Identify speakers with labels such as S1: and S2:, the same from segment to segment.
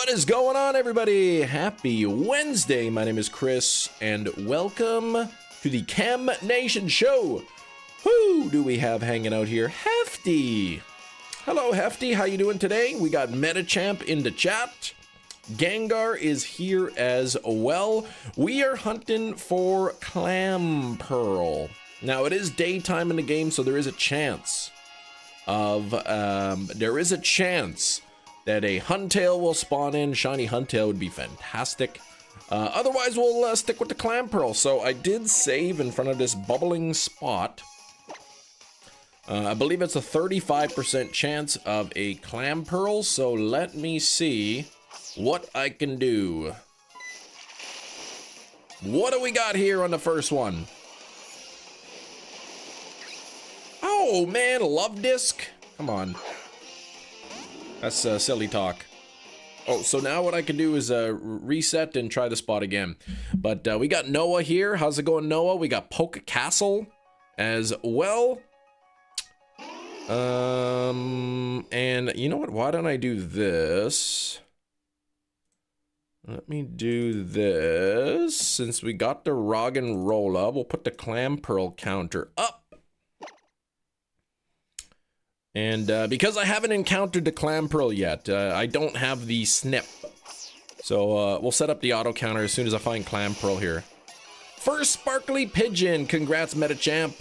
S1: What is going on, everybody? Happy Wednesday. My name is Chris, and welcome to the Chem Nation Show. Who do we have hanging out here? Hefty. Hello, Hefty. How you doing today? We got Metachamp in the chat. Gengar is here as well. We are hunting for clamperl. Now, it is daytime in the game, so there is a chance that a Huntail will spawn in. Shiny Huntail would be fantastic. Otherwise, we'll stick with the clamperl. So I did save in front of this bubbling spot. I believe it's a 35% chance of a clamperl. So let me see what I can do. What do we got here on the first one? Oh man, love disc. Come on. That's silly talk. Oh, so now what I can do is reset and try the spot again. But we got Noah here. How's it going, Noah? We got POKEDEX as well. And you know what? Why don't I do this? Let me do this. Since we got the Roggenrola, we'll put the clamperl counter up. And because I haven't encountered the clamperl yet, I don't have the snip. So we'll set up the auto counter as soon as I find clamperl here. First sparkly pigeon. Congrats, Metachamp.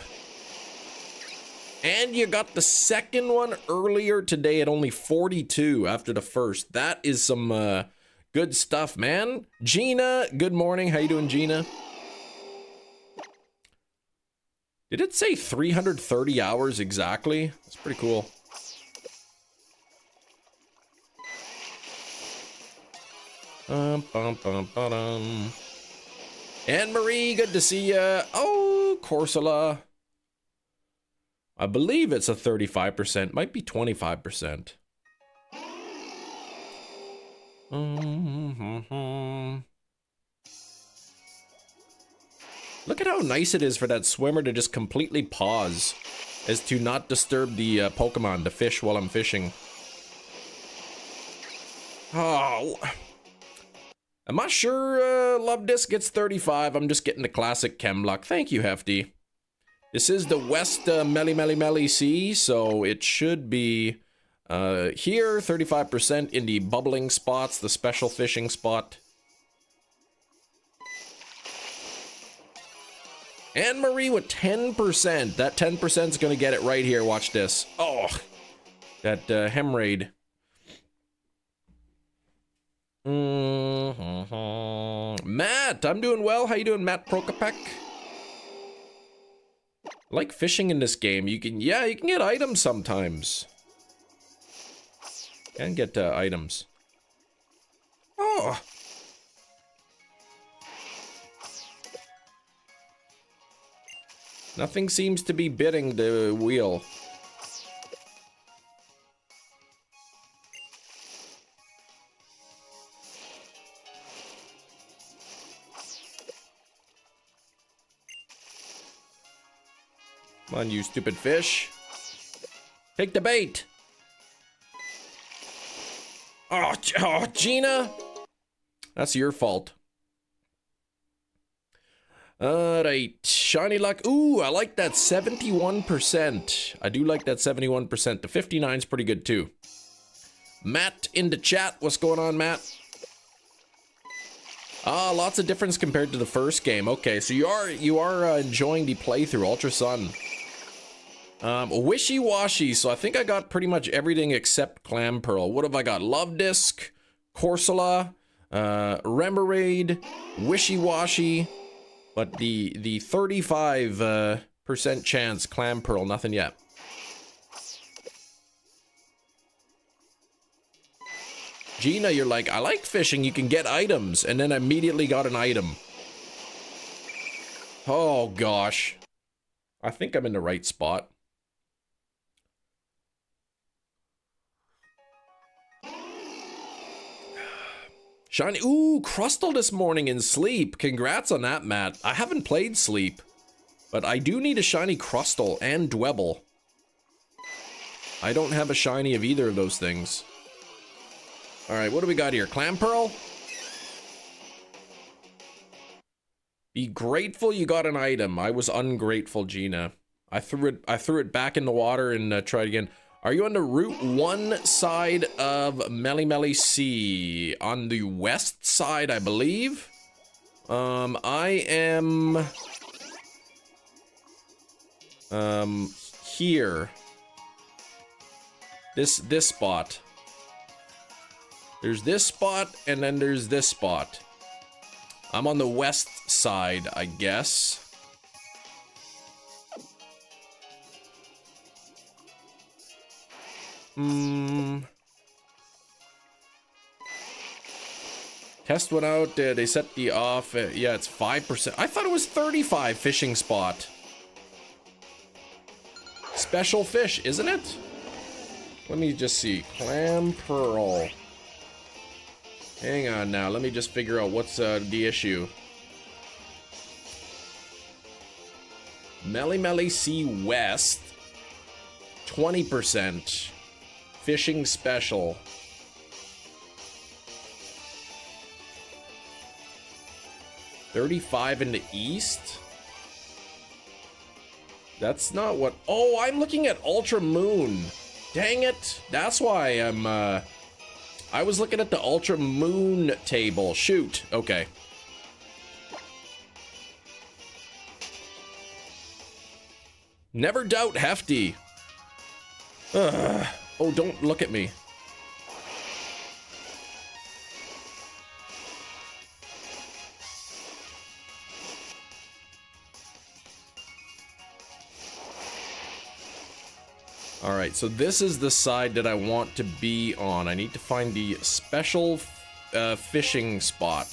S1: And you got the second one earlier today at only 42 after the first. That is some good stuff, man. Gina, good morning. How you doing, Gina? Did it say 330 hours exactly? That's pretty cool. Anne Marie, good to see ya. Oh, Corsola. I believe it's a 35%. Might be 25%. Look at how nice it is for that swimmer to just completely pause as to not disturb the Pokemon, the fish, while I'm fishing. Oh, I'm not sure Love Disc gets 35. I'm just getting the classic Chem Luck. Thank you, Hefty. This is the West Melly Sea, so it should be here, 35% in the bubbling spots, the special fishing spot. Anne Marie with 10%. That 10% is going to get it right here. Watch this. Oh, that hemorrhoid. Matt, I'm doing well. How you doing, Matt Prokopek? I like fishing in this game. You can get items sometimes. Can get items. Oh. Nothing seems to be bidding the wheel. Come on, you stupid fish. Take the bait. Oh, Gina. That's your fault. Alright, shiny luck. Ooh, I like that 71%. I do like that 71%. The 59 is pretty good too. Matt in the chat. What's going on, Matt? Lots of difference compared to the first game. Okay, so you are enjoying the playthrough. Ultra Sun. Wishy-washy. So I think I got pretty much everything except clamperl. What have I got? Love Disc, Corsola, Remoraid, Wishy-washy. But the 35% chance clamperl, nothing yet. Gina, you're like, I like fishing, you can get items, and then immediately got an item. Oh gosh. I think I'm in the right spot. Shiny, ooh, Crustle this morning in Sleep. Congrats on that, Matt. I haven't played Sleep, but I do need a shiny Crustle and Dwebble. I don't have a shiny of either of those things. All right, what do we got here? Clamperl? Be grateful you got an item. I was ungrateful, Gina. I threw it back in the water and tried again. Are you on the Route 1 side of Melly Sea? On the west side, I believe. I am here. This spot. There's this spot and then there's this spot. I'm on the west side, I guess. Test went out, they set the off, yeah, it's 5%. I thought it was 35 fishing spot. Special fish, isn't it? Let me just see, clamperl. Hang on now, let me just figure out what's the issue. Melly Sea West, 20%. Fishing special. $35 in the east? That's not what... Oh, I'm looking at Ultra Moon. Dang it. That's why I'm, I was looking at the Ultra Moon table. Shoot. Okay. Never doubt Hefty. Ugh. Oh, don't look at me. Alright, so this is the side that I want to be on. I need to find the special fishing spot.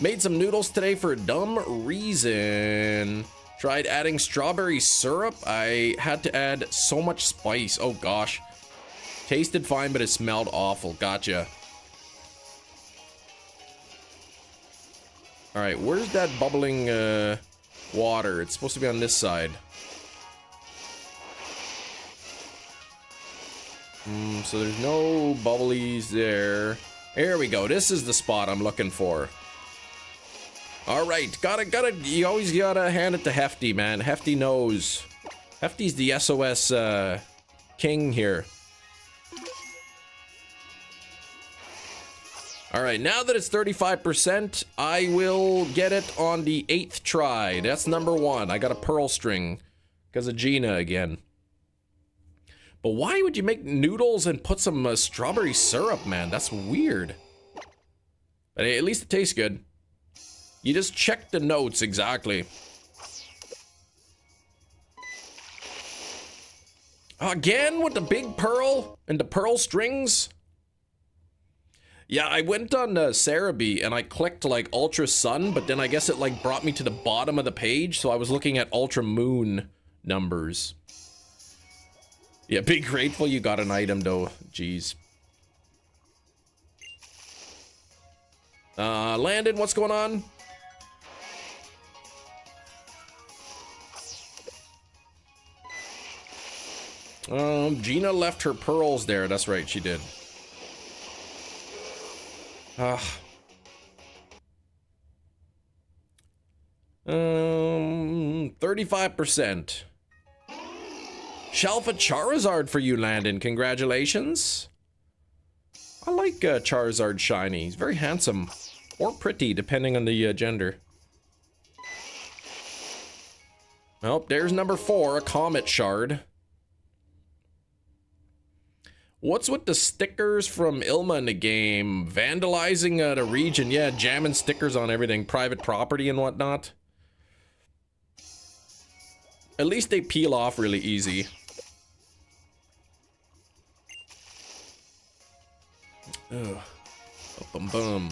S1: Made some noodles today for a dumb reason. Tried adding strawberry syrup. I had to add so much spice. Oh gosh. Tasted fine, but it smelled awful. Gotcha. Alright, where's that bubbling water? It's supposed to be on this side. So there's no bubblies there. Here we go. This is the spot I'm looking for. All right, gotta. You always gotta hand it to Hefty, man. Hefty knows. Hefty's the SOS king here. All right, now that it's 35%, I will get it on the 8th try. That's number 1. I got a pearl string because of Gina again. But why would you make noodles and put some strawberry syrup, man? That's weird. But hey, at least it tastes good. You just check the notes exactly. Again with the big pearl and the pearl strings? Yeah, I went on Cerebi and I clicked like Ultra Sun, but then I guess it like brought me to the bottom of the page, so I was looking at Ultra Moon numbers. Yeah, be grateful you got an item though. Jeez. Landon, what's going on? Gina left her pearls there. That's right, she did. 35%. Shelf a Charizard for you, Landon. Congratulations. I like Charizard shiny. He's very handsome. Or pretty, depending on the gender. Oh, there's number 4, a Comet Shard. What's with the stickers from Ilma in the game? Vandalizing the region. Yeah, jamming stickers on everything. Private property and whatnot. At least they peel off really easy. Ugh. Bum bum.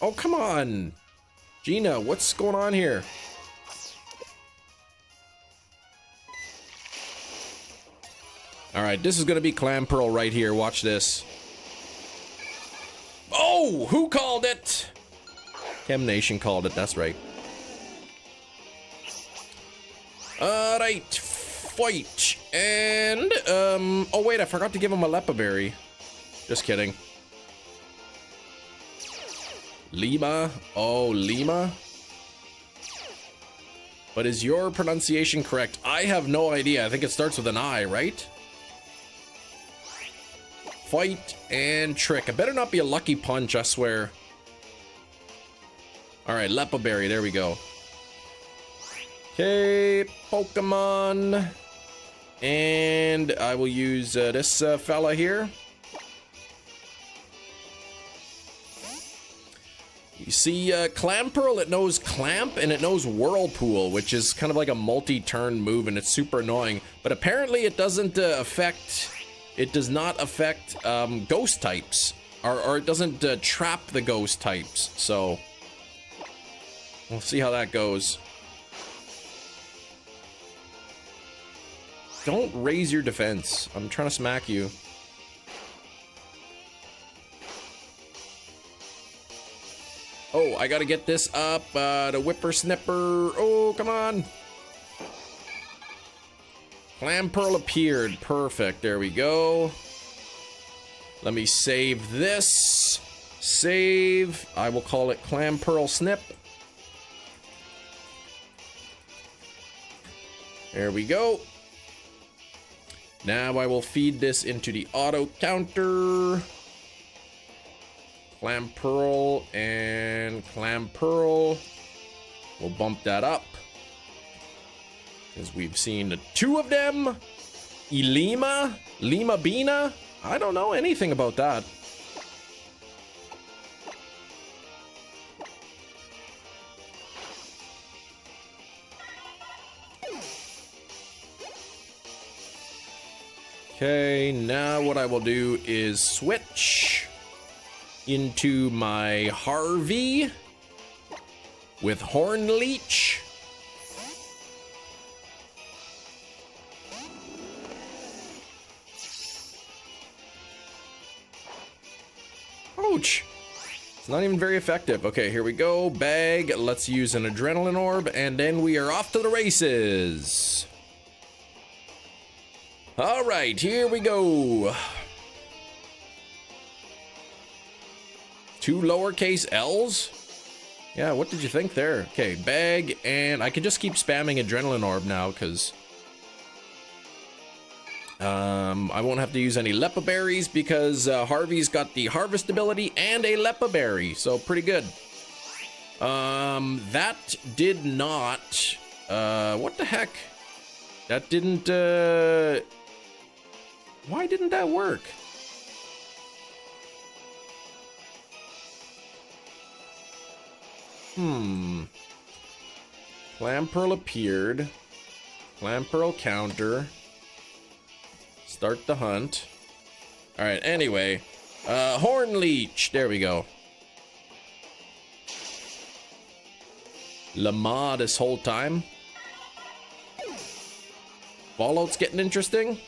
S1: Oh, come on. Gina, what's going on here? All right, this is gonna be clamperl right here. Watch this. Oh, who called it? Chem Nation called it, that's right. All right, fight. And, oh wait, I forgot to give him a lepa berry. Just kidding. Lima, oh, Lima. But is your pronunciation correct? I have no idea. I think it starts with an I, right? Fight and trick. It better not be a lucky punch, I swear. All right, lepa berry, there we go. Okay, Pokemon. And I will use this fella here. You see, Clamperl, it knows Clamp and it knows Whirlpool, which is kind of like a multi-turn move, and it's super annoying. But apparently it doesn't affect... It does not affect ghost types, or it doesn't trap the ghost types. So we'll see how that goes. Don't raise your defense. I'm trying to smack you. Oh, I gotta get this up. The whippersnipper. Oh, come on. Clamperl appeared. Perfect. There we go. Let me save this. Save. I will call it Clamperl Snip. There we go. Now I will feed this into the auto counter. Clamperl and Clamperl. We'll bump that up, because we've seen 2 of them. Elima? Lima Bina? I don't know anything about that. Okay, now what I will do is switch into my Harvey with Horn Leech. Ouch. It's not even very effective. Okay, here we go. Bag. Let's use an adrenaline orb, and then we are off to the races. All right, here we go. 2 lowercase L's? Yeah, what did you think there? Okay, bag, and I can just keep spamming adrenaline orb now, because I won't have to use any lepa berries, because Harvey's got the harvest ability and a lepa berry, so pretty good. That did not, what the heck? That didn't, why didn't that work? Clamperl appeared. Clamperl counter. Start the hunt. Alright, anyway. Horn Leech. There we go. Lama this whole time. Fallout's getting interesting.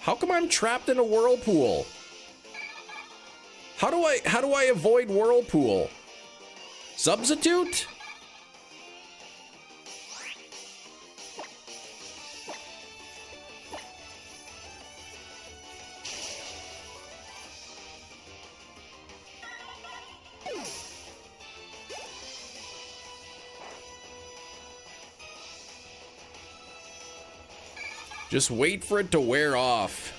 S1: How come I'm trapped in a whirlpool? How do I avoid Whirlpool? Substitute? Just wait for it to wear off.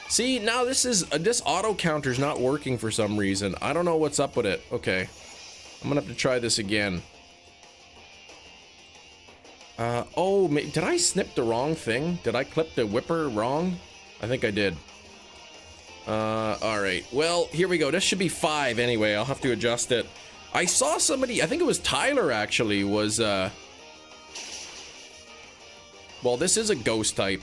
S1: See, now this auto counter's not working for some reason. I don't know what's up with it. Okay. I'm gonna have to try this again. Oh, did I snip the wrong thing? Did I clip the whipper wrong? I think I did. Alright. Well, here we go. This should be 5 anyway. I'll have to adjust it. I saw somebody, I think it was Tyler actually, was, well, this is a ghost type.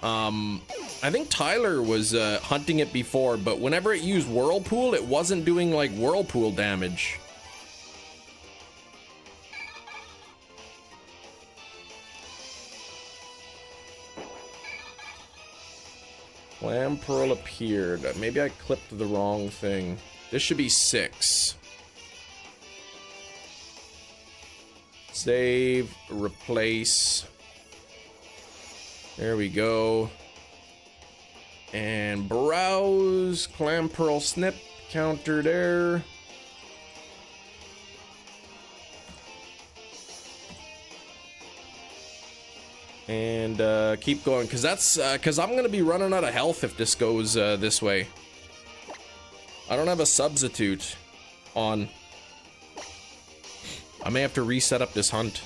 S1: I think Tyler was hunting it before, but whenever it used Whirlpool, it wasn't doing like Whirlpool damage. Clamperl appeared. Maybe I clipped the wrong thing. This should be 6. Save, replace. There we go. And browse, clamperl snip, counter there. And keep going, because I'm gonna be running out of health if this goes this way. I don't have a substitute on. I may have to reset up this hunt.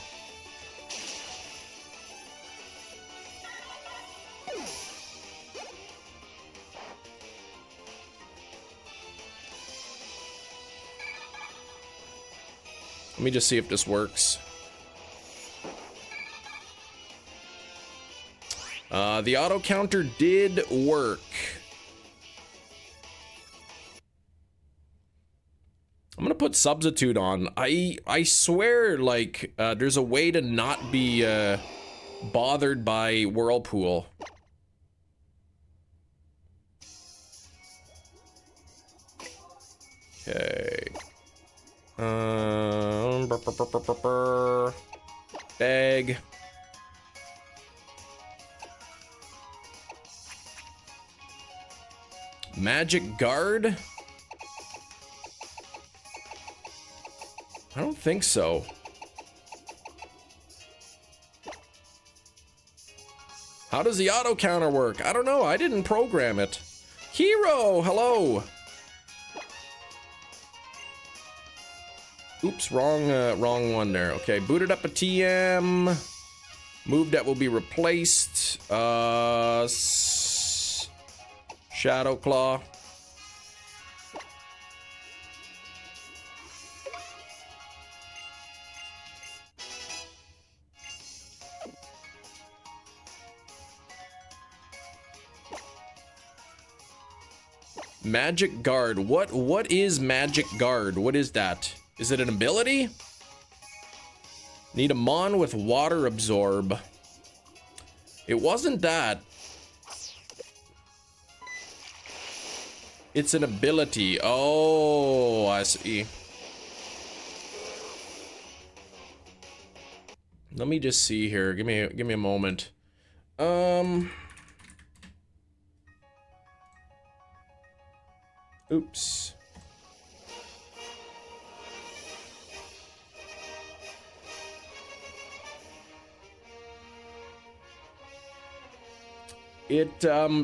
S1: Let me just see if this works. The auto counter did work. I'm gonna put substitute on. I swear, like, there's a way to not be bothered by Whirlpool. Okay. Bag. Magic guard? I don't think so. How does the auto counter work? I don't know. I didn't program it. Hero, hello. Oops, wrong one there. Okay, booted up a TM. Move that will be replaced. Shadow Claw. Magic Guard. What is Magic Guard? What is that? Is it an ability? Need a Mon with water absorb. It wasn't that. It's an ability. Oh, I see. Let me just see here. Give me a moment. Oops.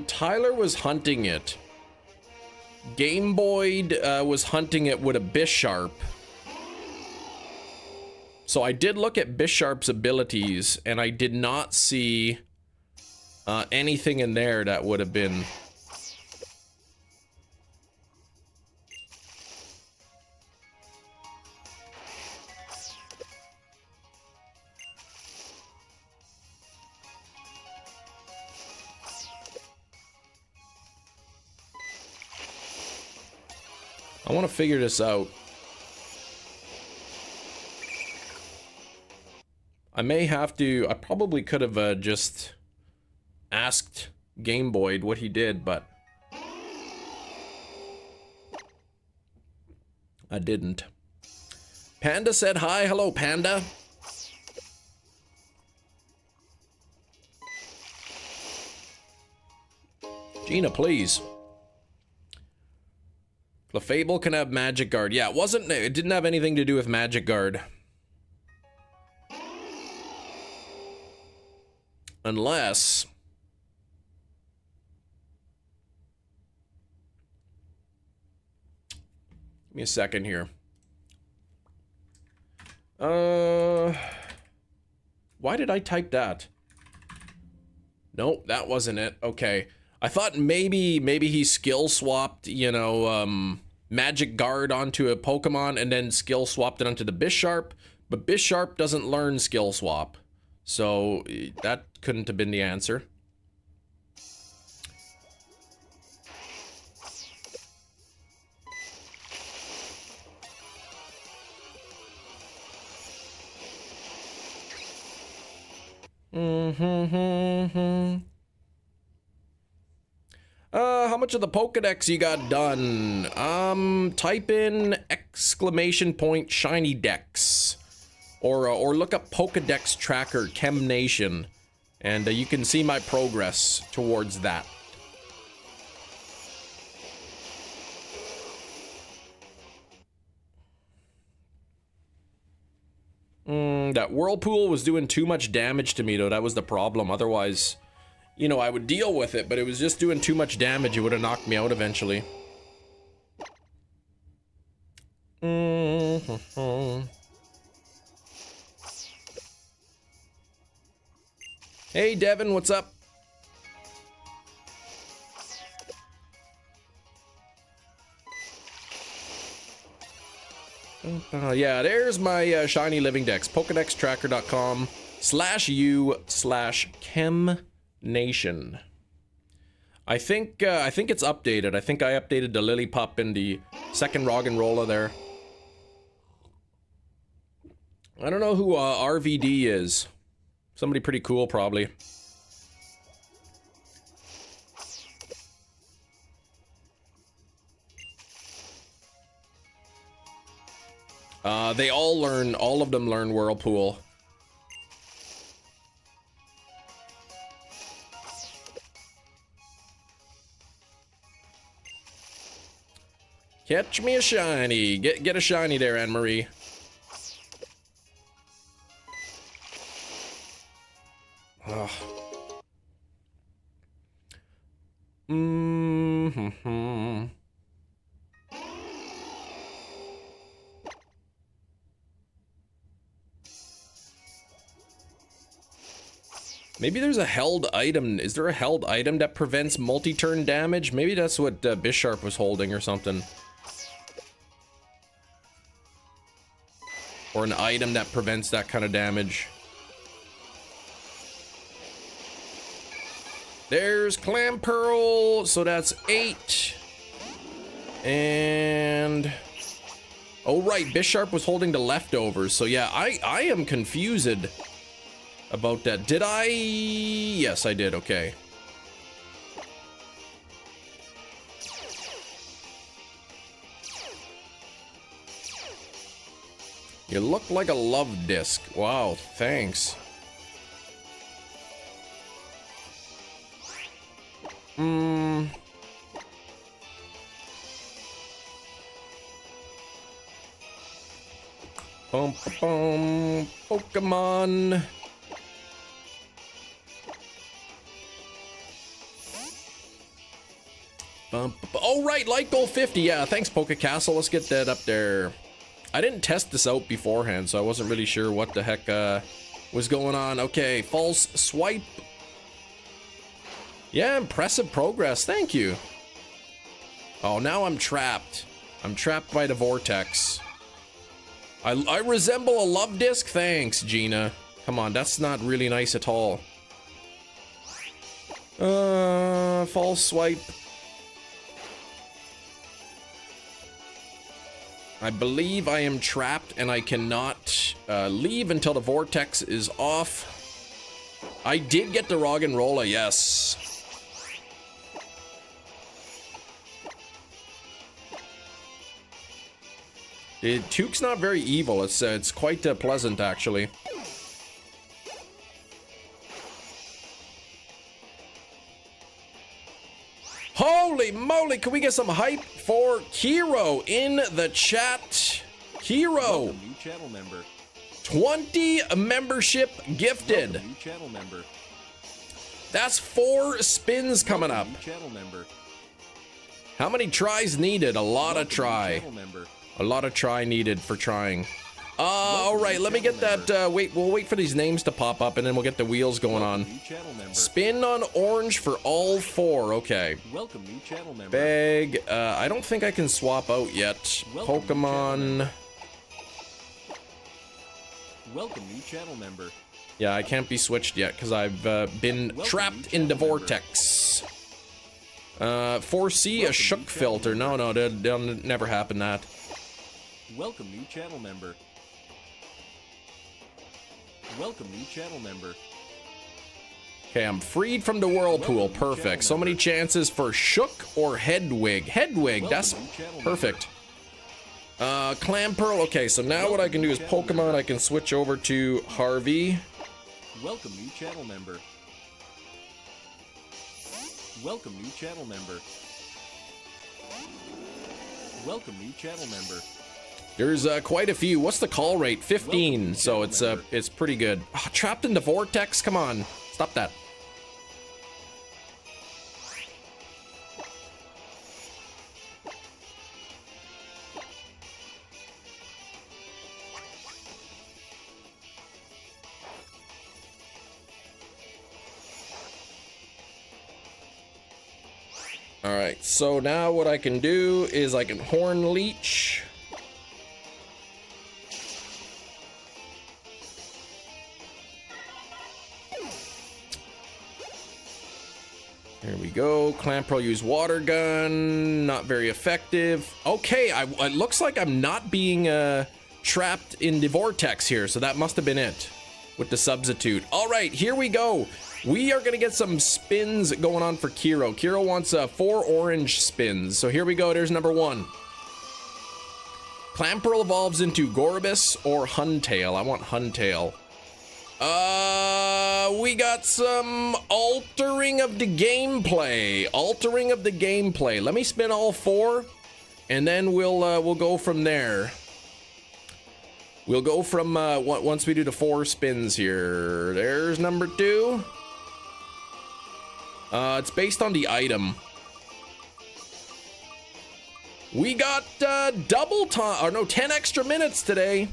S1: Tyler was hunting it. Game Boy was hunting it with a Bisharp. So I did look at Bisharp's abilities, and I did not see anything in there that would have been... I want to figure this out. I may have to... I probably could have just asked Game Boy what he did, but I didn't. Panda said hi. Hello, Panda. Gina, please. Clefable can have Magic Guard. Yeah, it didn't have anything to do with Magic Guard. Unless... Give me a second here. Why did I type that? Nope, that wasn't it. Okay. I thought maybe he skill swapped, you know, Magic Guard onto a Pokemon and then skill swapped it onto the Bisharp, but Bisharp doesn't learn skill swap. So that couldn't have been the answer. much of the Pokedex you got done? Type in ! Shiny Dex. Or look up Pokedex Tracker Chem Nation. And you can see my progress towards that. That Whirlpool was doing too much damage to me, though. That was the problem. Otherwise, you know, I would deal with it, but it was just doing too much damage. It would have knocked me out eventually. Hey, Devin, what's up? Yeah, there's my shiny living dex. PokedexTracker.com/u/ChemNation. I think it's updated. I think I updated the Lillipup in the second Roggenrola there. I don't know who RVD is. Somebody pretty cool, probably. They all of them learn Whirlpool. Catch me a shiny. Get a shiny there, Anne-Marie. Ugh. Maybe there's a held item. Is there a held item that prevents multi-turn damage? Maybe that's what Bisharp was holding or something. Or an item that prevents that kind of damage. There's clamperl, so that's 8. And... oh right, Bisharp was holding the leftovers, so yeah, I am confused about that. Did I? Yes, I did, okay. You look like a love disc. Wow, thanks. Bum, bum, Pokemon. Oh right, light goal 50. Yeah, thanks Pokecastle. Let's get that up there. I didn't test this out beforehand, so I wasn't really sure what the heck was going on. Okay, false swipe. Yeah, impressive progress. Thank you. Oh, now I'm trapped. I'm trapped by the vortex. I resemble a love disc. Thanks, Gina. Come on, that's not really nice at all. False swipe. I believe I am trapped and I cannot leave until the vortex is off. I did get the Roggenrola, yes. Tuke's not very evil. It's quite pleasant, actually. Holy moly, can we get some hype for Kiro in the chat? Kiro,
S2: new channel member.
S1: 20 membership gifted.
S2: New channel member.
S1: That's 4 spins coming up.
S2: New channel member.
S1: How many tries needed? A lot of try.
S2: Channel member.
S1: A lot of try needed for trying. All right, let me get that. We'll wait for these names to pop up and then we'll get the wheels going on. Spin on orange for all 4. Okay.
S2: Welcome, new channel member.
S1: Bag. I don't think I can swap out yet. Pokemon.
S2: Welcome, new channel member.
S1: Yeah, I can't be switched yet because I've been trapped in the vortex. Foresee a shook filter. No, that'll never happen. That.
S2: Welcome, new channel member. Welcome, new channel member.
S1: Okay, I'm freed from the Whirlpool. Perfect. So many chances for Shook or Headwig. Headwig, that's perfect. Clamperl. Okay, so now what I can do is Pokemon. I can switch over to Harvey.
S2: Welcome new channel member. Welcome new channel member. Welcome new channel member.
S1: There's quite a few. What's the call rate? 15. So it's pretty good. Oh, trapped in the vortex. Come on, stop that. All right, so now what I can do is I can Horn Leech. There we go. Clamperl use Water Gun. Not very effective. Okay, it looks like I'm not being trapped in the vortex here, so that must have been it with the substitute. All right, here we go. We are gonna get some spins going on for Kiro. Kiro wants 4 orange spins. So here we go, there's number 1. Clamperl evolves into Gorobus or Huntail. I want Huntail. We got some altering of the gameplay. Altering of the gameplay. Let me spin all 4, and then we'll go from there. We'll go from once we do the 4 spins here. There's number 2. It's based on the item. We got double time, or no, 10 extra minutes today.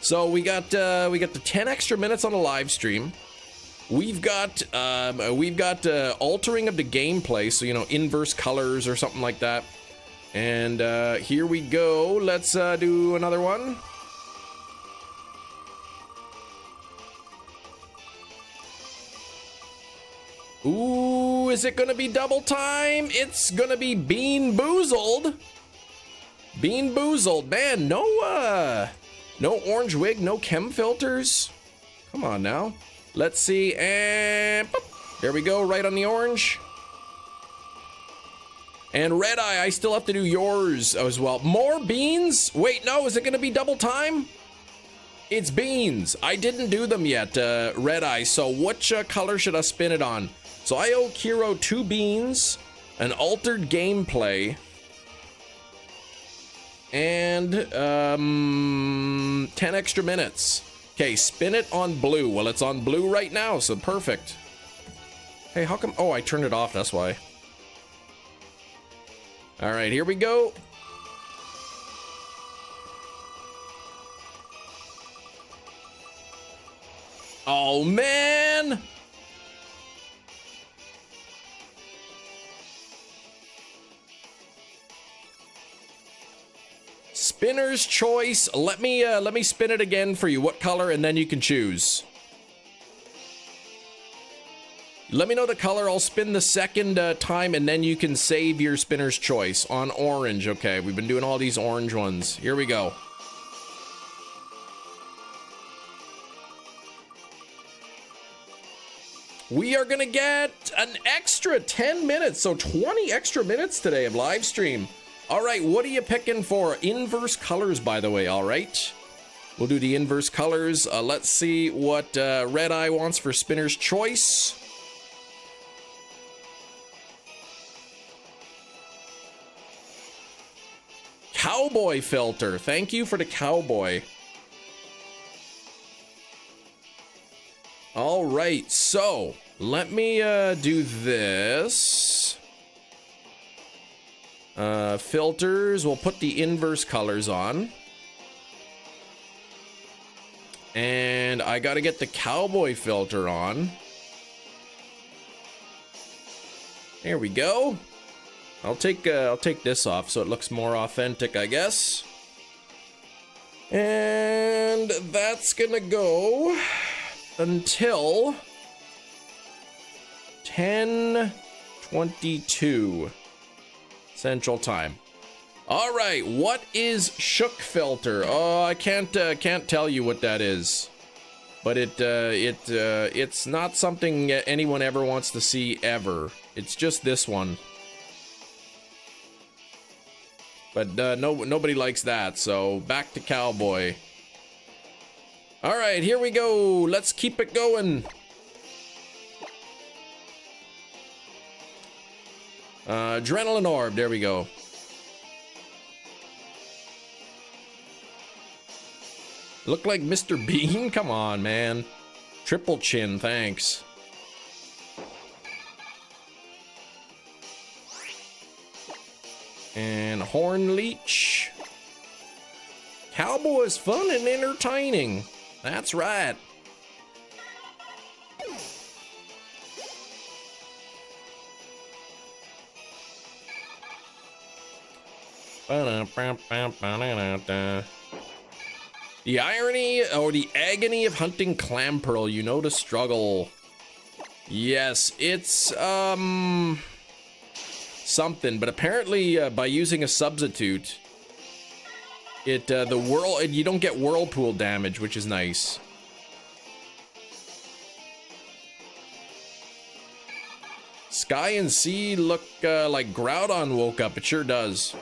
S1: So we got the 10 extra minutes on the live stream. We've got altering of the gameplay, so you know, inverse colors or something like that. And here we go. Let's do another one. Ooh, is it gonna be double time? It's gonna be Bean Boozled. Bean Boozled, man. No orange wig, no chem filters. Come on now. Let's see, and boop. There we go, right on the orange. And Red Eye, I still have to do yours as well. More beans? Wait, no, is it gonna be double time? It's beans. I didn't do them yet, Red Eye. So which color should I spin it on? So I owe Kiro 2 beans, an altered gameplay, and 10 extra minutes. Okay, spin it on blue. Well, it's on blue right now, so perfect. Hey, how come? Oh, I turned it off, that's why. All right, here we go. Oh, man. Spinner's choice. Let me spin it again for you. What color? And then you can choose. Let me know the color. I'll spin the second time, and then you can save your spinner's choice on orange. Okay, we've been doing all these orange ones. Here we go. We are gonna get an extra 10 minutes, so 20 extra minutes today of live stream. All right, what are you picking for? Inverse colors, by the way, all right? We'll do the inverse colors. Let's see what Red Eye wants for spinner's choice. Cowboy filter. Thank you for the cowboy. All right, so let me do this. Filters, we'll put the inverse colors on. And I gotta get the cowboy filter on. There we go. I'll take this off so it looks more authentic, I guess. And that's gonna go until 10:22 Central Time. All right, what is Shook filter? Oh, I can't tell you what that is. but it's not something anyone ever wants to see ever. It's just this one. But nobody likes that, so back to Cowboy. All right, here we go. Let's keep it going. Adrenaline Orb, there we go. Look like Mr. Bean? Come on, man. Triple chin, thanks. And Horn Leech. Cowboy is fun and entertaining. That's right. The irony or the agony of hunting clamperl, you know the struggle. Yes, it's something, but apparently by using a substitute, you don't get whirlpool damage, which is nice. Sky and sea look like Groudon woke up. It sure does.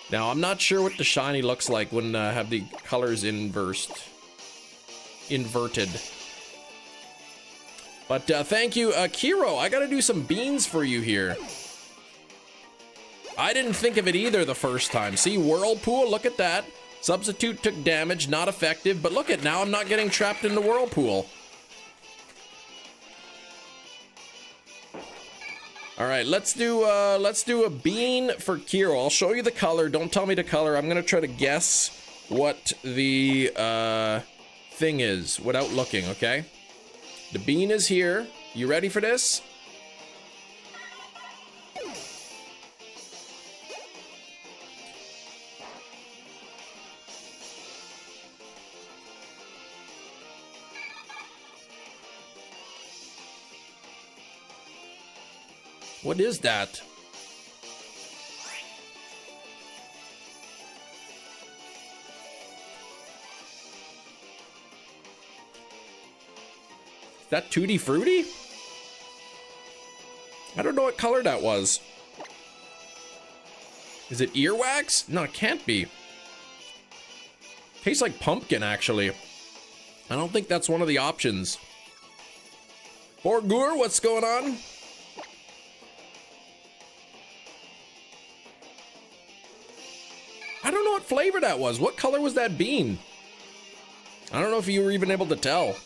S1: Now, I'm not sure what the shiny looks like when have the colors inverted. But thank you, Kiro. I gotta do some beans for you here. I didn't think of it either the first time. See, Whirlpool, look at that. Substitute took damage, not effective, but look at now I'm not getting trapped in the Whirlpool. All right, let's do a bean for Kiro. I'll show you the color. Don't tell me the color. I'm gonna try to guess what the thing is without looking, okay? The bean is here. You ready for this? What is that? Is that Tutti Frutti? I don't know what color that was. Is it earwax? No, it can't be. Tastes like pumpkin, actually. I don't think that's one of the options. Borgur, what's going on? I don't know what flavor that was. What color was that bean? I don't know if you were even able to tell.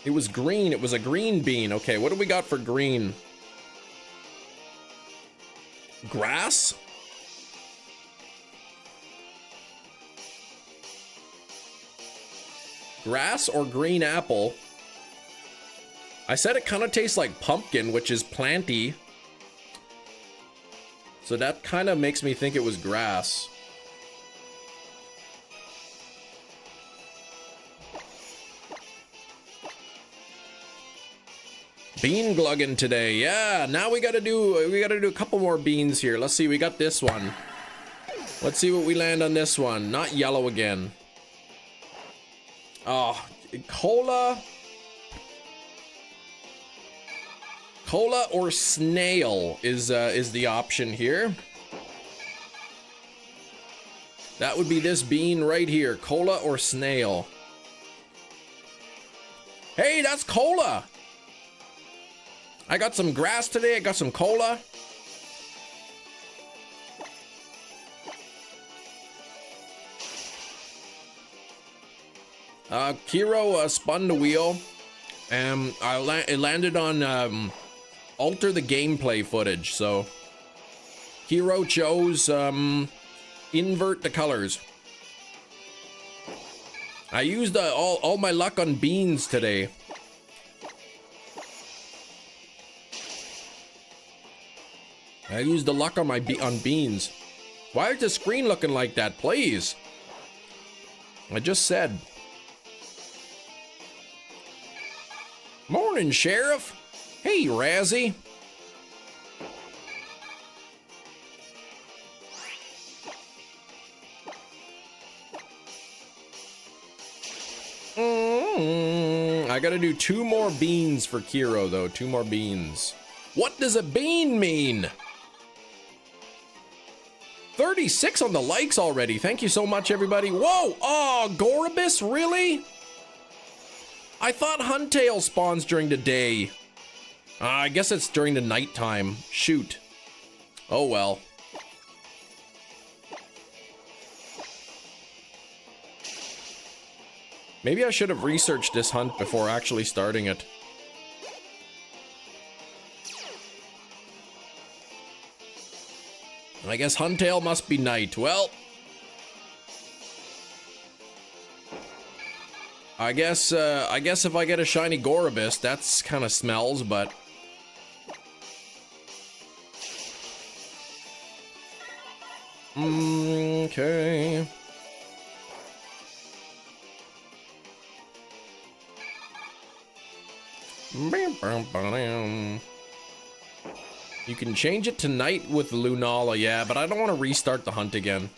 S1: It was green. It was a green bean. Okay, what do we got for green? Grass? Grass or green apple? I said it kind of tastes like pumpkin, which is planty. So that kind of makes me think it was grass. Bean glugging today. Yeah, now we gotta do a couple more beans here. Let's see, we got this one. Let's see what we land on this one. Not yellow again. Oh, cola. Cola or snail is the option here. That would be this bean right here, cola or snail. Hey, that's cola. I got some grass today, I got some cola. Kiro spun the wheel. It landed on alter the gameplay footage, so Hero chose invert the colors. I used all my luck on beans today. I used the luck on on beans. Why is the screen looking like that, please? I just said. Morning, Sheriff. Hey, Razzie. I gotta do 2 more beans for Kiro, though. 2 more beans. What does a bean mean? 36 on the likes already. Thank you so much, everybody. Whoa! Oh, Goribus, really? I thought Huntail spawns during the day. I guess it's during the nighttime. Shoot. Oh, well. Maybe I should have researched this hunt before actually starting it. I guess Huntail must be night. Well, I guess if I get a shiny Goribus, that's kind of smells, but okay. You can change it to night with Lunala, yeah, but I don't want to restart the hunt again.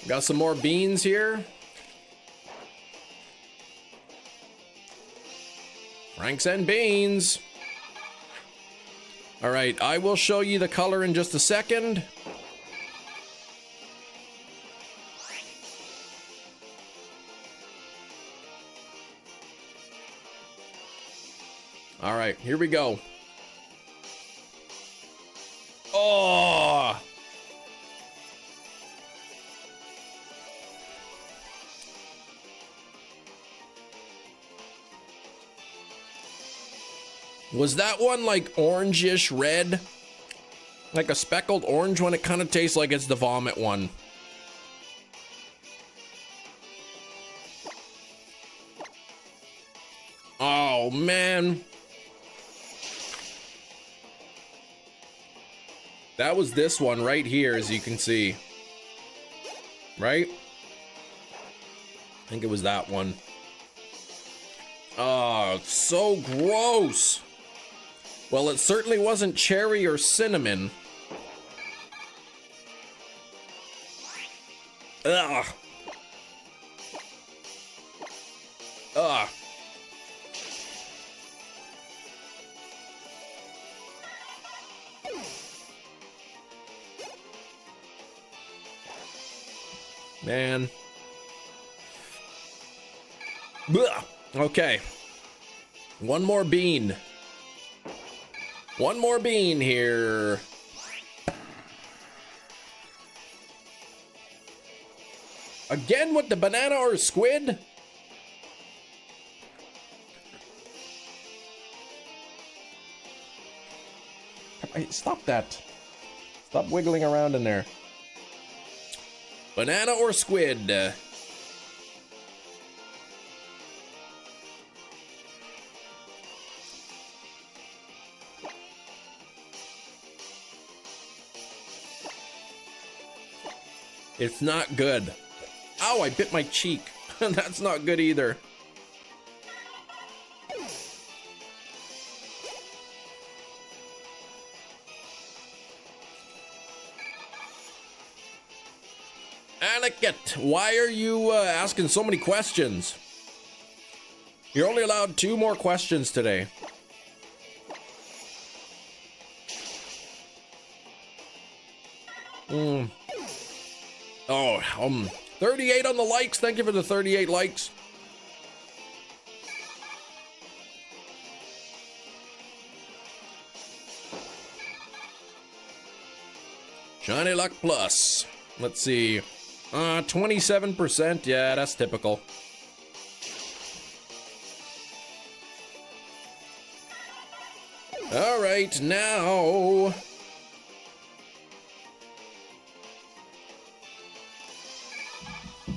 S1: Got some more beans here. Franks and beans. All right, I will show you the color in just a second. All right, here we go. Oh! Was that one like orangish red? Like a speckled orange one? It kind of tastes like it's the vomit one. Oh, man. That was this one right here, as you can see. Right? I think it was that one. Oh, so gross. Well, it certainly wasn't cherry or cinnamon. Ugh. Ugh. Man. Blah. Okay. One more bean. One more bean here. Again with the banana or squid? Hey, stop that. Stop wiggling around in there. Banana or squid? It's not good. Ow, I bit my cheek. That's not good either. Aniket, why are you asking so many questions? You're only allowed 2 more questions today. Oh, 38 on the likes. Thank you for the 38 likes. Shiny Luck Plus. Let's see. 27%. Yeah, that's typical. All right, now.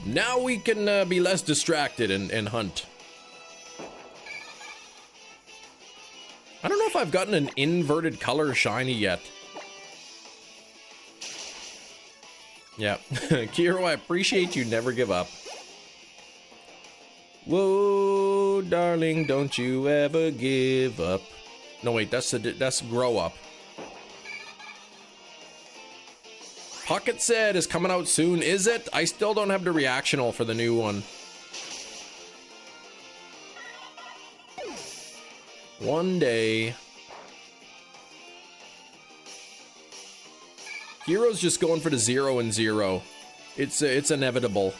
S1: Now we can be less distracted and hunt. I don't know if I've gotten an inverted color shiny yet. Yeah. Kiro, I appreciate you never give up. Whoa, darling, don't you ever give up. No, wait, that's grow up. Pocket said is coming out soon. Is it? I still don't have the reactional for the new one. One day. Hero's just going for the 0 and 0. It's inevitable.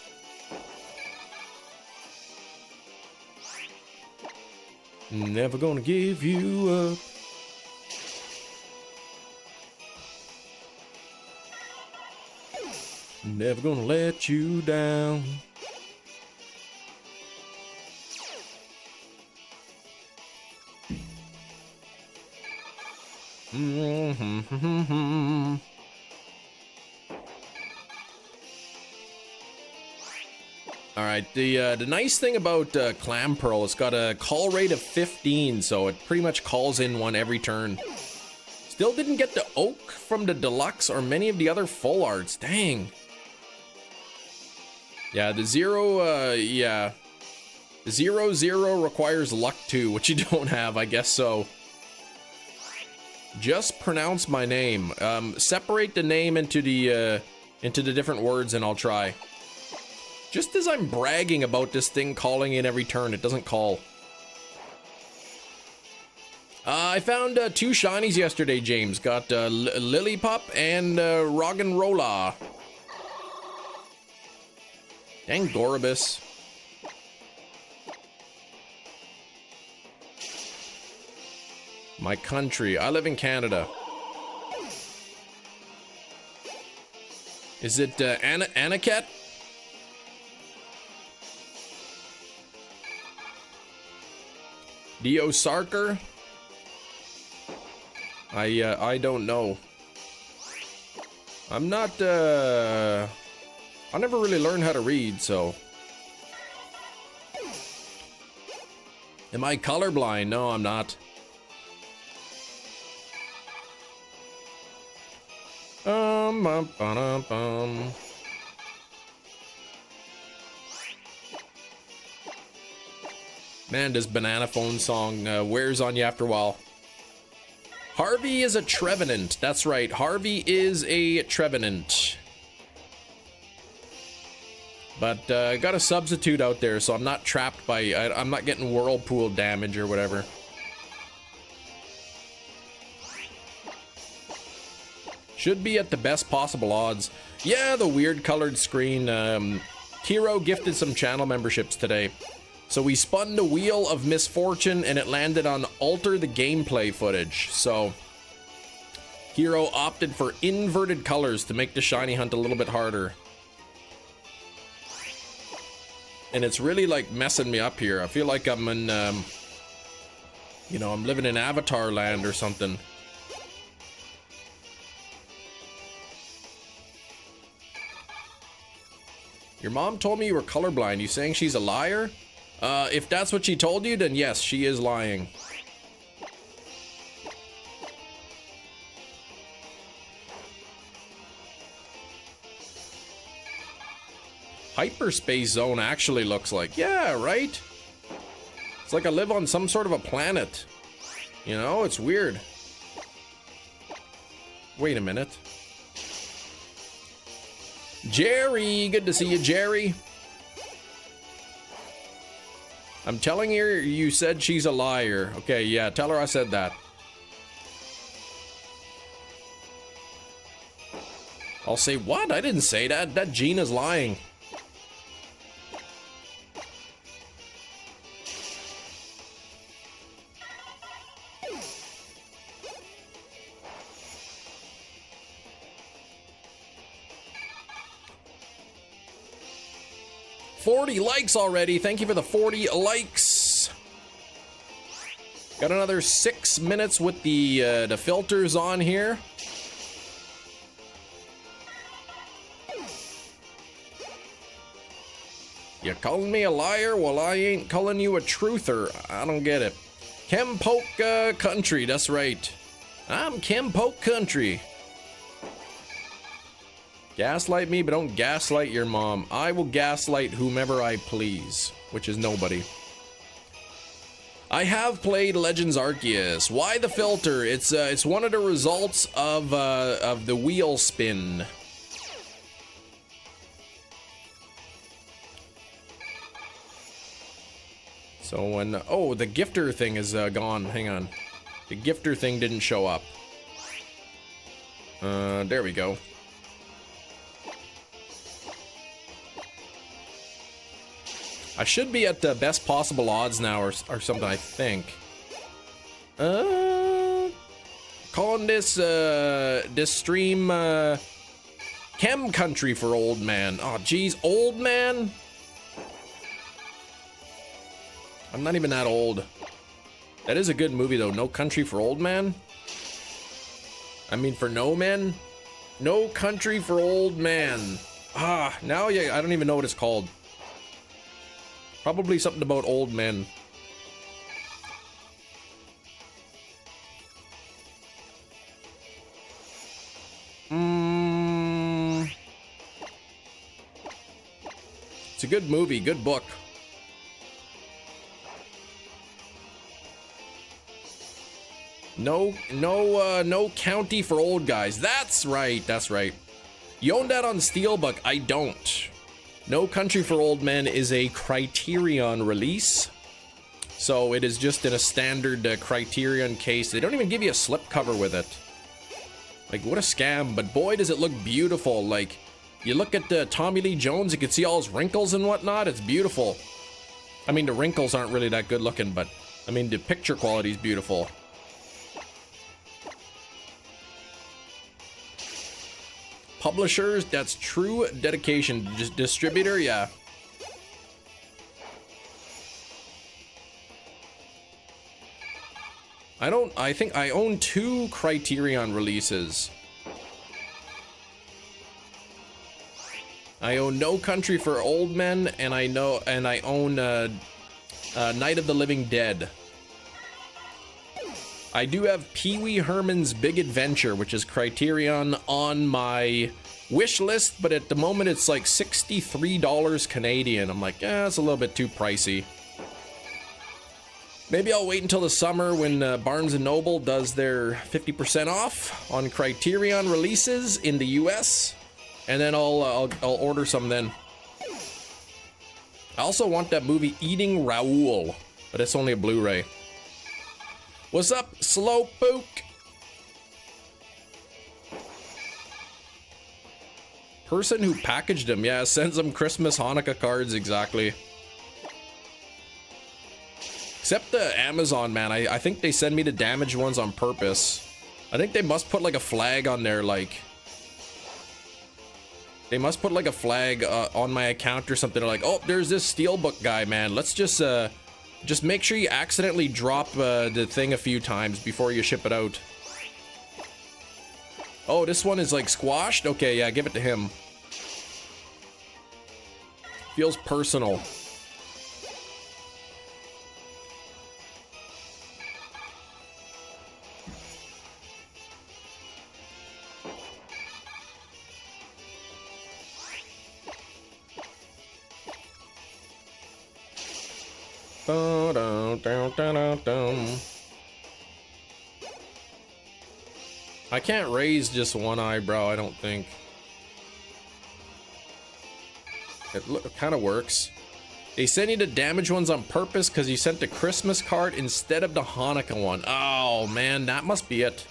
S1: Never gonna give you up. Never gonna let you down. All right, the nice thing about clamperl, it's got a call rate of 15, so it pretty much calls in one every turn. Still didn't get the oak from the deluxe or many of the other full arts. Dang. Yeah, the 0, yeah. The 0/0 requires luck too, which you don't have, I guess so. Just pronounce my name. Separate the name into the different words and I'll try. Just as I'm bragging about this thing calling in every turn, it doesn't call. I found 2 shinies yesterday, James. Got Lillipup and Roggenrola. Dang Goribus. My country. I live in Canada. Is it Anaket? Dio Sarker? I don't know. I'm not, I never really learned how to read, so. Am I colorblind? No, I'm not. Man, this banana phone song wears on you after a while. Harvey is a Trevenant. That's right. Harvey is a Trevenant. But I got a substitute out there, so I'm not trapped by... I'm not getting Whirlpool damage or whatever. Should be at the best possible odds. Yeah, the weird colored screen. Kiro gifted some channel memberships today. So we spun the wheel of misfortune and it landed on alter the gameplay footage. So Hero opted for inverted colors to make the shiny hunt a little bit harder. And it's really like messing me up here. I feel like I'm in, you know, I'm living in Avatar land or something. Your mom told me you were colorblind. You saying she's a liar? If that's what she told you, then yes, she is lying. Hyperspace zone actually looks like. Yeah, right? It's like I live on some sort of a planet. You know, it's weird. Wait a minute. Jerry, good to see you, Jerry. I'm telling her you said she's a liar. Okay, yeah, tell her I said that. I'll say, what? I didn't say that. That Gina's lying. $40 likes already. Thank you for the 40 likes. Got another 6 minutes with the filters on here. You calling me a liar? Well, I ain't calling you a truther. I don't get it. Chempoke Country, that's right. I'm Chempoke Country. Gaslight me, but don't gaslight your mom. I will gaslight whomever I please, which is nobody. I have played Legends Arceus. Why the filter? It's one of the results of the wheel spin. So when, oh, the gifter thing is gone. Hang on. The gifter thing didn't show up. There we go. I should be at the best possible odds now or something, I think. Calling this stream, Chem Country for Old Man. Oh, geez, old man? I'm not even that old. That is a good movie, though. No Country for Old Man? I mean, for no men? No Country for Old Man. Ah, now yeah, I don't even know what it's called. Probably something about old men. It's a good movie, good book. No county for old guys. That's right, that's right. You own that on Steelbook? I don't. No Country for Old Men is a Criterion release. So it is just in a standard Criterion case. They don't even give you a slipcover with it. Like, what a scam, but boy does it look beautiful. Like, you look at Tommy Lee Jones, you can see all his wrinkles and whatnot. It's beautiful. I mean, the wrinkles aren't really that good looking, but I mean, the picture quality is beautiful. Publishers, that's True Dedication. Distributor, yeah. I think I own 2 Criterion releases. I own No Country for Old Men, and I own Night of the Living Dead. I do have Pee Wee Herman's Big Adventure, which is Criterion, on my wish list, but at the moment it's like $63 Canadian. I'm like, it's a little bit too pricey. Maybe I'll wait until the summer when Barnes & Noble does their 50% off on Criterion releases in the US, and then I'll order some then. I also want that movie Eating Raoul, but it's only a Blu-ray. What's up, Slowpoke? Person who packaged them, yeah, sends them Christmas, Hanukkah cards, exactly. Except the Amazon, man, I think they send me the damaged ones on purpose. I think they must put like a flag on there, like... They must put like a flag on my account or something. They're like, oh, there's this Steelbook guy, man. Let's just make sure you accidentally drop the thing a few times before you ship it out. Oh, this one is like squashed? Okay, yeah, give it to him. Feels personal. I can't raise just one eyebrow, I don't think. It kind of works. They send you the damaged ones on purpose because you sent the Christmas card instead of the Hanukkah one. Oh man, that must be it.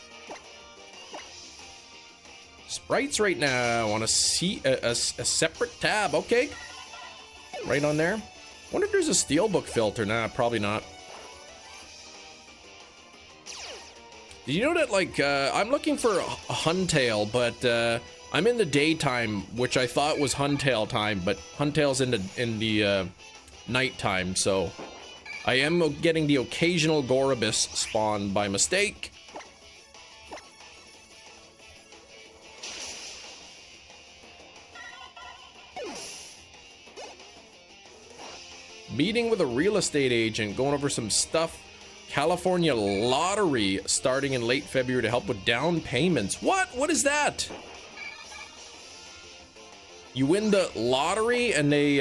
S1: Sprites right now. I want to see a separate tab. Okay. Right on there. Wonder if there's a Steelbook filter. Nah, probably not. Did you know that, like, I'm looking for a Huntail, but I'm in the daytime, which I thought was Huntail time, but Huntail's in the nighttime, so I am getting the occasional Gorobus spawn by mistake. Meeting with a real estate agent, going over some stuff. California lottery starting in late February to help with down payments. What? What is that? You win the lottery and they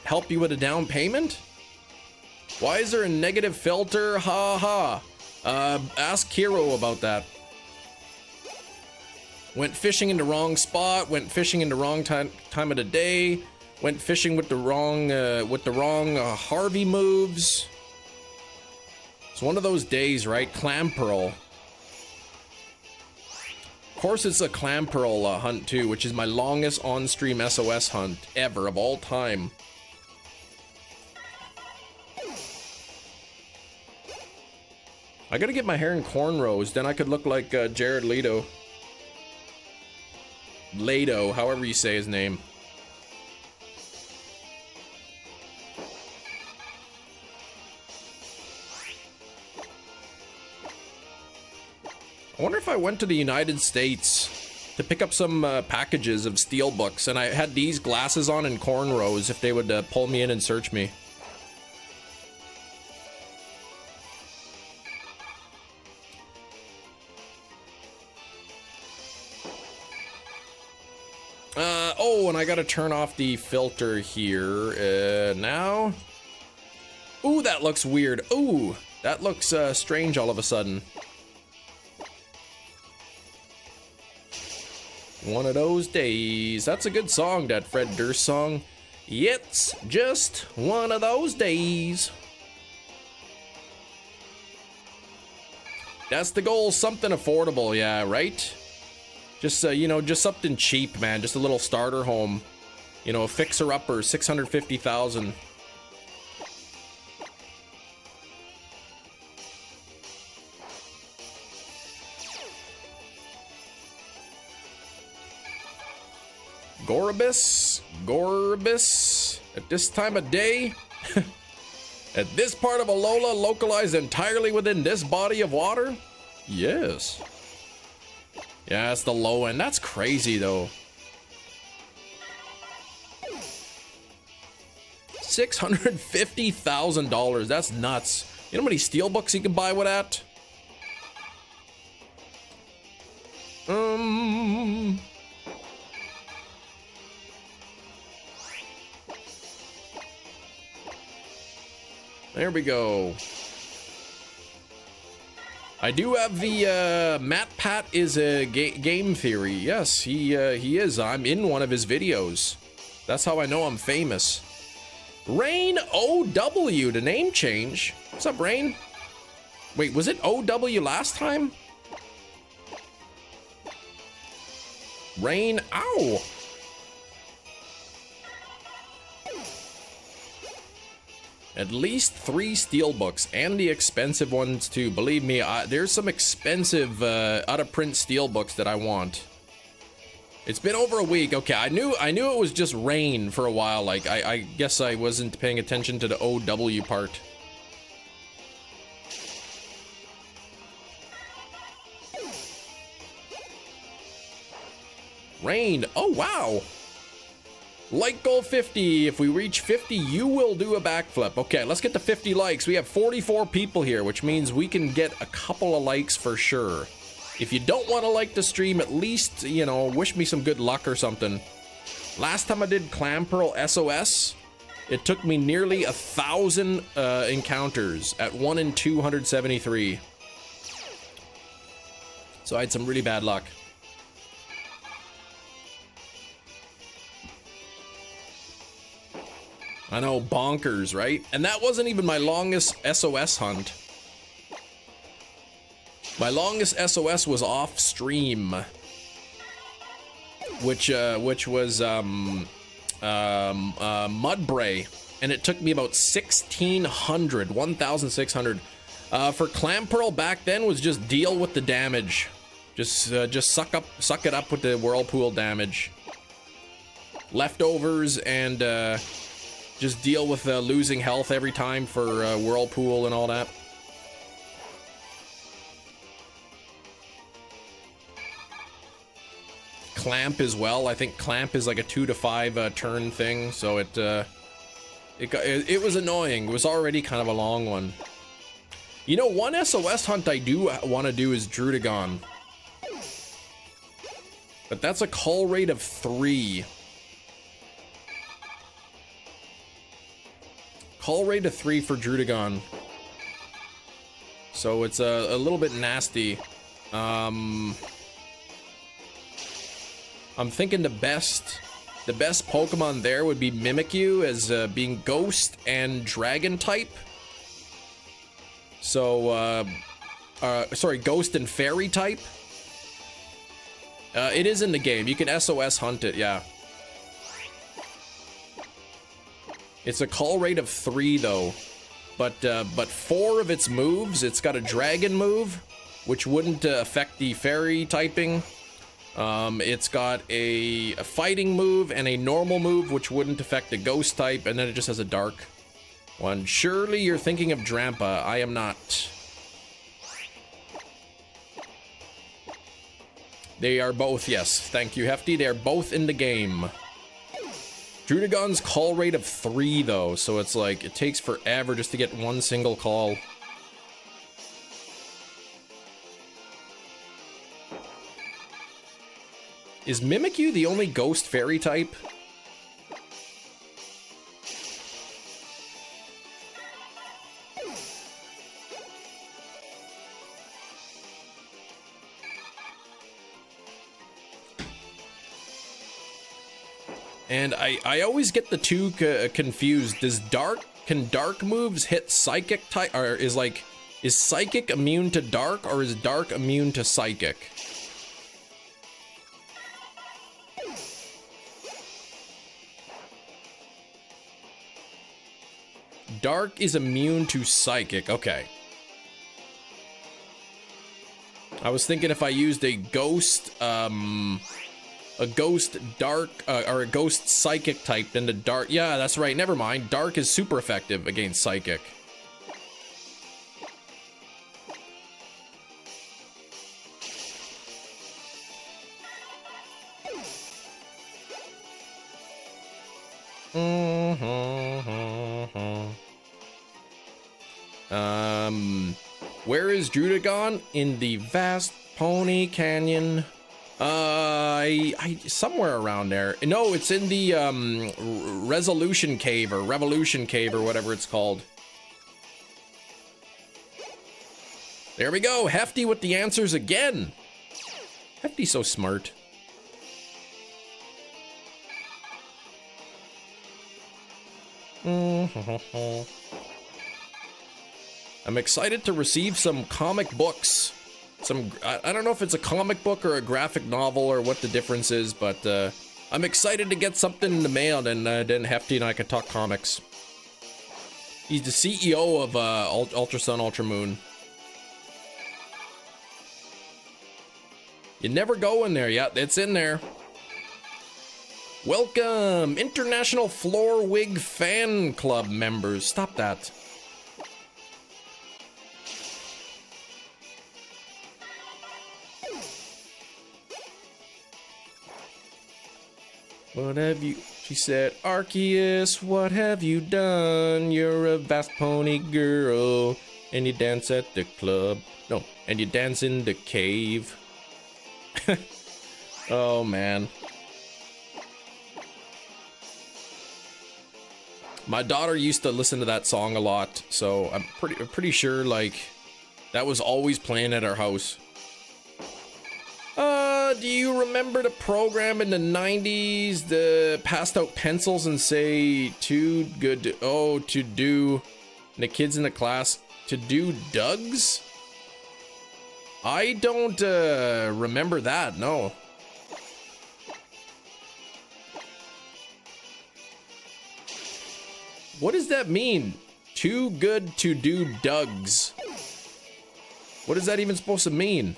S1: help you with a down payment? Why is there a negative filter? Ha ha. Ask Kiro about that. Went fishing in the wrong spot, went fishing in the wrong time of the day. Went fishing with the wrong Harvey moves. It's one of those days, right? Clamperl. Of course, it's a clamperl hunt too, which is my longest on-stream SOS hunt ever of all time. I gotta get my hair in cornrows, then I could look like Jared Leto. Leto, however you say his name. I wonder if I went to the United States to pick up some packages of steelbooks and I had these glasses on and cornrows, if they would pull me in and search me. Oh, and I gotta turn off the filter here now. Ooh, that looks weird. Ooh, that looks strange all of a sudden. One of those days. That's a good song, that Fred Durst song. It's just one of those days. That's the goal, something affordable, yeah, right? Just, you know, just something cheap, man. Just a little starter home. You know, a fixer-upper, 650,000. Gorbis, at this time of day, at this part of Alola, localized entirely within this body of water? Yes. Yeah, it's the low end. That's crazy, though. $650,000. That's nuts. You know how many steelbooks you can buy with that? There we go. I do have the Matt Pat is a game theory. Yes, he is. I'm in one of his videos. That's how I know I'm famous. Rain OW, the name change. What's up, Rain? Wait, was it OW last time? Rain, ow. At least 3 steelbooks, and the expensive ones too. Believe me, there's some expensive out-of-print steelbooks that I want. It's been over a week. Okay, I knew it was just rain for a while. Like, I guess I wasn't paying attention to the OW part. Rain. Oh, wow. Like goal 50. If we reach 50, you will do a backflip. Okay, let's get to 50 likes. We have 44 people here, which means we can get a couple of likes for sure. If you don't want to like the stream, at least, you know, wish me some good luck or something. Last time I did Clamperl SOS, it took me nearly 1,000 encounters at 1 in 273. So I had some really bad luck. I know, bonkers, right? And that wasn't even my longest SOS hunt. My longest SOS was off stream, which was Mudbray, and it took me about 1,600. For Clamperl back then was just deal with the damage, just suck it up with the Whirlpool damage, leftovers, and just deal with losing health every time for Whirlpool and all that. Clamp as well. I think Clamp is like a 2 to 5 turn thing, so it was annoying. It was already kind of a long one. You know, one SOS hunt I do want to do is Drudagon, but that's a call rate of 3. Call rate of 3 for Drudagon. So it's a little bit nasty. I'm thinking the best the best Pokemon there would be Mimikyu as being Ghost and Dragon type. So, sorry, Ghost and Fairy type. It is in the game. You can SOS hunt it, yeah. It's a call rate of 3 though, but 4 of its moves, it's got a Dragon move, which wouldn't affect the Fairy typing. It's got a fighting move and a normal move, which wouldn't affect the Ghost type, and then it just has a Dark one. Surely you're thinking of Drampa. I am not. They are both, yes. Thank you, Hefty. They are both in the game. Drudagon's call rate of 3, though, so it's like, it takes forever just to get one single call. Is Mimikyu the only Ghost Fairy type? And I always get the two confused. Can dark moves hit psychic type, or is psychic immune to dark, or is dark immune to psychic? Dark is immune to psychic. Okay. I was thinking if I used a ghost dark or a ghost psychic type, then the dark. Yeah, that's right. Never mind. Dark is super effective against psychic. Where is Drudagon? In the vast Pony Canyon. Somewhere around there. No, it's in the Resolution Cave or Revolution Cave or whatever it's called. There we go. Hefty with the answers again. Hefty's so smart. I'm excited to receive some comic books. I don't know if it's a comic book or a graphic novel or what the difference is, but I'm excited to get something in the mail, and then Hefty and I can talk comics. He's the CEO of Ultra Sun, Ultra Moon. You never go in there. Yeah, it's in there. Welcome, International Floor Wig Fan Club members. Stop that. What have you, she said, Arceus, what have you done? You're a vast pony girl, and you dance at the club. No, and you dance in the cave. Oh, man. My daughter used to listen to that song a lot, so I'm pretty sure, like, that was always playing at our house. Do you remember the program in the 90s that passed out pencils and say, too good to do, and the kids in the class, to do Dougs? I don't remember that, no. What does that mean? Too good to do Dougs. What is that even supposed to mean?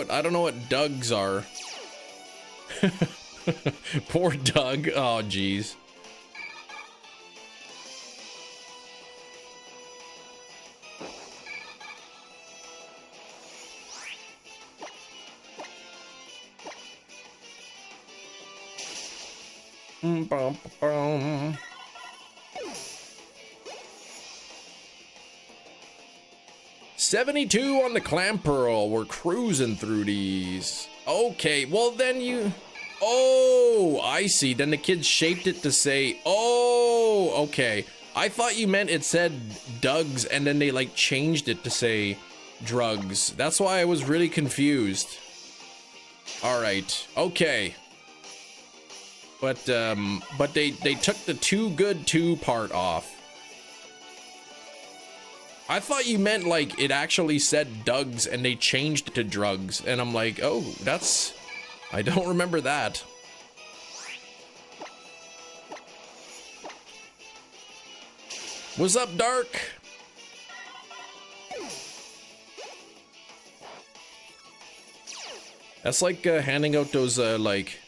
S1: I don't know what Dougs are. Poor Doug. Oh, jeez. 72 on the clamperl. We're cruising through these. Okay, well then you... Oh, I see. Then the kids shaped it to say... Oh, okay. I thought you meant it said Doug's and then they like changed it to say drugs. That's why I was really confused. All right. Okay. But they took the too good to part off. I thought you meant like it actually said Doug's and they changed it to drugs. And I'm like, oh, that's... I don't remember that. What's up, Dark? That's like handing out those like...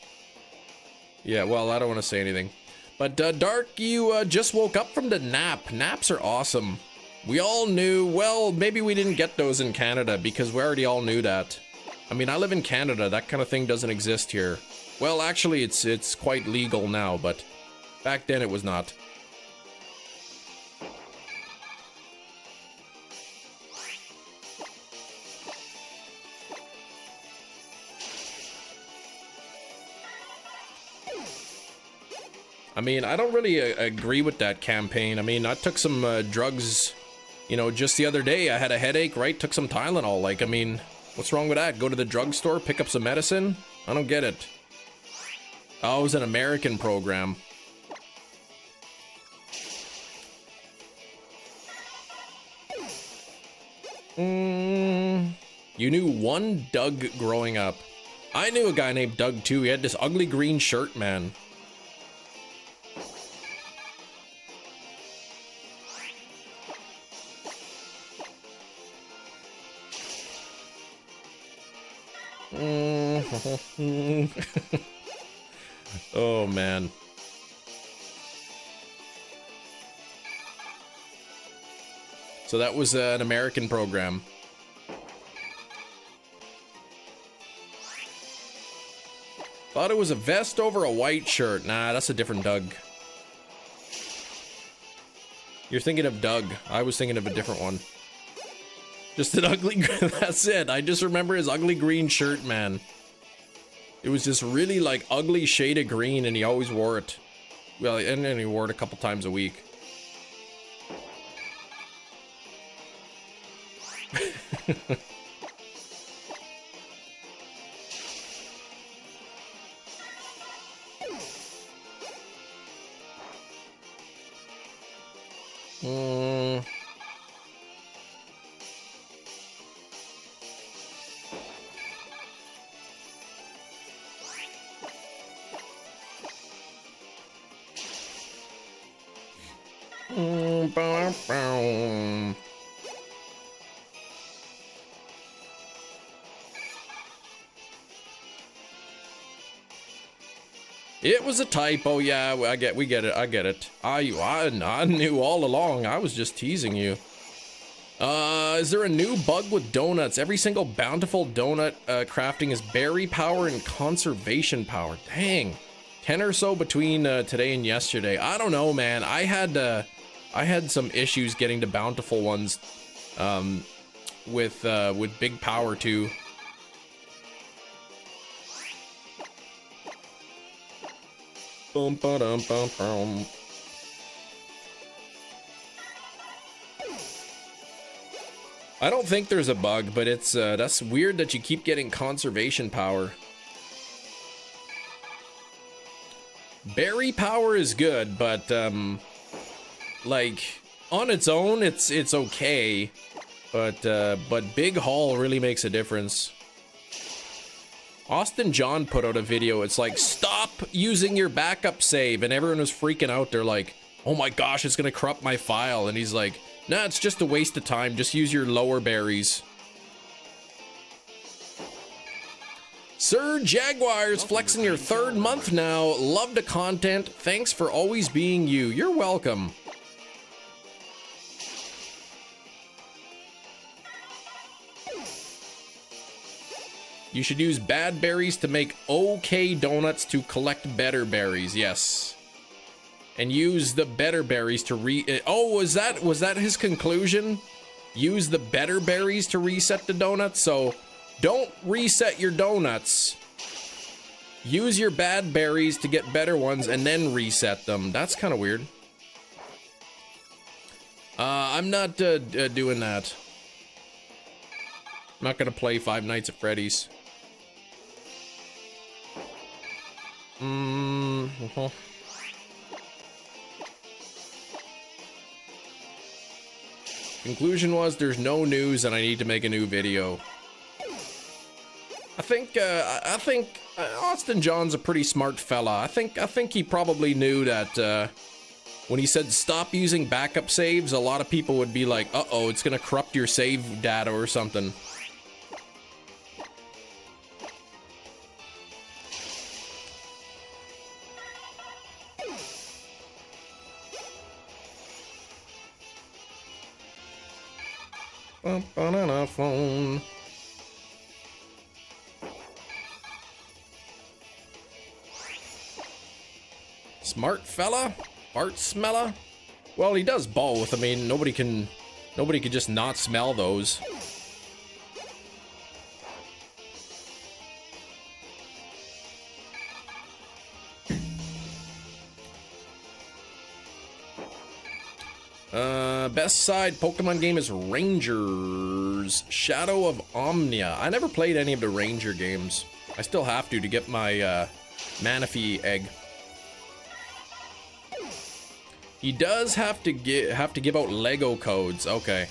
S1: Yeah, well, I don't want to say anything. But Dark, you just woke up from the nap. Naps are awesome. We all knew, well, maybe we didn't get those in Canada because we already all knew that. I mean, I live in Canada. That kind of thing doesn't exist here. Well, actually, it's quite legal now, but back then it was not. I mean, I don't really agree with that campaign. I mean, I took some drugs, you know, just the other day. I had a headache, right? Took some Tylenol. Like, I mean, what's wrong with that? Go to the drugstore, pick up some medicine? I don't get it. Oh, it was an American program. You knew one Doug growing up. I knew a guy named Doug too. He had this ugly green shirt, man. Oh man. So that was an American program. Thought it was a vest over a white shirt. Nah, that's a different Doug. You're thinking of Doug. I was thinking of a different one. Just an ugly, that's it. I just remember his ugly green shirt, man. It was this really like ugly shade of green and he always wore it. Well, and then he wore it a couple times a week. It was a typo, yeah, we get it, I get it. I knew all along, I was just teasing you. Is there a new bug with donuts? Every single bountiful donut crafting is berry power and conservation power. Dang, 10 or so between today and yesterday. I don't know, man. I had some issues getting the bountiful ones with big power too. Bum, ba-dum, bum, bum. I don't think there's a bug, but it's that's weird that you keep getting conservation power. Berry power is good, but like on its own it's okay, but big haul really makes a difference. Austin John put out a video. It's like, stop using your backup save, and everyone was freaking out. They're like, oh my gosh, it's gonna corrupt my file. And he's like, nah, it's just a waste of time. Just use your lower berries. Sir Jaguars flexing your 3rd month now. Love the content. Thanks for always being you. You're welcome. You should use bad berries to make okay donuts to collect better berries. Yes. And use the better berries to oh, was that his conclusion? use the better berries to reset the donuts. So don't reset your donuts. Use your bad berries to get better ones and then reset them. That's kind of weird. I'm not doing that. I'm not gonna play Five Nights at Freddy's. Conclusion was there's no news and I need to make a new video. I think Austin John's a pretty smart fella. I think he probably knew that when he said stop using backup saves, a lot of people would be like, uh-oh, it's gonna corrupt your save data or something. Banana phone. Smart fella? Fart smeller? Well, he does both. I mean, nobody can just not smell those. Best side Pokemon game is Rangers. Shadow of Omnia. I never played any of the Ranger games. I still have to get my Manaphy egg. He does have to give out Lego codes. Okay.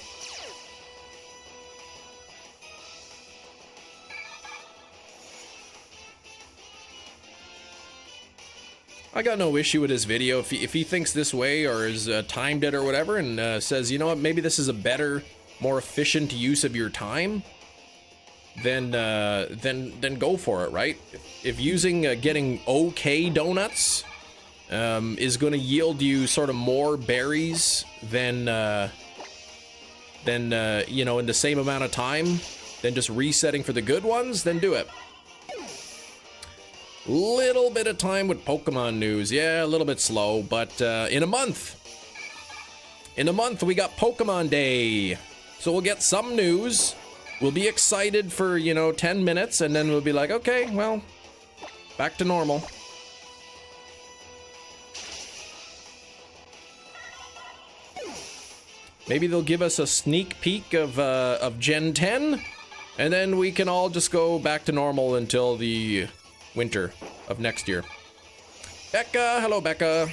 S1: I got no issue with his video if he thinks this way or is timed it or whatever and says, you know what, maybe this is a better, more efficient use of your time. Then go for it, right? If using getting okay donuts is going to yield you sort of more berries than you know, in the same amount of time than just resetting for the good ones, then do it. Little bit of time with Pokemon news. Yeah, a little bit slow, but in a month we got Pokemon Day. So we'll get some news. We'll be excited for, you know, 10 minutes and then we'll be like, okay, well, back to normal. Maybe they'll give us a sneak peek of Gen 10 and then we can all just go back to normal until the winter of next year. Becca, hello Becca.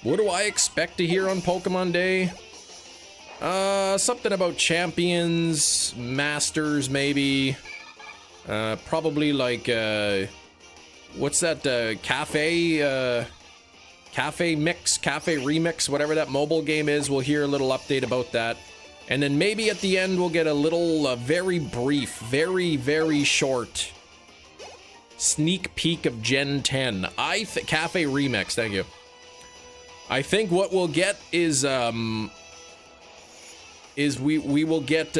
S1: What do I expect to hear on Pokemon Day? Something about champions, masters maybe. Probably like what's that cafe remix, whatever that mobile game is. We'll hear a little update about that. And then maybe at the end we'll get a little, very brief, very short sneak peek of Gen 10. Cafe Remix, thank you. I think what we'll get is we will get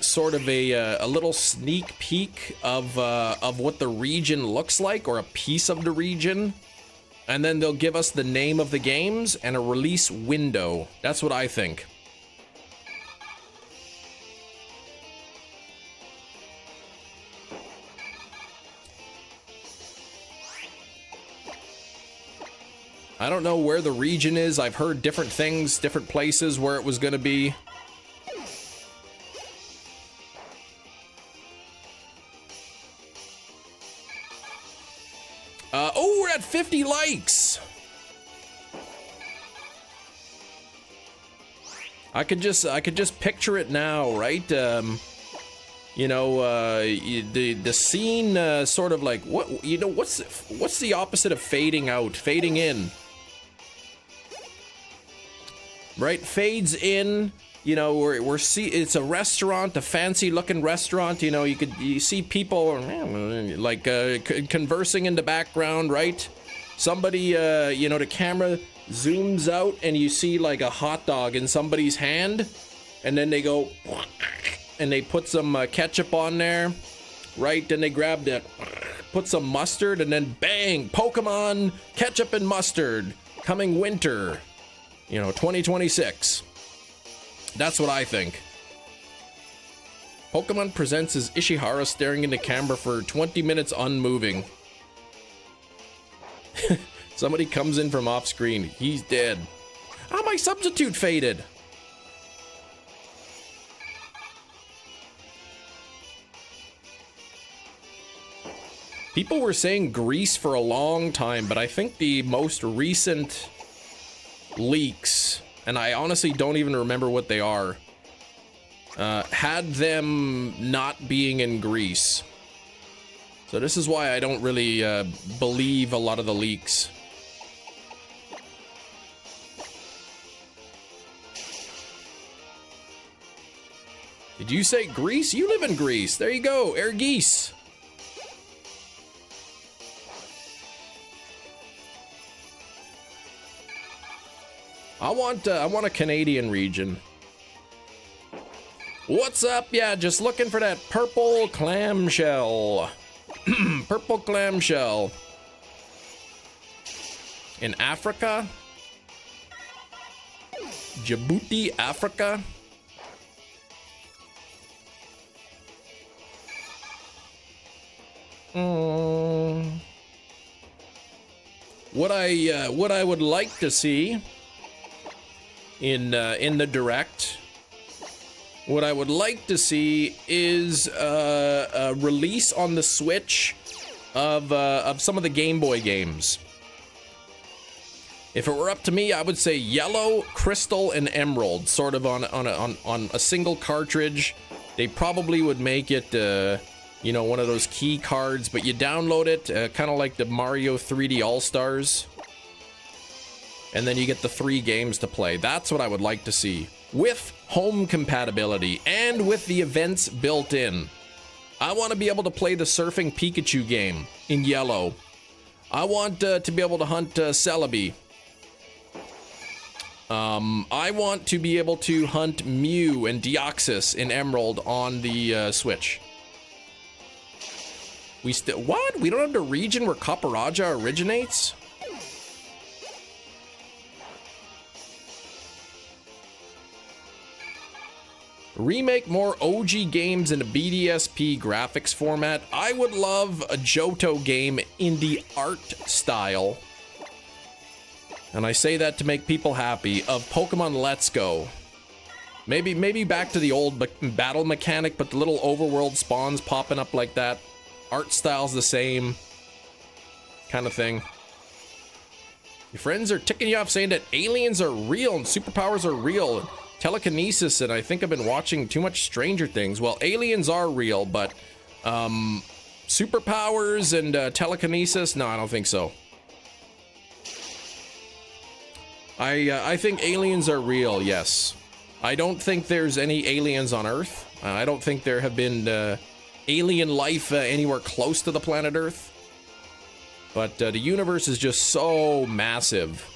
S1: sort of a little sneak peek of what the region looks like, or a piece of the region, and then they'll give us the name of the games and a release window. That's what I think. I don't know where the region is. I've heard different things, different places where it was going to be. Oh, we're at 50 likes. I could just picture it now, right? You know, the scene sort of like, what, you know, what's the opposite of fading out? Fading in. Right, fades in. You know, it's a restaurant, a fancy looking restaurant. You know, you see people like conversing in the background, right? Somebody, you know, the camera zooms out and you see like a hot dog in somebody's hand, and then they go and they put some ketchup on there, right? Then they grab that put some mustard, and then bang, Pokemon ketchup and mustard coming winter, 2026. That's what I think. Pokemon presents as Ishihara staring into camera for 20 minutes unmoving. Somebody comes in from off screen. He's dead. Ah, my substitute faded. People were saying Greece for a long time, but I think the most recent leaks, and I honestly don't even remember what they are, had them not being in Greece. So this is why I don't really believe a lot of the leaks. Did you say Greece? You live in Greece. There you go, Air Geese. I want a Canadian region. What's up? Yeah, just looking for that purple clamshell. Purple clamshell. In Africa? Djibouti, Africa? What I would like to see in the direct, what I would like to see is a release on the Switch of some of the Game Boy games. If it were up to me, I would say Yellow, Crystal, and Emerald, sort of on a single cartridge. They probably would make it, one of those key cards, but you download it, kind of like the Mario 3D All-Stars. And then you get the 3 games to play. That's what I would like to see. With home compatibility and with the events built in. I want to be able to play the Surfing Pikachu game in Yellow. I want to be able to hunt Celebi. I want to be able to hunt Mew and Deoxys in Emerald on the Switch. What? We don't have the region where Copperajah originates? Remake more OG games in a BDSP graphics format. I would love a Johto game in the art style, and I say that to make people happy, of Pokemon Let's Go. Maybe back to the old battle mechanic, but the little overworld spawns popping up like that. Art style's the same kind of thing. Your friends are ticking you off saying that aliens are real and superpowers are real. Telekinesis, and I think I've been watching too much Stranger Things. Well, aliens are real, but superpowers and telekinesis, no, I don't think so. I think aliens are real, yes. I don't think there's any aliens on Earth. I don't think there have been alien life anywhere close to the planet Earth. But the universe is just so massive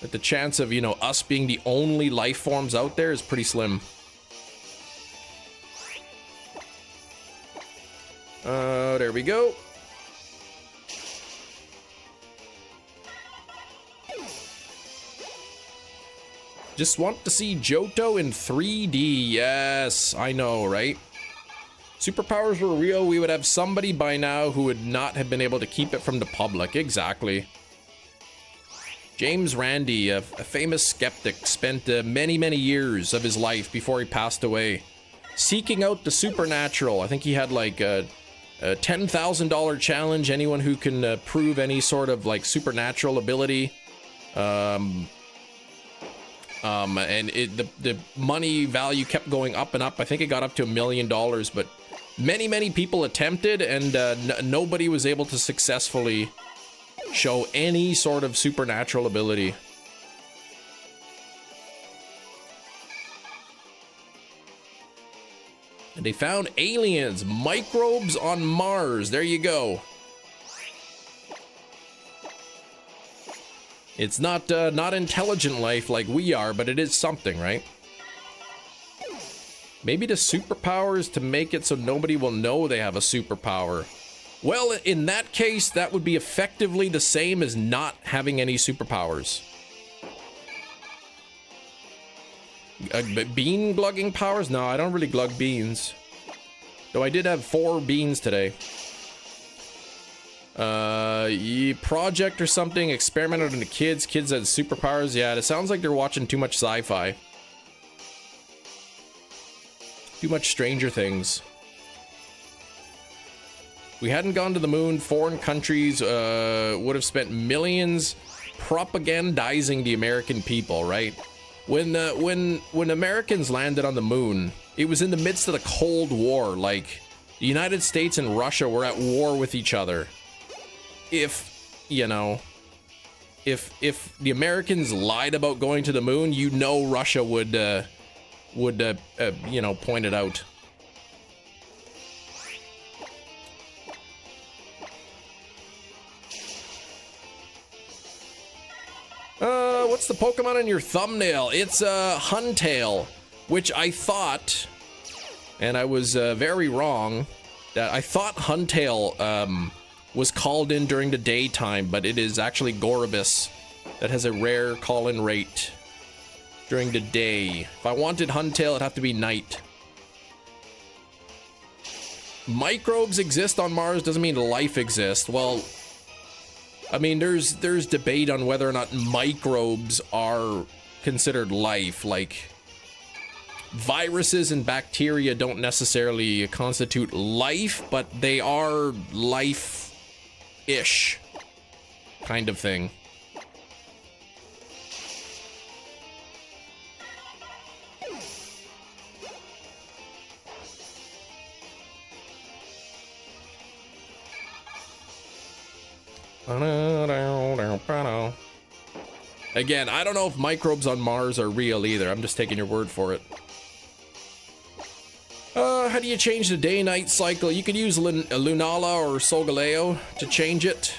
S1: that the chance of, us being the only life forms out there is pretty slim. There we go. Just want to see Johto in 3D. Yes, I know, right? Superpowers were real, we would have somebody by now who would not have been able to keep it from the public. Exactly. James Randi, a famous skeptic, spent many, many years of his life before he passed away seeking out the supernatural. I think he had like a $10,000 challenge. Anyone who can prove any sort of like supernatural ability. And the money value kept going up and up. I think it got up to $1 million, but many people attempted, and nobody was able to successfully show any sort of supernatural ability. And they found aliens, microbes on Mars. There you go. It's not intelligent life like we are, but it is something, right? Maybe the superpower is to make it so nobody will know they have a superpower. Well, in that case, that would be effectively the same as not having any superpowers. Bean glugging powers? No, I don't really glug beans. Though I did have 4 beans today. Project or something, experimented on the kids. Kids had superpowers. Yeah, it sounds like they're watching too much sci-fi. Too much Stranger Things. We hadn't gone to the moon, foreign countries would have spent millions propagandizing the American people, right? When Americans landed on the moon, it was in the midst of the Cold War. Like, the United States and Russia were at war with each other. If, you know, if the Americans lied about going to the moon, you know Russia would you know, point it out. What's the Pokemon in your thumbnail? It's a Huntail, which I thought, and I was very wrong, that I thought Huntail was called in during the daytime, but it is actually Gorobus that has a rare call-in rate during the day. If I wanted Huntail, it'd have to be night. Microbes exist on Mars doesn't mean life exists. Well, I mean, there's debate on whether or not microbes are considered life. Like, viruses and bacteria don't necessarily constitute life, but they are life-ish kind of thing. Again, I don't know if microbes on Mars are real either. I'm just taking your word for it. How do you change the day-night cycle? You could use Lunala or Solgaleo to change it.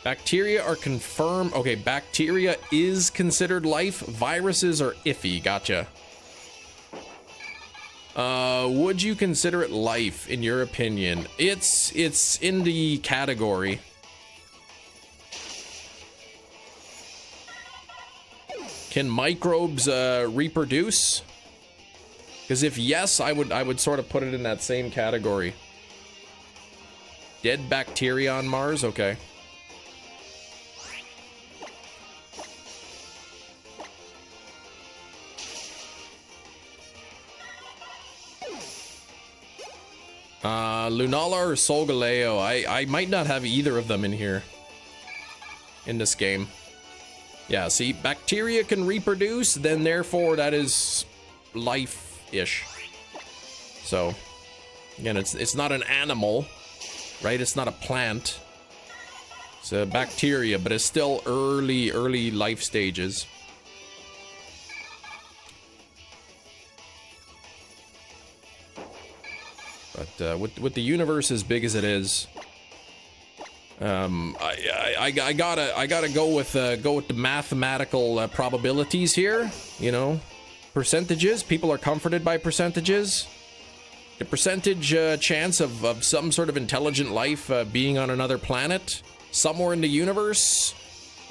S1: Bacteria are confirmed. Okay, bacteria is considered life. Viruses are iffy. Gotcha. Would you consider it life, in your opinion? It's in the category. Can microbes reproduce? Because if yes, I would sort of put it in that same category. Dead bacteria on Mars? Okay. Lunala or Solgaleo? I might not have either of them in here. In this game. Yeah, see, bacteria can reproduce, then therefore that is life-ish. So, again, it's not an animal, right? It's not a plant. It's a bacteria, but it's still early life stages. But with the universe as big as it is, I gotta go with the mathematical probabilities here. You know, percentages. People are comforted by percentages. The percentage chance of some sort of intelligent life being on another planet somewhere in the universe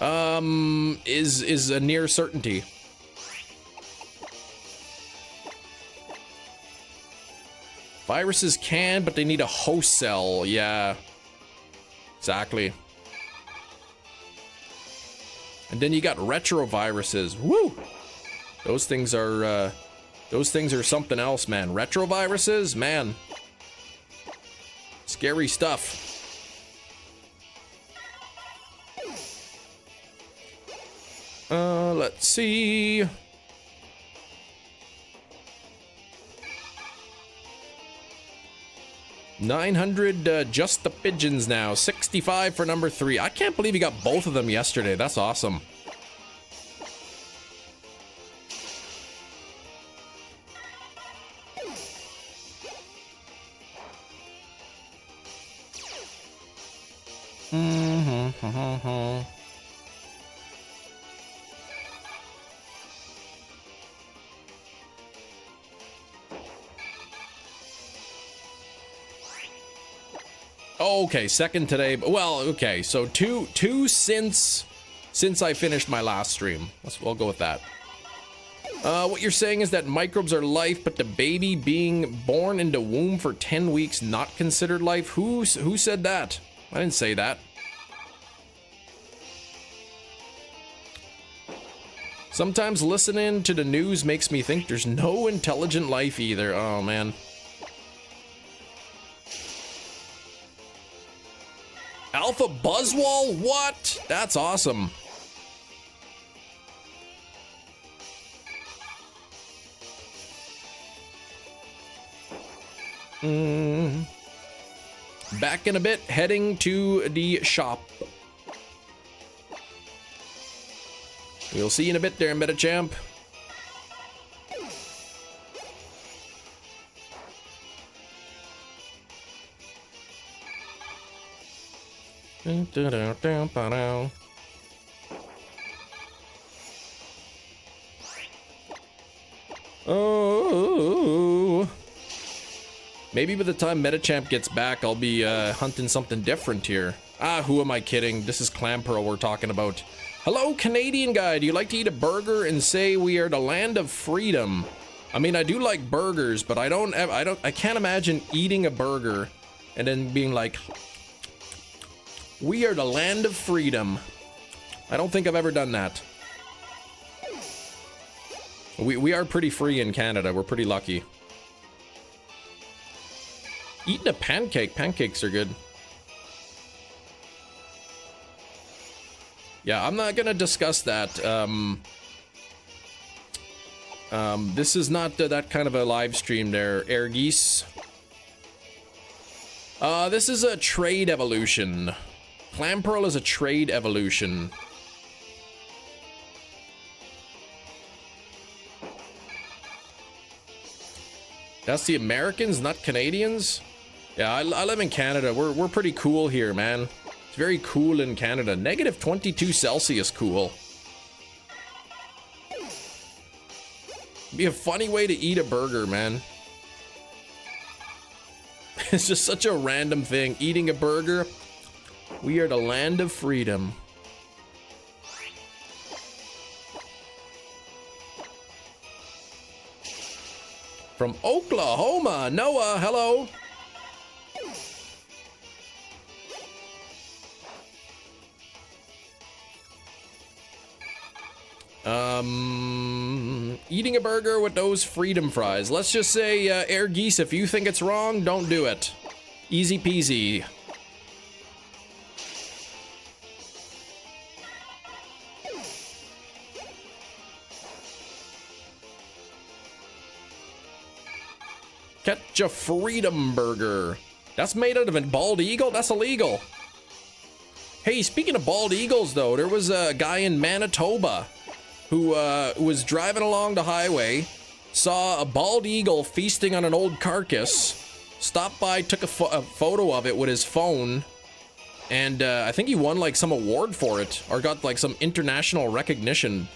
S1: is a near certainty. Viruses can, but they need a host cell. Yeah. Exactly. And then you got retroviruses. Woo! Those things are something else, man. Retroviruses, man. Scary stuff. Let's see. $900 just the pigeons now. 65 for number 3. I can't believe you got both of them yesterday. That's awesome. Oh, okay, second today. Well, okay, so two since I finished my last stream. We'll go with that. What you're saying is that microbes are life, but the baby being born in the womb for 10 weeks not considered life? Who said that? I didn't say that. Sometimes listening to the news makes me think there's no intelligent life either. Oh, man. Alpha Buzzwall? What? That's awesome. Back in a bit, heading to the shop. We'll see you in a bit there, Metachamp. Oh. Maybe by the time Metachamp gets back, I'll be hunting something different here. Ah, who am I kidding? This is clamperl we're talking about. Hello, Canadian guy. Do you like to eat a burger and say we are the land of freedom? I mean, I do like burgers, but I can't imagine eating a burger and then being like, we are the land of freedom. I don't think I've ever done that. We are pretty free in Canada. We're pretty lucky. Eating a pancake. Pancakes are good. Yeah, I'm not gonna discuss that. This is not that kind of a live stream there, Air Geese. This is a trade evolution. Clamperl is a trade evolution. That's the Americans, not Canadians? Yeah, I live in Canada. We're pretty cool here, man. It's very cool in Canada. Negative 22 Celsius cool. Be a funny way to eat a burger, man. It's just such a random thing. Eating a burger. We are the land of freedom. From Oklahoma, Noah, hello. Eating a burger with those freedom fries. Let's just say, Air Geese, if you think it's wrong, don't do it. Easy peasy. Catch a freedom burger. That's made out of a bald eagle? That's illegal. Hey, speaking of bald eagles, though, there was a guy in Manitoba who was driving along the highway, saw a bald eagle feasting on an old carcass, stopped by, took a photo of it with his phone, and I think he won like some award for it, or got like some international recognition.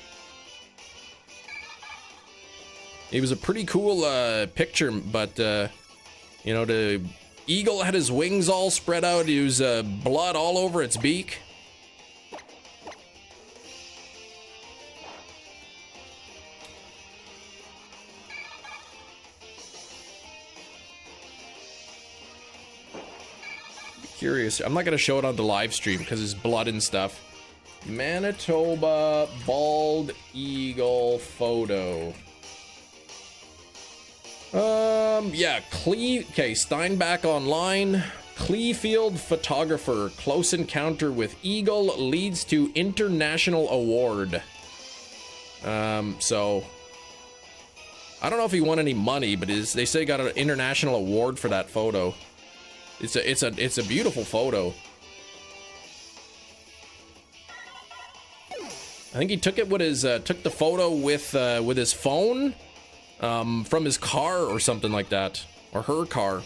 S1: It was a pretty cool picture, but you know, the eagle had his wings all spread out. It was blood all over its beak. Curious. I'm not gonna show it on the live stream because it's blood and stuff. Manitoba bald eagle photo. Yeah, okay, Steinbach online. Clevefield photographer. Close encounter with eagle leads to international award. So I don't know if he won any money, but they say he got an international award for that photo. It's a beautiful photo. I think he took it with his took the photo with his phone from his car or something like that, or her car.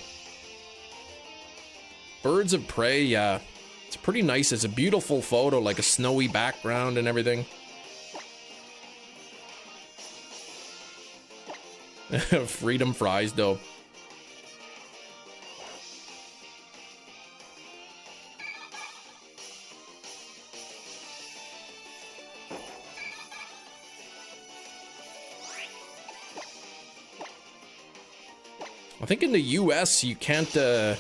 S1: Birds of Prey, yeah, it's pretty nice. It's a beautiful photo, like a snowy background and everything. Freedom fries, though. I think in the US you can't, the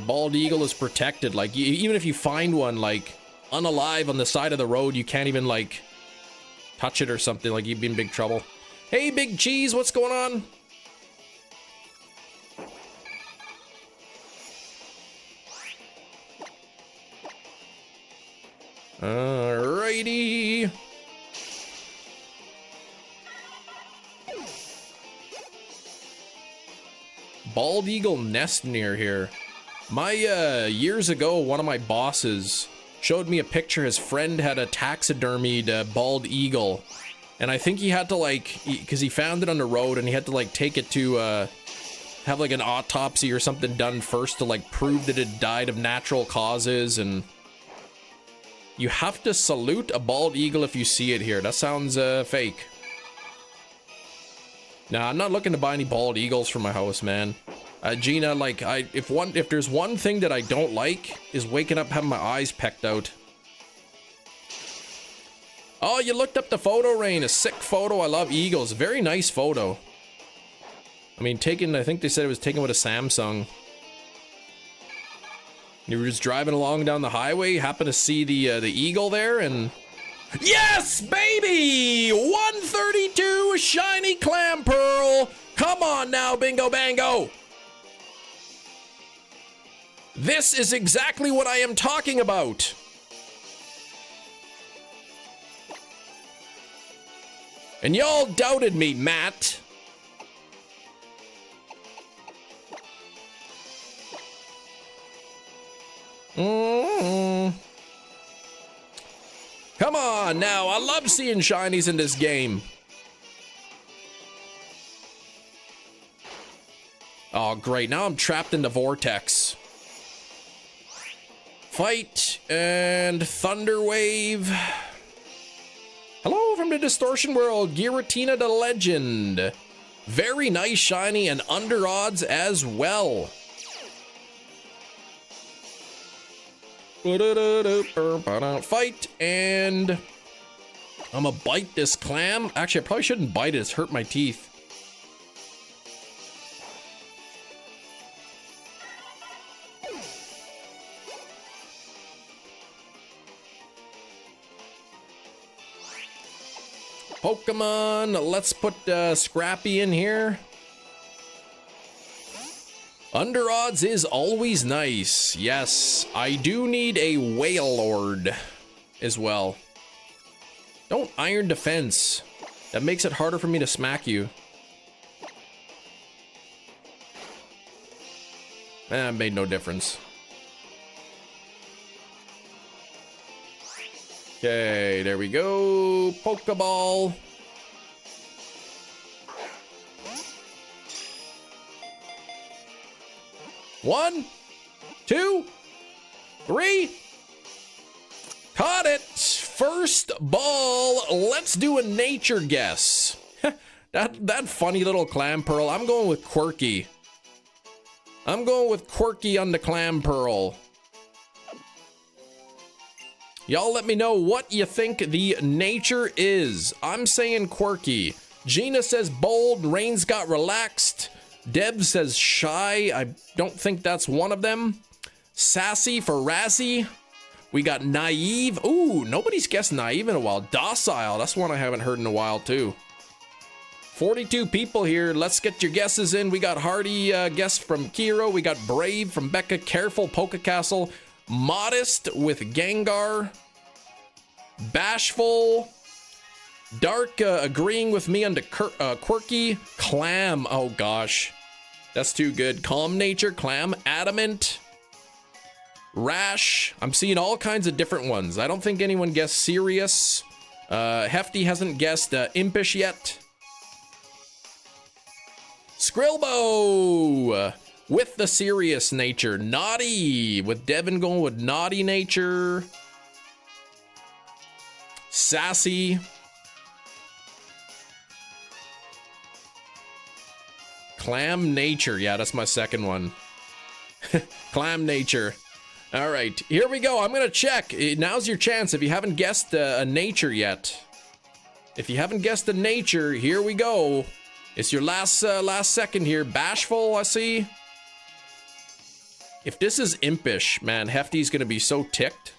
S1: bald eagle is protected. Like, even if you find one, like, unalive on the side of the road, you can't even, like, touch it or something. Like, you'd be in big trouble. Hey, Big Cheese, what's going on? Alrighty. Bald eagle nest near here. My, years ago, one of my bosses showed me a picture. His friend had a taxidermied bald eagle. And I think he had to, like, because he found it on the road and he had to, like, take it to, have, like, an autopsy or something done first to, like, prove that it died of natural causes. And you have to salute a bald eagle if you see it here. That sounds, fake. Nah, I'm not looking to buy any bald eagles for my house, man. Gina, like, if there's one thing that I don't like is waking up having my eyes pecked out. Oh, you looked up the photo, Rain. A sick photo. I love eagles. Very nice photo. I mean, I think they said it was taken with a Samsung. You were just driving along down the highway, happened to see the eagle there, and... Yes, baby! 132 shiny clamperl! Come on now, bingo bango! This is exactly what I am talking about. And y'all doubted me, Matt. Come on now, I love seeing shinies in this game. Oh, great, now I'm trapped in the vortex. Fight and thunder wave. Hello from the distortion world, Giratina the legend. Very nice shiny and under odds as well. Fight, and I'm gonna bite this clam. Actually, I probably shouldn't bite it. It's hurt my teeth. Pokemon, let's put Scrappy in here. Under odds is always nice. Yes, I do need a Wailord as well. Don't Iron Defense. That makes it harder for me to smack you. It made no difference. Okay, there we go. Pokeball. One, two, three. Caught it. First ball. Let's do a nature guess. that funny little clamperl. I'm going with Quirky. I'm going with Quirky on the clamperl. Y'all let me know what you think the nature is. I'm saying Quirky. Gina says bold. Rain's got relaxed. Deb says shy. I don't think that's one of them. Sassy for Razzie. We got naive. Ooh, nobody's guessed naive in a while. Docile. That's one I haven't heard in a while too. 42 people here. Let's get your guesses in. We got Hardy guess from Kiro. We got Brave from Becca. Careful Pokecastle. Modest with Gengar. Bashful. Dark agreeing with me on the Quirky. Clam. Oh gosh. That's too good. Calm Nature. Clam. Adamant. Rash. I'm seeing all kinds of different ones. I don't think anyone guessed Serious. Hefty hasn't guessed Impish yet. Skrilbo with the Serious Nature. Naughty with Devin going with Naughty Nature. Sassy. Clam Nature. Yeah, that's my second one. Clam Nature. All right, here we go. I'm going to check. Now's your chance if you haven't guessed a nature yet. If you haven't guessed a nature, here we go. It's your last second here. Bashful, I see. If this is impish, man, Hefty's gonna be so ticked.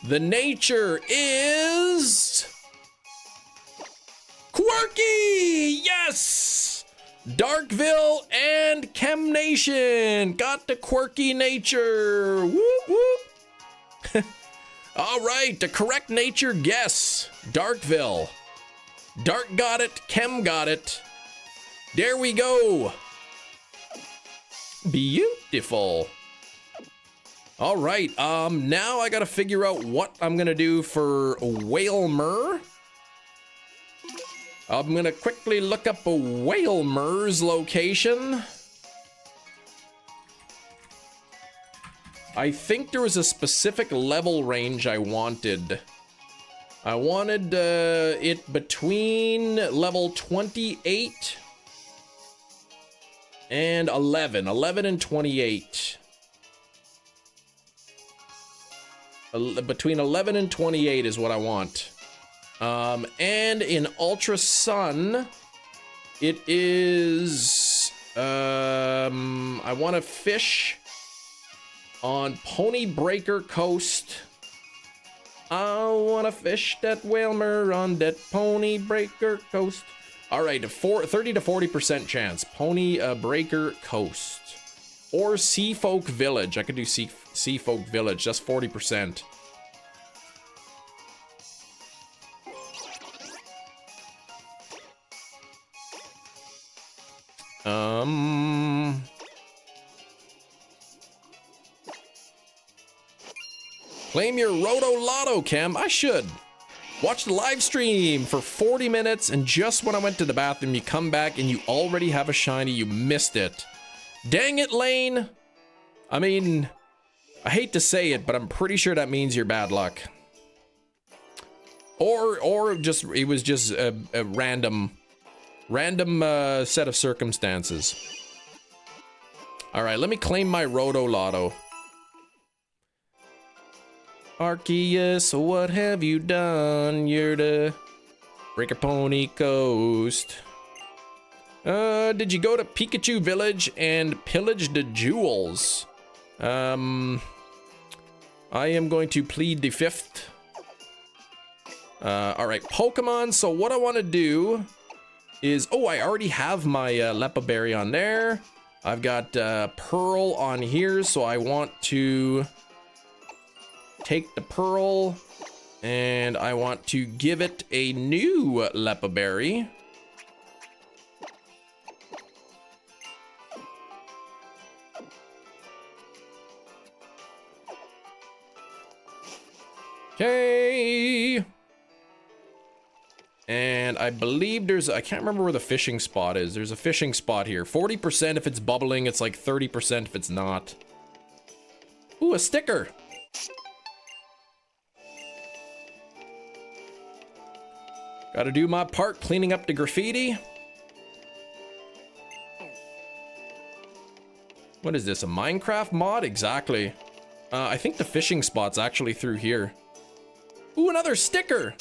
S1: The nature is... Quirky! Yes! Darkville and Chem Nation got the quirky nature. Whoop, whoop. All right, the correct nature guess. Darkville. Dark got it. Chem got it. There we go. Beautiful. All right, now I gotta figure out what I'm gonna do for Whailmer. I'm gonna quickly look up a Whailmer's location. I think there was a specific level range I wanted. I wanted it between level 28 and 11. 11 and 28. Between 11 and 28 is what I want. And in Ultra Sun, it is, I want to fish on Pony Breaker Coast. I want to fish that Whailmer on that Pony Breaker Coast. All right, 30 to 40% chance. Pony Breaker Coast. Or Sea Folk Village. I could do Sea Folk Village. That's 40%. Claim your Roto Lotto, Cam. I should. Watch the live stream for 40 minutes, and just when I went to the bathroom, you come back and you already have a shiny. You missed it. Dang it, Lane. I mean, I hate to say it, but I'm pretty sure that means you're bad luck. Or just, it was just a random set of circumstances. All right, let me claim my Roto Lotto. Arceus, what have you done? You're the Breaker Pony Coast. Did you go to Pikachu Village and pillage the jewels? I am going to plead the fifth. All right, Pokemon. So what I want to do is, oh, I already have my Lepa Berry on there. I've got Pearl on here, so I want to take the Pearl and I want to give it a new Lepa Berry. Okay. And I believe there's, I can't remember where the fishing spot is. There's a fishing spot here. 40% if it's bubbling, it's like 30% if it's not. Ooh, a sticker. Gotta do my part cleaning up the graffiti. What is this, a Minecraft mod? Exactly. I think the fishing spot's actually through here. Ooh, another sticker!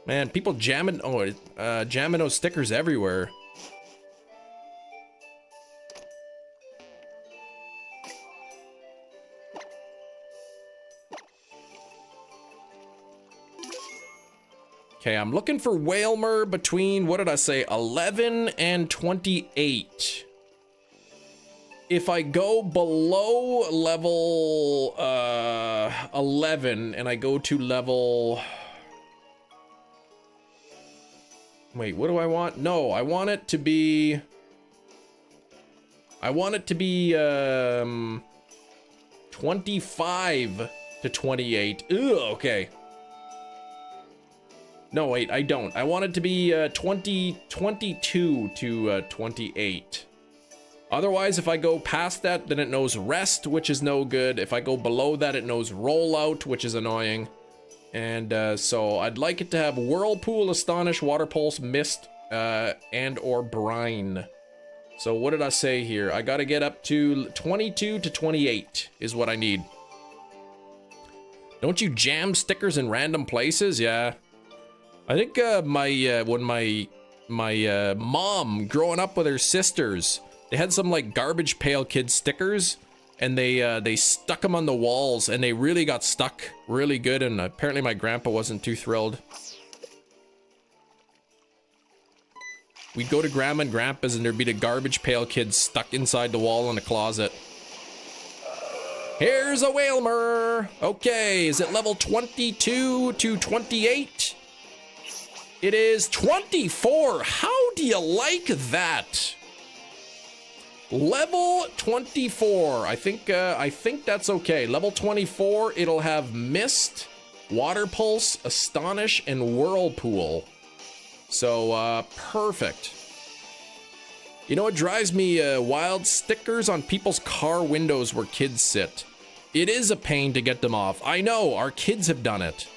S1: Man, people jamming, jamming those stickers everywhere. Okay, I'm looking for Whailmer between, what did I say, 11 and 28. If I go below level 11 and I go to level... Wait, what do I want? No, I want it to be... 25 to 28. Ugh, okay. No, wait, I don't. I want it to be 22 to 28. Otherwise, if I go past that, then it knows rest, which is no good. If I go below that, it knows rollout, which is annoying. And so I'd like it to have Whirlpool, Astonish, Water Pulse, Mist, and or Brine. So what did I say here? I gotta get up to 22 to 28 is what I need. Don't you jam stickers in random places? Yeah. I think when my mom growing up with her sisters, they had some like Garbage Pail Kids stickers, and they stuck them on the walls, and they really got stuck really good, and apparently my grandpa wasn't too thrilled. We'd go to Grandma and Grandpa's, and there'd be the Garbage Pail Kids stuck inside the wall in the closet. Here's a Whailmer. Okay, is it level 22 to 28? It is 24. How do you like that? Level 24. I think that's okay. Level 24, it'll have Mist, Water Pulse, Astonish, and Whirlpool. So, perfect. You know what drives me wild? Stickers on people's car windows where kids sit. It is a pain to get them off. I know, our kids have done it.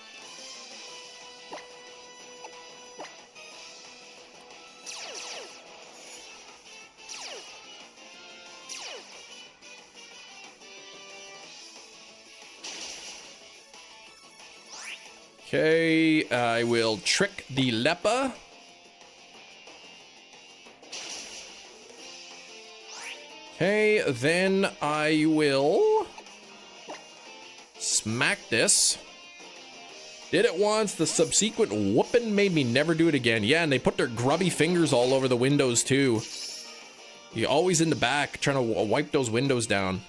S1: Okay, I will trick the Lepa. Okay, then I will smack this. Did it once, the subsequent whooping made me never do it again. Yeah, and they put their grubby fingers all over the windows too. You're always in the back trying to wipe those windows down.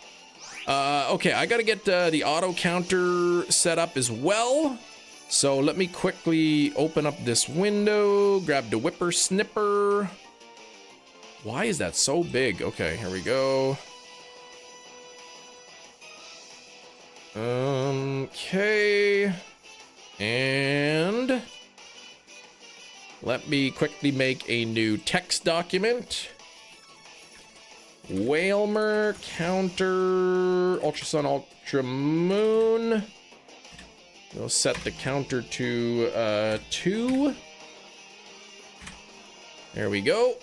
S1: Okay, I gotta get the auto counter set up as well. So let me quickly open up this window, grab the whipper snipper. Why is that so big? Okay, here we go. Okay. And let me quickly make a new text document. Whailmer counter ultrasun ultra moon. We'll set the counter to 2. There we go.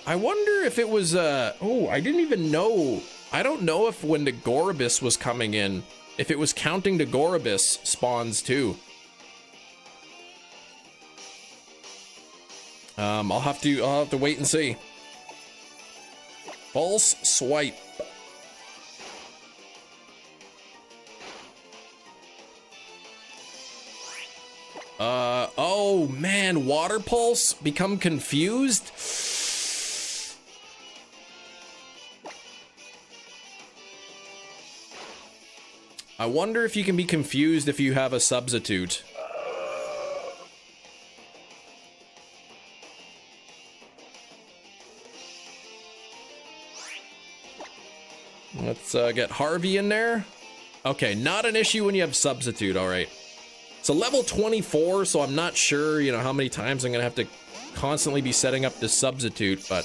S1: I wonder if it was oh, I didn't even know. I don't know if when the Gorobus was coming in, if it was counting the Gorobus spawns too. I'll have to wait and see. False swipe. Oh man, water pulse, become confused. I wonder if you can be confused if you have a substitute. Let's get Harvey in there. Okay, not an issue when you have substitute, all right. So level 24, so I'm not sure, you know, how many times I'm gonna have to constantly be setting up this substitute, but...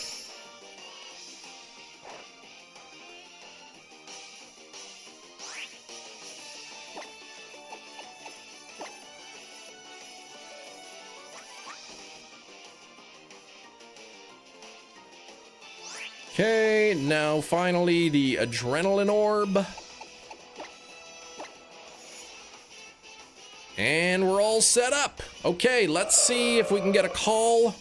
S1: Okay, now finally the adrenaline orb. And we're all set up. Okay, let's see if we can get a call.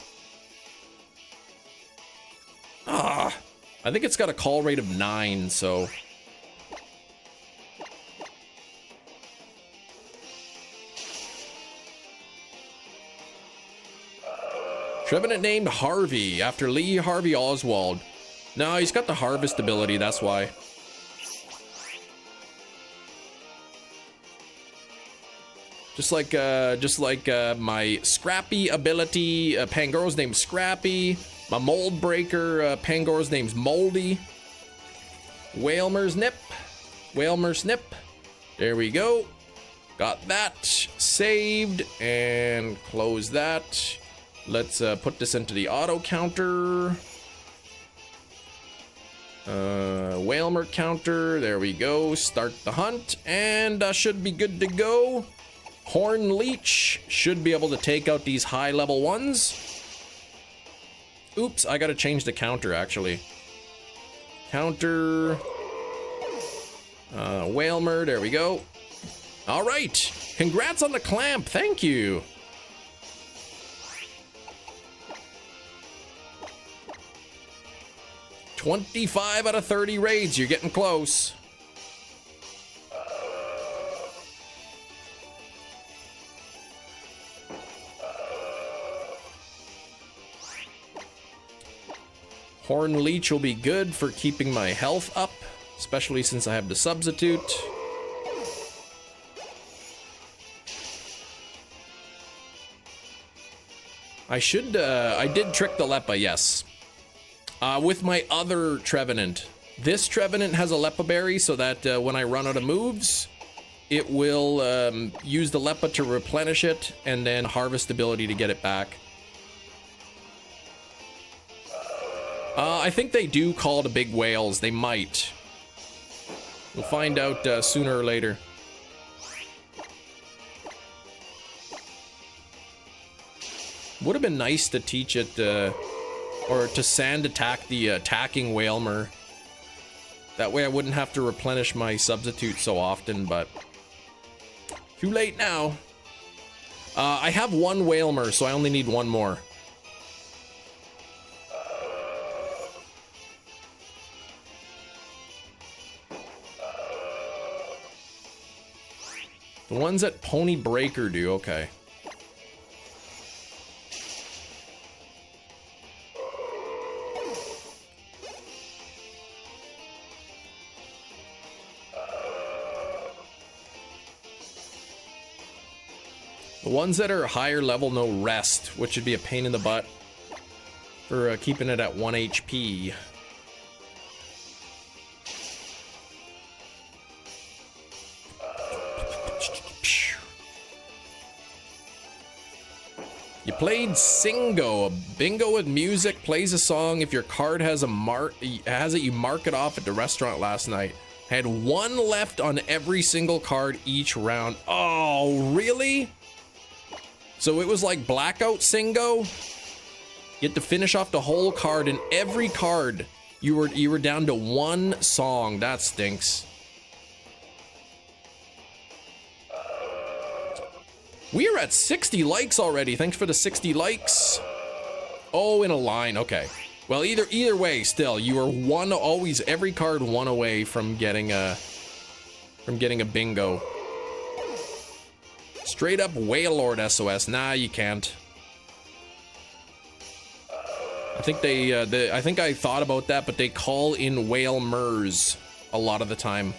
S1: I think it's got a call rate of 9, so... Trevenant named Harvey, after Lee Harvey Oswald. No, he's got the harvest ability, that's why. Just like my Scrappy ability, Pangoro's named Scrappy. My Mold Breaker, Pangoro's name's Moldy. Whailmer's Nip. Whailmer's Snip. There we go. Got that saved and close that. Let's put this into the auto counter. Whailmer counter. There we go. Start the hunt and should be good to go. Horn Leech should be able to take out these high level ones. Oops, I gotta change the counter actually. Counter. Whailmer, there we go. All right. Congrats on the clamp. Thank you. $25 out of 30 raids. You're getting close. Horn Leech will be good for keeping my health up, especially since I have the substitute. I did trick the Leppa, yes. With my other Trevenant. This Trevenant has a Leppa berry so that when I run out of moves, it will use the Leppa to replenish it and then harvest ability to get it back. I think they do call to big whales. They might. We'll find out sooner or later. Would have been nice to teach it, or to sand attack the attacking Whailmer. That way I wouldn't have to replenish my substitute so often, but too late now. I have one Whailmer, so I only need one more. The ones that Pony Breaker do, okay. The ones that are higher level no rest, which would be a pain in the butt for keeping it at 1 HP. You played Singo, a bingo with music, plays a song. If your card has you mark it off at the restaurant last night. Had one left on every single card each round. Oh, really? So it was like Blackout Singo? You had to finish off the whole card, and every card you were down to one song. That stinks. We are at 60 likes already. Thanks for the 60 likes. Oh, in a line. Okay. Well, either way, still, you are always every card one away from getting a bingo. Straight up Whalelord SOS. Nah, you can't. I think I think I thought about that, but they call in Whailmers a lot of the time.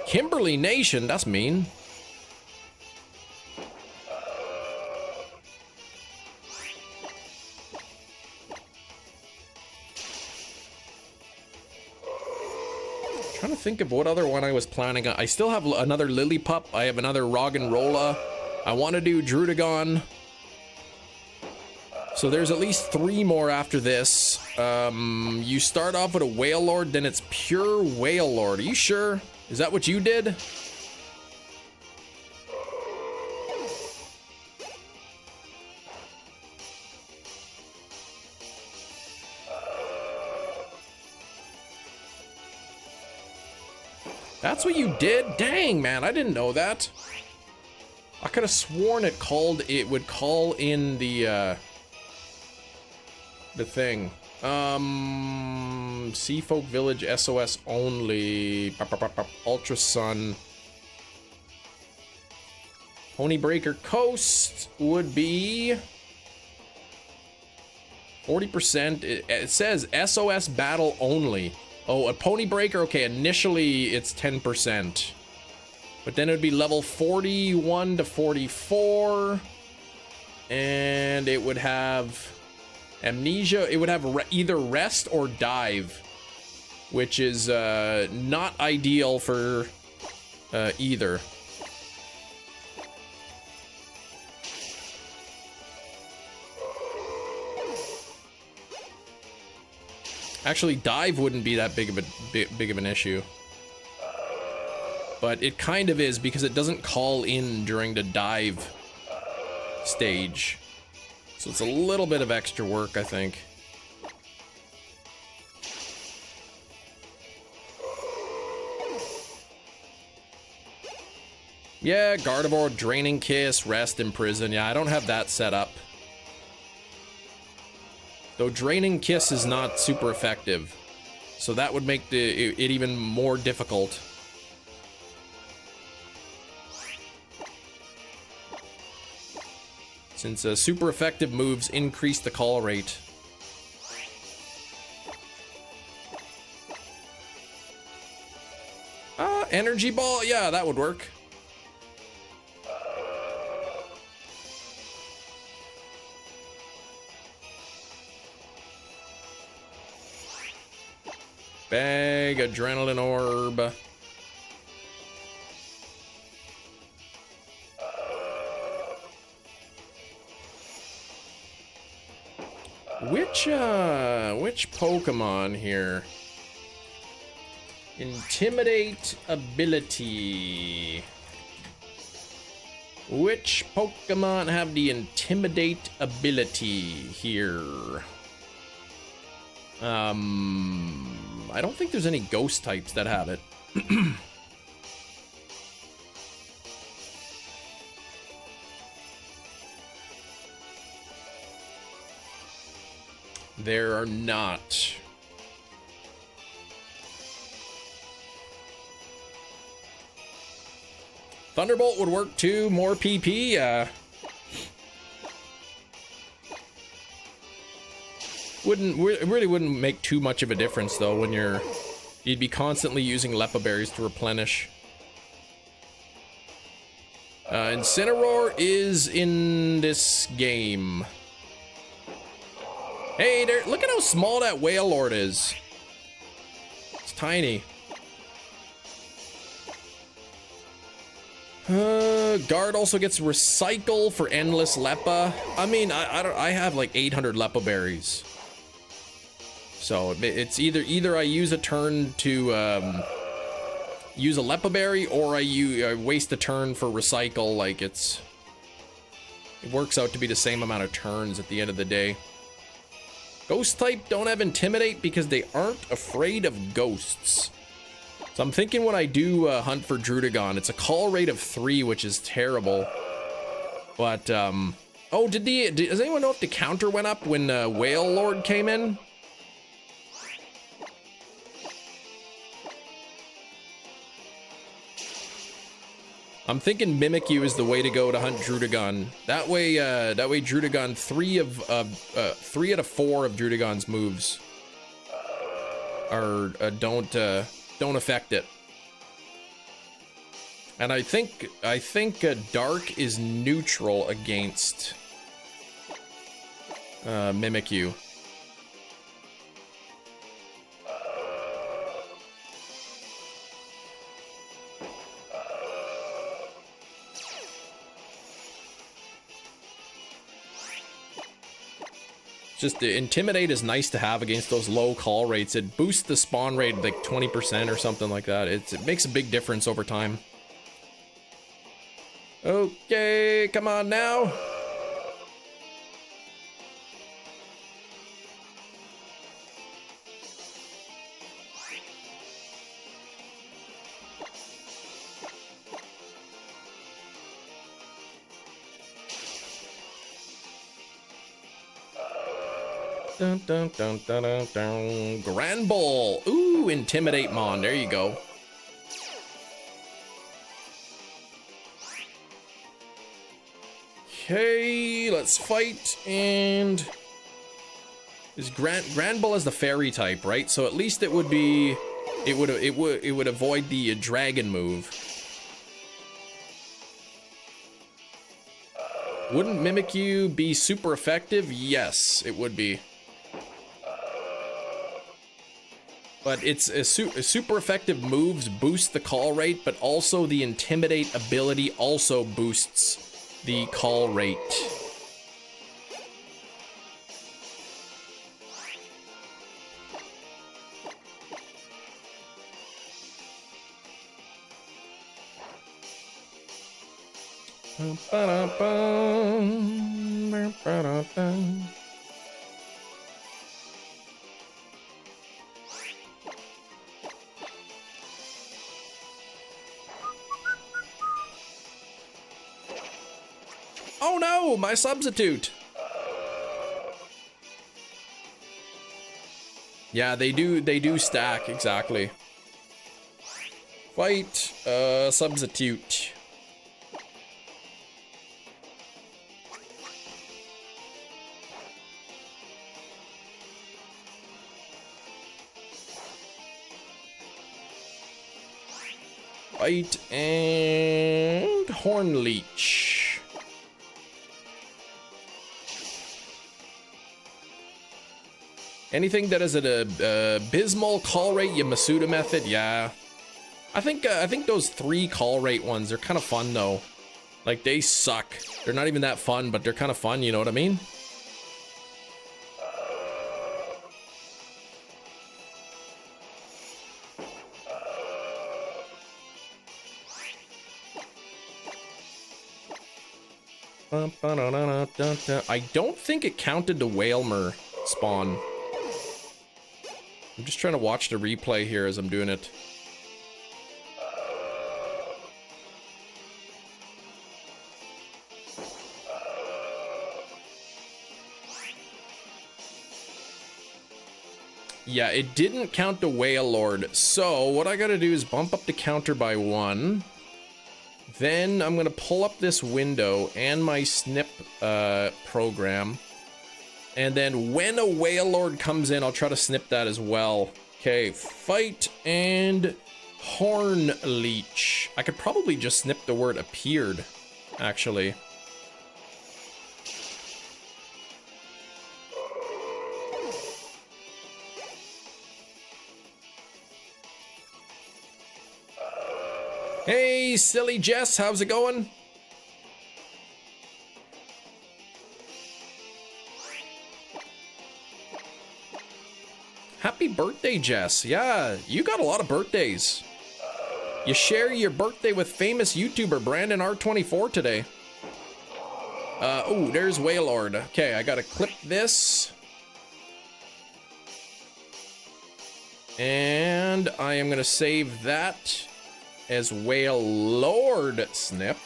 S1: Kimberly Nation, that's mean. Trying to think of what other one I was planning on. I still have another Lillipup. I have another Roggenrola. I want to do Drudagon. So there's at least 3 more after this. You start off with a Whalelord, then it's pure Whalelord. Are you sure? Is that what you did? That's what you did? Dang, man, I didn't know that. I could have sworn it would call in the thing. Seafolk Village SOS only. Ultra Sun. Pony Breaker Coast would be 40%. It says SOS battle only. Oh, a Pony Breaker. Okay, initially it's 10, but then it would be level 41 to 44, and it would have Amnesia. It would have either rest or dive, which is not ideal for either. Actually, dive wouldn't be that big of an issue, but it kind of is because it doesn't call in during the dive stage. So it's a little bit of extra work, I think. Yeah, Gardevoir, Draining Kiss, Rest, Imprison. Yeah, I don't have that set up. Though Draining Kiss is not super effective. So that would make it even more difficult. Since super effective moves increase the call rate. Energy Ball, yeah, that would work. Bag, Adrenaline Orb. Which Pokemon here? Intimidate ability. Which Pokemon have the Intimidate ability here? I don't think there's any ghost types that have it. There are not. Thunderbolt would work too. More PP. Really wouldn't make too much of a difference though when you'd be constantly using Lepa Berries to replenish. Incineroar is in this game. Hey there, look at how small that Wailord is. It's tiny. Guard also gets Recycle for Endless Lepa. I mean, I have like 800 Lepa Berries. So it's either I use a turn to use a Lepa Berry, or I waste a turn for Recycle. Like it works out to be the same amount of turns at the end of the day. Ghost type don't have Intimidate because they aren't afraid of ghosts. So I'm thinking when I do hunt for Druddigon, it's a call rate of 3, which is terrible. But oh, does anyone know if the counter went up when Wailord came in? I'm thinking Mimikyu is the way to go to hunt Druddigon. That way Druddigon, 3 out of 4 of Druddigon's moves are don't affect it. And I think Dark is neutral against Mimikyu. Just the Intimidate is nice to have against those low call rates. It boosts the spawn rate like 20% or something like that. It makes a big difference over time. Okay, come on now. Dun, dun, dun, dun, dun, dun. Grand Ball. Ooh, Intimidate Mon. There you go. Okay, let's fight. And is Grand Ball is the fairy type, right? So at least it would be, it would avoid the dragon move. Wouldn't Mimikyu be super effective? Yes, it would be. But it's super effective moves boost the call rate, but also the Intimidate ability also boosts the call rate. Oh no, my substitute. Yeah, they do stack, exactly. Fight, substitute. Fight and horn leech. Anything that is at a abysmal call rate, Yamasuda method, yeah. I think those 3 call rate ones are kind of fun though. Like they suck. They're not even that fun, but they're kind of fun. You know what I mean? I don't think it counted the Whailmer spawn. I'm just trying to watch the replay here as I'm doing it. Yeah, it didn't count the Whale Lord. So what I gotta do is bump up the counter by 1. Then I'm gonna pull up this window and my snip program. And then when a Whale Lord comes in, I'll try to snip that as well. Okay, fight and horn leech. I could probably just snip the word appeared, actually. Hey, silly Jess, how's it going? Happy birthday, Jess. Yeah, you got a lot of birthdays. You share your birthday with famous YouTuber Brandon R24 today. Oh, there's Wailord. Okay, I gotta clip this. And I am gonna save that as Wailord snip.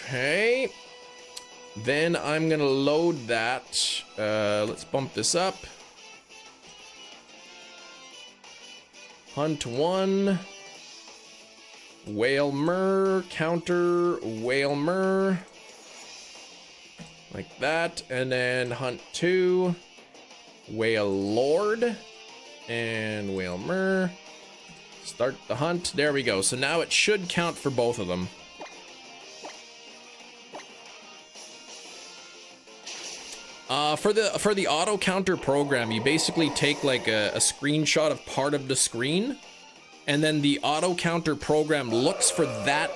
S1: Okay. Then I'm gonna load that. Let's bump this up. Hunt 1. Whailmer, counter, Whailmer. Like that. And then hunt 2. Wailord. And Whailmer. Start the hunt. There we go. So now it should count for both of them. For the auto counter program, you basically take like a screenshot of part of the screen, and then the auto counter program looks for that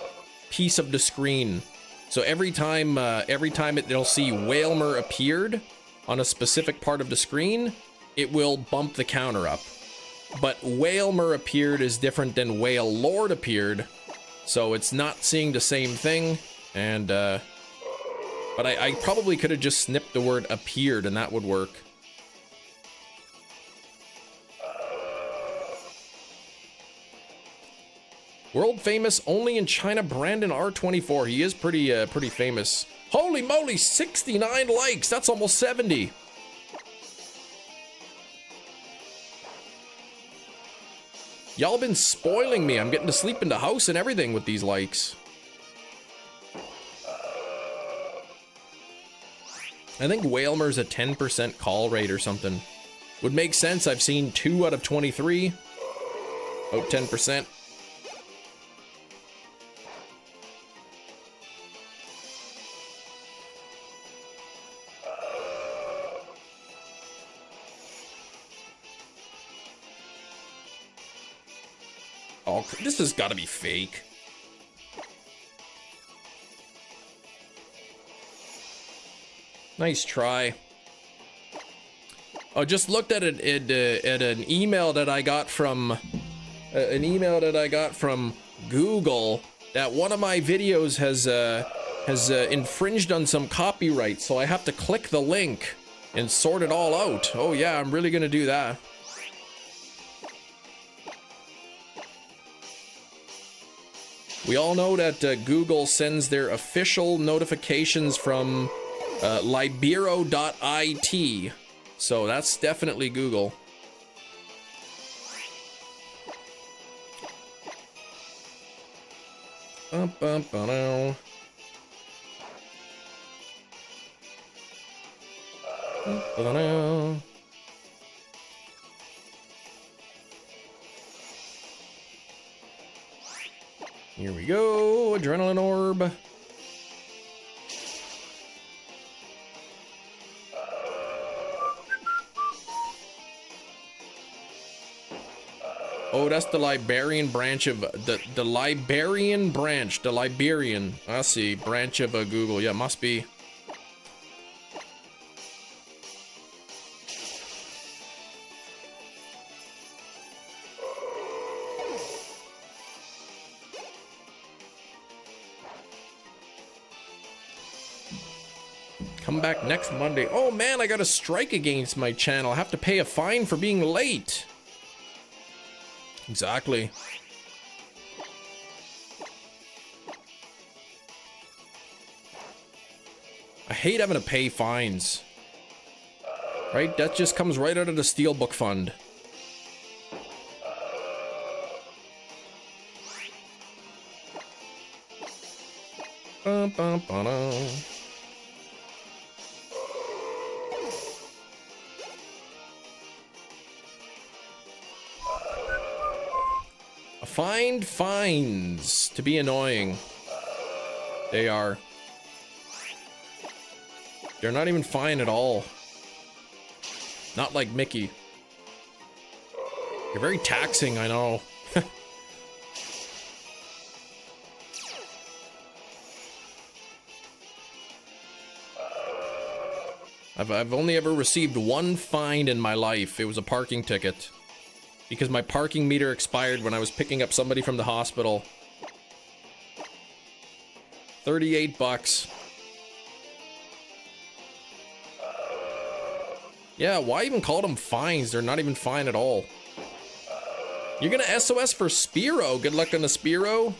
S1: piece of the screen. So every time it'll see Whailmer appeared on a specific part of the screen, it will bump the counter up. But Whailmer appeared is different than Wailord appeared, so it's not seeing the same thing. And but I probably could have just snipped the word appeared and that would work. World famous only in China, Brandon R24. He is pretty famous. Holy moly, 69 likes. That's almost 70. Y'all been spoiling me. I'm getting to sleep in the house and everything with these likes. I think Whailmer's a 10% call rate or something. Would make sense. I've seen 2 out of 23. About 10%. Oh, this has got to be fake. Nice try. I just looked at it at an email that I got from Google, that one of my videos has infringed on some copyright, so I have to click the link and sort it all out. Oh yeah, I'm really gonna do that. We all know that Google sends their official notifications from libero.it, so that's definitely Google. Here we go, adrenaline orb. Oh, that's the Liberian branch of the Liberian branch, the Liberian. I see, branch of Google. Yeah, must be. Come back next Monday. Oh man, I got a strike against my channel. I have to pay a fine for being late. Exactly. I hate having to pay fines. Right? That just comes right out of the Steelbook Fund. Find fines to be annoying. They are. They're not even fine at all. Not like Mickey. You're very taxing, I know. I've only ever received one fine in my life. It was a parking ticket. Because my parking meter expired when I was picking up somebody from the hospital. 38 bucks. Yeah, why even call them fines? They're not even fine at all. You're gonna SOS for Spiro. Good luck on the Spiro.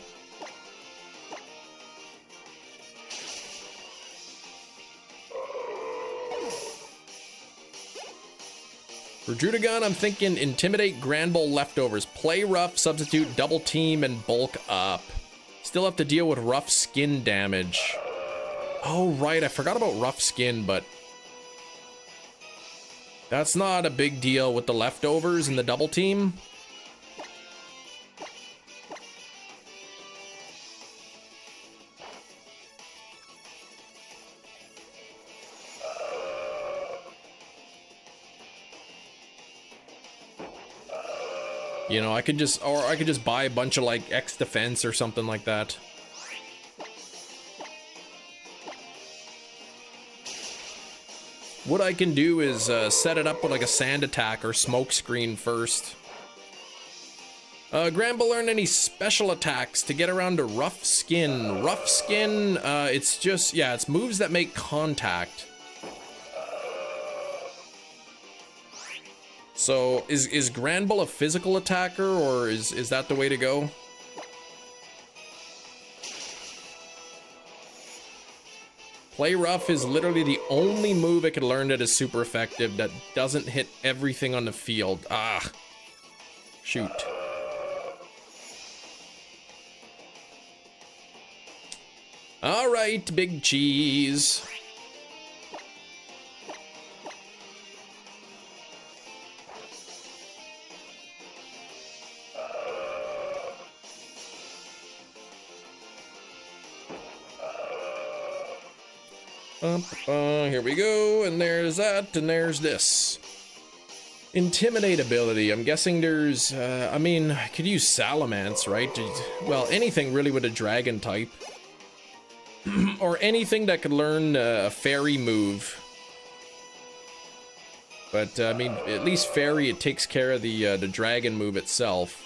S1: For Drudagon, I'm thinking intimidate, Granbull, leftovers, play rough, substitute, double team, and bulk up. Still have to deal with rough skin damage. Oh, right, I forgot about rough skin, but that's not a big deal with the leftovers and the double team. You know, I could just buy a bunch of like X defense or something like that. What I can do is set it up with like a sand attack or smoke screen first. Granbull learn any special attacks to get around to rough skin. Rough skin, it's just, yeah, it's moves that make contact. So, is Granbull a physical attacker, or is that the way to go? Play rough is literally the only move I could learn that is super effective that doesn't hit everything on the field. Ah. Shoot. Alright, big cheese. Here we go, and there's that, and there's this. Intimidate ability. I'm guessing there's, I mean, I could use Salamence, right? Well, anything really with a dragon type. Or anything that could learn a fairy move. But, I mean, at least fairy, it takes care of the dragon move itself.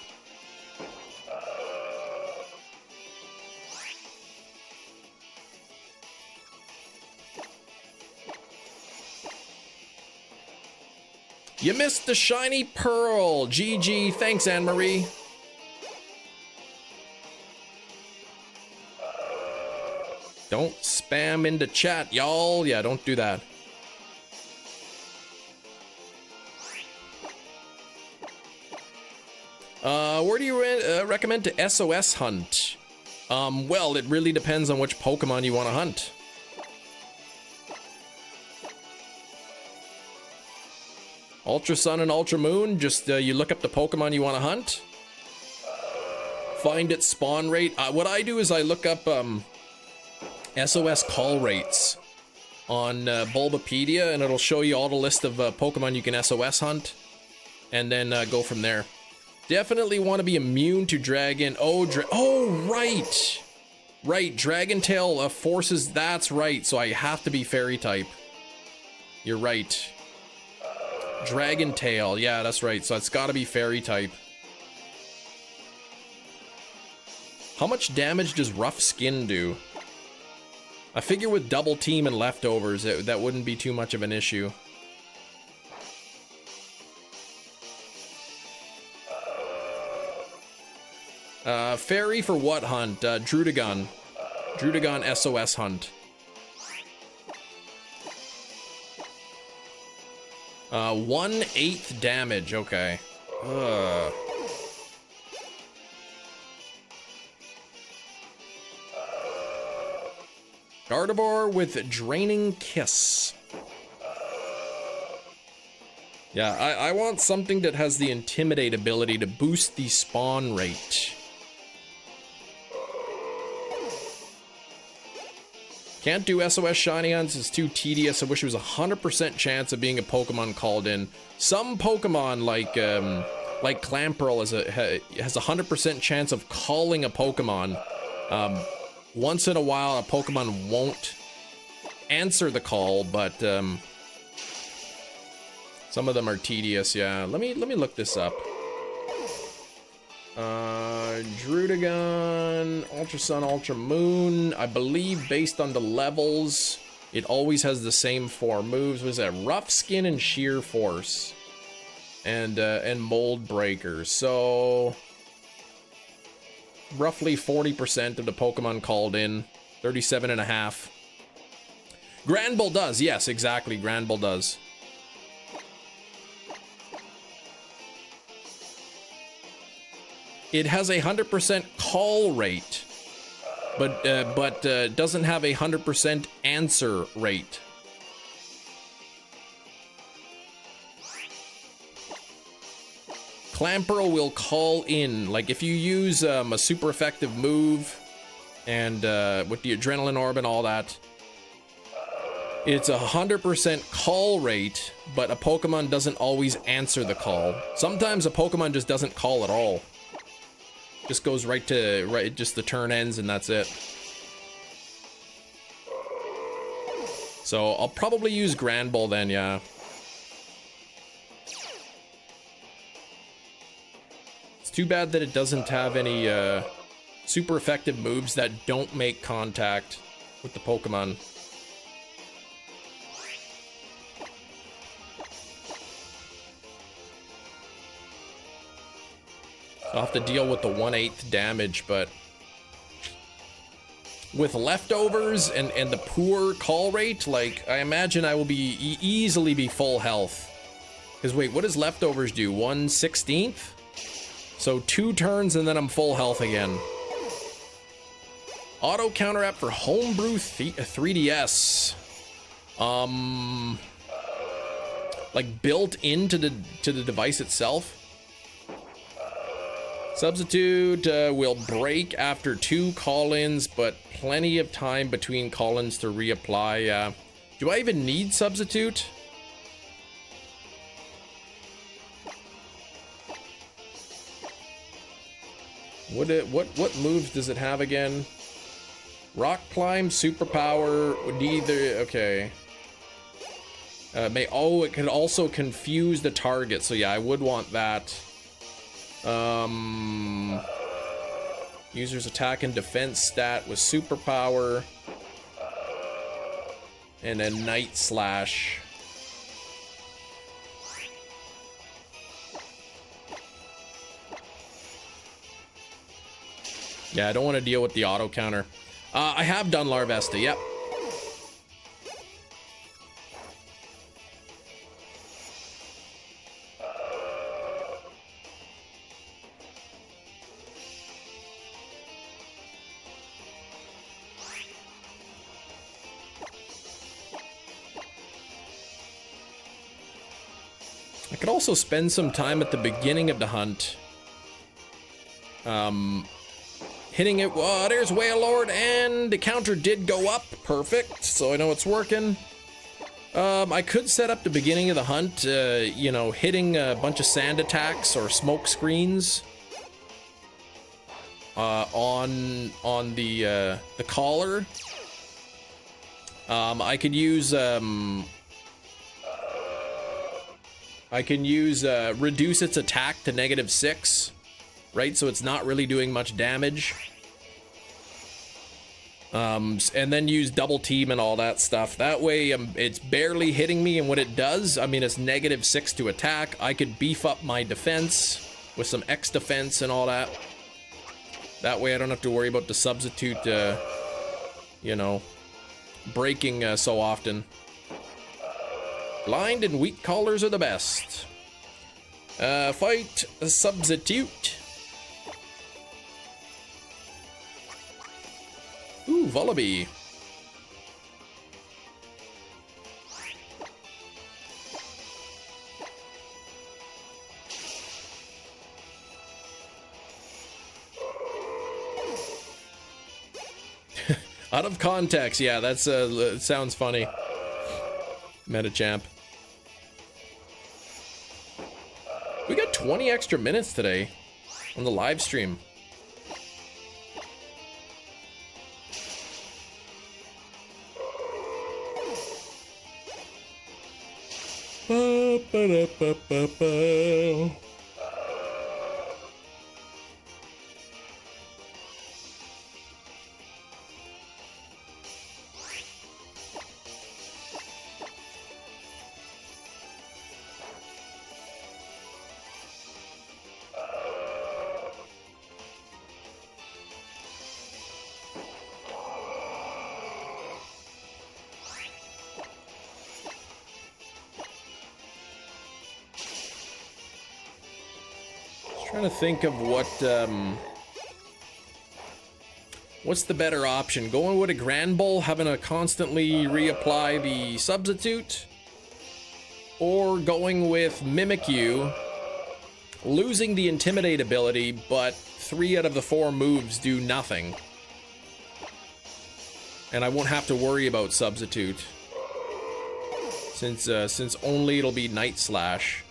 S1: You missed the shiny pearl. GG. Thanks, Anne-Marie. Don't spam into chat, y'all. Yeah, don't do that. Where do you recommend to SOS hunt? Well, it really depends on which Pokemon you want to hunt. Ultra Sun and Ultra Moon, just you look up the Pokemon you want to hunt. Find its spawn rate. What I do is I look up SOS call rates on Bulbapedia, and it'll show you all the list of Pokemon you can SOS hunt, and then go from there. Definitely want to be immune to Dragon. Oh, right. Right, Dragon Tail forces, that's right, so I have to be Fairy type. You're right. Dragon Tail, yeah, that's right, so it's gotta be Fairy type. How much damage does Rough Skin do? I figure with double team and leftovers, that wouldn't be too much of an issue. Fairy for what hunt? Drudagon. Drudagon SOS hunt. 1/8 damage, okay. Gardevoir with Draining Kiss. Yeah, I want something that has the Intimidate ability to boost the spawn rate. Can't do SOS Shiny hunts, it's too tedious. I wish it was 100% chance of being a Pokemon called in. Some Pokemon, like Clamperl, has a 100% chance of calling a Pokemon. Once in a while, a Pokemon won't answer the call, but some of them are tedious. Yeah, let me look this up. Drudagon, Ultra Sun, Ultra Moon. I believe based on the levels, it always has the same 4 moves. Was that Rough Skin and Sheer Force, and Mold Breaker? So roughly 40% of the Pokemon called in, 37.5. Granbull does, yes, exactly. Granbull does. It has a 100% call rate, but doesn't have a 100% answer rate. Clamperl will call in, like if you use a super effective move, and with the Adrenaline Orb and all that, it's a 100% call rate, but a Pokemon doesn't always answer the call. Sometimes a Pokemon just doesn't call at all. Just goes right, just the turn ends and that's it. So I'll probably use Granbull then, yeah. It's too bad that it doesn't have any super effective moves that don't make contact with the Pokemon. I'll have to deal with the 1/8 damage, but with leftovers and the poor call rate, like, I imagine I will be easily be full health. Because wait, what does leftovers do? 1/16? So 2 turns and then I'm full health again. Auto counter app for Homebrew 3DS. Like built into the device itself. Substitute will break after 2 call-ins, but plenty of time between call-ins to reapply. Do I even need Substitute? What moves does it have again? Rock Climb, Superpower, neither. Okay. It can also confuse the target. So yeah, I would want that. User's attack and defense stat with superpower, and then Night Slash. Yeah, I don't want to deal with the auto counter. I have done Larvesta, yep. I could also spend some time at the beginning of the hunt. Hitting it. Whoa, there's Whailord, and the counter did go up. Perfect. So I know it's working. I could set up the beginning of the hunt, you know, hitting a bunch of sand attacks or smoke screens on the collar. I can use reduce its attack to -6, right? So it's not really doing much damage. And then use double team and all that stuff. That way, it's barely hitting me, and what it does, I mean, it's -6 to attack. I could beef up my defense with some X defense and all that. That way I don't have to worry about the substitute, you know, breaking so often. Blind and weak collars are the best. Fight a substitute. Ooh, Vullaby. Out of context, yeah, that's sounds funny. Metachamp. We got 20 extra minutes today on the live stream. Ba-ba-da-ba-ba-ba. Trying to think of what's the better option? Going with a Grand Bull, having to constantly reapply the substitute, or going with Mimikyu, losing the Intimidate ability, but 3 out of the 4 moves do nothing, and I won't have to worry about substitute since only it'll be Night Slash.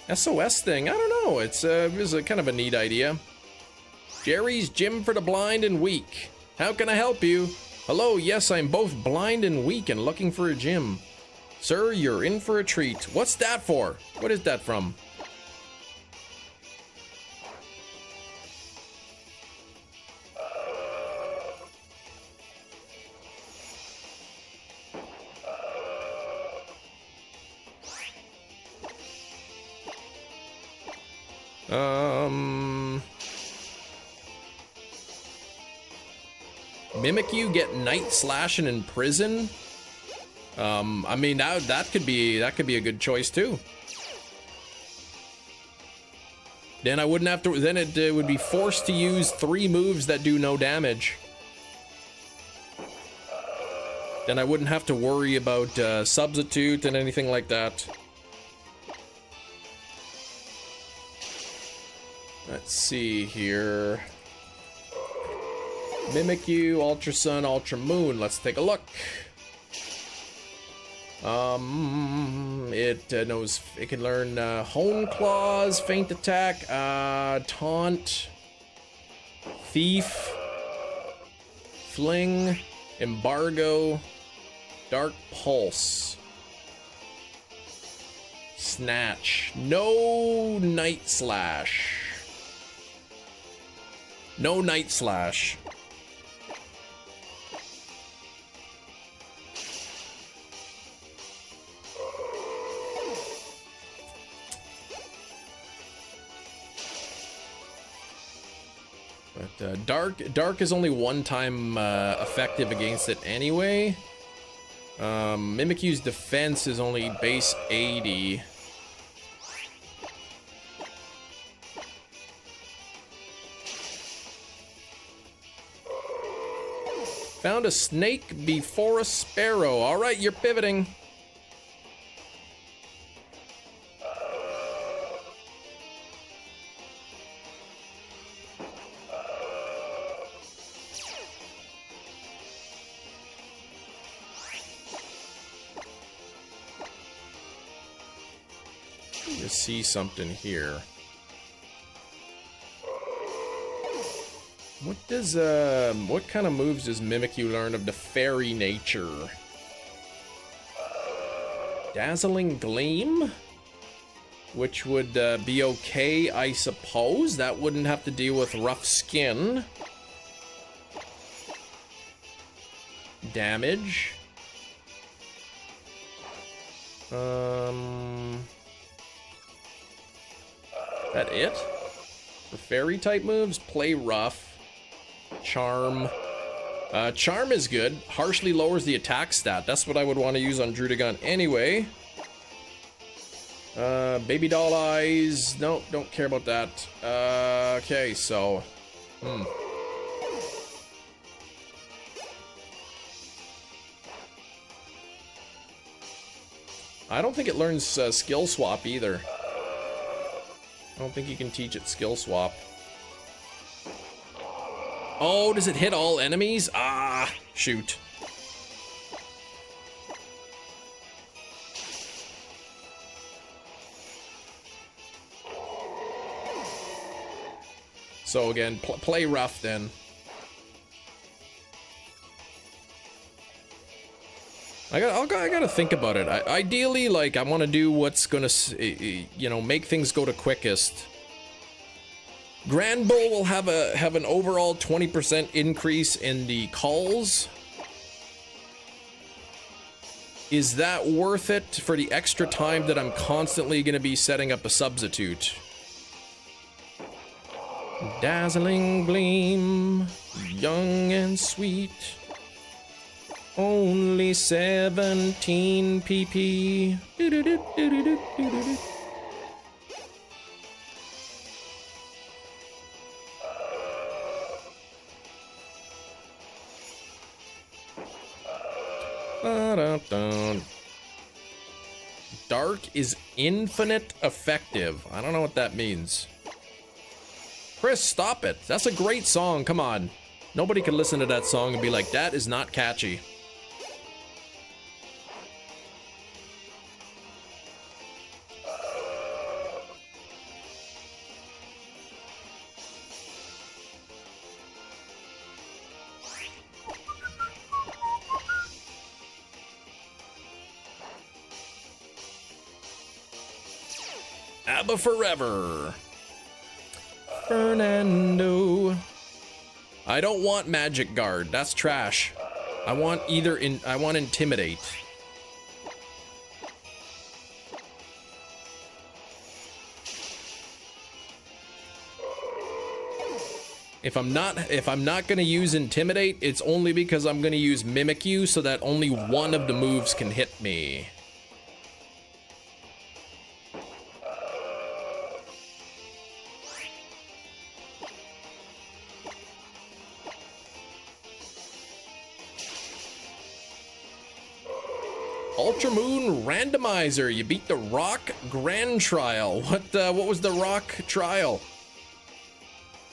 S1: SOS thing, I don't know. It was a kind of a neat idea. Jerry's Gym for the Blind and Weak. How can I help you? Hello, yes, I'm both blind and weak and looking for a gym. Sir, you're in for a treat. What's that for? What is that from? Mimikyu get Night Slash and Imprison? I mean, that could be a good choice too. Then I wouldn't have to. Then it would be forced to use 3 moves that do no damage. Then I wouldn't have to worry about substitute and anything like that. Let's see here. Mimikyu, Ultra Sun, Ultra Moon. Let's take a look. It knows it can learn Hone Claws, Feint Attack, Taunt, Thief, Fling, Embargo, Dark Pulse, Snatch. No Night Slash. No Night Slash. Dark is only one time effective against it anyway. Mimikyu's defense is only base 80. Found a snake before a sparrow. All right, you're pivoting. You see something here. What kind of moves does Mimikyu learn of the fairy nature? Dazzling Gleam? Which would be okay, I suppose. That wouldn't have to deal with rough skin. Damage. That it? For fairy type moves, play rough. Charm. Charm is good. Harshly lowers the attack stat. That's what I would want to use on Drudagon anyway. Baby doll eyes. No, don't care about that. Okay, so. I don't think it learns skill swap either. I don't think you can teach it skill swap. Oh, does it hit all enemies? Ah, shoot. So again, play rough then. I gotta think about it. Ideally, like, I want to do what's gonna, you know, make things go the quickest. Grand Bull will have an overall 20% increase in the calls. Is that worth it for the extra time that I'm constantly gonna be setting up a substitute? Dazzling Gleam, young and sweet. Only 17 PP. Dark is infinite effective. I don't know what that means. Chris, stop it. That's a great song. Come on. Nobody can listen to that song and be like, that is not catchy. Abba forever. Fernando. I don't want Magic Guard. That's trash. I want I want Intimidate. If I'm not gonna use Intimidate, it's only because I'm gonna use Mimikyu so that only one of the moves can hit me. Ultramoon Randomizer. You beat the Rock Grand Trial. What was the Rock Trial?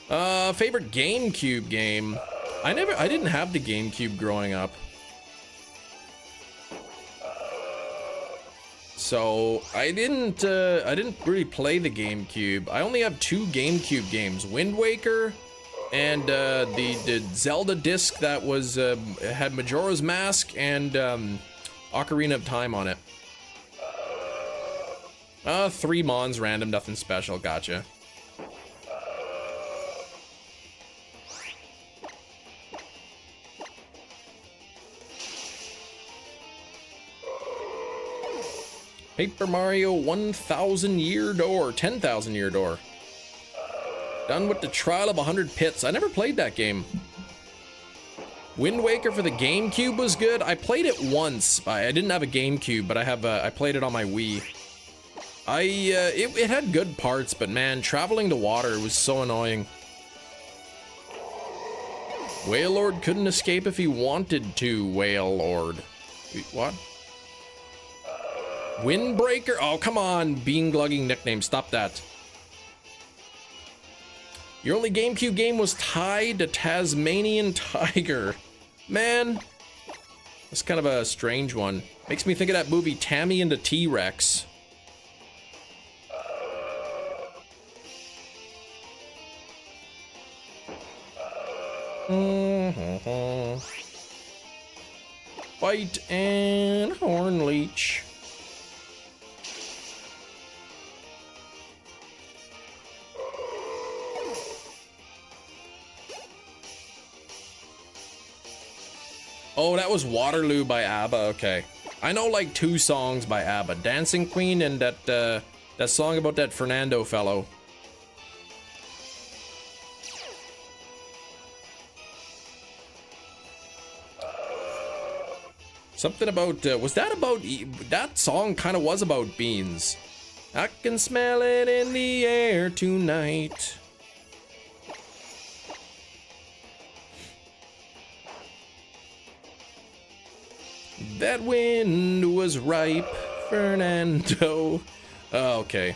S1: Favorite GameCube game. I didn't have the GameCube growing up. So I didn't really play the GameCube. I only have 2 GameCube games, Wind Waker and the Zelda disc that was had Majora's Mask and Ocarina of Time on it. 3 Mons random, nothing special, gotcha. Paper Mario 1000 Year Door, 10,000 Year Door. Done with the trial of 100 pits. I never played that game. Wind Waker for the GameCube was good. I played it once. I didn't have a GameCube, but I played it on my Wii. It had good parts, but man, traveling the water was so annoying. Whalelord couldn't escape if he wanted to, Whalelord. Wait, what? Windbreaker? Oh, come on, bean glugging nickname. Stop that. Your only GameCube game was tied to Tasmanian Tiger. Man, that's kind of a strange one. Makes me think of that movie Tammy and the T-Rex. Bite and horn leech. Oh, that was Waterloo by ABBA. Okay, I know like 2 songs by ABBA: Dancing Queen and that song about that Fernando fellow. Something about, was that about, that song kind of was about beans. I can smell it in the air tonight. That wind was ripe, Fernando. Oh, okay.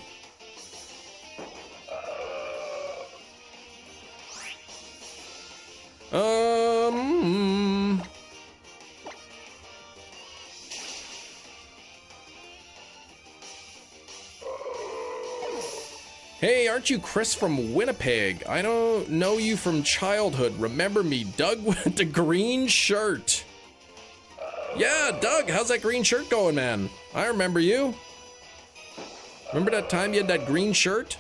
S1: Hey, aren't you Chris from Winnipeg? I don't know you from childhood. Remember me, Doug with the green shirt. Yeah, Doug, how's that green shirt going, man? I remember you. Remember that time you had that green shirt?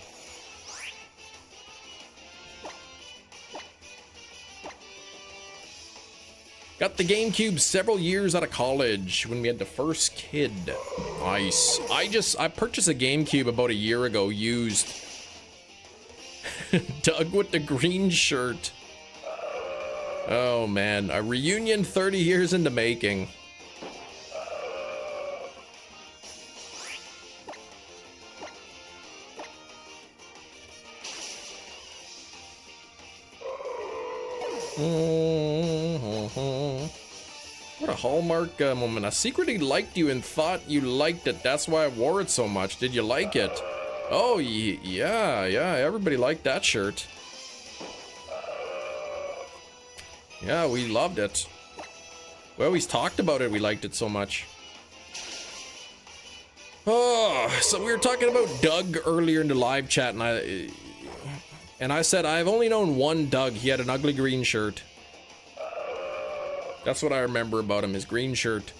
S1: Got the GameCube several years out of college when we had the first kid. Nice. I purchased a GameCube about a year ago, used. Doug with the green shirt. Oh man, a reunion 30 years in the making. What a hallmark moment. I secretly liked you and thought you liked it. That's why I wore it so much. Did you like it? Oh, yeah, everybody liked that shirt. Yeah, we loved it. We always talked about it, we liked it so much. Oh, so we were talking about Doug earlier in the live chat, and I said I've only known one Doug. He had an ugly green shirt. That's what I remember about him, his green shirt.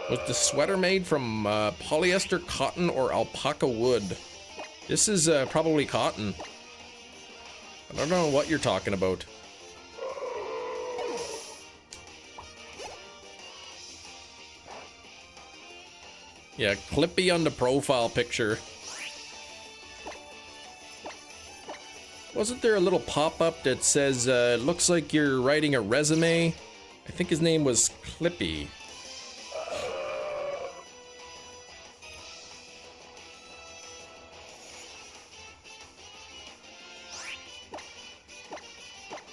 S1: Was the sweater made from polyester, cotton, or alpaca wood? This is probably cotton. I don't know what you're talking about. Yeah, Clippy on the profile picture. Wasn't there a little pop-up that says, looks like you're writing a resume? I think his name was Clippy.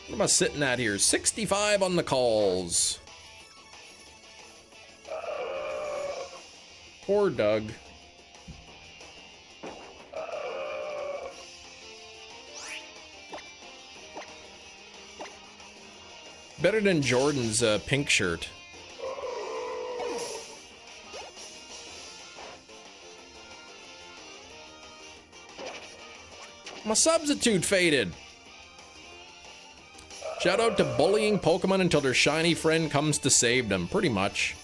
S1: What am I sitting at here? 65 on the calls. Poor Doug. Better than Jordan's pink shirt. My substitute faded. Shout out to bullying Pokemon until their shiny friend comes to save them. Pretty much.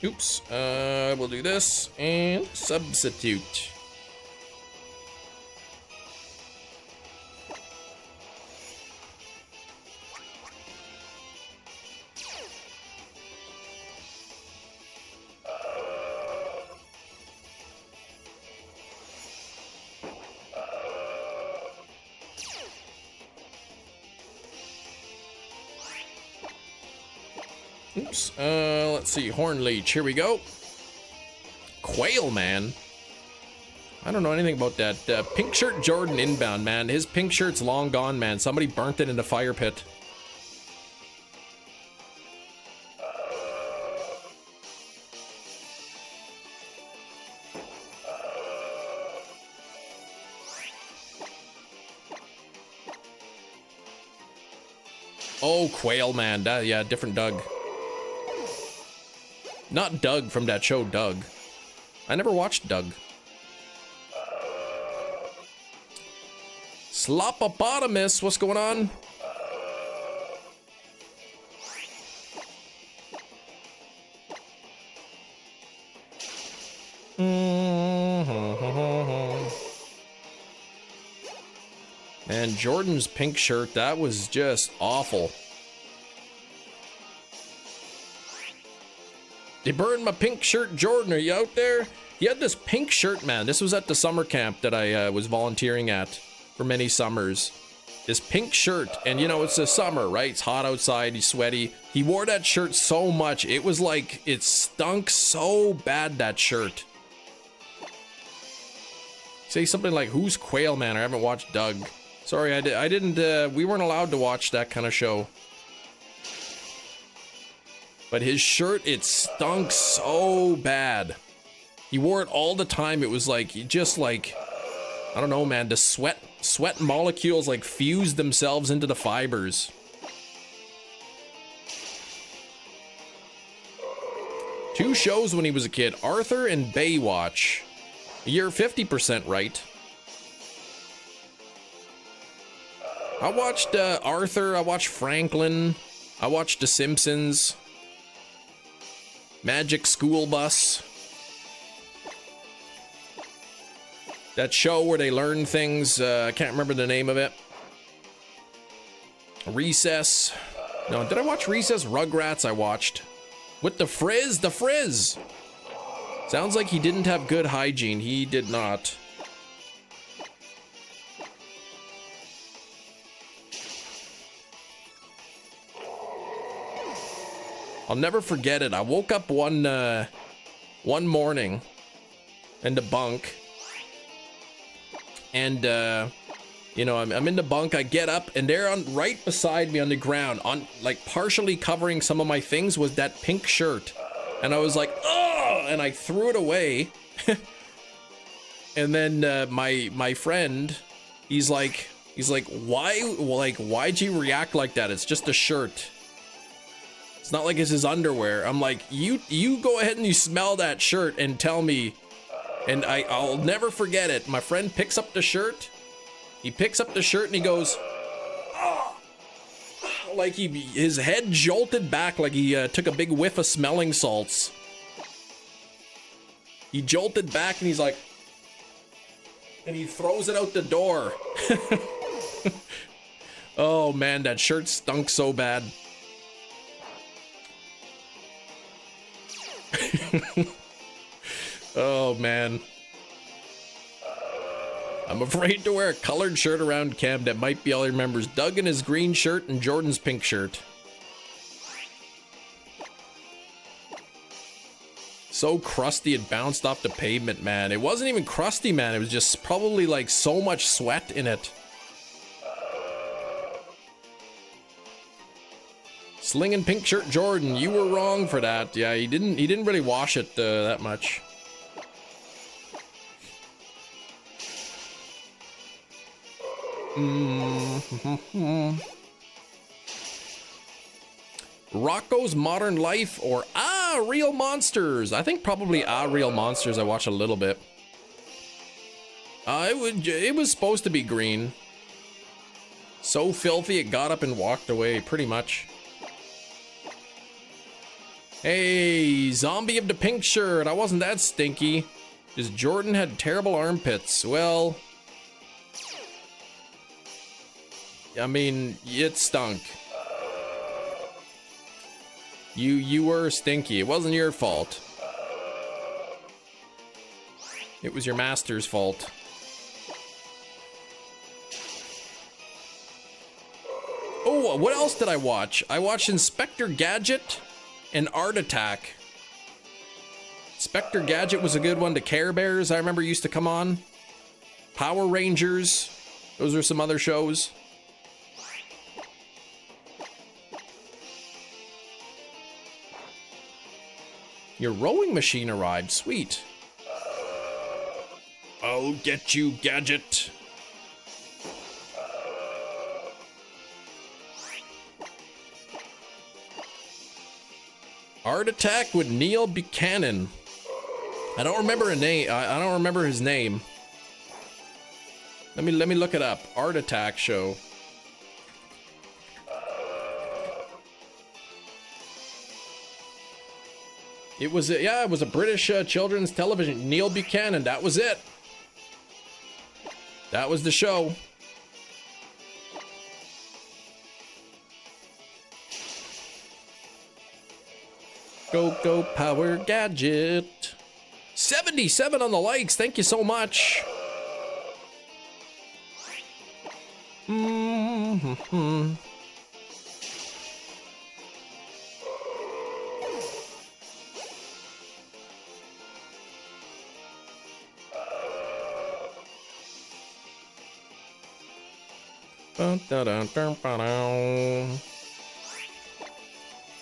S1: Oops. We'll do this and substitute. Oops. Let's see. Hornleech. Here we go. Quail Man. I don't know anything about that. Pink shirt Jordan inbound, man. His pink shirt's long gone, man. Somebody burnt it in the fire pit. Oh, Quail Man. Yeah, different Doug. Not Doug from that show, Doug. I never watched Doug. Slopopotamus, what's going on? Man, Jordan's pink shirt, that was just awful. They burned my pink shirt, Jordan. Are you out there? He had this pink shirt, man. This was at the summer camp that I was volunteering at for many summers. This pink shirt, and you know, it's the summer, right? It's hot outside, he's sweaty. He wore that shirt so much, it was like, it stunk so bad, that shirt. Say something like, who's Quail Man? I haven't watched Doug. Sorry, I didn't, we weren't allowed to watch that kind of show. But his shirt, it stunk so bad. He wore it all the time. It was like, just like, I don't know, man, the sweat molecules like fused themselves into the fibers. Two shows when he was a kid, Arthur and Baywatch. You're 50% right. I watched Arthur, I watched Franklin, I watched The Simpsons, Magic School Bus. That show where they learn things, I can't remember the name of it. Recess. No, did I watch Recess? Rugrats I watched. With the Frizz? The Frizz! Sounds like he didn't have good hygiene. He did not. I'll never forget it. I woke up one morning in the bunk. And, you know, I'm in the bunk, I get up, and there on right beside me on the ground, on like partially covering some of my things, was that pink shirt. And I was like, oh, and I threw it away. And then my friend, he's like, why'd you react like that? It's just a shirt. It's not like it's his underwear. I'm like, you go ahead and you smell that shirt and tell me. And I'll never forget it. My friend picks up the shirt. He picks up the shirt and he goes, oh! Like his head jolted back like he took a big whiff of smelling salts. He jolted back and he's like, and he throws it out the door. Oh man, that shirt stunk so bad. Oh man, I'm afraid to wear a colored shirt around camp. That might be all he remembers. Doug in his green shirt and Jordan's pink shirt. So crusty it bounced off the pavement, man. It wasn't even crusty, man. It was just probably like so much sweat in it. Slinging pink shirt Jordan, you were wrong for that. Yeah, he didn't really wash it that much. Rocco's Modern Life or Real Monsters. I think probably Real Monsters I watched a little bit. It was supposed to be green. So filthy it got up and walked away, pretty much. Hey, zombie of the pink shirt. I wasn't that stinky. Just Jordan had terrible armpits. Well, I mean, it stunk. You were stinky. It wasn't your fault. It was your master's fault. Oh, what else did I watch? I watched Inspector Gadget and Art Attack. Spectre Gadget was a good one. The Care Bears, I remember, used to come on. Power Rangers. Those are some other shows. Your rowing machine arrived. Sweet. I'll get you, Gadget. Art Attack with Neil Buchanan. I don't remember a name. I don't remember his name. Let me look it up. Art Attack show. It was it was a British children's television. Neil Buchanan. That was it. That was the show. Go Power Gadget. 77 on the likes. Thank you so much.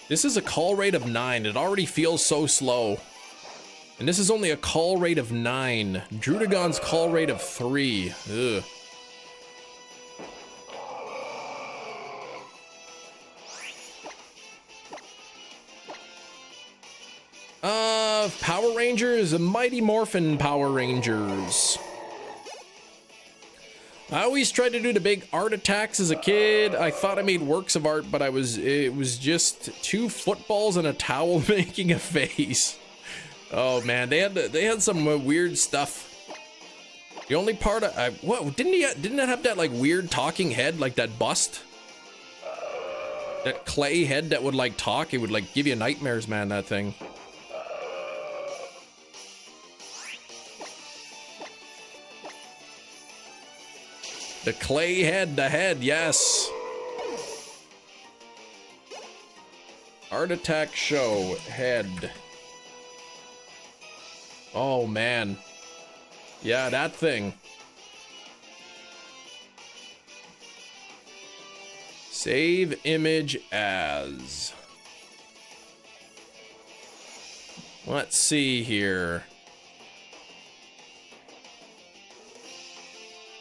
S1: This is a call rate of 9. It already feels so slow. And this is only a call rate of 9. Drudagon's call rate of 3. Ugh. Power Rangers, Mighty Morphin Power Rangers. I always tried to do the big art attacks as a kid. I thought I made works of art, but it was just 2 footballs and a towel making a face. Oh man, they had some weird stuff. The only part what didn't it have that like weird talking head, like that bust? That clay head that would like talk, it would like give you nightmares, man, that thing. The clay head, the head, yes. Art Attack show, head. Oh man. Yeah, that thing. Save image as. Let's see here.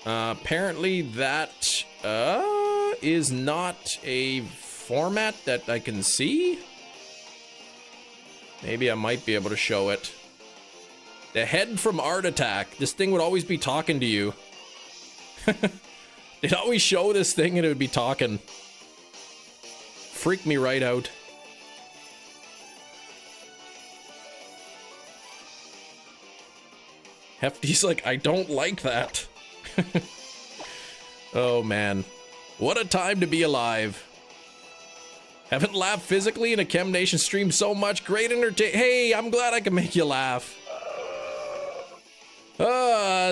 S1: Apparently that is not a format that I can see. Maybe I might be able to show it. The head from Art Attack. This thing would always be talking to you. They'd always show this thing and it would be talking. Freak me right out. Hefty's like, I don't like that. Oh man, what a time to be alive. Haven't laughed physically in a Chem Nation stream so much. Great entertain. Hey, I'm glad I can make you laugh.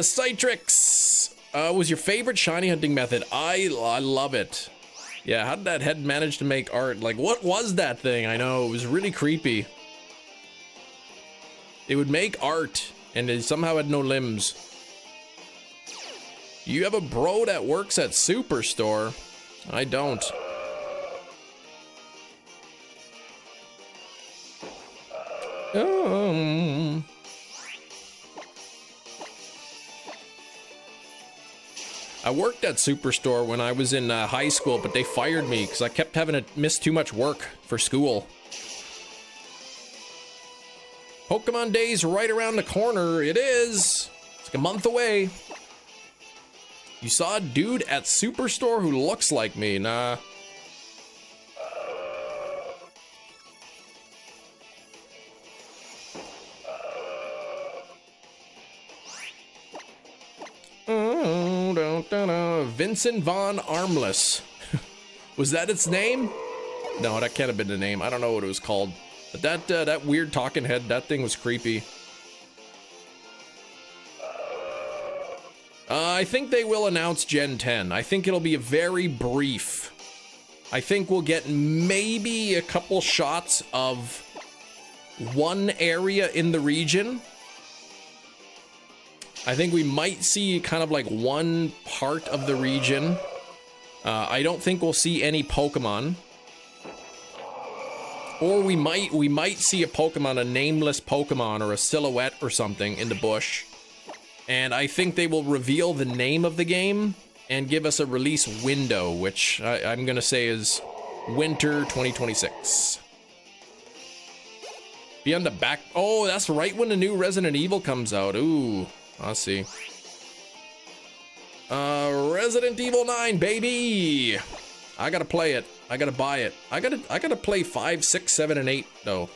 S1: Citrix was your favorite shiny hunting method. I love it. Yeah, how did that head manage to make art? Like, what was that thing? I know, it was really creepy. It would make art and it somehow had no limbs. You have a bro that works at Superstore? I don't. I worked at Superstore when I was in high school, but they fired me because I kept having to miss too much work for school. Pokemon Day's right around the corner. It is. It's like a month away. You saw a dude at Superstore who looks like me. Nah. Vincent Von Armless. Was that its name? No, that can't have been the name. I don't know what it was called. But that weird talking head, that thing was creepy. I think they will announce Gen 10. I think it'll be very brief. I think we'll get maybe a couple shots of one area in the region. I think we might see kind of like one part of the region. I don't think we'll see any Pokemon. Or we might see a Pokemon, a nameless Pokemon or a silhouette or something in the bush. And I think they will reveal the name of the game and give us a release window, which I'm gonna say is winter 2026. Be on the back. Oh, that's right when the new Resident Evil comes out. Ooh, I'll see. Resident Evil 9, baby. I gotta play it. I gotta buy it. I gotta play 5, 6, 7, and 8 though.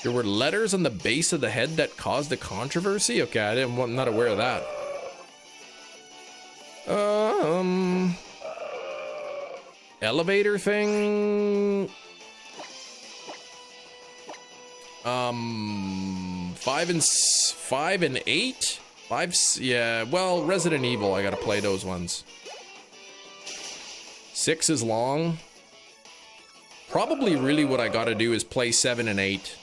S1: There were letters on the base of the head that caused a controversy? Okay, I'm not aware of that. Elevator thing. 5 and 8? 5, yeah, well, Resident Evil, I gotta play those ones. 6 is long. Probably really what I gotta do is play 7 and 8.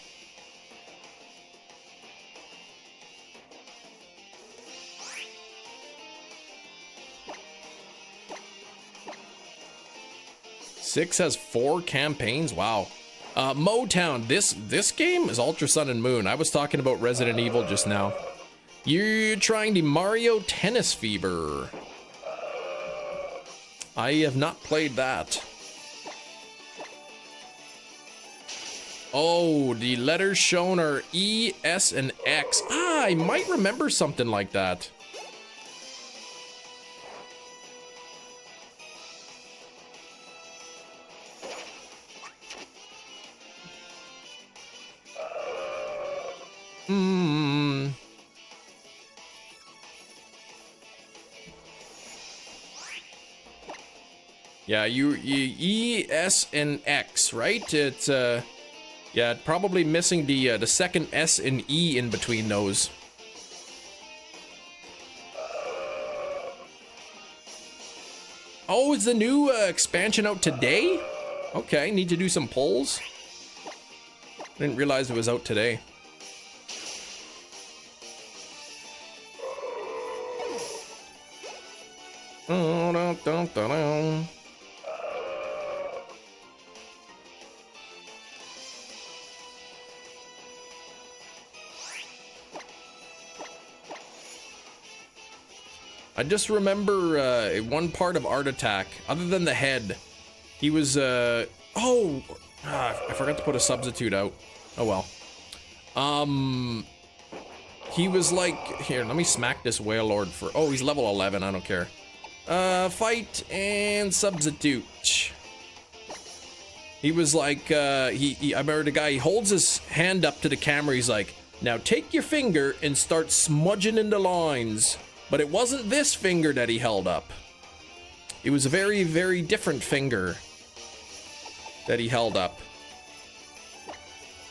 S1: Six has 4 campaigns. Wow. Motown. This game is Ultra Sun and Moon. I was talking about Resident Evil just now. You're trying the Mario Tennis Fever. I have not played that. Oh, the letters shown are E, S, and X. Ah, I might remember something like that. Yeah, you E, S, and X, right? It's yeah, probably missing the second S and E in between those. Oh, is the new expansion out today? Okay, need to do some polls. Didn't realize it was out today. I just remember one part of Art Attack, other than the head. He was, I forgot to put a substitute out. Oh well. He was like, here, let me smack this Wailord for, oh, he's level 11, I don't care. Fight and substitute. He was like, I remember the guy, he holds his hand up to the camera, he's like, now take your finger and start smudging in the lines. But it wasn't this finger that he held up. It was a very, very different finger that he held up.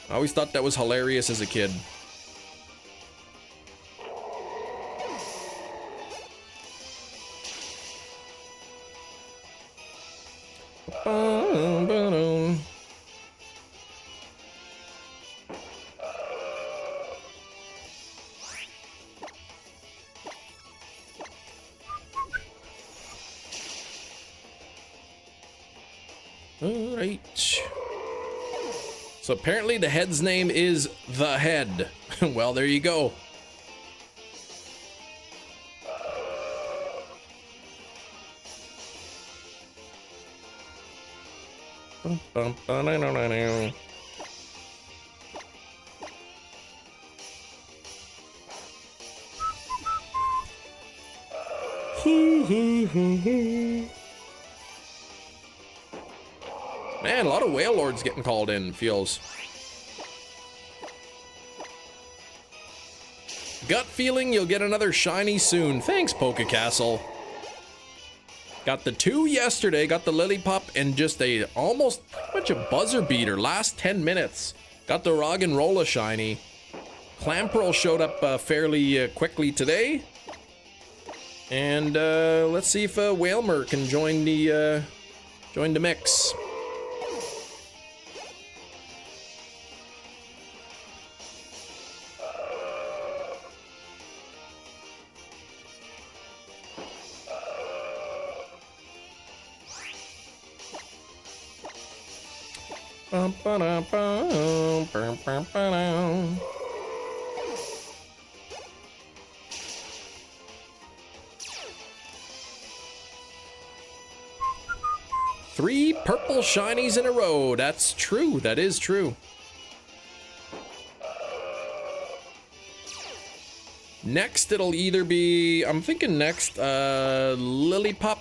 S1: I always thought that was hilarious as a kid. Alright. So apparently the head's name is The Head. Well, there you go. Man, a lot of Wailords getting called in, feels. Gut feeling you'll get another shiny soon. Thanks, Castle. Got the 2 yesterday, got the Lillipup, and just a almost much a buzzer beater. Last 10 minutes. Got the Roggenrola shiny. Clamperl showed up fairly quickly today. And let's see if Whailmer can join the mix. Three purple shinies in a row. That's true. That is true. Next, it'll either be, I'm thinking next, Lillipup.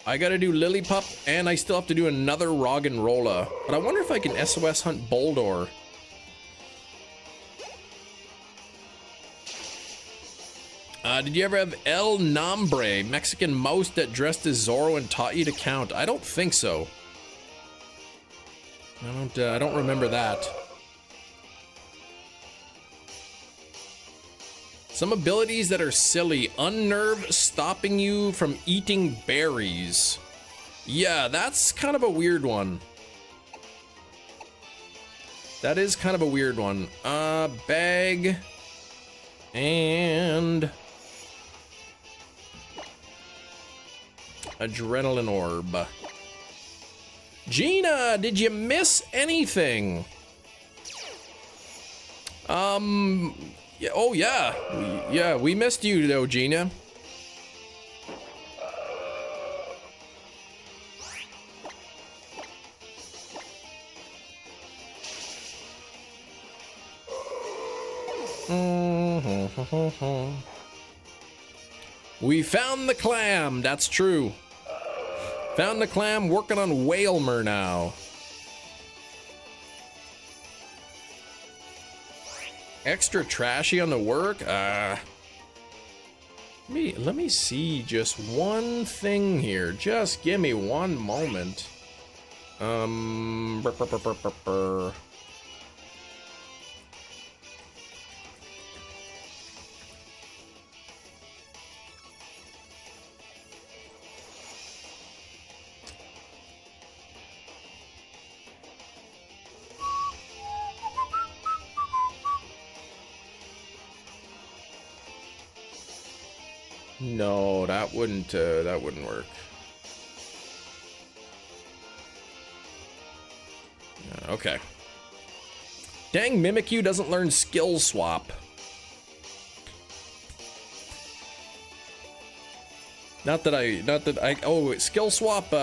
S1: I gotta do Lillipup, and I still have to do another Roggenrola. But I wonder if I can SOS hunt Boldor. Did you ever have El Nombre, Mexican mouse that dressed as Zorro and taught you to count? I don't think so. I don't remember that. Some abilities that are silly. Unnerve, stopping you from eating berries. Yeah, that's kind of a weird one. That is kind of a weird one. Bag. And... Adrenaline orb. Gina, did you miss anything? Yeah, oh yeah. We missed you though, Gina. We found the clam, that's true. Found the clam, working on Whailmer now. Extra trashy on the work? Let me see just one thing here. Just give me one moment. No, that wouldn't work. Okay. Dang, Mimikyu doesn't learn skill swap. Not that I, oh, skill swap,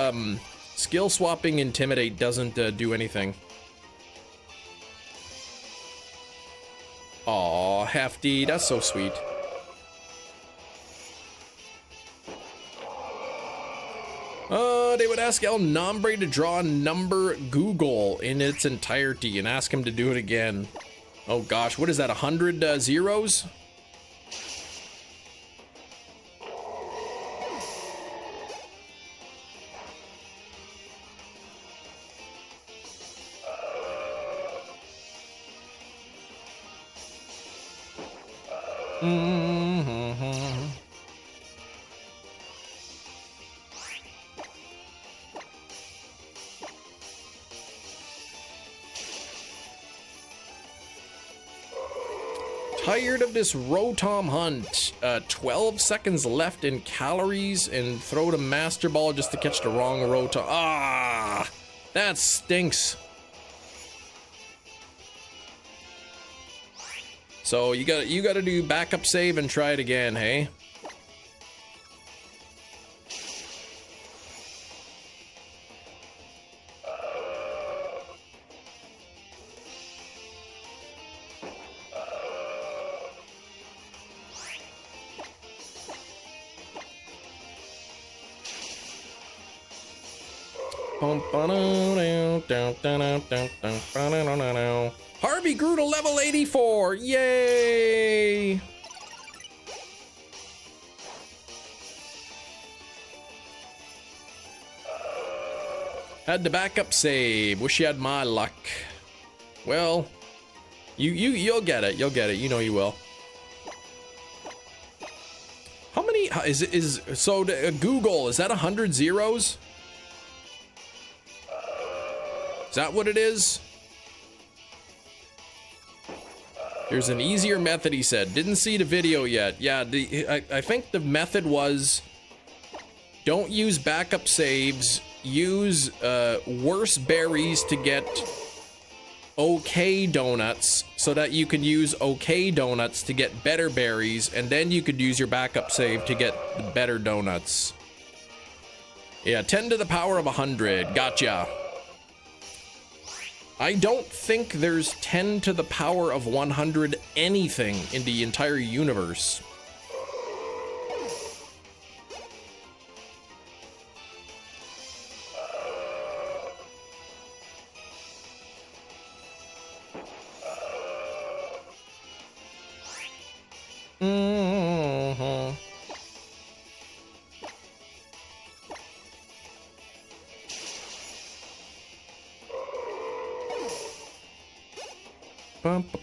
S1: skill swapping Intimidate doesn't do anything. Aw, Hefty, that's so sweet. They would ask El Nombre to draw a number Google in its entirety and ask him to do it again. Oh gosh, what is that, 100 zeros? Tired of this Rotom hunt. 12 seconds left in calories and throw the Master Ball just to catch the wrong Rotom. Ah, that stinks. So you gotta do backup save and try it again, hey? Harvey grew to level 84. Yay! Had to backup save. Wish you had my luck. Well, you'll get it. You'll get it. You know you will. How many so Google, is that 100 zeros? Is that what it is? There's an easier method, he said. Didn't see the video yet. Yeah, I think the method was don't use backup saves use worse berries to get okay donuts, so that you can use okay donuts to get better berries, and then you could use your backup save to get the better donuts. Yeah, 10 to the power of 100. Gotcha. I don't think there's 10 to the power of 100 anything in the entire universe.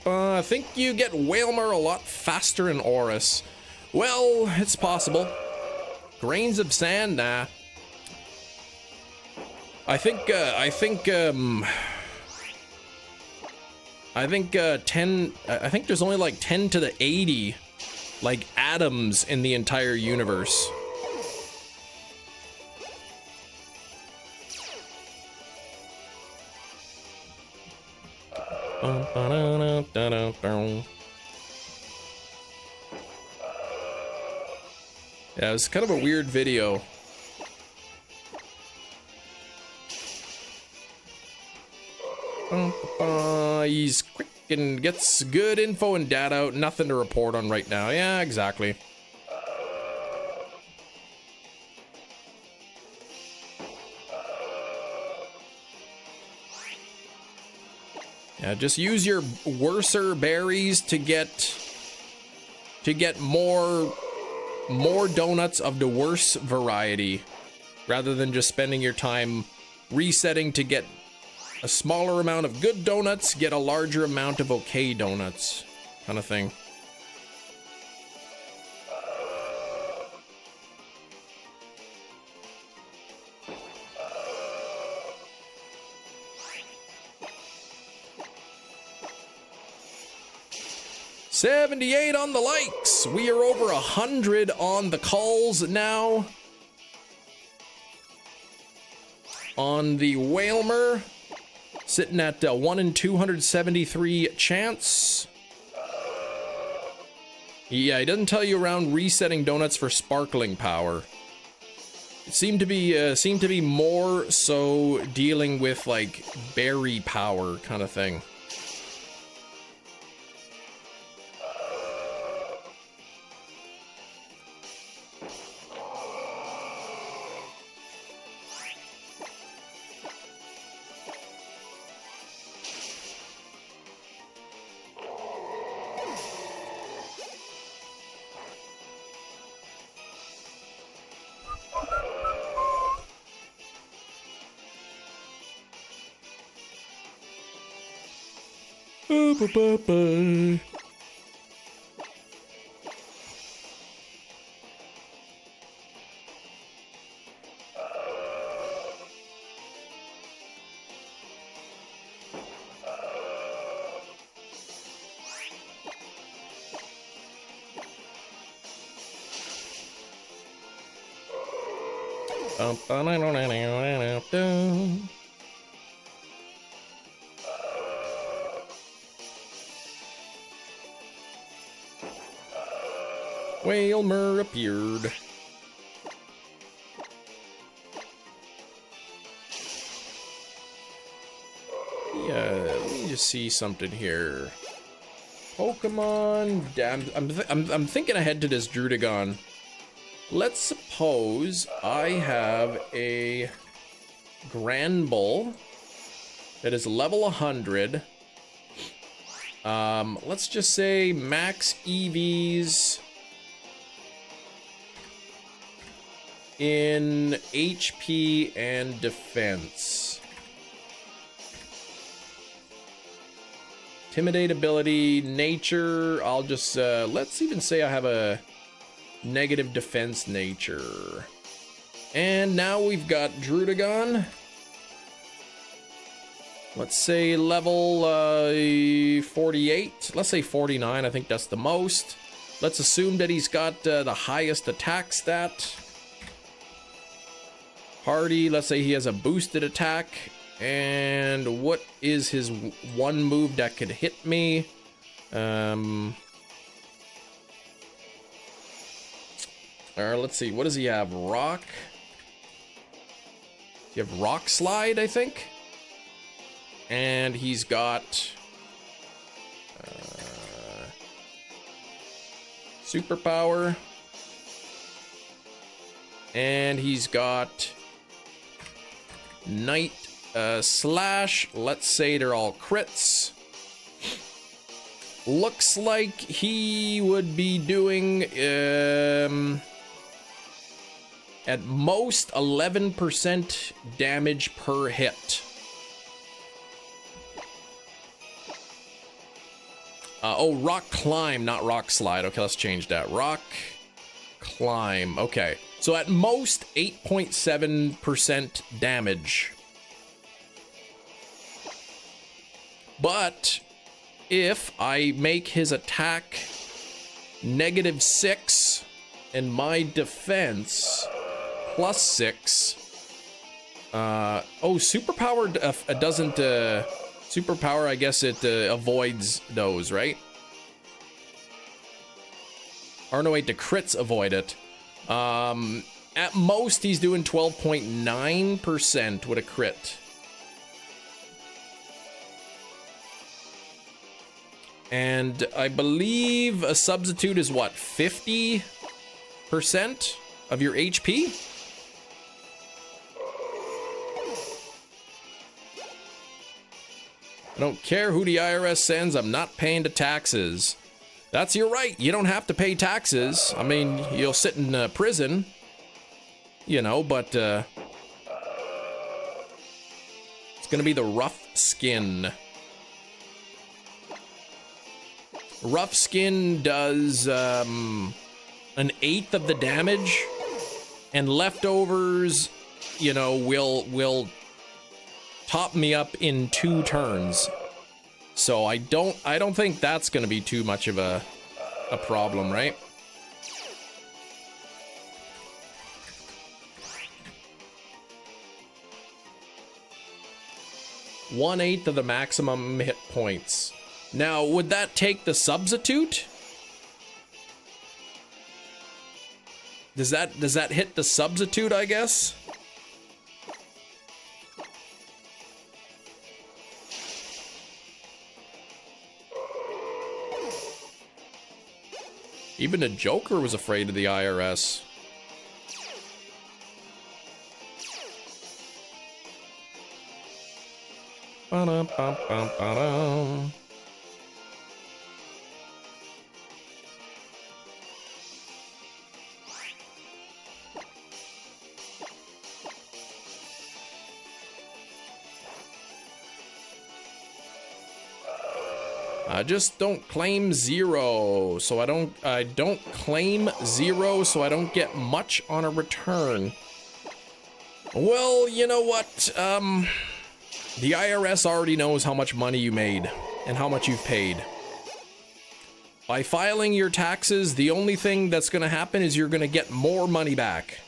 S1: I think you get Whailmer a lot faster in Oris. Well, it's possible. Grains of sand, nah. I think 10. I think there's only like 10 to the 80, like atoms in the entire universe. Yeah, it was kind of a weird video. He's quick and gets good info and data out. Nothing to report on right now. Yeah, exactly. Yeah, just use your worser berries to get more donuts of the worse variety, rather than just spending your time resetting to get a smaller amount of good donuts, get a larger amount of okay donuts, kind of thing. $78 on the likes. We are over 100 on the calls now. On the Whailmer, sitting at 1 in 273 chance. Yeah, he doesn't tell you around resetting donuts for sparkling power. It seemed to be more so dealing with like berry power kind of thing. Whailmer appeared. Yeah, let me just see something here. Pokemon. Damn, I'm thinking ahead to this Drudagon. Let's suppose I have a Granbull that is level 100. Let's just say max EVs in HP and defense. Intimidate ability, nature, I'll just, let's even say I have a negative defense nature. And now we've got Drudagon. Let's say level 48. Let's say 49, I think that's the most. Let's assume that he's got the highest attack stat. Party, let's say he has a boosted attack. And what is his one move that could hit me? Let's see, what does he have? Rock? You have Rock Slide, I think? And he's got Superpower. And he's got Night Slash. Let's say they're all crits. Looks like he would be doing at most 11% damage per hit. Oh, Rock Climb, not Rock Slide. Okay, let's change that. Rock Climb. Okay, so at most 8.7% damage. But if I make his attack -6 and my defense +6, oh, superpower doesn't superpower, I guess it avoids those, right? Or no, wait, the crits avoid it. At most he's doing 12.9% with a crit. And I believe a substitute is what, 50% of your HP? I don't care who the IRS sends, I'm not paying the taxes. That's your right, you don't have to pay taxes. I mean, you'll sit in prison, you know, but it's gonna be the Rough Skin. Rough Skin does an 1/8 of the damage, and leftovers, you know, will top me up in 2 turns. So I don't think that's gonna be too much of a problem, right? One-eighth of the maximum hit points. Now, would that take the substitute? Does that hit the substitute, I guess? Even the Joker was afraid of the IRS. Ba-dum-bum-bum-ba-dum. I just don't claim 0, so I don't claim 0, so I don't get much on a return. Well, you know what? The IRS already knows how much money you made and how much you've paid. By filing your taxes, the only thing that's going to happen is you're going to get more money back.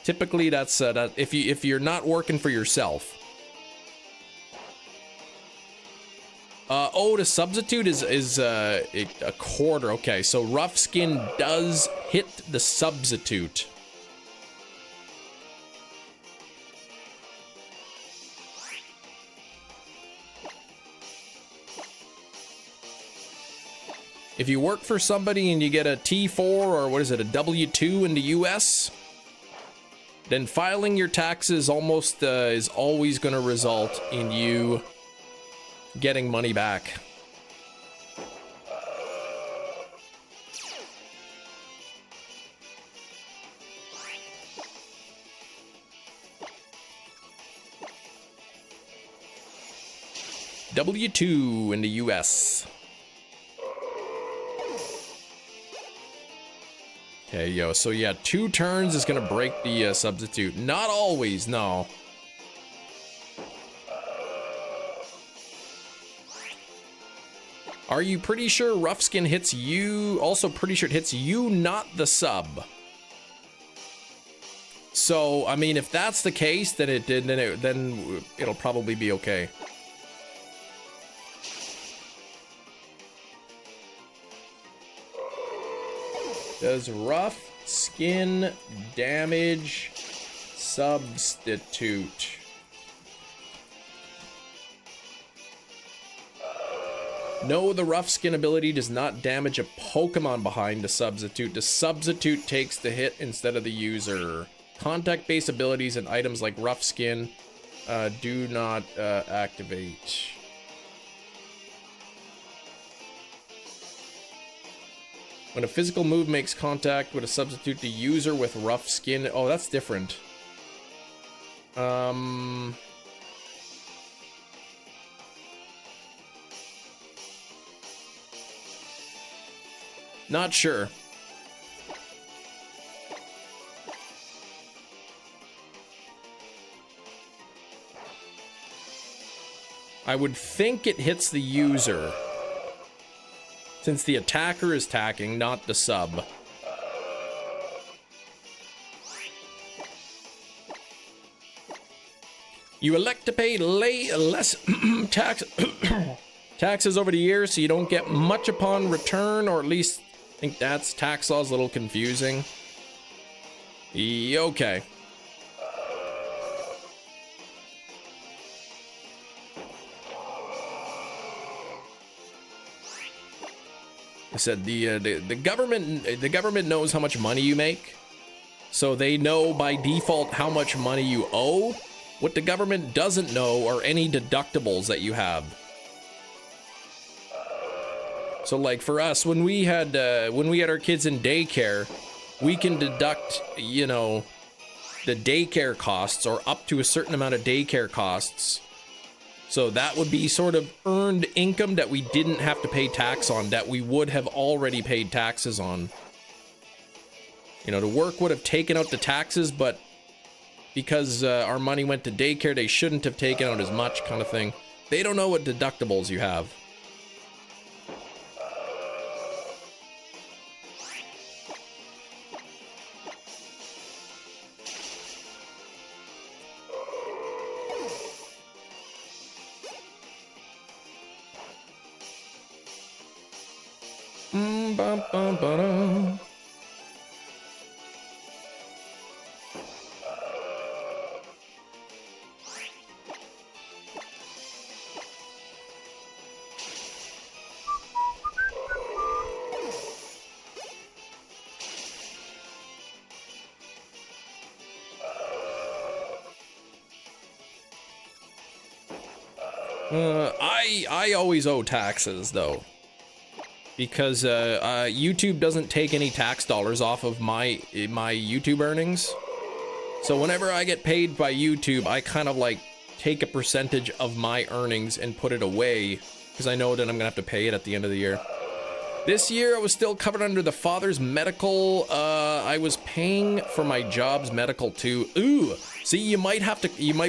S1: Typically, that's if you're not working for yourself. Oh, the substitute is a quarter. Okay, so Rough Skin does hit the substitute. If you work for somebody and you get a T4 or what is it, a W2 in the US, then filing your taxes almost is always going to result in you getting money back. W2 in the US. Okay, yo, so yeah, 2 turns is gonna break the substitute. Not always, no. Are you pretty sure Rough Skin hits you? Also pretty sure it hits you, not the sub. So, I mean, if that's the case, then then it'll probably be okay. Does rough skin damage substitute? No, the rough skin ability does not damage a Pokemon behind the substitute. The substitute takes the hit instead of the user. Contact-based abilities and items like rough skin do not activate. When a physical move makes contact with a substitute, the user with rough skin... Oh, that's different. Not sure. I would think it hits the user, since the attacker is attacking, not the sub. You elect to pay less taxes over the years, so you don't get much upon return, or at least I think that's tax law's a little confusing. Okay. I said the government knows how much money you make, so they know by default how much money you owe. What the government doesn't know are any deductibles that you have. So like for us, when we had our kids in daycare, we can deduct, you know, the daycare costs, or up to a certain amount of daycare costs. So that would be sort of earned income that we didn't have to pay tax on, that we would have already paid taxes on. You know, the work would have taken out the taxes, but because our money went to daycare, they shouldn't have taken out as much, kind of thing. They don't know what deductibles you have. I always owe taxes though, because YouTube doesn't take any tax dollars off of my YouTube earnings. So whenever I get paid by YouTube, I kind of like take a percentage of my earnings and put it away, because I know that I'm gonna have to pay it at the end of the year. This year I was still covered under the father's medical. I was paying for my job's medical too. Ooh, see, you might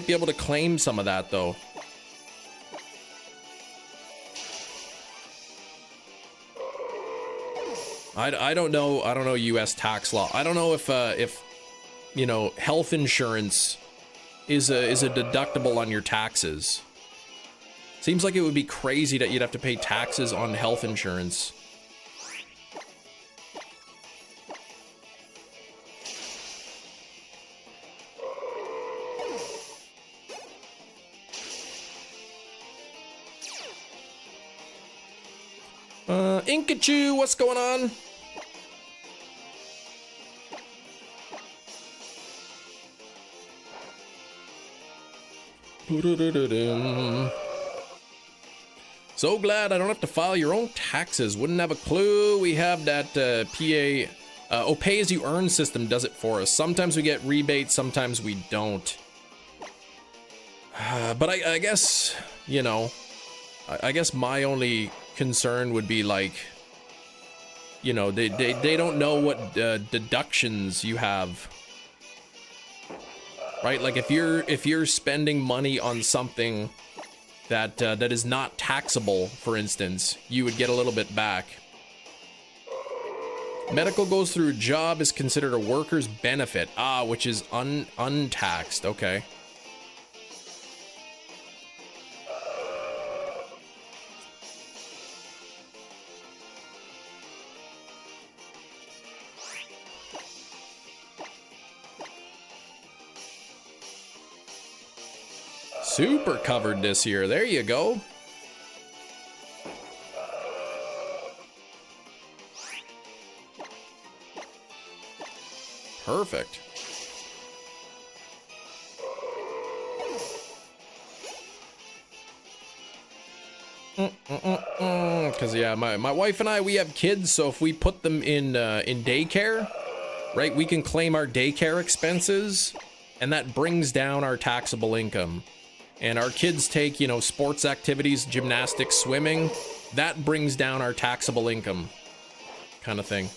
S1: be able to claim some of that though. I don't know US tax law. I don't know if you know, health insurance is a deductible on your taxes. Seems like it would be crazy that you'd have to pay taxes on health insurance. Inkachu, what's going on? So glad I don't have to file your own taxes. Wouldn't have a clue. We have that pay as you earn system does it for us. Sometimes we get rebates, sometimes we don't. But I guess, you know, I guess my only concern would be like, you know, they don't know what deductions you have, right? Like if you're spending money on something that that is not taxable, for instance, you would get a little bit back. Medical goes through job is considered a worker's benefit. Ah, which is untaxed. Okay. Super covered this year. There you go. Perfect. Because yeah, my wife and I, we have kids, so if we put them in daycare, right, we can claim our daycare expenses, and that brings down our taxable income. And our kids take, you know, sports activities, gymnastics, swimming, that brings down our taxable income, kind of thing.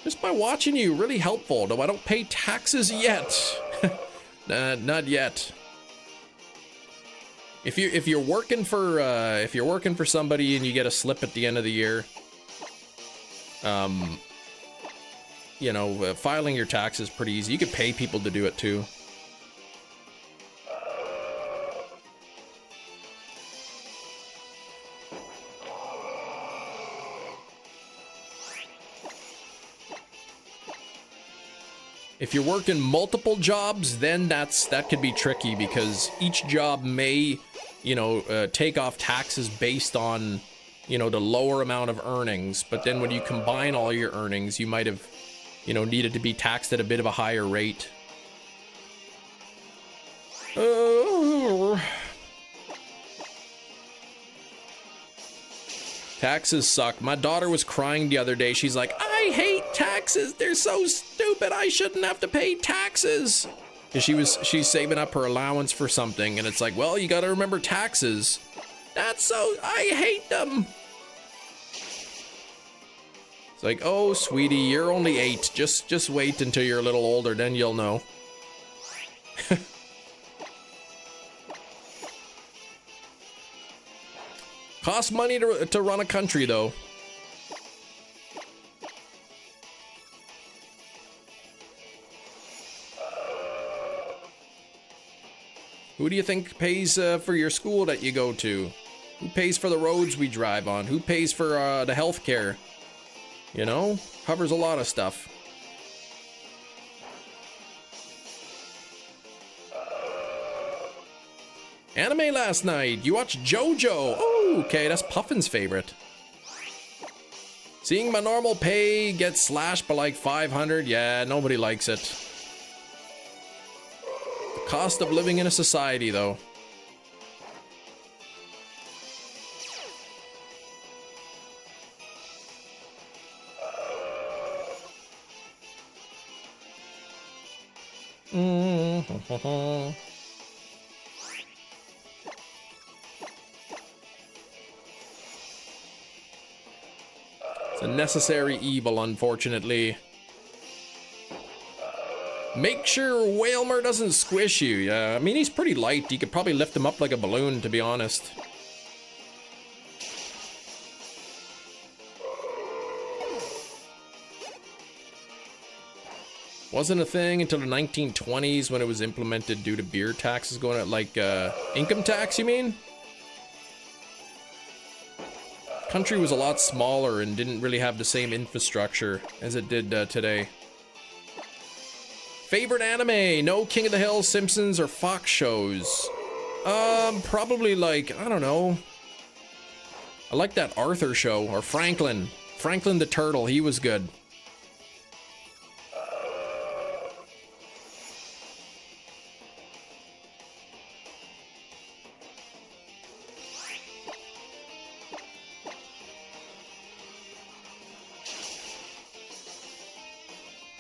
S1: Just by watching you, really helpful. Though I don't pay taxes yet. Not yet. If you're working for somebody and you get a slip at the end of the year, you know, filing your taxes is pretty easy. You could pay people to do it too. If you're working multiple jobs, then that could be tricky because each job may, you know, take off taxes based on, you know, the lower amount of earnings. But then when you combine all your earnings, you might have, you know, needed to be taxed at a bit of a higher rate. Taxes suck. My daughter was crying the other day. She's like, I hate taxes. They're so stupid. I shouldn't have to pay taxes. Because she's saving up her allowance for something. And it's like, well, you got to remember taxes. I hate them. It's like, oh, sweetie, you're only 8. Just wait until you're a little older. Then you'll know. Costs money to run a country, though. Who do you think pays for your school that you go to? Who pays for the roads we drive on? Who pays for the health care? You know, covers a lot of stuff. Anime last night. You watched JoJo. Oh, okay, that's Puffin's favorite. Seeing my normal pay get slashed by like 500. Yeah, nobody likes it. The cost of living in a society, though. It's a necessary evil, unfortunately. Make sure Whailmer doesn't squish you. Yeah, I mean, he's pretty light. You could probably lift him up like a balloon, to be honest. Wasn't a thing until the 1920s when it was implemented due to beer taxes going at like income tax, you mean? Country was a lot smaller and didn't really have the same infrastructure as it did today. Favorite anime? No King of the Hill, Simpsons, or Fox shows. Probably like, I don't know. I like that Arthur show, or Franklin. Franklin the Turtle, he was good.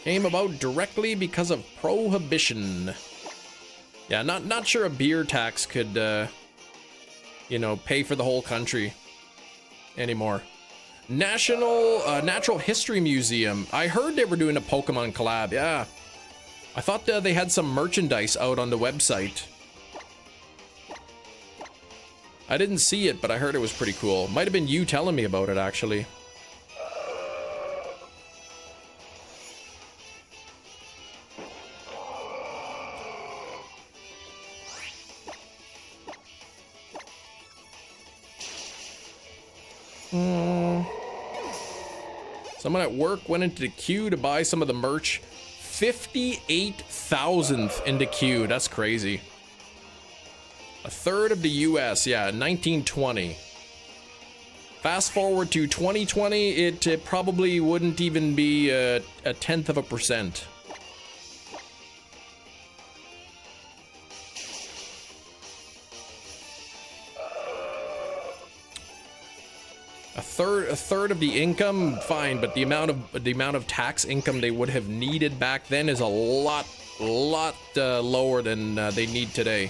S1: Came about directly because of prohibition. Yeah, not sure a beer tax could, you know, pay for the whole country anymore. Natural History Museum. I heard they were doing a Pokemon collab. Yeah, I thought they had some merchandise out on the website. I didn't see it, but I heard it was pretty cool. Might have been you telling me about it, actually. Someone at work went into the queue to buy some of the merch. 58,000th into queue. That's crazy. A third of the US, yeah, 1920. Fast forward to 2020, it probably wouldn't even be a 0.1%. A third of the income, fine, but the amount of tax income they would have needed back then is a lot lower than they need today.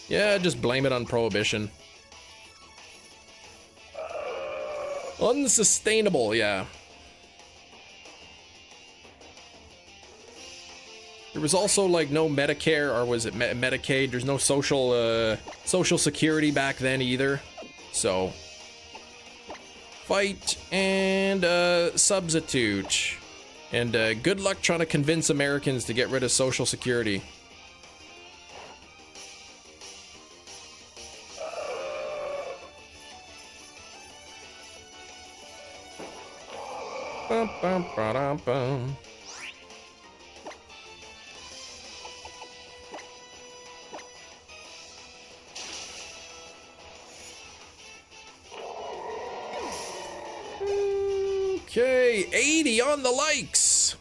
S1: Yeah, just blame it on prohibition. Unsustainable, yeah. There was also like no Medicare, or was it Medicaid? There's no social security back then either. So fight and substitute, and good luck trying to convince Americans to get rid of Social Security. Bum, bum, ba-dum, bum. Okay, 80 on the likes.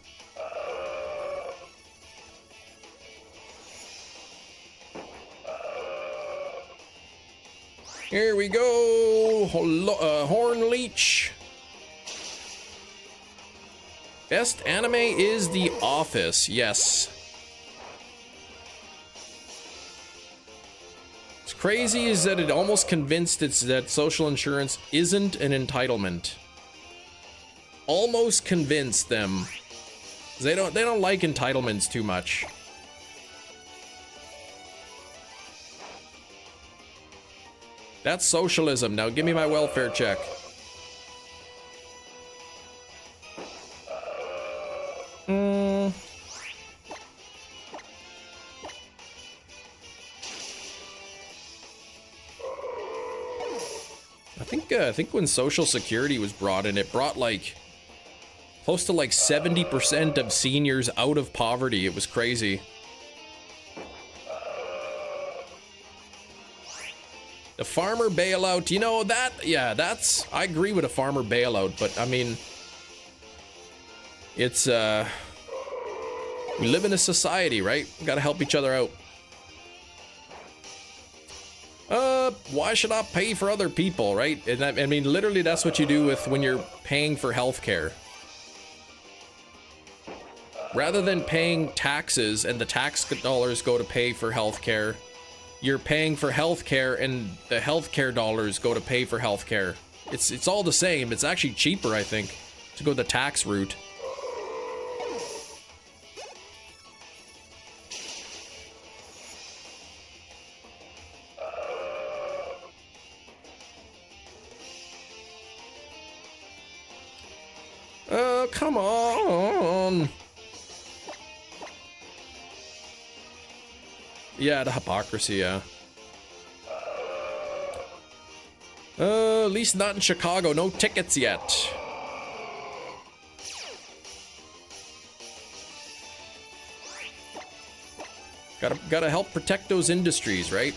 S1: Here we go. Horn Leech. Best anime is The Office. Yes. What's crazy is that it almost convinced that social insurance isn't an entitlement. Almost convinced them. They don't like entitlements too much. That's socialism. Now give me my welfare check. I think when Social Security was brought in, it brought like close to like 70% of seniors out of poverty. It was crazy. The farmer bailout, you know, I agree with a farmer bailout, but I mean, it's, we live in a society, right? We gotta help each other out. Why should I pay for other people, right? And I mean, literally that's what you do when you're paying for healthcare. Rather than paying taxes and the tax dollars go to pay for healthcare, you're paying for healthcare and the healthcare dollars go to pay for healthcare. It's all the same. It's actually cheaper, I think, to go the tax route. Come on. Yeah, the hypocrisy, yeah. At least not in Chicago. No tickets yet. Gotta help protect those industries, right?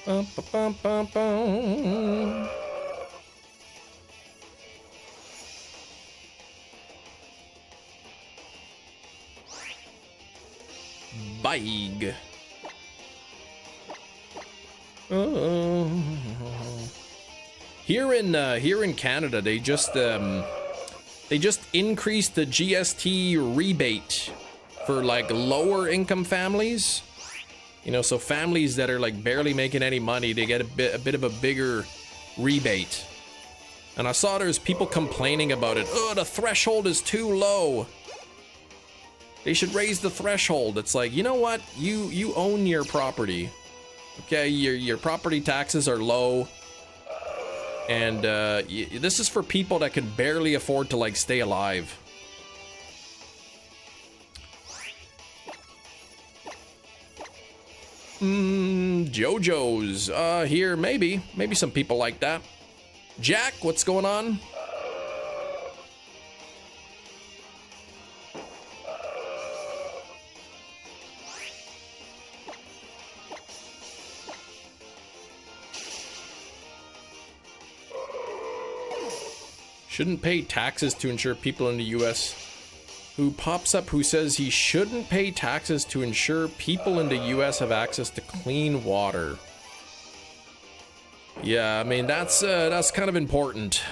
S1: Bum, bum, bum, bum. Big. Here in Canada, they just increased the GST rebate for like lower income families. You know, so families that are like barely making any money, they get a bit of a bigger rebate. And I saw there's people complaining about it. Oh, the threshold is too low. They should raise the threshold. It's like, you know what? You own your property. Okay, your property taxes are low. And this is for people that can barely afford to like stay alive. JoJo's here, maybe some people like that. Jack, what's going on? Shouldn't pay taxes to ensure people in the US. Who pops up who says he shouldn't pay taxes to ensure people in the US have access to clean water. Yeah, I mean, that's kind of important.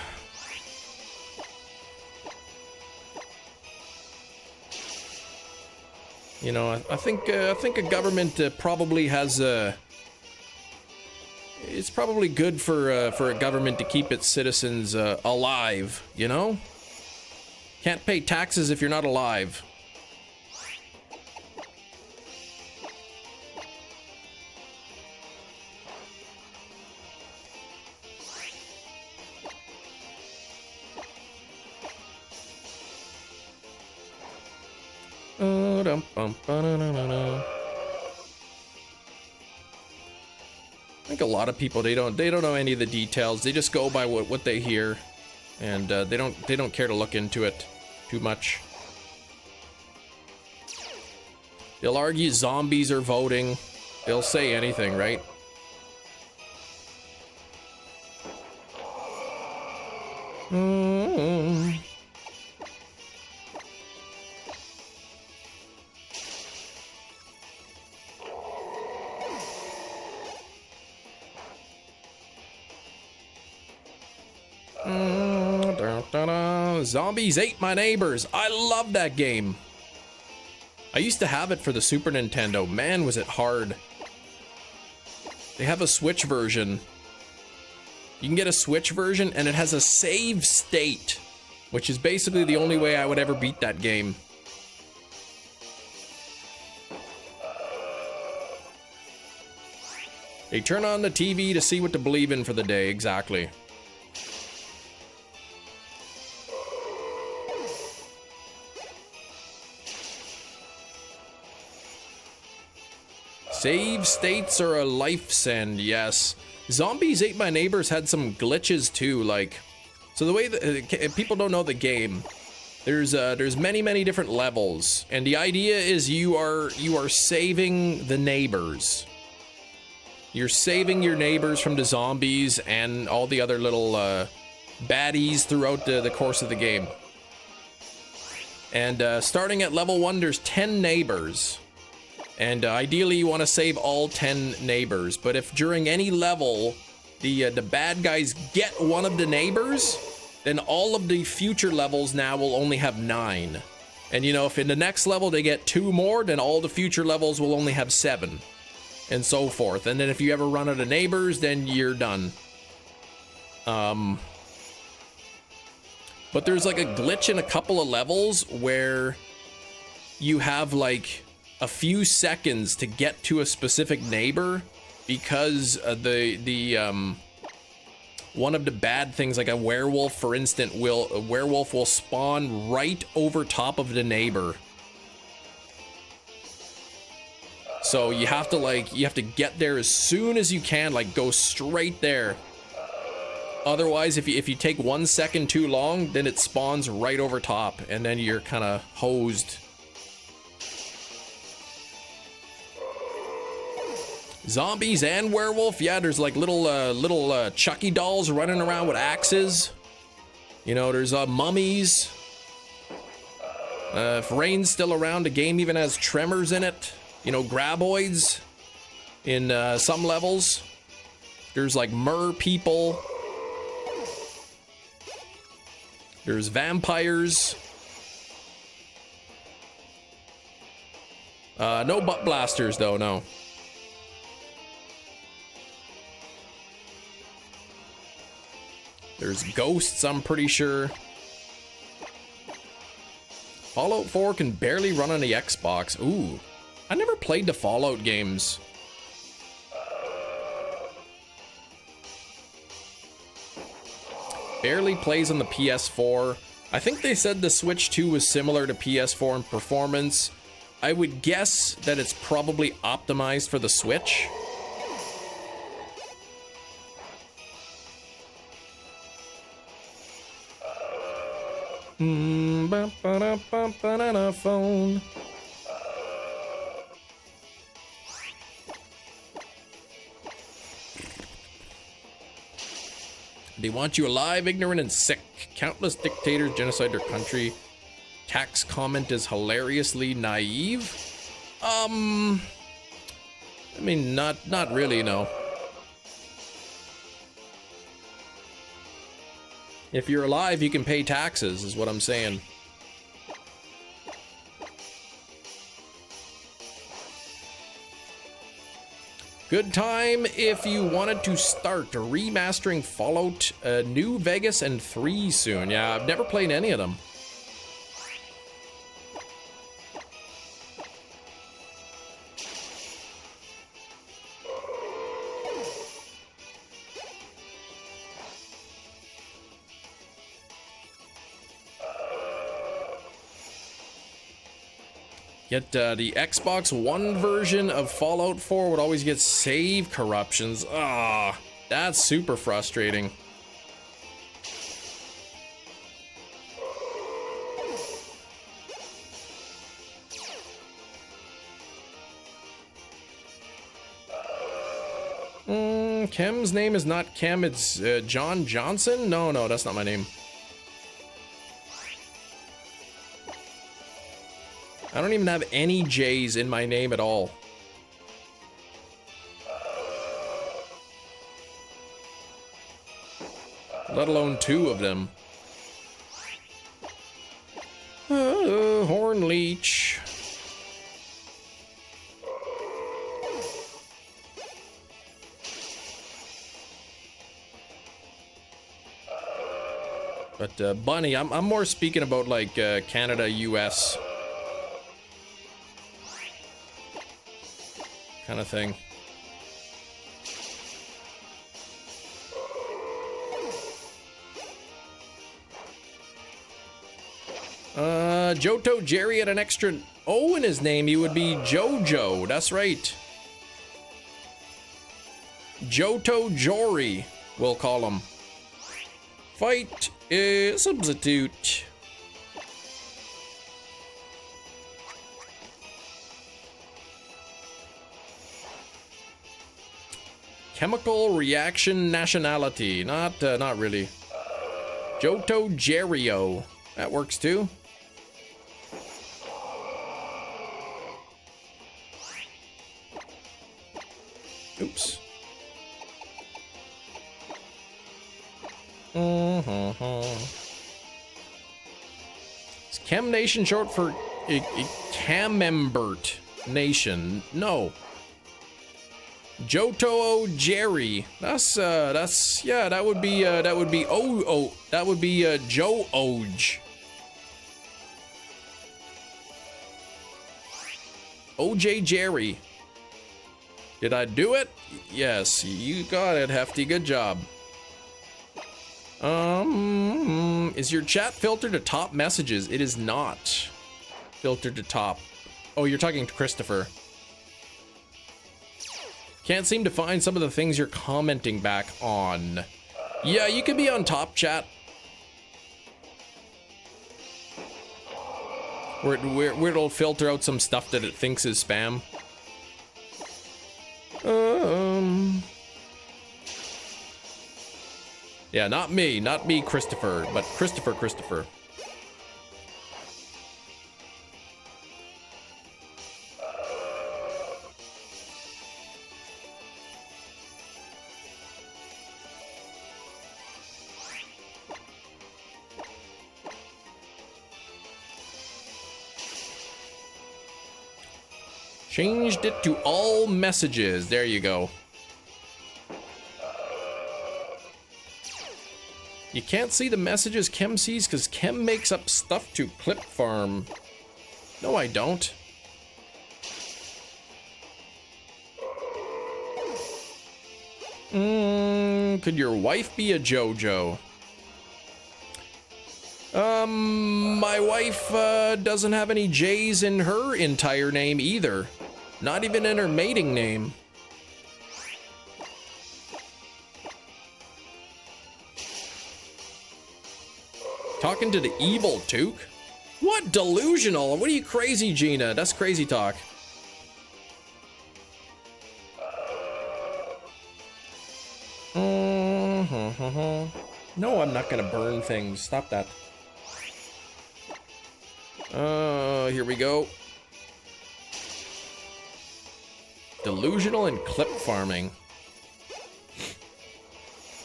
S1: You know, I think a government probably has it's probably good for a government to keep its citizens alive, you know? Can't pay taxes if you're not alive. I think a lot of people they don't know any of the details. They just go by what they hear, and they don't care to look into it too much. They'll argue zombies are voting. They'll say anything, right? Zombies ate my neighbors. I love that game. I used to have it for the Super Nintendo. Man, was it hard. They have a Switch version. You can get a Switch version, and it has a save state, which is basically the only way I would ever beat that game. They turn on the TV to see what to believe in for the day, exactly. Save states are a life send, yes. Zombies Ate My Neighbors had some glitches too, like, so the way that people don't know the game, there's many different levels, and the idea is you are saving the neighbors. You're saving your neighbors from the zombies and all the other little baddies throughout the course of the game. And starting at level 1, there's 10 neighbors. And ideally you want to save all 10 neighbors, but if during any level the bad guys get one of the neighbors, then all of the future levels now will only have 9. And you know, if in the next level they get 2 more, then all the future levels will only have 7, and so forth. And then if you ever run out of neighbors, then you're done. But there's like a glitch in a couple of levels where you have like a few seconds to get to a specific neighbor, because one of the bad things, like a werewolf, for instance, a werewolf will spawn right over top of the neighbor. So you have to get there as soon as you can, like go straight there. Otherwise, if you take 1 second too long, then it spawns right over top, and then you're kind of hosed. Zombies and werewolf, yeah, there's like little Chucky dolls running around with axes. You know, there's mummies. If Rain's still around, the game even has tremors in it. You know, graboids in some levels. There's like mer people. There's vampires. No butt blasters though, no. There's ghosts, I'm pretty sure. Fallout 4 can barely run on the Xbox. Ooh. I never played the Fallout games. Barely plays on the PS4. I think they said the Switch 2 was similar to PS4 in performance. I would guess that it's probably optimized for the Switch. Phone. They want you alive, ignorant, and sick. Countless dictators genocide their country. Tax comment is hilariously naive. I mean, not really, no. If you're alive, you can pay taxes, is what I'm saying. Good time if you wanted to start remastering Fallout New Vegas and 3 soon. Yeah, I've never played any of them. Yet the Xbox One version of Fallout 4 would always get save corruptions. Ah, that's super frustrating. Kem's name is not Kem, it's John Johnson? No, that's not my name. I don't even have any J's in my name at all. Let alone 2 of them. Horn leech. But Bunny, I'm more speaking about like Canada, US kind of thing. Johto Jerry had an extra O in his name. He would be Jojo. That's right. Johto Jory, we'll call him. Fight is substitute. Chemical reaction nationality. Not really. Johto Jerio. That works too. Oops. Is Chem Nation short for Camembert Nation? No. Johto Jerry. That's yeah, that would be Joe Oj. OJ Jerry. Did I do it? Yes, you got it, Hefty. Good job. Is your chat filtered to top messages? It is not filtered to top. Oh, you're talking to Christopher. Can't seem to find some of the things you're commenting back on. Yeah, you could be on top chat. Where it'll filter out some stuff that it thinks is spam. Yeah, not me, Christopher, but Christopher. Changed it to all messages. There you go. You can't see the messages Chem sees because Chem makes up stuff to clip farm. No, I don't. Could your wife be a JoJo? My wife doesn't have any J's in her entire name either. Not even in her mating name. Talking to the evil Took? What delusional? What are you crazy, Gina? That's crazy talk. No, I'm not gonna burn things. Stop that. Here we go. Delusional and clip farming.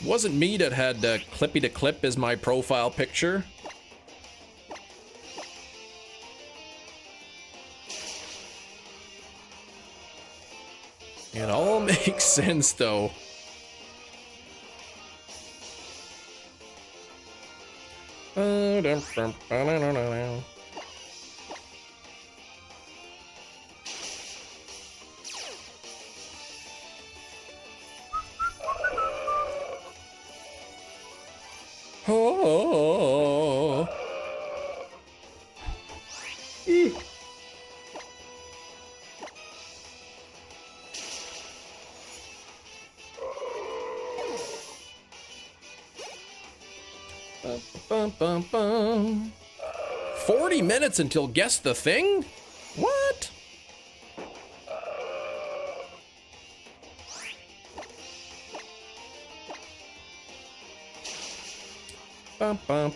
S1: Wasn't me that had Clippy to Clip as my profile picture. It all makes sense though. Oh. Bum, bum, bum. 40 minutes until Guess the Thing? What? Bum, bum,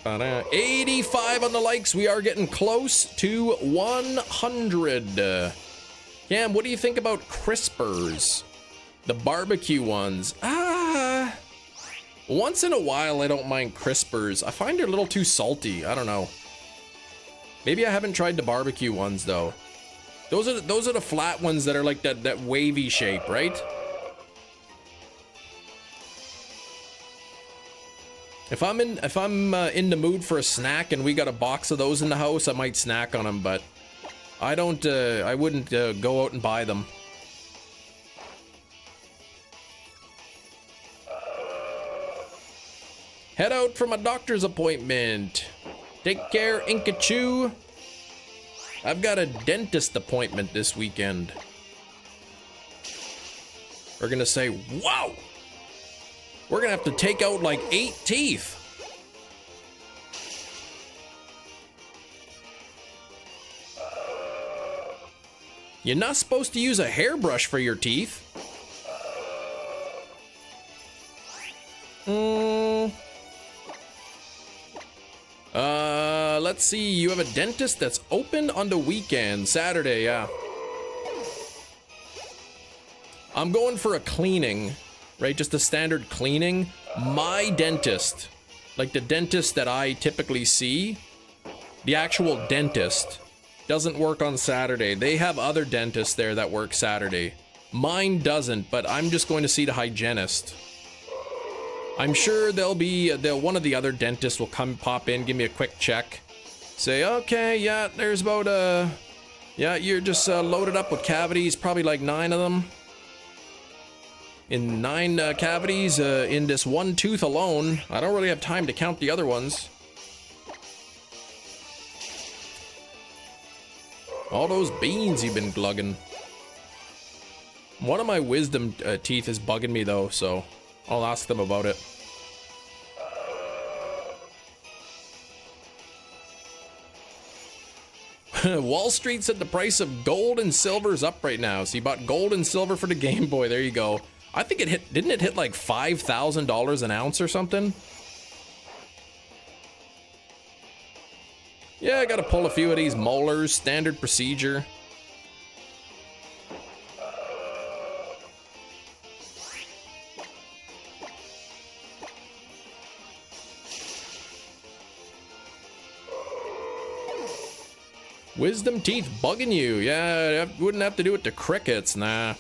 S1: 85 on the likes. We are getting close to 100. Cam, what do you think about crispers? The barbecue ones. Once in a while, I don't mind crispers. I find they're a little too salty. I don't know. Maybe I haven't tried the barbecue ones though. Those are the flat ones that are like that wavy shape, right? If I'm in the mood for a snack and we got a box of those in the house, I might snack on them, but I don't. I wouldn't go out and buy them. Head out from a doctor's appointment. Take care, Inkachu. I've got a dentist appointment this weekend. We're gonna say, wow! We're gonna have to take out like 8 teeth. You're not supposed to use a hairbrush for your teeth. Let's see, you have a dentist that's open on the weekend, Saturday, yeah. I'm going for a cleaning, right? Just a standard cleaning. My dentist, like the dentist that I typically see, the actual dentist, doesn't work on Saturday. They have other dentists there that work Saturday. Mine doesn't, but I'm just going to see the hygienist. I'm sure one of the other dentists will pop in, give me a quick check. Say, okay, yeah, there's about, yeah, you're just loaded up with cavities, probably like 9 of them. In 9 cavities in this one tooth alone. I don't really have time to count the other ones. All those beans you've been glugging. One of my wisdom teeth is bugging me though, so I'll ask them about it. Wall Street said the price of gold and silver is up right now. So you bought gold and silver for the Game Boy. There you go. I think didn't it hit like $5,000 an ounce or something? Yeah, I gotta pull a few of these molars, standard procedure. Wisdom teeth bugging you. Yeah, I wouldn't have to do it to crickets, nah.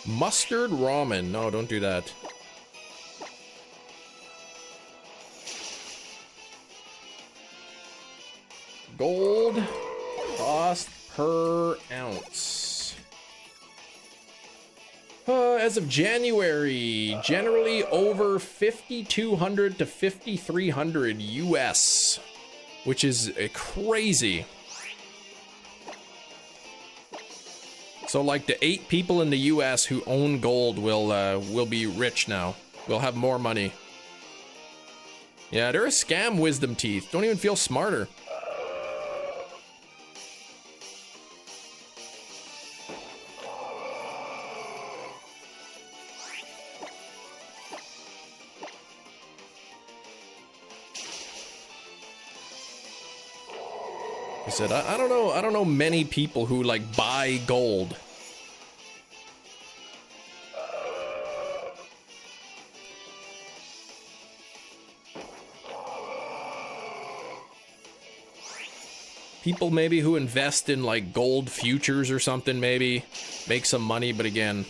S1: Mustard ramen. No, don't do that. Gold cost per ounce. As of January, generally over 5,200 to 5,300 US, which is crazy. So like the 8 people in the US who own gold will be rich now. We'll have more money. Yeah, they're a scam, wisdom teeth. Don't even feel smarter. I said, I don't know many people who like buy gold. People maybe who invest in like gold futures or something, maybe make some money, but again,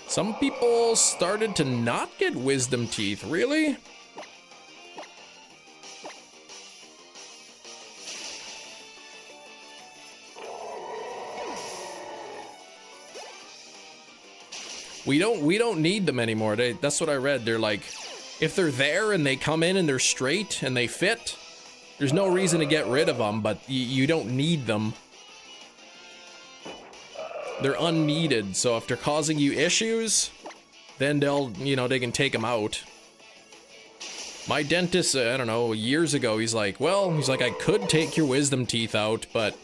S1: some people started to not get wisdom teeth. Really? We don't need them anymore. That's what I read. They're like, if they're there and they come in and they're straight and they fit, there's no reason to get rid of them, but you don't need them. They're unneeded, so if they're causing you issues, then they'll, you know, they can take them out. My dentist, I don't know, years ago, he's like, I could take your wisdom teeth out, but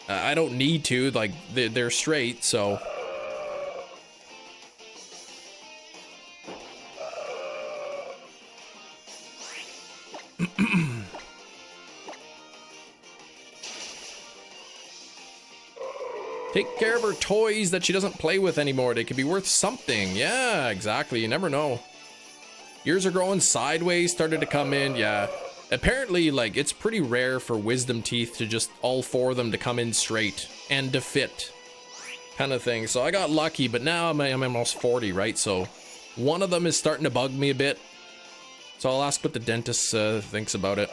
S1: I don't need to, like, they're straight, so. Take care of her toys that she doesn't play with anymore. They could be worth something. Yeah, exactly. You never know. Yours are growing sideways, started to come in. Yeah. Apparently, like, it's pretty rare for wisdom teeth to just all 4 of them to come in straight and to fit, kind of thing. So I got lucky, but now I'm almost 40, right? So one of them is starting to bug me a bit. So I'll ask what the dentist thinks about it.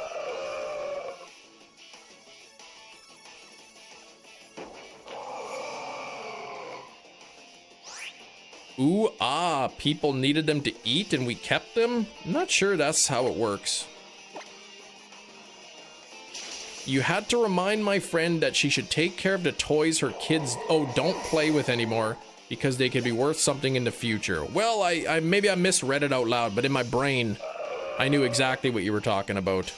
S1: Ooh, ah, people needed them to eat and we kept them? I'm not sure that's how it works. You had to remind my friend that she should take care of the toys her kids, don't play with anymore, because they could be worth something in the future. Well, I maybe I misread it out loud, but in my brain, I knew exactly what you were talking about.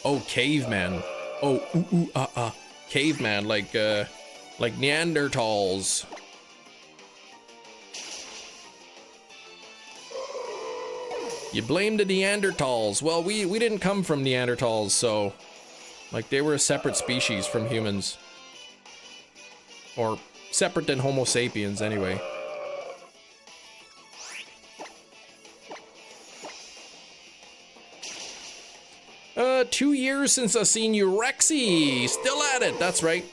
S1: Oh, caveman. Oh, caveman, like Neanderthals. You blame the Neanderthals. Well, we didn't come from Neanderthals, so, like, they were a separate species from humans. Or separate than Homo sapiens, anyway. 2 years since I seen you, Rexy. Still at it, that's right.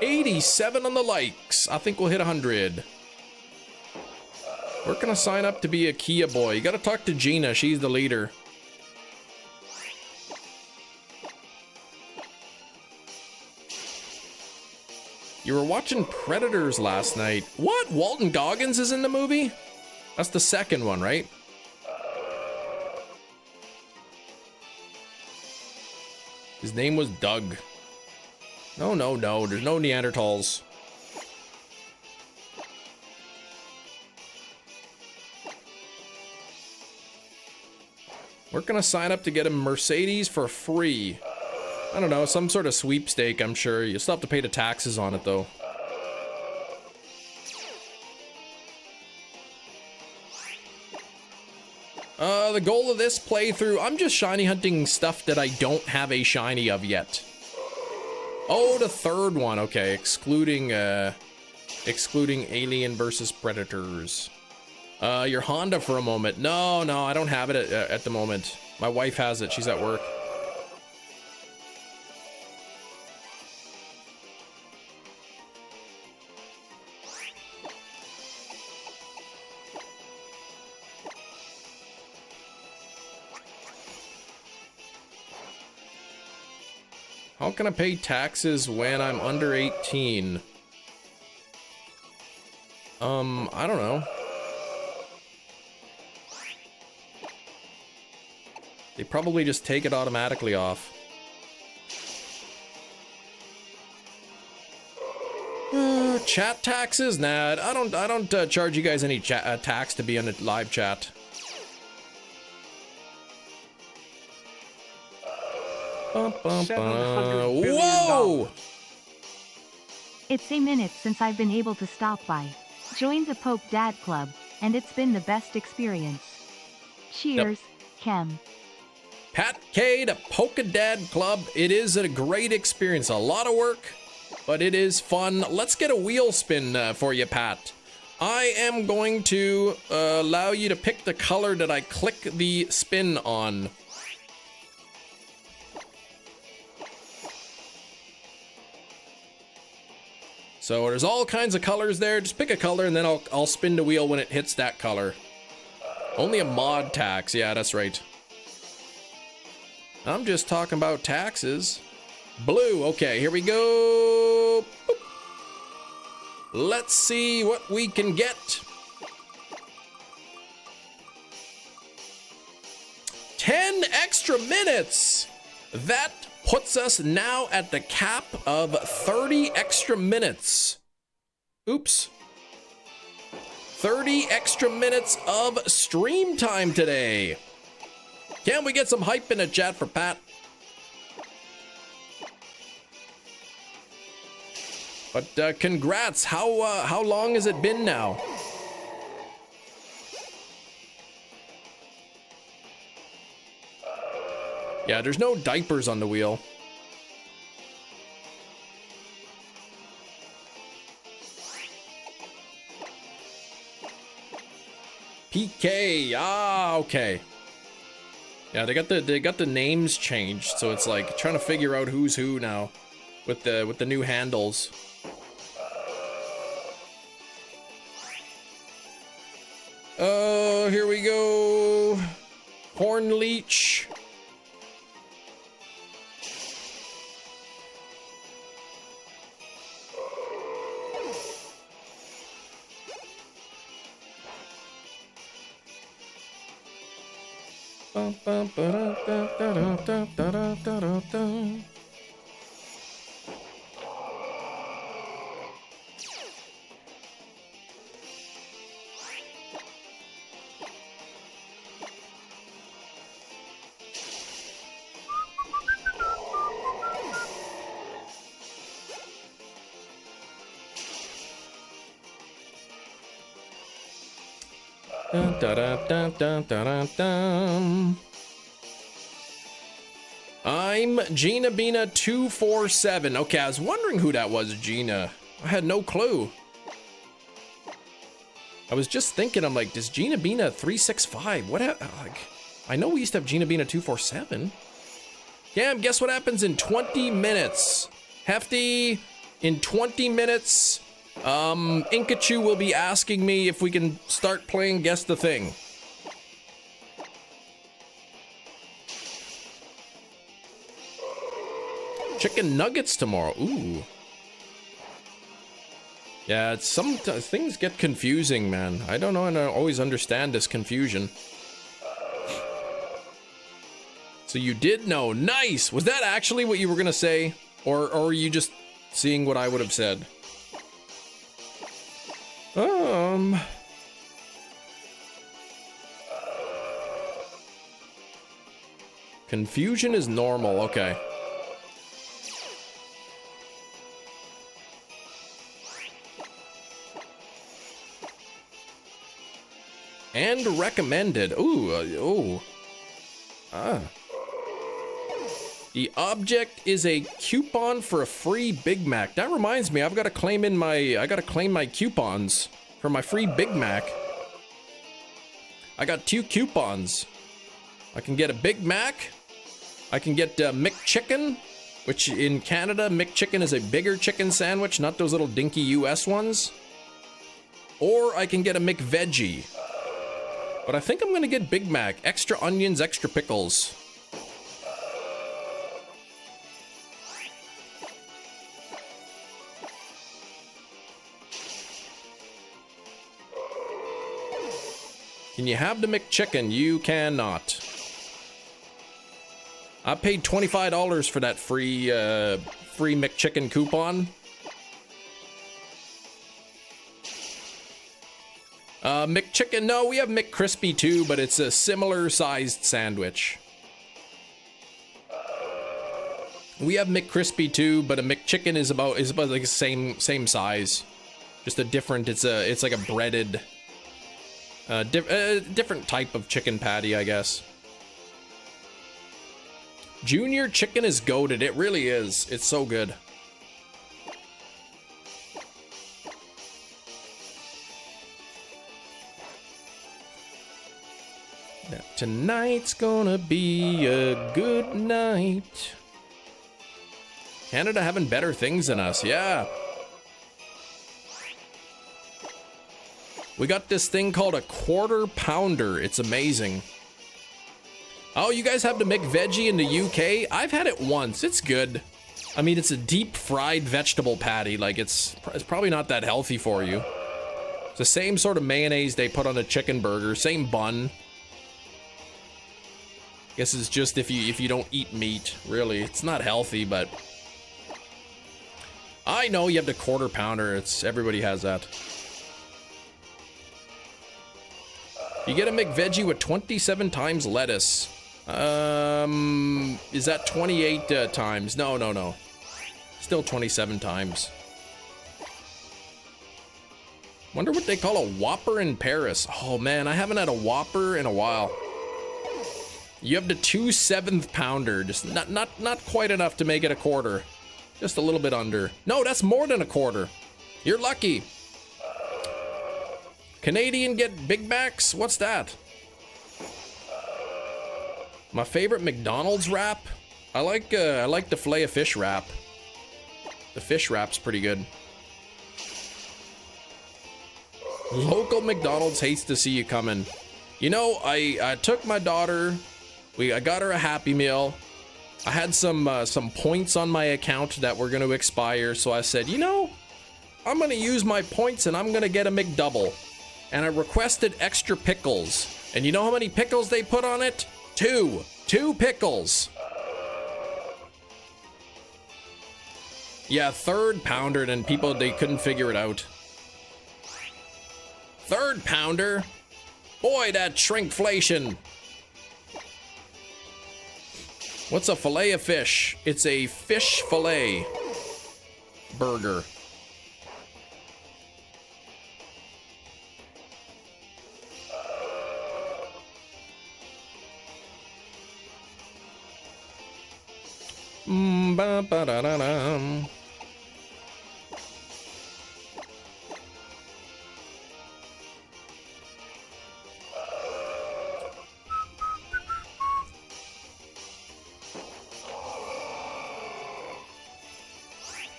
S1: 87 on the likes. I think we'll hit 100. Where can I sign up to be a Kia boy? You gotta talk to Gina, she's the leader. You were watching Predators last night. What? Walton Goggins is in the movie? That's the second one, right? His name was Doug. No, there's no Neanderthals. We're gonna sign up to get a Mercedes for free. I don't know, some sort of sweepstake, I'm sure. You still have to pay the taxes on it, though. The goal of this playthrough, I'm just shiny hunting stuff that I don't have a shiny of yet. Oh, the third one, okay, excluding excluding Alien versus Predators. Your Honda for a moment. No, I don't have it at the moment. My wife has it. She's at work. How can I pay taxes when I'm under 18? I don't know. They probably just take it automatically off. Chat taxes? Nah, I don't charge you guys any tax to be on a live chat. Whoa!
S3: It's a minute since I've been able to stop by. Joined the POKEDEX Club, and it's been the best experience. Cheers, Chem.
S1: Pat K to POKEDEX Club. It is a great experience. A lot of work, but it is fun. Let's get a wheel spin for you, Pat. I am going to allow you to pick the color that I click the spin on. So there's all kinds of colors there. Just pick a color and then I'll spin the wheel when it hits that color. Only a mod tax. Yeah, that's right. I'm just talking about taxes. Blue. Okay, here we go. Boop. Let's see what we can get. 10 extra minutes. That puts us now at the cap of 30 extra minutes. Oops. 30 extra minutes of stream time today. Can we get some hype in the chat for Pat? But congrats. How long has it been now? Yeah, there's no diapers on the wheel. PK. Ah, okay. Yeah, they got the names changed, so it's like trying to figure out who's who now with the new handles. Oh, here we go. Horn leech. I'm Gina Bina 247. Okay, I was wondering who that was, Gina. I had no clue. I was just thinking, I'm like, does Gina Bina 365? What? Like, I know we used to have Gina Bina 247. Damn, guess what happens in 20 minutes? Hefty, in 20 minutes, Inkachu will be asking me if we can start playing Guess the Thing. Chicken nuggets tomorrow. Ooh. Yeah, some things get confusing, man. I don't know, and I always understand this confusion. So you did know. Nice! Was that actually what you were gonna say? Or are you just seeing what I would have said? Confusion is normal, okay. And recommended. Ooh, The object is a coupon for a free Big Mac. That reminds me, I've got to claim my coupons for my free Big Mac. I got 2 coupons. I can get a Big Mac. I can get McChicken, which in Canada, McChicken is a bigger chicken sandwich, not those little dinky US ones. Or I can get a McVeggie. But I think I'm gonna get Big Mac. Extra onions, extra pickles. Can you have the McChicken? You cannot. I paid $25 for that free McChicken coupon. McChicken, no, we have McCrispy too, but it's a similar sized sandwich. We have McCrispy too, but a McChicken is about like the same size. Just a different, it's like a breaded, different type of chicken patty, I guess. Junior chicken is goated. It really is. It's so good. Now, tonight's gonna be a good night. Canada having better things than us, yeah. We got this thing called a quarter pounder. It's amazing. Oh, you guys have the McVeggie in the UK? I've had it once. It's good. I mean, it's a deep fried vegetable patty. Like, it's probably not that healthy for you. It's the same sort of mayonnaise they put on a chicken burger. Same bun. Guess it's just if you don't eat meat, really. It's not healthy, but I know you have the quarter pounder. Everybody has that. You get a McVeggie with 27 times lettuce. Is that 28 times? No. Still 27 times. Wonder what they call a Whopper in Paris. Oh man, I haven't had a Whopper in a while. You have the 2 7th pounder, just not quite enough to make it a quarter. Just a little bit under. No, that's more than a quarter. You're lucky. Canadian get Big Macs? What's that? My favorite McDonald's wrap? I like the filet of fish wrap. The fish wrap's pretty good. Local McDonald's hates to see you coming. You know, I took my daughter. I got her a Happy Meal. I had some points on my account that were going to expire, so I said, you know, I'm going to use my points and I'm going to get a McDouble. And I requested extra pickles. And you know how many pickles they put on it? 2 pickles. Yeah, 3rd pounder, and people, they couldn't figure it out. 3rd pounder? Boy, that shrinkflation. What's a fillet of fish? It's a fish fillet burger. Ba-ba-da-da-dum.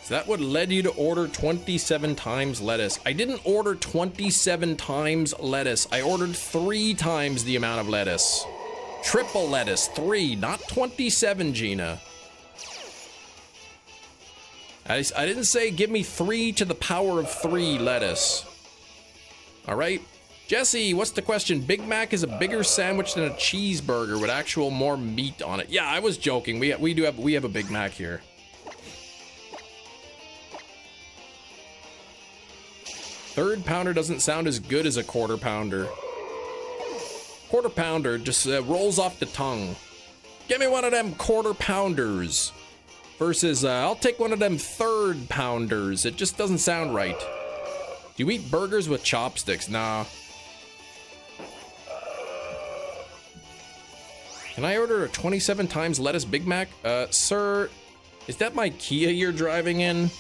S1: So that would led you to order 27 times lettuce. I didn't order 27 times lettuce. I ordered 3 times the amount of lettuce. Triple lettuce, 3, not 27, Gina. I didn't say give me 3 to the power of 3 lettuce. All right. Jesse, what's the question? Big Mac is a bigger sandwich than a cheeseburger with actual more meat on it. Yeah, I was joking. We have a Big Mac here. Third pounder doesn't sound as good as a quarter pounder. Quarter pounder just rolls off the tongue. Give me one of them quarter pounders. Versus, I'll take one of them 3rd pounders. It just doesn't sound right. Do you eat burgers with chopsticks? Nah. Can I order a 27 times lettuce Big Mac? Sir, is that my Kia you're driving in?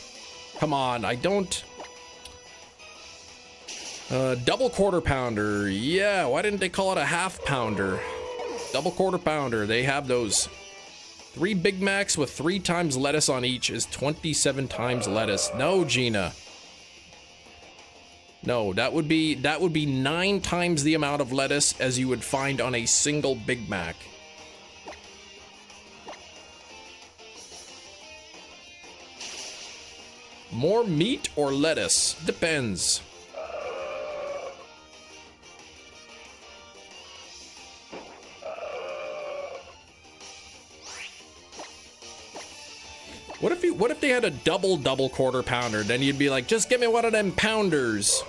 S1: Come on, I don't... double quarter pounder. Yeah, why didn't they call it a half pounder? Double quarter pounder, they have those. 3 Big Macs with 3 times lettuce on each is 27 times lettuce. No, Gina. No, that would be 9 times the amount of lettuce as you would find on a single Big Mac. More meat or lettuce? Depends. What if they had a double quarter pounder? Then you'd be like, just give me one of them pounders.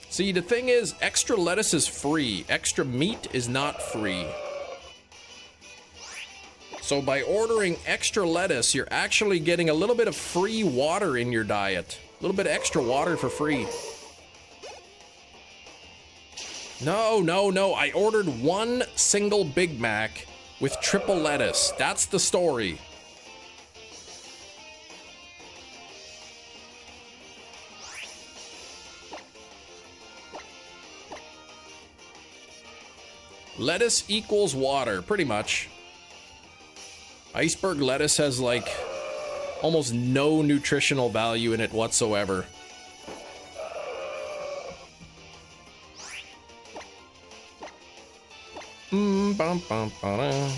S1: See, the thing is, extra lettuce is free. Extra meat is not free. So by ordering extra lettuce, you're actually getting a little bit of free water in your diet. A little bit of extra water for free. No, I ordered 1 single Big Mac with triple lettuce. That's the story. Lettuce equals water, pretty much. Iceberg lettuce has like almost no nutritional value in it whatsoever. Bum, bum, ba-da.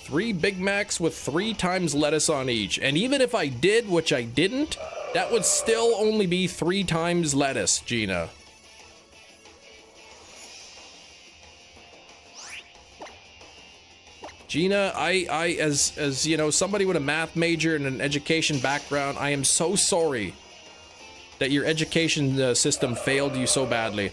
S1: 3 Big Macs with 3 times lettuce on each. And even if I did, which I didn't, that would still only be 3 times lettuce, Gina. Gina, I as you know, somebody with a math major and an education background, I am so sorry that your education system failed you so badly.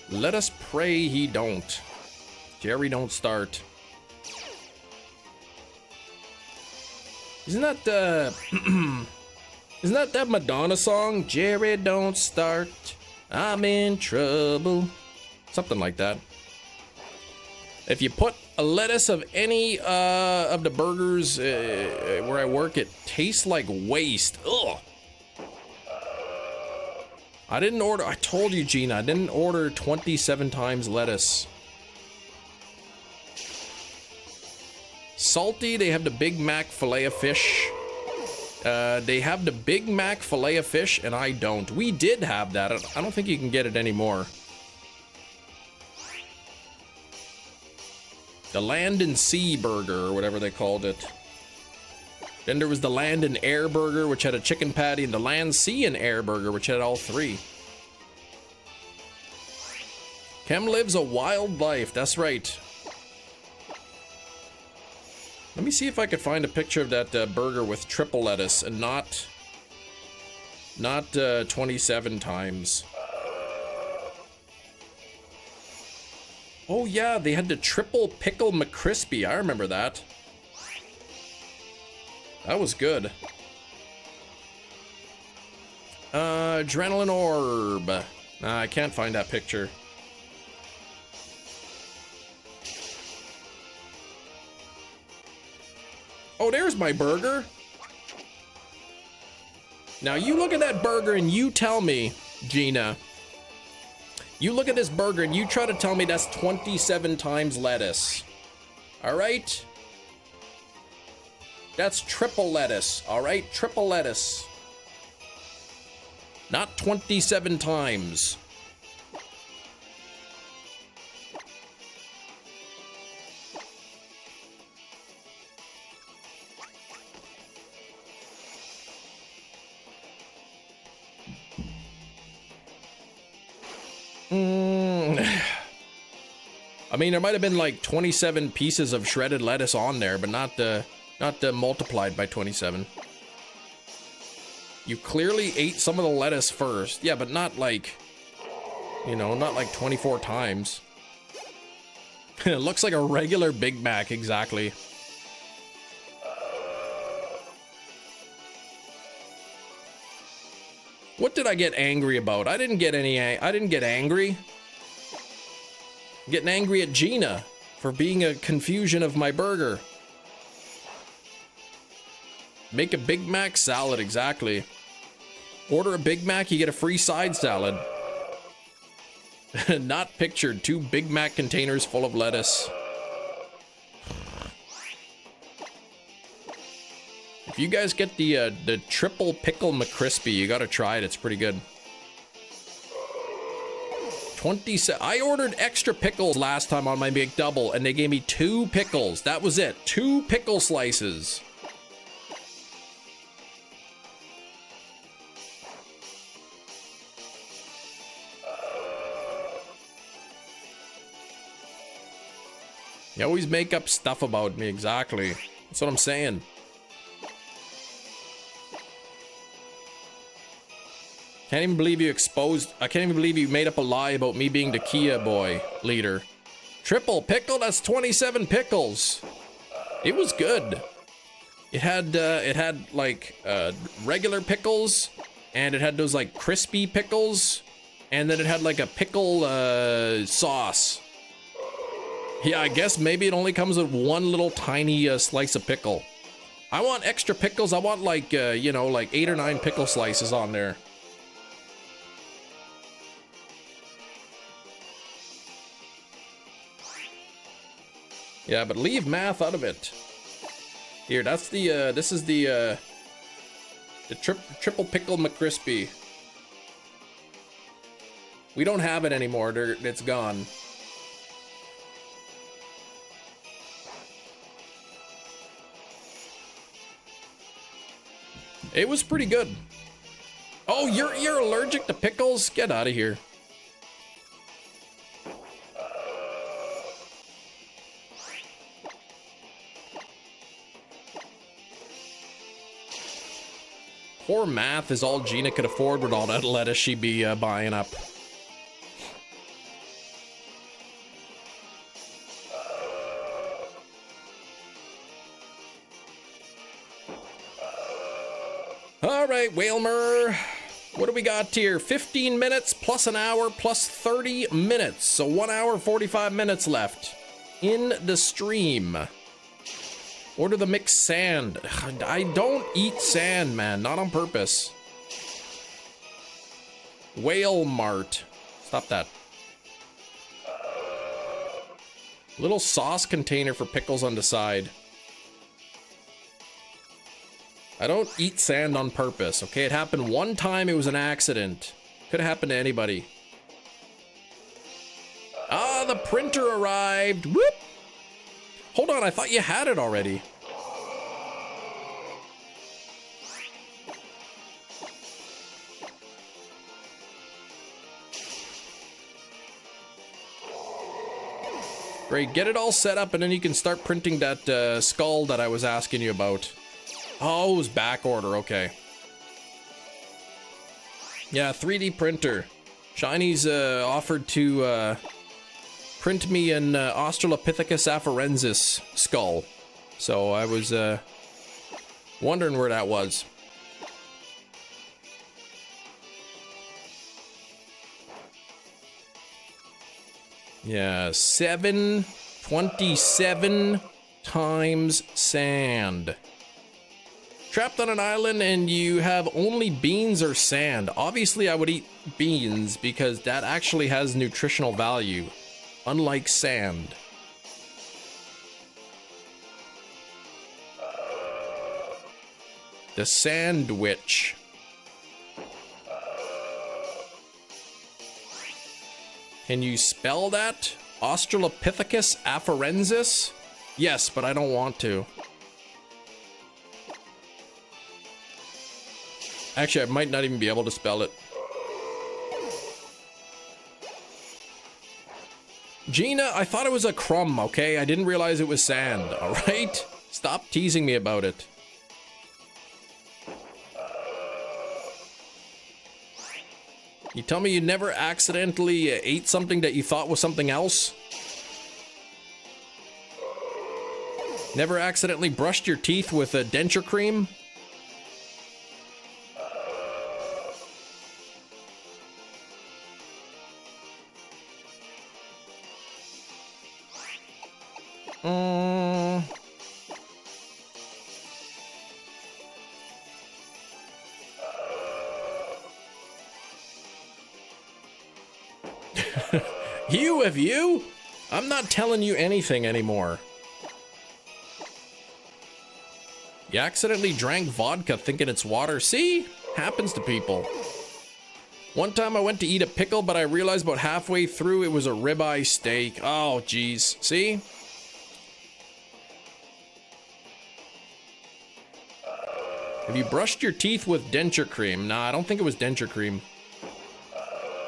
S1: Let us pray he don't. Jerry, don't start. Isn't that isn't that Madonna song? Jerry, don't start. I'm in trouble. Something like that. If you put a lettuce of any of the burgers where I work, it tastes like waste. Ugh. I didn't order, I told you, Gina, I didn't order 27 times lettuce. Salty, they have the Big Mac filet of fish. They have the Big Mac filet of fish, and I don't. We did have that. I don't think you can get it anymore. The Land and Sea Burger, or whatever they called it. Then there was the Land and Air Burger, which had a chicken patty, and the Land, Sea, and Air Burger, which had all 3. Chem lives a wild life, that's right. Let me see if I could find a picture of that burger with triple lettuce and not 27 times. Oh yeah, they had the triple pickle McCrispy. I remember that. That was good. Adrenaline orb. Nah, I can't find that picture. Oh, there's my burger. Now you look at that burger and you tell me, Gina. You look at this burger and you try to tell me that's 27 times lettuce. All right? That's triple lettuce, all right? Triple lettuce. Not 27 times. I mean, there might have been like 27 pieces of shredded lettuce on there, but not Not multiplied by 27. You clearly ate some of the lettuce first. Yeah, but not like, you know, not like 24 times. It looks like a regular Big Mac, exactly. What did I get angry about? I didn't get angry. I'm getting angry at Gina for being a confusion of my burger. Make a Big Mac salad, exactly. Order a Big Mac, you get a free side salad. Not pictured, 2 Big Mac containers full of lettuce. If you guys get the triple pickle McCrispy, you gotta try it, it's pretty good. 27. I ordered extra pickles last time on my McDouble, and they gave me 2 pickles. That was it, 2 pickle slices. You always make up stuff about me, exactly. That's what I'm saying. Can't even believe you I can't even believe you made up a lie about me being the Kia boy leader. Triple pickle, that's 27 pickles. It was good. It had like regular pickles, and it had those like crispy pickles, and then it had like a pickle sauce. Yeah, I guess maybe it only comes with 1 little tiny slice of pickle. I want extra pickles. I want like, you know, like 8 or 9 pickle slices on there. Yeah, but leave math out of it. Here, that's the, this is the triple pickle McCrispy. We don't have it anymore. It's gone. It was pretty good. Oh, you're allergic to pickles? Get out of here. Poor math is all Gina could afford with all that lettuce she'd be buying up. All right, Whailmer, what do we got here? 15 minutes plus an hour plus 30 minutes. So 1 hour, 45 minutes left in the stream. Order the mixed sand. I don't eat sand, man, not on purpose. Whailmart. Stop that. Little sauce container for pickles on the side. I don't eat sand on purpose, okay? It happened one time, it was an accident. Could have happened to anybody. Ah, the printer arrived. Whoop! Hold on, I thought you had it already. Great, get it all set up and then you can start printing that skull that I was asking you about. Oh, it was back order, okay. Yeah, 3D printer. Shinies offered to print me an Australopithecus afarensis skull. So I was wondering where that was. Yeah, 727 times sand. Trapped on an island and you have only beans or sand. Obviously I would eat beans because that actually has nutritional value, unlike sand. The sandwich. Can you spell that? Australopithecus afarensis? Yes, but I don't want to. Actually, I might not even be able to spell it. Gina, I thought it was a crumb, okay? I didn't realize it was sand, all right? Stop teasing me about it. You tell me you never accidentally ate something that you thought was something else? Never accidentally brushed your teeth with a denture cream? You? I'm not telling you anything anymore. You accidentally drank vodka thinking it's water. See? Happens to people. One time I went to eat a pickle, but I realized about halfway through it was a ribeye steak. Oh, geez. See? Have you brushed your teeth with denture cream? Nah, I don't think it was denture cream.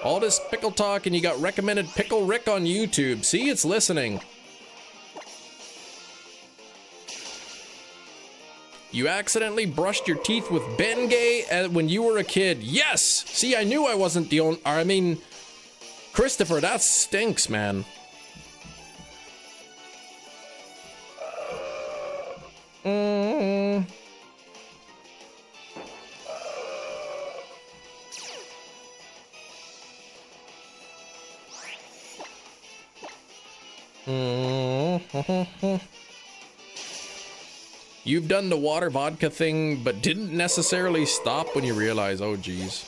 S1: All this pickle talk and you got recommended Pickle Rick on YouTube. See, it's listening. You accidentally brushed your teeth with Bengay when you were a kid. Yes! See, I knew I wasn't the only... I mean, Christopher, that stinks, man. You've done the water vodka thing, but didn't necessarily stop when you realize, oh geez.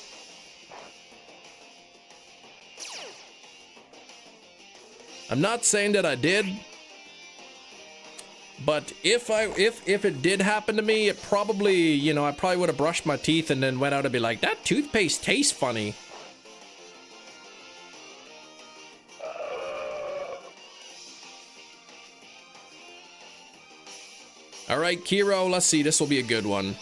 S1: I'm not saying that I did, but if it did happen to me, it probably, you know, I probably would have brushed my teeth and then went out and be like, that toothpaste tastes funny. All right, Kiro, let's see. This will be a good one.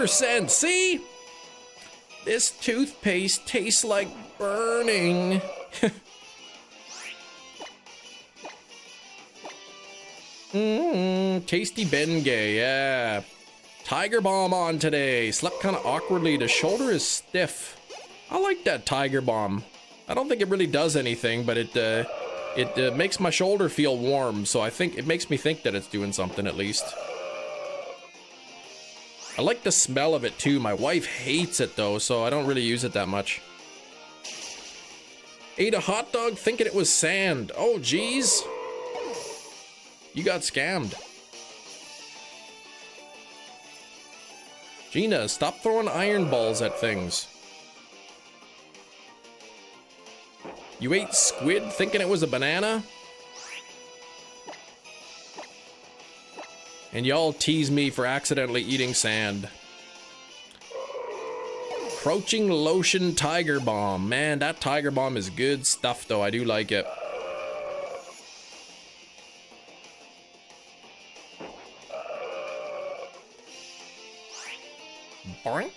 S1: %. See? This toothpaste tastes like burning. Tasty Bengay, yeah. Tiger Balm on today. Slept kind of awkwardly. The shoulder is stiff. I like that Tiger Balm. I don't think it really does anything, but it makes my shoulder feel warm. So I think it makes me think that it's doing something at least. I like the smell of it too. My wife hates it though, so I don't really use it that much. Ate a hot dog thinking it was sand. Oh, geez. You got scammed. Gina, stop throwing iron balls at things. You ate squid thinking it was a banana? And y'all tease me for accidentally eating sand. Crouching Lotion Tiger Balm. Man, that Tiger Balm is good stuff though. I do like it. Boing.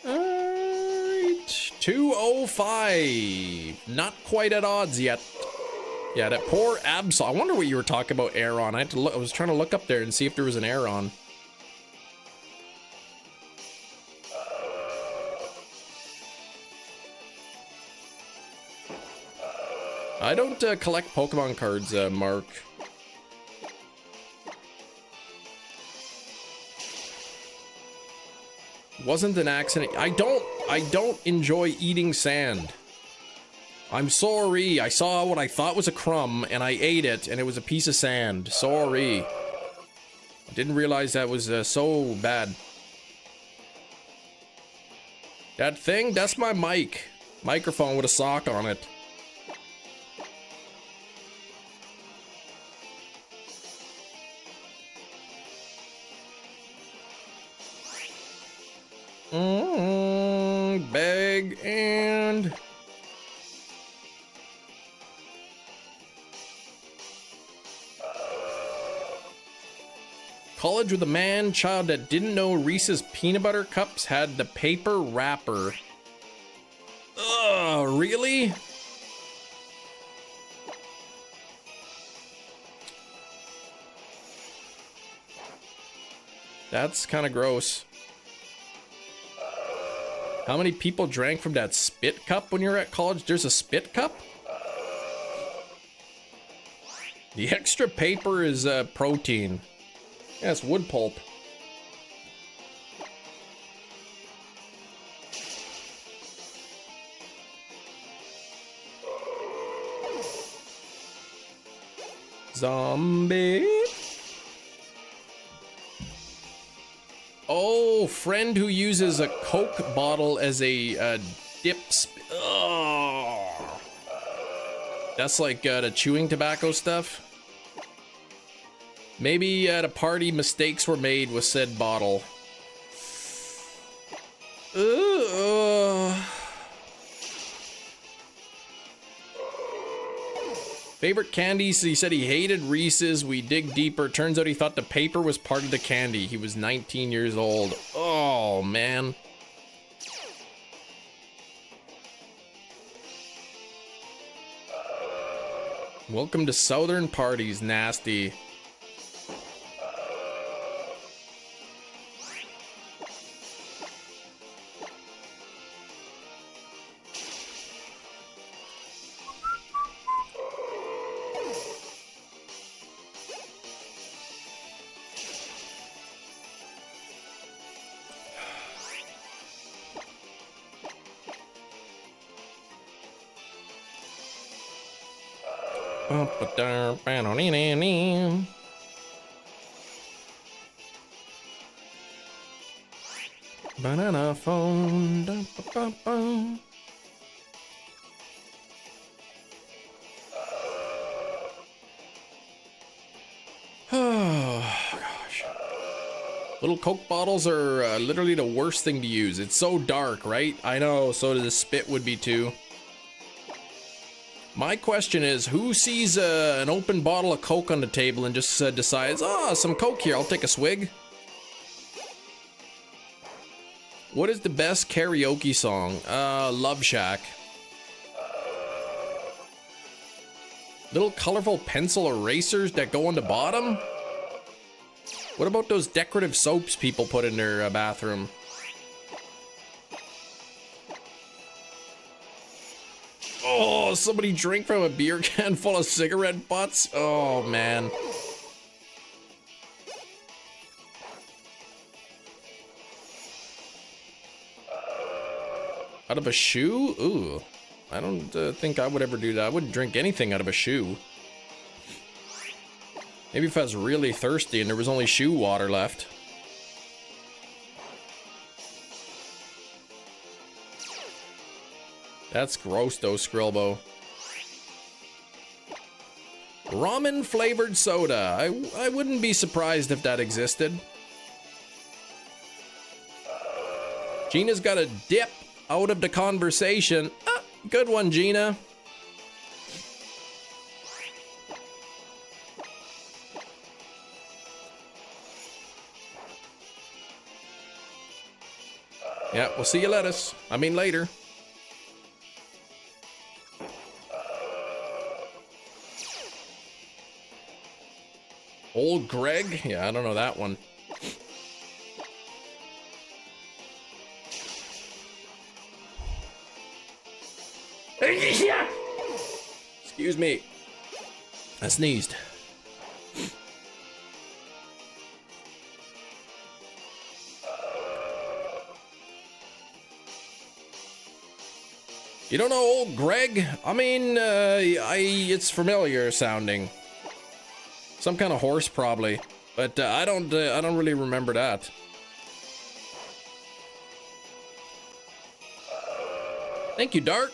S1: Alright. 205. Not quite at odds yet. Yeah, that poor Absol. I wonder what you were talking about air on. I had to look. I was trying to look up there and see if there was an air on. I don't collect Pokemon cards, Mark. Wasn't an accident. I don't enjoy eating sand. I'm sorry. I saw what I thought was a crumb and I ate it and it was a piece of sand. Sorry. I didn't realize that was so bad. That thing, that's my mic. Microphone with a sock on it. Bag and College with a man-child that didn't know Reese's peanut butter cups had the paper wrapper. Ugh, really? That's kind of gross. How many people drank from that spit cup when you're at college? There's a spit cup? The extra paper is protein. Yeah, it's wood pulp. Zombie. Oh, friend who uses a Coke bottle as a dip. Oh. That's like the chewing tobacco stuff. Maybe at a party mistakes were made with said bottle. Favorite candies, he said he hated Reese's. We dig deeper. Turns out he thought the paper was part of the candy. He was 19 years old. Oh, man. Welcome to Southern parties, nasty. Banana phone. Oh, gosh. Little Coke bottles are literally the worst thing to use. It's so dark, right? I know, so the spit would be too. My question is, who sees an open bottle of Coke on the table and just decides, oh, some Coke here, I'll take a swig? What is the best karaoke song? Love Shack. Little colorful pencil erasers that go on the bottom? What about those decorative soaps people put in their bathroom? Oh, somebody drank from a beer can full of cigarette butts? Oh, man. Out of a shoe? Ooh. I don't think I would ever do that. I wouldn't drink anything out of a shoe. Maybe if I was really thirsty and there was only shoe water left. That's gross though, Skrilbo. Ramen flavored soda. I wouldn't be surprised if that existed. Gina's got a dip out of the conversation. Ah, good one, Gina. Yeah, we'll see you lettuce. I mean later. Old Greg? Yeah, I don't know that one. Excuse me. I sneezed. You don't know old Greg? I mean, it's familiar sounding. Some kind of horse, probably, but I don't really remember that. Thank you, Dark.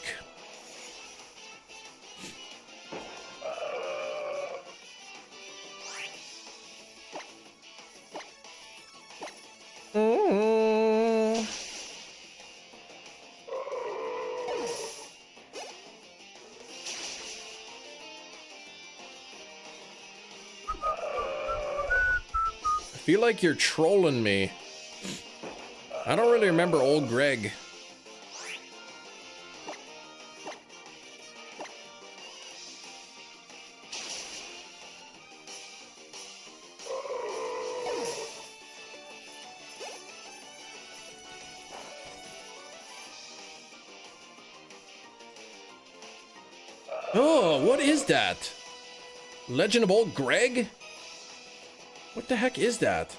S1: feel like you're trolling me. I don't really remember old Greg. Oh, what is that? Legend of Old Greg? What the heck is that?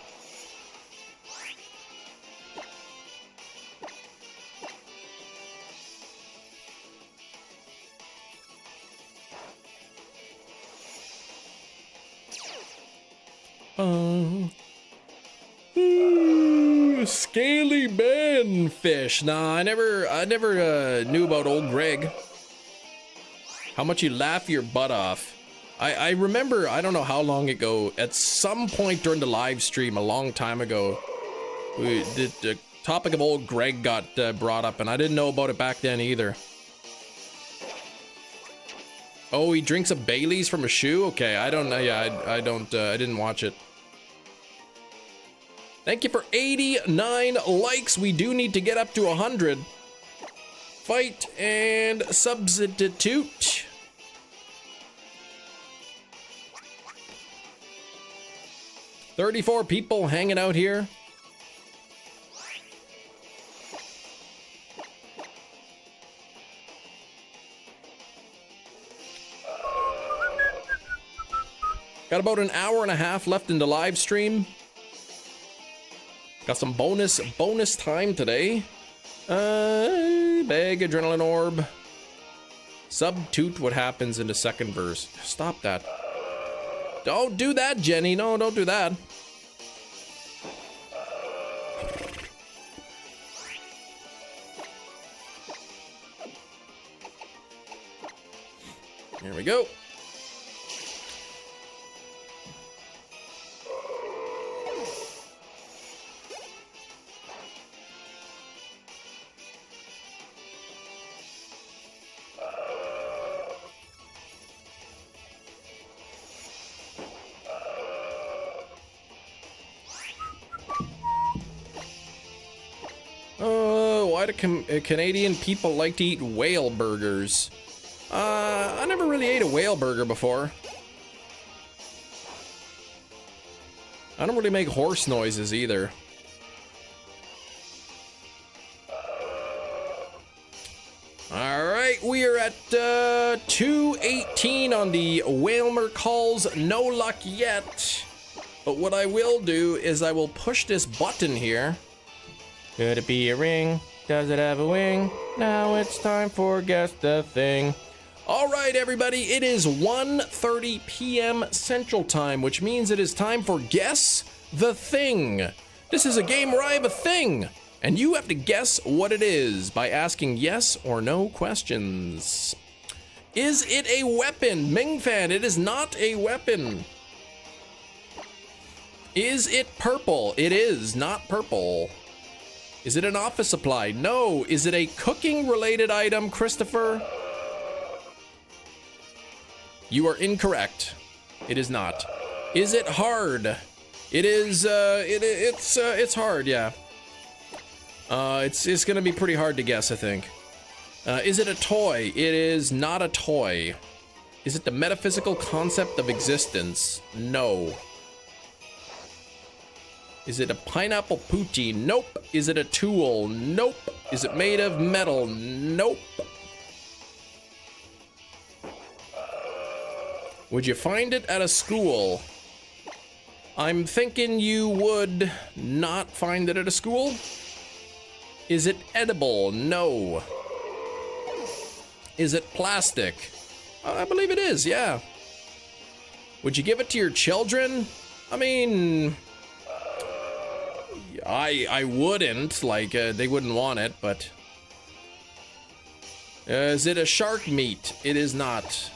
S1: Scaly man fish. Nah, I never knew about Old Greg. How much you laugh your butt off. I remember, I don't know how long ago, at some point during the live stream a long time ago, the topic of Old Greg got brought up, and I didn't know about it back then either. Oh, he drinks a Bailey's from a shoe? Okay, I don't know. Yeah, I didn't watch it. Thank you for 89 likes. We do need to get up to 100. Fight and substitute. $34 people hanging out here. Got about an hour and a half left in the live stream. Got some bonus time today. Bag adrenaline orb. Subtoot what happens in the second verse. Stop that. Don't do that, Jenny. No, don't do that. Here we go. Why do Canadian people like to eat whale burgers? I never really ate a whale burger before. I don't really make horse noises either. Alright, we are at 2:18 on the Whailmer calls. No luck yet. But what I will do is I will push this button here. Could it be a ring? Does it have a wing? Now it's time for Guess the Thing. Alright everybody, it is 1:30 p.m. Central Time, which means it is time for Guess the Thing. This is a game where I have a thing, and you have to guess what it is by asking yes or no questions. Is it a weapon? Mingfan, it is not a weapon. Is it purple? It is not purple. Is it an office supply? No. Is it a cooking related item, Christopher? You are incorrect. It is not. Is it hard? It is, it's hard, yeah. It's gonna be pretty hard to guess, I think. Is it a toy? It is not a toy. Is it the metaphysical concept of existence? No. Is it a pineapple poochie? Nope. Is it a tool? Nope. Is it made of metal? Nope. Would you find it at a school? I'm thinking you would not find it at a school. Is it edible? No. Is it plastic? I believe it is, yeah. Would you give it to your children? I mean, I wouldn't, like, they wouldn't want it, but... is it a shark meat? It is not.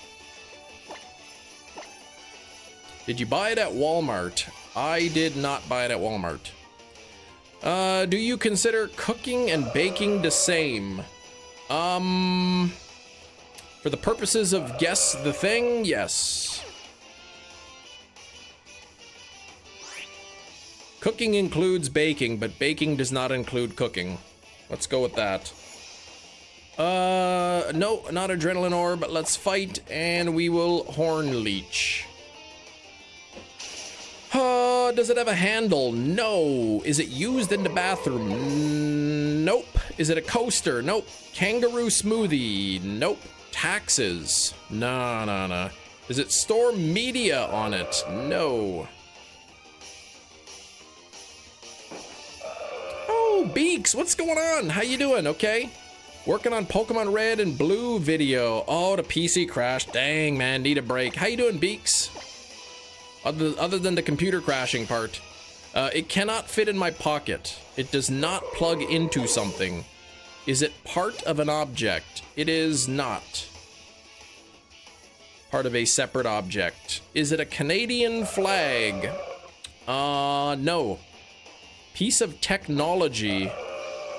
S1: Did you buy it at Walmart? I did not buy it at Walmart. Do you consider cooking and baking the same? For the purposes of Guess the Thing, yes. Cooking includes baking, but baking does not include cooking. Let's go with that. No, not adrenaline orb, but let's fight, and we will horn leech. Does it have a handle? No. Is it used in the bathroom? Nope. Is it a coaster? Nope. Kangaroo smoothie? Nope. Taxes? Nah. Does it store media on it? No. Oh, Beaks, what's going on? How you doing? Okay. Working on Pokemon Red and Blue video. Oh, the PC crashed. Dang, man, need a break. How you doing, Beaks? Other than the computer crashing part. It cannot fit in my pocket. It does not plug into something. Is it part of an object? It is not. Part of a separate object. Is it a Canadian flag? No. Piece of technology.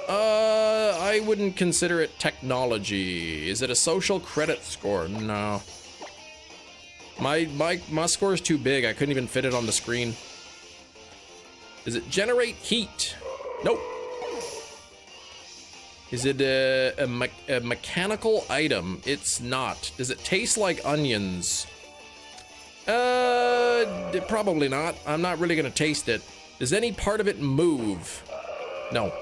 S1: I wouldn't consider it technology. Is it a social credit score? No. My score is too big. I couldn't even fit it on the screen. Does it generate heat? Nope. Is it a mechanical item? It's not. Does it taste like onions? Probably not. I'm not really gonna taste it. Does any part of it move? No.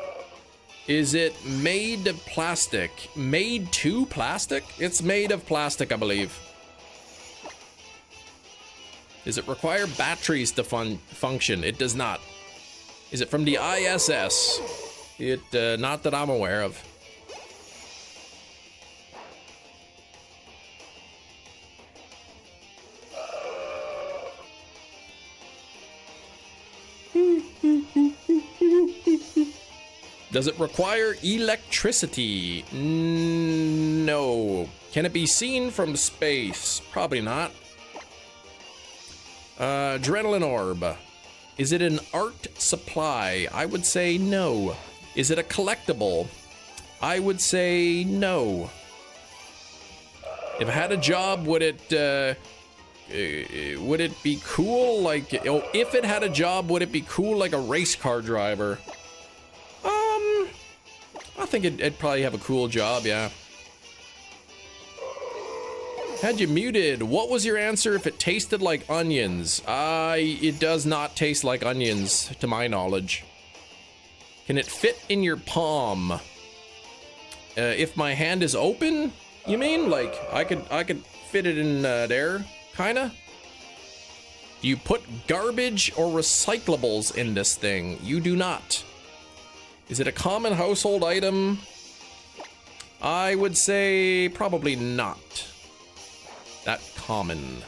S1: Is it made of plastic? Made to plastic? It's made of plastic, I believe. Does it require batteries to function? It does not. Is it from the ISS? Not that I'm aware of. Does it require electricity? No. Can it be seen from space? Probably not. Adrenaline orb. Is it an art supply? I would say no. Is it a collectible? I would say no. If I had a job, would it be cool? Like, oh, if it had a job, would it be cool like a race car driver? I think it'd probably have a cool job, yeah. Had you muted, what was your answer if it tasted like onions? It does not taste like onions, to my knowledge. Can it fit in your palm? If my hand is open, you mean? Like, I could fit it in there, kinda? Do you put garbage or recyclables in this thing? You do not. Is it a common household item? I would say probably not that common.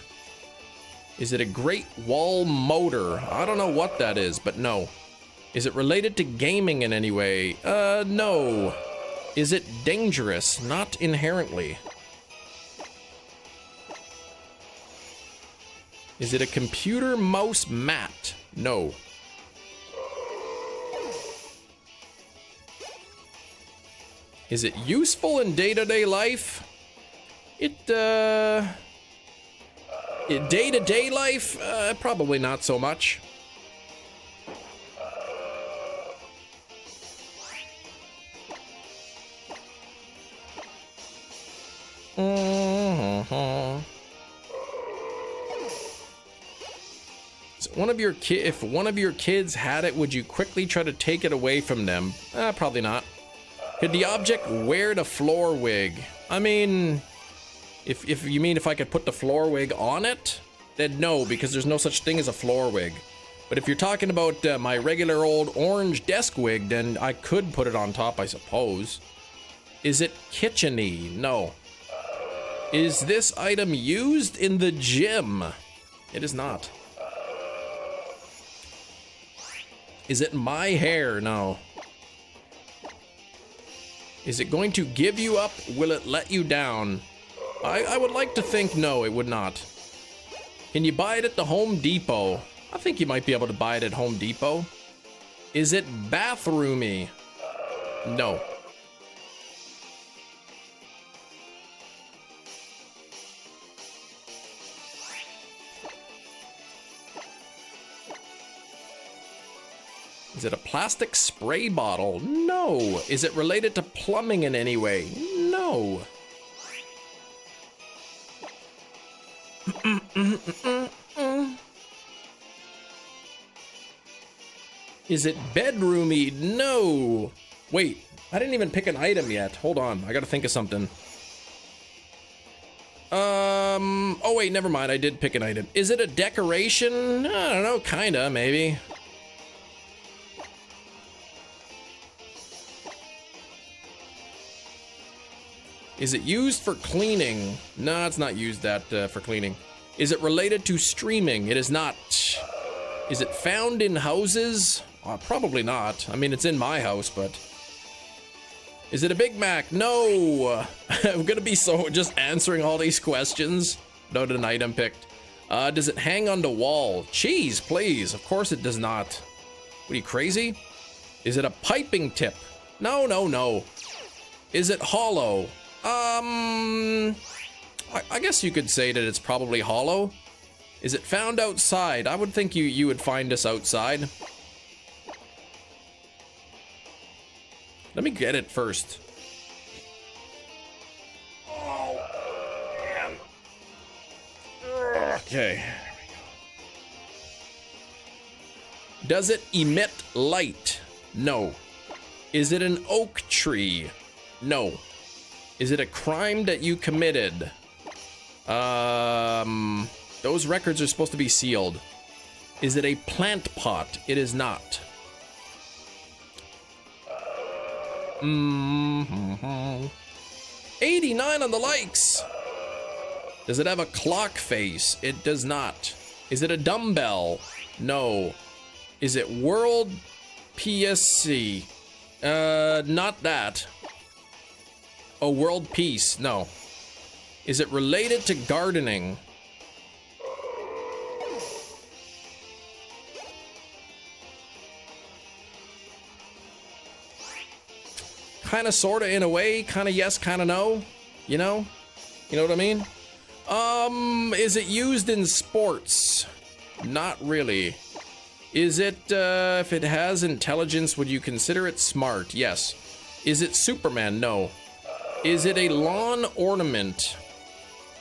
S1: Is it a Great Wall motor? I don't know what that is, but no. Is it related to gaming in any way? No. Is it dangerous? Not inherently. Is it a computer mouse mat? No. Is it useful in day-to-day life? In day-to-day life? Probably not so much. So if one of your kids had it, would you quickly try to take it away from them? Probably not. Could the object wear the floor wig? I mean, if you mean if I could put the floor wig on it, then no, because there's no such thing as a floor wig. But if you're talking about my regular old orange desk wig, then I could put it on top, I suppose. Is it kitchen-y? No. Is this item used in the gym? It is not. Is it my hair? No. Is it going to give you up? Will it let you down? I would like to think no, it would not. Can you buy it at the Home Depot? I think you might be able to buy it at Home Depot. Is it bathroomy? No. Is it a plastic spray bottle? No. Is it related to plumbing in any way? No. Is it bedroomy? No. Wait, I didn't even pick an item yet. Hold on, I gotta think of something. Oh wait, never mind, I did pick an item. Is it a decoration? I don't know, kinda, maybe. Is it used for cleaning? No, it's not used for cleaning. Is it related to streaming? It is not. Is it found in houses? Probably not. I mean, it's in my house, but... Is it a Big Mac? No! I'm gonna be just answering all these questions. Not an item picked. Does it hang on the wall? Cheese, please. Of course it does not. What are you, crazy? Is it a piping tip? No, no, no. Is it hollow? I guess you could say that it's probably hollow. Is it found outside? I would think you would find this outside. Let me get it first. Oh, man. Okay. Does it emit light? No. Is it an oak tree? No. Is it a crime that you committed? Those records are supposed to be sealed. Is it a plant pot? It is not. 89 on the likes. Does it have a clock face? It does not. Is it a dumbbell? No. Is it World PSC? Not that. Oh, World Peace? No. Is it related to gardening? Kind of, sort of, in a way. Kind of yes, kind of no. You know? You know what I mean? Is it used in sports? Not really. Is it, if it has intelligence, would you consider it smart? Yes. Is it Superman? No. Is it a lawn ornament?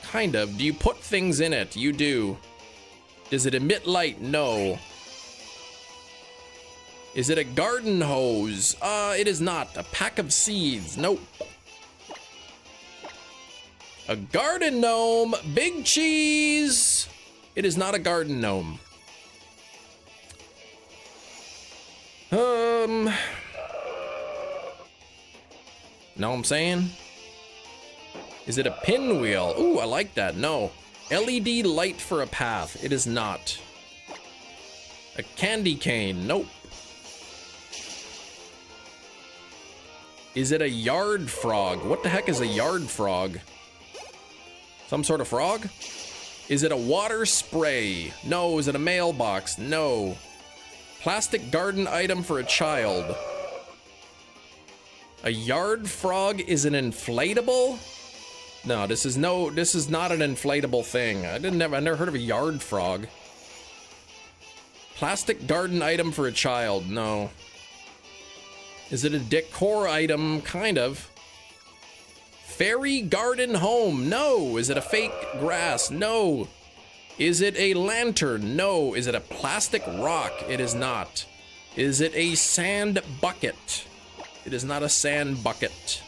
S1: Kind of. Do you put things in it? You do. Does it emit light? No. Is it a garden hose? It is not. A pack of seeds? Nope. A garden gnome? Big cheese! It is not a garden gnome. Know what I'm saying? Is it a pinwheel? Ooh, I like that. No. LED light for a path. It is not. A candy cane. Nope. Is it a yard frog? What the heck is a yard frog? Some sort of frog? Is it a water spray? No. Is it a mailbox? No. Plastic garden item for a child. A yard frog is an inflatable? No, this is not an inflatable thing. I never heard of a yard frog. Plastic garden item for a child? No. Is it a decor item? Kind of. Fairy garden home? No. Is it a fake grass? No. Is it a lantern? No. Is it a plastic rock? It is not. Is it a sand bucket? It is not a sand bucket.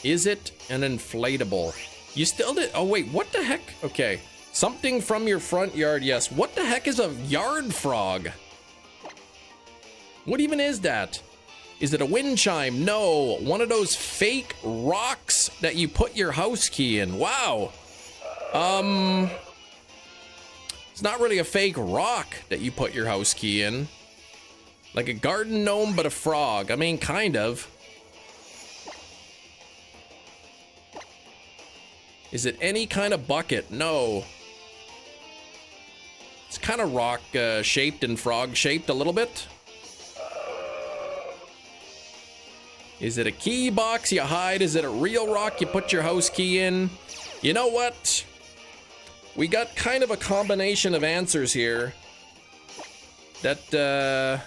S1: Is it an inflatable? You still did. Oh, wait, what the heck? Okay. Something from your front yard, yes. What the heck is a yard frog? What even is that? Is it a wind chime? No. One of those fake rocks that you put your house key in. Wow. It's not really a fake rock that you put your house key in. Like a garden gnome, but a frog. I mean, kind of. Is it any kind of bucket? No. It's kind of rock shaped and frog shaped a little bit. Is it a key box you hide? Is it a real rock you put your house key in? You know what? We got kind of a combination of answers here. That,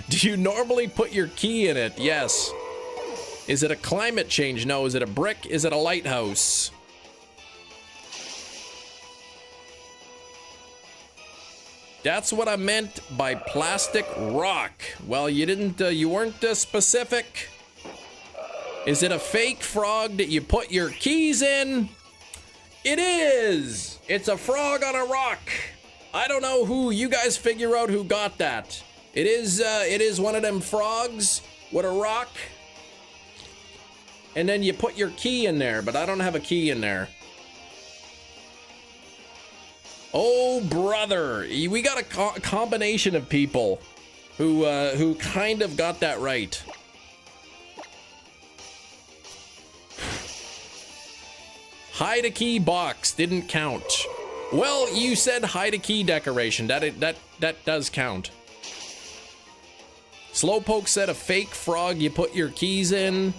S1: do you normally put your key in it? Yes. Is it a climate change? No. Is it a brick? Is it a lighthouse? That's what I meant by plastic rock. Well, you didn't, you weren't specific. Is it a fake frog that you put your keys in? It is! It's a frog on a rock. I don't know who, you guys figure out who got that. It is one of them frogs with a rock. And then you put your key in there, but I don't have a key in there. Oh, brother. We got a combination of people who kind of got that right. Hide a key box didn't count. Well, you said hide a key decoration. That does count. Slowpoke said a fake frog you put your keys in.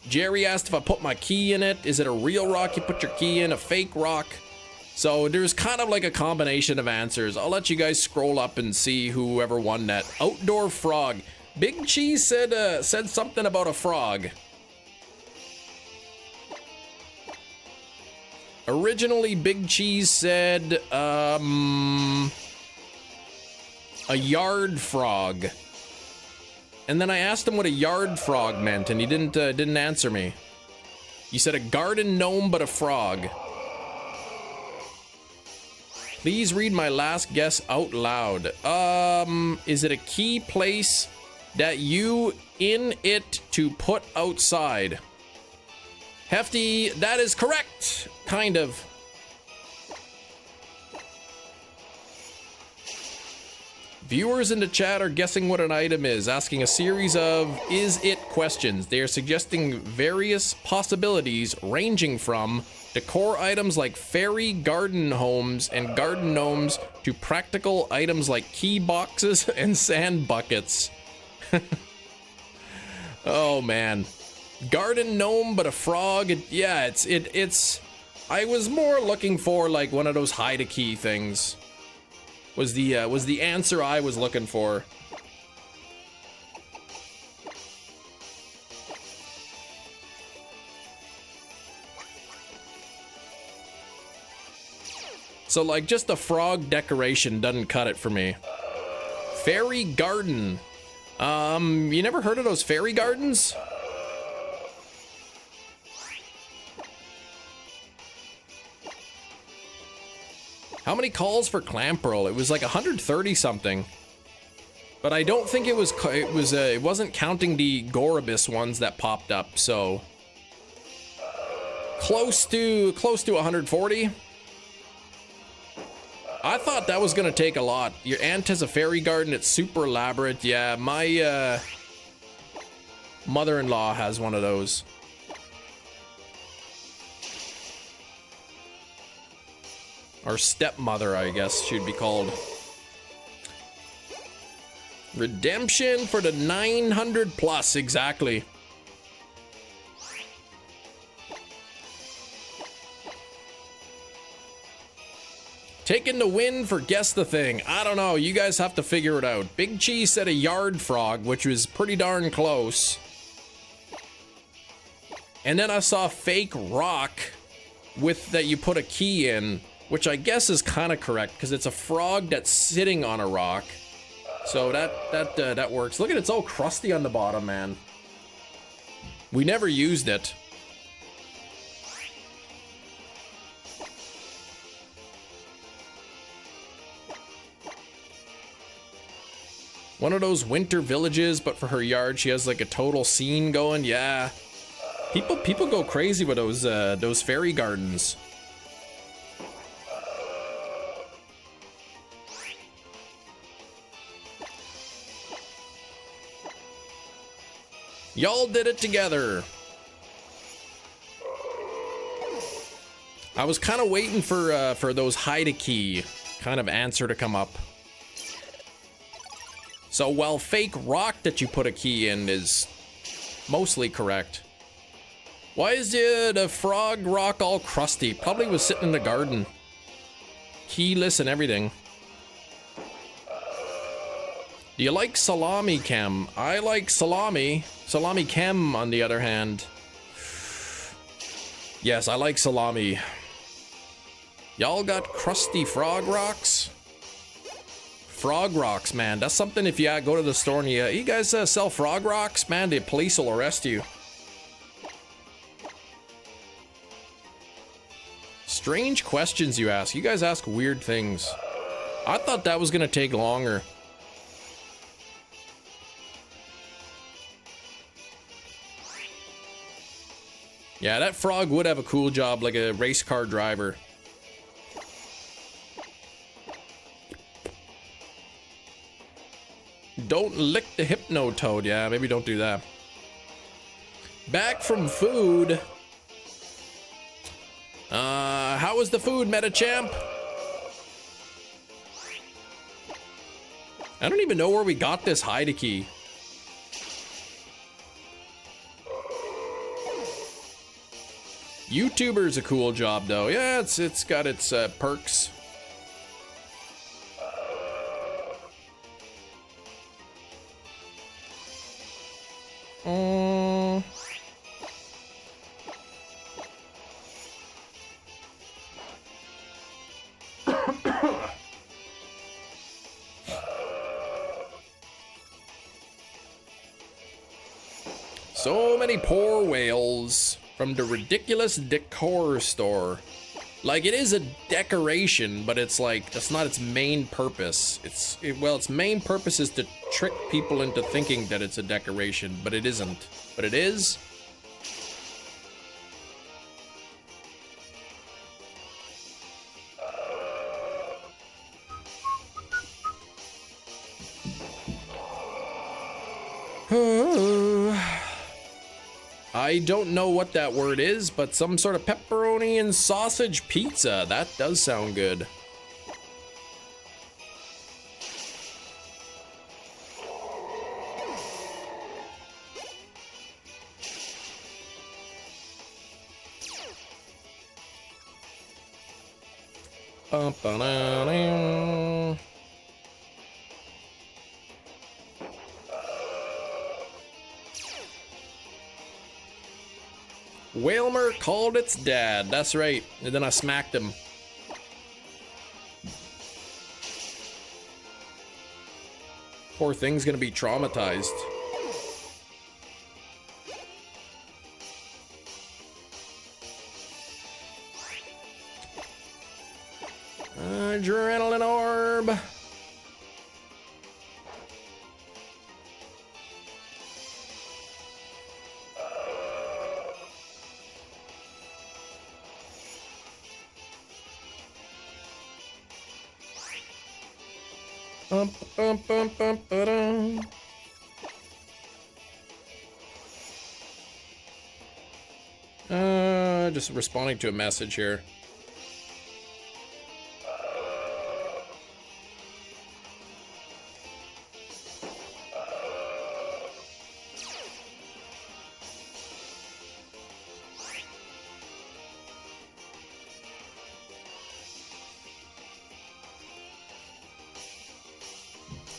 S1: Jerry asked if I put my key in it. Is it a real rock you put your key in? A fake rock? So there's kind of like a combination of answers. I'll let you guys scroll up and see whoever won that. Outdoor frog. Big Cheese said something about a frog. Originally, Big Cheese said, a yard frog. And then I asked him what a yard frog meant, and he didn't answer me. He said a garden gnome, but a frog. Please read my last guess out loud. Is it a key place that you in it to put outside? Hefty, that is correct. Kind of. Viewers in the chat are guessing what an item is, asking a series of is it questions. They are suggesting various possibilities ranging from decor items like fairy garden homes and garden gnomes to practical items like key boxes and sand buckets. Oh man. Garden gnome but a frog. Yeah, it's I was more looking for like one of those hide a key things. Was the answer I was looking for. So like just the frog decoration doesn't cut it for me. Fairy garden. You never heard of those fairy gardens? How many calls for clamperl? It was like 130 something. But I don't think it wasn't counting the Goribus ones that popped up, so close to 140. I thought that was gonna take a lot. Your aunt has a fairy garden, it's super elaborate. Yeah, my mother-in-law has one of those. Or stepmother, I guess, should be called. Redemption for the 900 plus, exactly. Taking the win for guess the thing. I don't know, you guys have to figure it out. Big Cheese said a yard frog, which was pretty darn close. And then I saw fake rock with that you put a key in, which I guess is kind of correct because it's a frog that's sitting on a rock. So that works. Look at it, it's all crusty on the bottom, man. We never used it. One of those winter villages, but for her yard, she has like a total scene going. Yeah, people go crazy with those fairy gardens. Y'all did it together. I was kind of waiting for those hide a key kind of answer to come up. So while fake rock that you put a key in is mostly correct. Why is the frog rock all crusty? Probably was sitting in the garden. Keyless and everything. Do you like salami, Chem? I like salami. Salami Chem, on the other hand. Yes, I like salami. Y'all got crusty frog rocks? Frog rocks, man. That's something if you go to the store and you guys sell frog rocks, man, the police will arrest you. Strange questions you ask. You guys ask weird things. I thought that was gonna take longer. Yeah, that frog would have a cool job like a race car driver. Don't lick the Hypnotoad. Yeah, maybe don't do that. Back from food. How was the food, Metachamp? I don't even know where we got this hide key. YouTuber's a cool job though. Yeah, it's got its perks. So many poor whales from the ridiculous decor store. Like, it is a decoration, but it's like, that's not its main purpose. Well, its main purpose is to trick people into thinking that it's a decoration, but it isn't. But it is. I don't know what that word is, but some sort of pepperoni and sausage pizza. That does sound good. Whailmer called its dad. That's right. And then I smacked him. Poor thing's gonna be traumatized. Adrenaline orb. Just responding to a message here.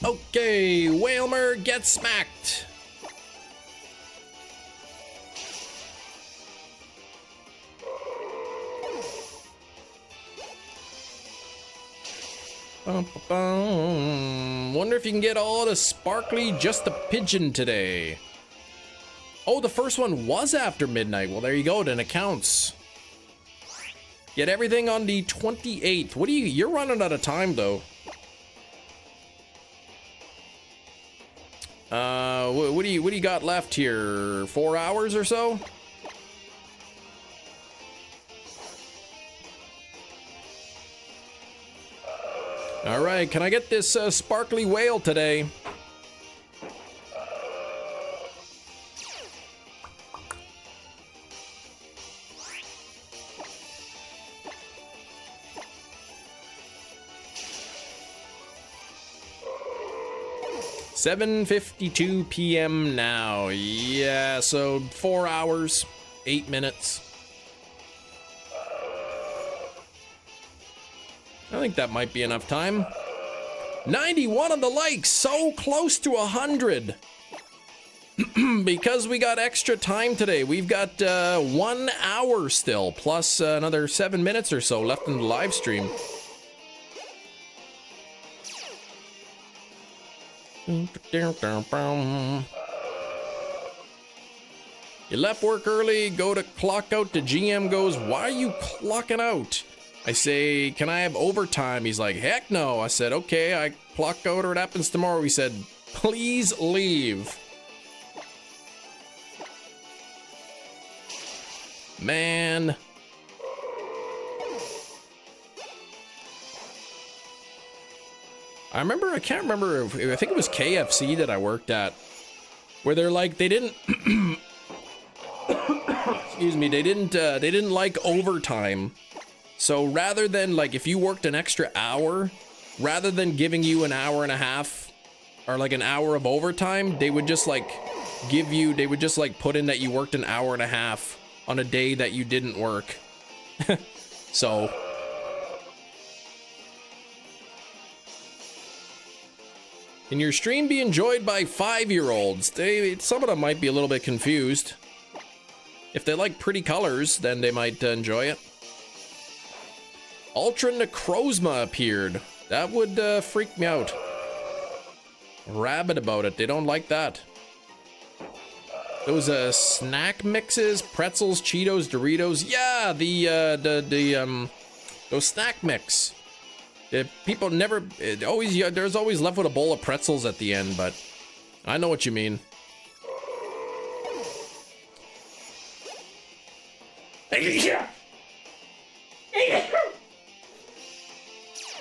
S1: Okay, Whailmer gets smacked. Wonder if you can get all the sparkly just a pigeon today. Oh, the first one was after midnight. Well, there you go. Then it counts. Get everything on the 28th. What do you're running out of time though. What do you got left here? 4 hours or so? All right, can I get this sparkly whale today? 7:52 p.m. now. Yeah, so 4 hours, 8 minutes. I think that might be enough time. 91 on the likes, so close to 100. Because we got extra time today. We've got 1 hour still, plus another 7 minutes or so left in the live stream. You left work early, go to clock out. The GM goes, why are you clocking out? I say, can I have overtime? He's like, heck no. I said, okay, I clock out or it happens tomorrow. He said, please leave. Man. I can't remember, I think it was KFC that I worked at, where they're like, they didn't, excuse me, they didn't like overtime. So rather than, like, if you worked an extra hour, rather than giving you an hour and a half or like an hour of overtime, they would just like put in that you worked an hour and a half on a day that you didn't work. So can your stream be enjoyed by 5-year-olds? Some of them might be a little bit confused. If they like pretty colors, then they might enjoy it. Ultra Necrozma appeared. That would freak me out. Rabid about it. They don't like that. Those snack mixes, pretzels, Cheetos, Doritos. Yeah, those snack mix. People never there's always left with a bowl of pretzels at the end, but I know what you mean.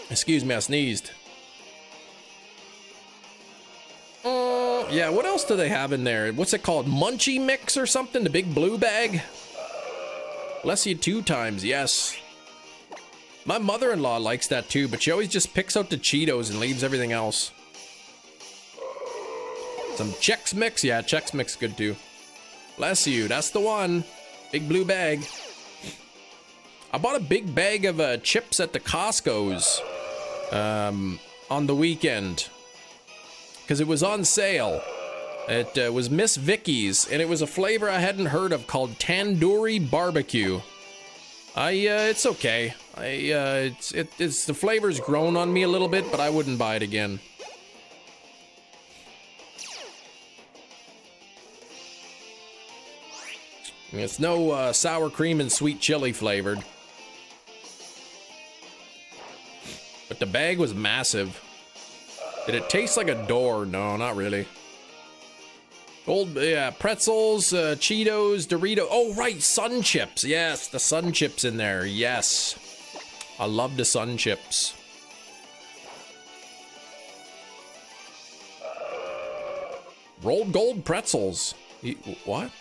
S1: Excuse me, I sneezed. Yeah, what else do they have in there? What's it called? Munchie mix or something? The big blue bag? Bless you 2 times, yes. My mother-in-law likes that too, but she always just picks out the Cheetos and leaves everything else. Some Chex Mix? Yeah, Chex Mix good too. Bless you, that's the one. Big blue bag. I bought a big bag of chips at the Costco's on the weekend because it was on sale. It was Miss Vicky's, and it was a flavor I hadn't heard of called Tandoori Barbecue. It's okay. It's the flavor's grown on me a little bit, but I wouldn't buy it again. It's no sour cream and sweet chili flavored. But the bag was massive. Did it taste like a door? No, not really. Pretzels, Cheetos, Doritos. Oh, right, Sun Chips. Yes, the Sun Chips in there. Yes. I love the Sun Chips. Rolled gold pretzels. What?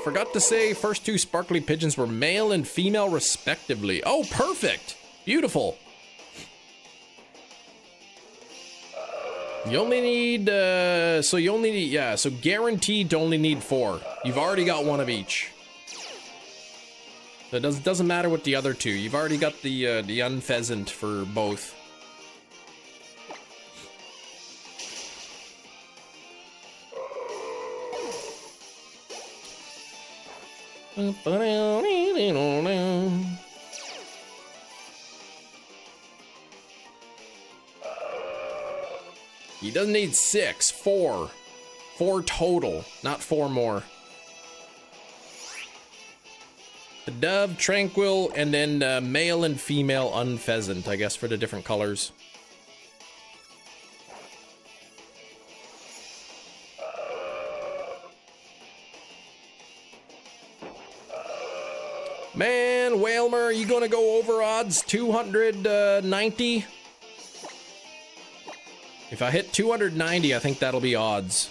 S1: Forgot to say, first 2 sparkly pigeons were male and female respectively. Oh, perfect. Beautiful. You only need, so guaranteed to only need 4. You've already got 1 of each. So it doesn't matter with the other 2. You've already got the unpheasant for both. He doesn't need 6, 4. 4 total, not 4 more. The dove, tranquil, and then male and female unpheasant, I guess, for the different colors. Man, Whailmer, are you gonna go over odds 290? If I hit 290, I think that'll be odds.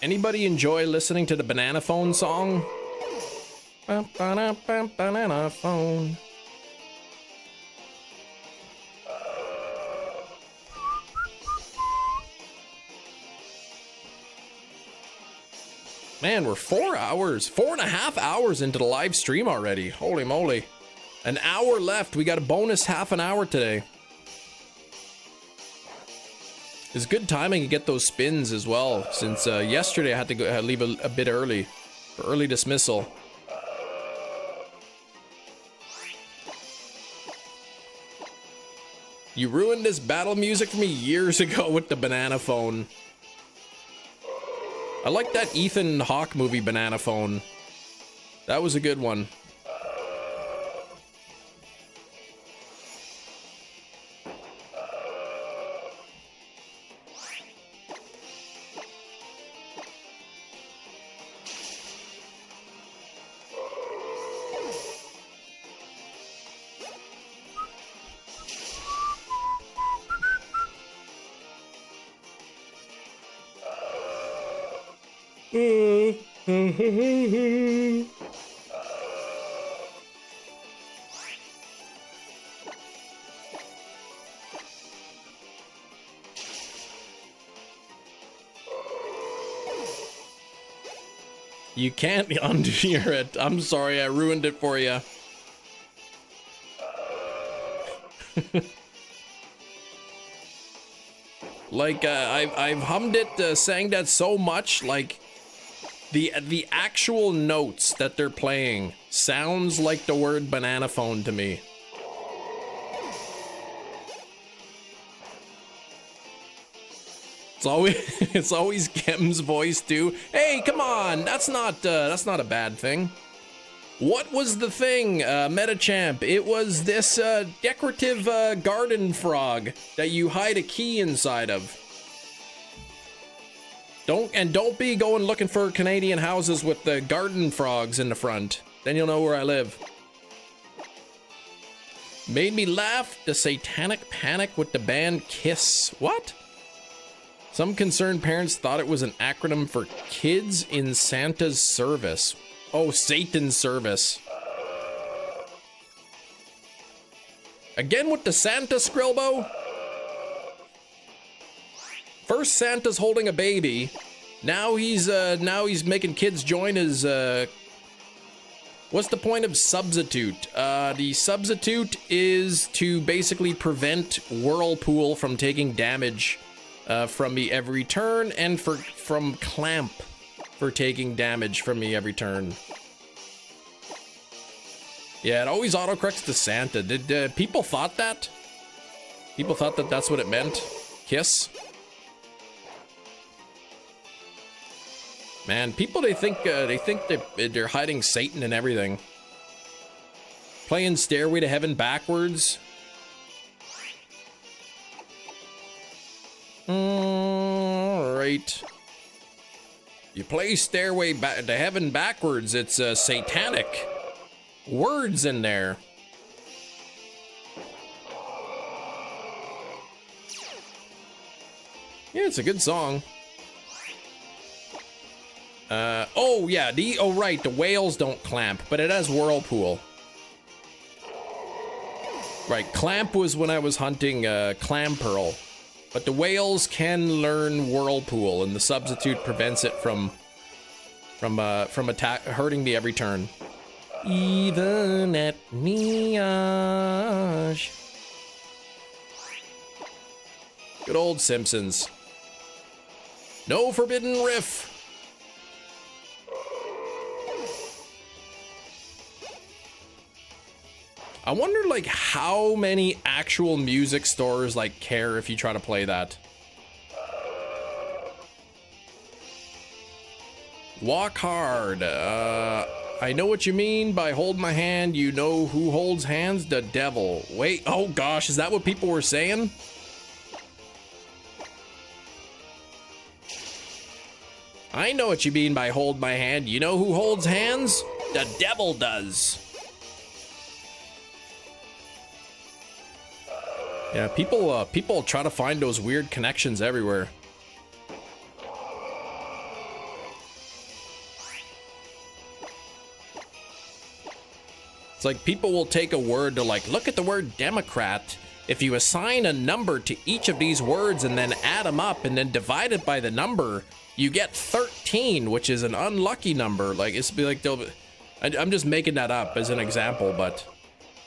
S1: Anybody enjoy listening to the Banana Phone song? Banana phone. Man, we're 4.5 hours into the live stream already. Holy moly. An hour left. We got a bonus half an hour today. It's good timing to get those spins as well, since yesterday I had to go leave a bit early for early dismissal. You ruined this battle music for me years ago with the Banana Phone. I like that Ethan Hawke movie, Banana Phone. That was a good one. You can't undo it. I'm sorry, I ruined it for you. Like, I've hummed it, sang that so much, like, the actual notes that they're playing sounds like the word banana phone to me. It's always Gem's voice too. Hey, come on, that's not a bad thing. What was the thing, Metachamp? It was this decorative garden frog that you hide a key inside of. Don't be going looking for Canadian houses with the garden frogs in the front. Then you'll know where I live. Made me laugh. The Satanic Panic with the band Kiss. What? Some concerned parents thought it was an acronym for Kids in Santa's Service. Oh, Satan's Service. Again with the Santa, Skrilbo? First Santa's holding a baby. Now he's making kids join his what's the point of substitute? The substitute is to basically prevent Whirlpool from taking damage from me every turn, and from Clamp for taking damage from me every turn. Yeah, it always autocorrects to Santa. Did people thought that? People thought that that's what it meant? Kiss? Man, people, they think they're hiding Satan and everything. Playing Stairway to Heaven backwards. Alright. You play Stairway to Heaven backwards, it's satanic words in there. Yeah, it's a good song. Oh yeah, right, the whales don't clamp, but it has Whirlpool. Right, clamp was when I was hunting clamperl, but the whales can learn Whirlpool, and the substitute prevents it from hurting me every turn. Even at Miage. Good old Simpsons. No forbidden riff. I wonder, like, how many actual music stores, like, care if you try to play that. Walk hard. I know what you mean by hold my hand. You know who holds hands? The devil. Wait, oh gosh, is that what people were saying? I know what you mean by hold my hand. You know who holds hands? The devil does. Yeah, people try to find those weird connections everywhere. It's like people will take a word to like, look at the word Democrat. If you assign a number to each of these words and then add them up and then divide it by the number, you get 13, which is an unlucky number. Like, it's be like I'm just making that up as an example, but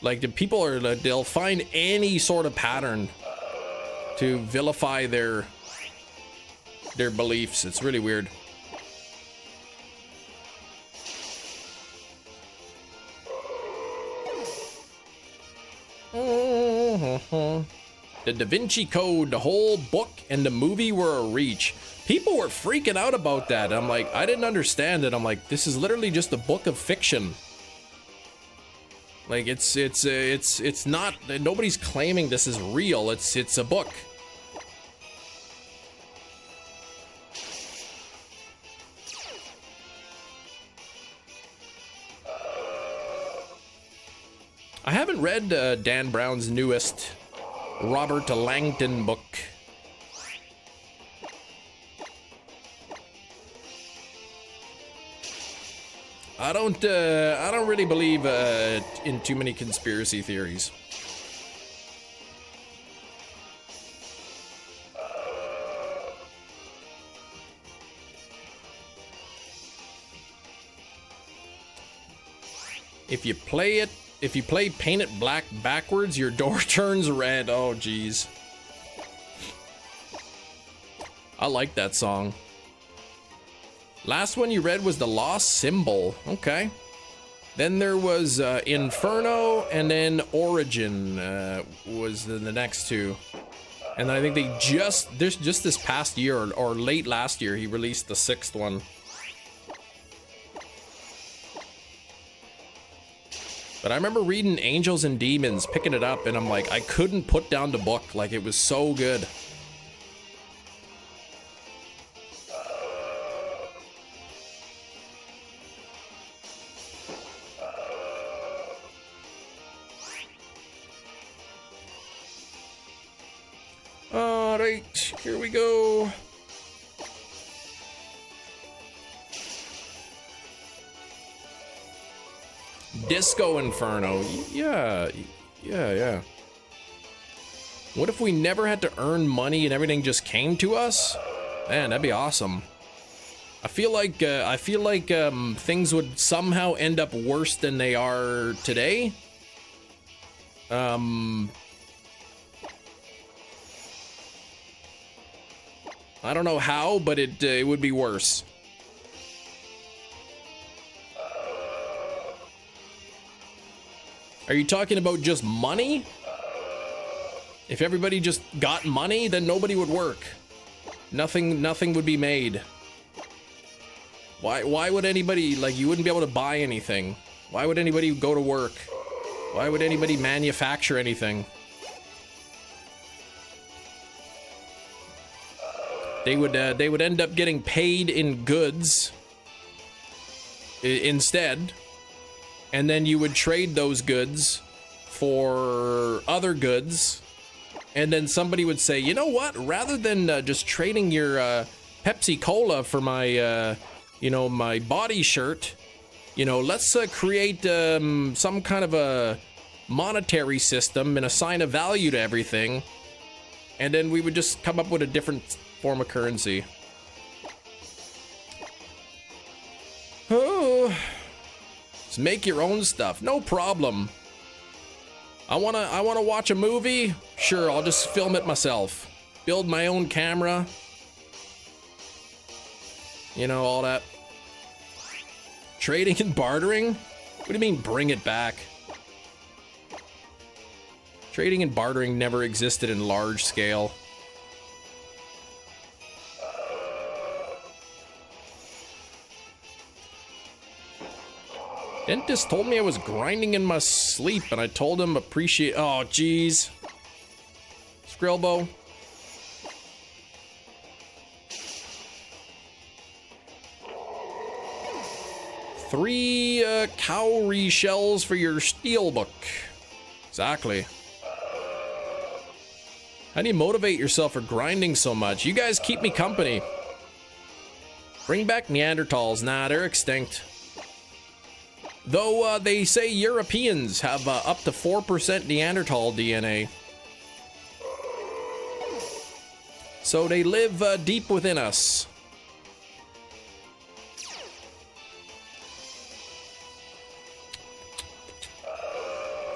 S1: like the people are, they'll find any sort of pattern to vilify their beliefs. It's really weird. The Da Vinci Code, the whole book and the movie were a reach. People were freaking out about that. I'm like, I didn't understand it. I'm like, this is literally just a book of fiction. Like it's not, nobody's claiming this is real. It's a book. I haven't read Dan Brown's newest Robert Langdon book. I don't really believe in too many conspiracy theories. If you play Paint It Black backwards, your door turns red. Oh, geez. I like that song. Last one you read was The Lost Symbol. Okay. Then there was Inferno, and then Origin was the next two. And then I think they just this past year or late last year, he released the 6th one. But I remember reading Angels and Demons, picking it up, and I'm like, I couldn't put down the book. Like, it was so good. All right, here we go. Disco Inferno. Yeah. What if we never had to earn money and everything just came to us? Man, that'd be awesome. I feel like things would somehow end up worse than they are today. I don't know how, but it would be worse. Are you talking about just money? If everybody just got money, then nobody would work. Nothing would be made. Why would anybody, like, you wouldn't be able to buy anything? Why would anybody go to work? Why would anybody manufacture anything? They would end up getting paid in goods instead. And then you would trade those goods for other goods. And then somebody would say, you know what? Rather than just trading your Pepsi Cola for my, my body shirt, let's create some kind of a monetary system and assign a value to everything. And then we would just come up with a different form of currency. Oh. Just make your own stuff, no problem. I wanna watch a movie? Sure, I'll just film it myself. Build my own camera. All that. Trading and bartering? What do you mean bring it back? Trading and bartering never existed in large scale. Dentist told me I was grinding in my sleep, and I told him appreciate. Oh, jeez. Skrillbo. 3 cowrie shells for your steelbook. Exactly. How do you motivate yourself for grinding so much? You guys keep me company. Bring back Neanderthals. Nah, they're extinct. Though they say Europeans have up to 4% Neanderthal DNA. So they live deep within us.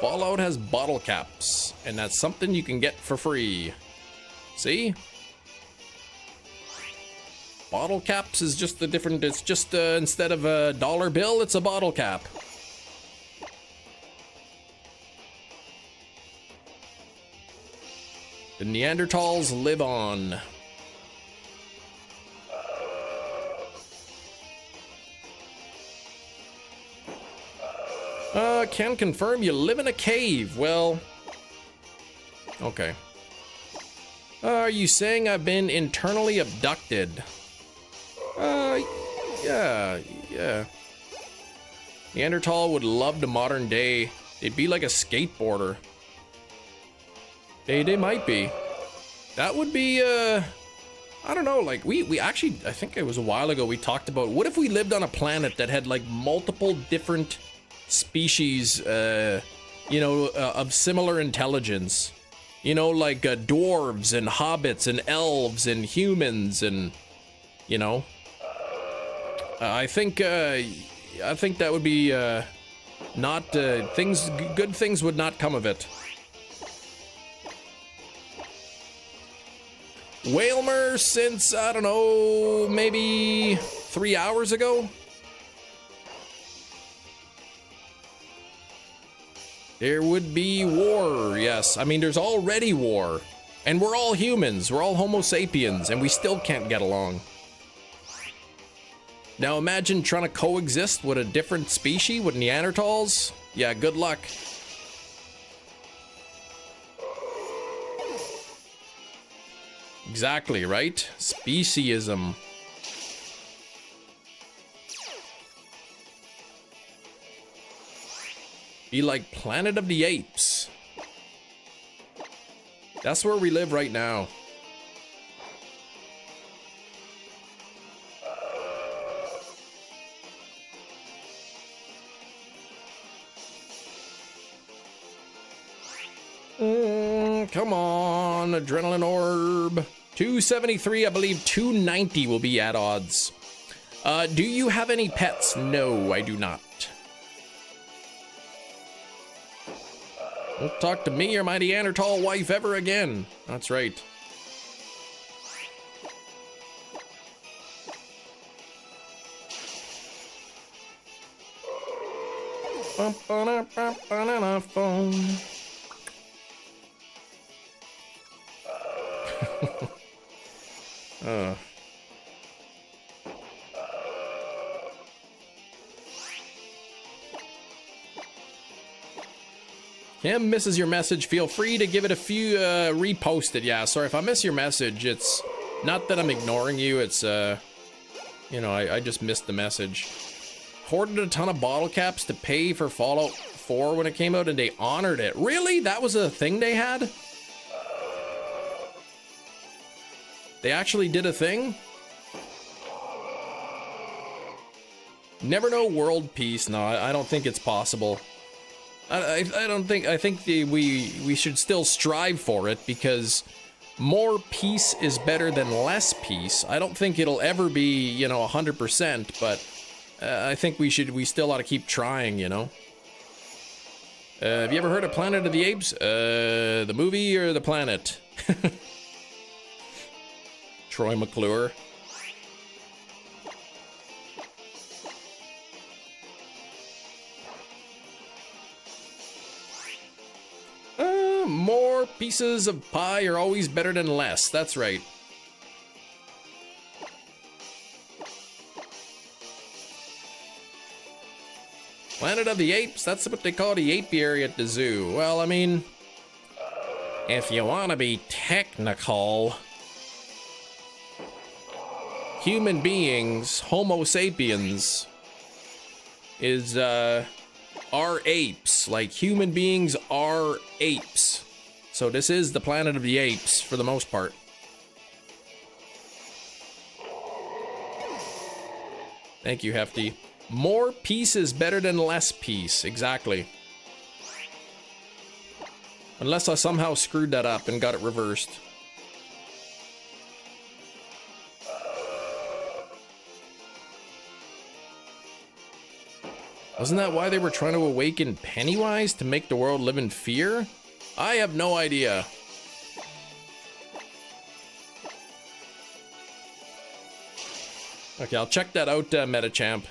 S1: Fallout has bottle caps, and that's something you can get for free. See? Bottle caps is just a different, it's just instead of a dollar bill, it's a bottle cap. The Neanderthals live on. Can confirm you live in a cave. Well, okay. Are you saying I've been internally abducted? Yeah. Neanderthal would love the modern day. They'd be like a skateboarder. They might be. That would be, I don't know, like, we actually, I think it was a while ago, we talked about, what if we lived on a planet that had, like, multiple different species, you know, of similar intelligence? You know, like, dwarves and hobbits and elves and humans and, you know. I think that would be, not, good things would not come of it. Whailmer since, I don't know, maybe 3 hours ago? There would be war, yes. I mean, there's already war. And we're all humans, we're all Homo sapiens, and we still can't get along. Now imagine trying to coexist with a different species, with Neanderthals. Yeah, good luck. Exactly, right? Speciesism. Be like Planet of the Apes. That's where we live right now. Come on, adrenaline orb. 273, I believe 290 will be at odds. Do you have any pets? No, I do not. Don't talk to me or my Neanderthal wife ever again. That's right. Phone. Kim misses your message. Feel free to give it a few, repost it. Yeah, sorry if I miss your message. It's not that I'm ignoring you. It's, you know, I just missed the message. Hoarded a ton of bottle caps to pay for Fallout 4 when it came out, and they honored it. Really? That was a thing they had? They actually did a thing? Never know world peace. No, I don't think it's possible. I don't think, I think we should still strive for it, because more peace is better than less peace. I don't think it'll ever be, you know, 100%, but I think we still ought to keep trying, you know. Have you ever heard of Planet of the Apes? The movie or the planet? Troy McClure. More pieces of pie are always better than less. That's right. Planet of the Apes, that's what they call the apiary at the zoo. Well, I mean, if you want to be technical, human beings, Homo sapiens, is are apes. Like, human beings are apes. So this is the planet of the apes for the most part. Thank you, Hefty. More peace is better than less peace. Exactly. Unless I somehow screwed that up and got it reversed. Wasn't that why they were trying to awaken Pennywise to make the world live in fear? I have no idea. Okay, I'll check that out, Metachamp.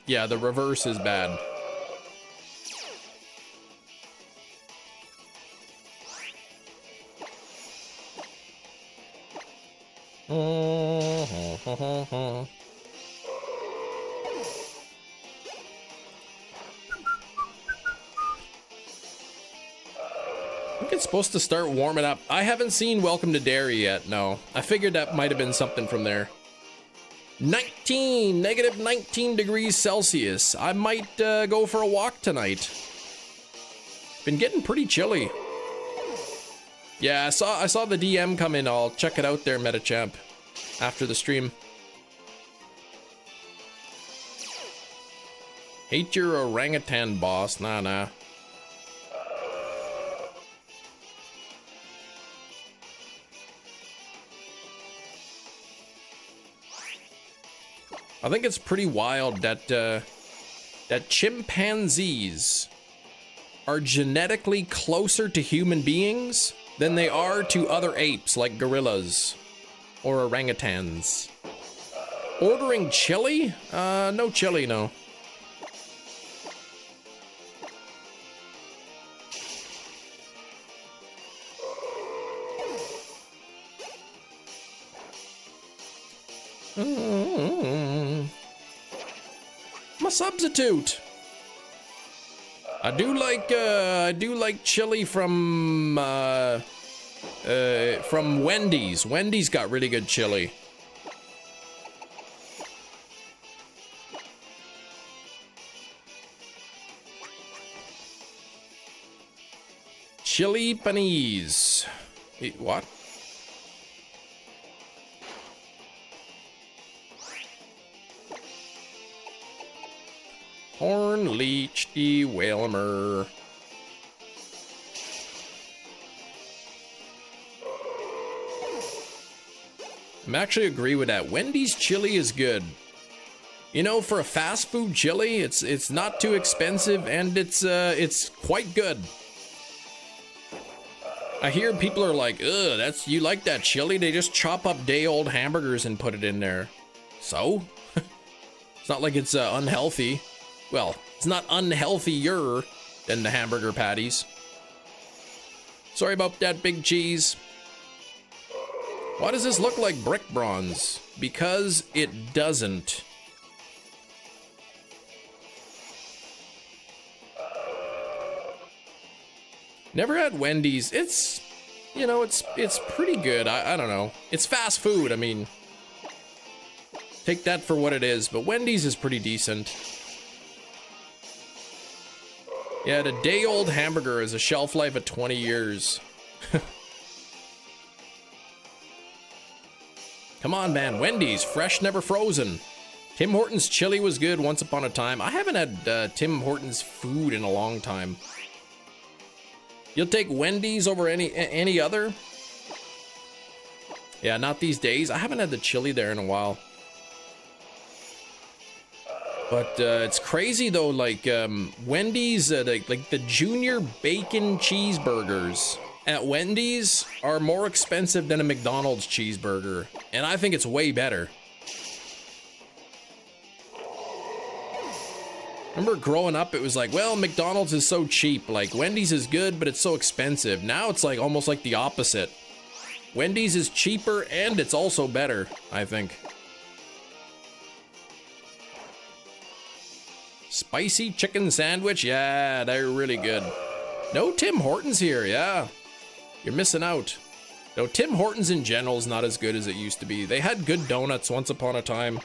S1: Yeah, the reverse is bad. I think it's supposed to start warming up. I haven't seen Welcome to Derry yet, no. I figured that might have been something from there. Negative 19 degrees Celsius. I might go for a walk tonight. Been getting pretty chilly. Yeah, I saw the DM come in. I'll check it out there, Metachamp, after the stream. Hate your orangutan, boss. Nah. I think it's pretty wild that that chimpanzees are genetically closer to human beings than they are to other apes like gorillas or orangutans. Ordering chili? No chili, no. I'm a substitute. I do like chili from Wendy's. Wendy's got really good chili. Chili panese. Wait, what? Horn leech the Whailmer. I'm actually agree with that. Wendy's chili is good. You know, for a fast food chili, it's not too expensive and it's quite good. I hear people are like, ugh, you like that chili? They just chop up day-old hamburgers and put it in there. So? It's not like it's unhealthy. Well, it's not unhealthier than the hamburger patties. Sorry about that, big cheese. Why does this look like brick bronze? Because it doesn't. Never had Wendy's. It's, you know, it's pretty good. I don't know. It's fast food. I mean, take that for what it is. But Wendy's is pretty decent. Yeah, the day-old hamburger has a shelf life of 20 years. Come on, man. Wendy's, fresh, never frozen. Tim Hortons chili was good once upon a time. I haven't had Tim Hortons food in a long time. You'll take Wendy's over any other? Yeah, not these days. I haven't had the chili there in a while. But it's crazy though, like Wendy's, like the junior bacon cheeseburgers at Wendy's are more expensive than a McDonald's cheeseburger. And I think it's way better. Remember growing up, it was like, well, McDonald's is so cheap. Like Wendy's is good, but it's so expensive. Now it's like almost like the opposite. Wendy's is cheaper and it's also better, I think. Spicy chicken sandwich? Yeah, they're really good. No Tim Hortons here, yeah. You're missing out. No, Tim Hortons in general is not as good as it used to be. They had good donuts once upon a time.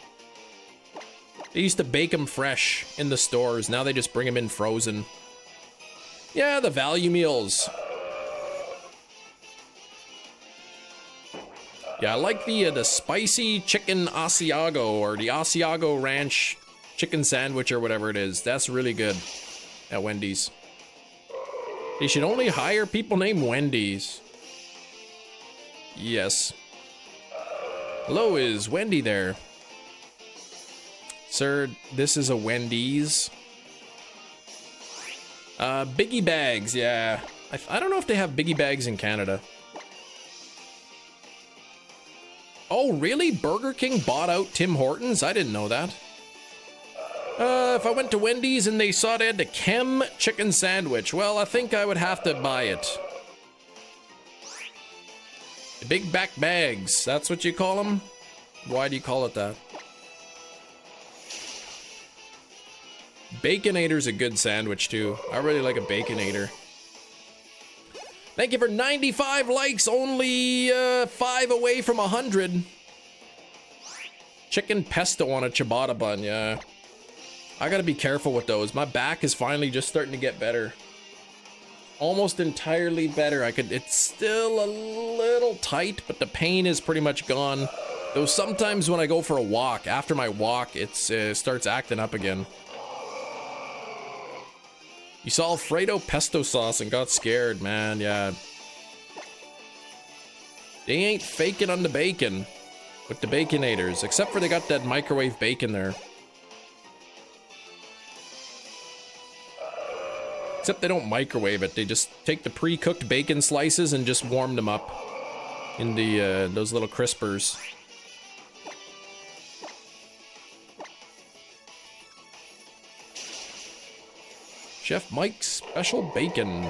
S1: They used to bake them fresh in the stores. Now they just bring them in frozen. Yeah, the value meals. Yeah, I like the spicy chicken Asiago or the Asiago Ranch chicken sandwich or whatever it is. That's really good at Wendy's. They should only hire people named Wendy's. Yes. Hello, is Wendy there? Sir, this is a Wendy's. Biggie bags, yeah. I don't know if they have biggie bags in Canada. Oh, really? Burger King bought out Tim Hortons? I didn't know that. If I went to Wendy's and they saw they had the Chem chicken sandwich, well, I think I would have to buy it. The big back bags, that's what you call them? Why do you call it that? Baconator's a good sandwich too. I really like a Baconator. Thank you for 95 likes, only 5 away from 100. Chicken pesto on a ciabatta bun, yeah. I gotta be careful with those. My back is finally just starting to get better. Almost entirely better. It's still a little tight, but the pain is pretty much gone. Though sometimes when I go for a walk, after my walk, it starts acting up again. You saw Alfredo pesto sauce and got scared, man, yeah. They ain't faking on the bacon with the Baconators, except for they got that microwave bacon there. Except they don't microwave it, they just take the pre-cooked bacon slices and just warm them up in the those little crispers. Chef Mike's special bacon.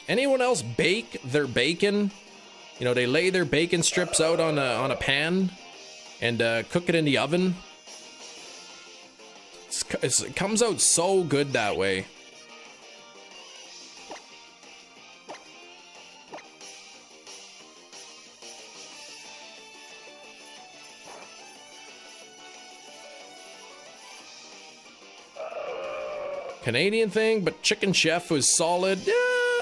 S1: Anyone else bake their bacon? You know, they lay their bacon strips out on a pan and cook it in the oven. It comes out so good that way. Canadian thing, but Chicken Chef was solid. Yeah,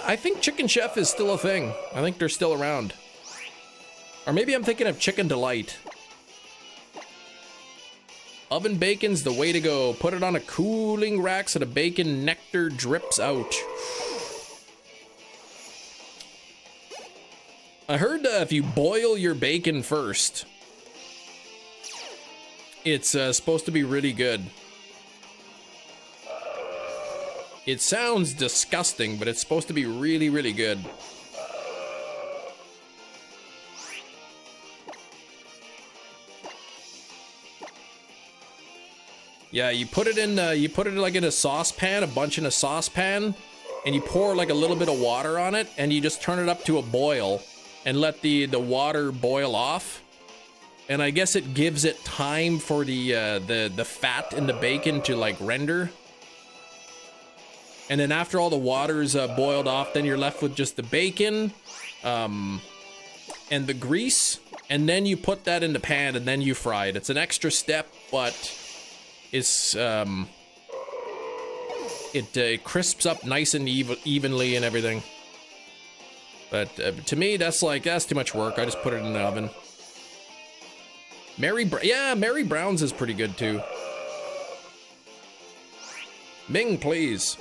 S1: I think Chicken Chef is still a thing. I think they're still around. Or maybe I'm thinking of Chicken Delight. Oven bacon's the way to go. Put it on a cooling rack so the bacon nectar drips out. I heard if you boil your bacon first, it's supposed to be really good. It sounds disgusting, but it's supposed to be really, really good. Yeah, you put it in, like in a saucepan, a bunch in a saucepan, and you pour like a little bit of water on it, and you just turn it up to a boil, and let the water boil off. And I guess it gives it time for the fat in the bacon to like render. And then after all the water's boiled off, then you're left with just the bacon, and the grease, and then you put that in the pan, and then you fry it. It's an extra step, but it's it crisps up nice and evenly and everything. But to me, that's too much work. I just put it in the oven. Mary Brown's is pretty good too. Ming, please.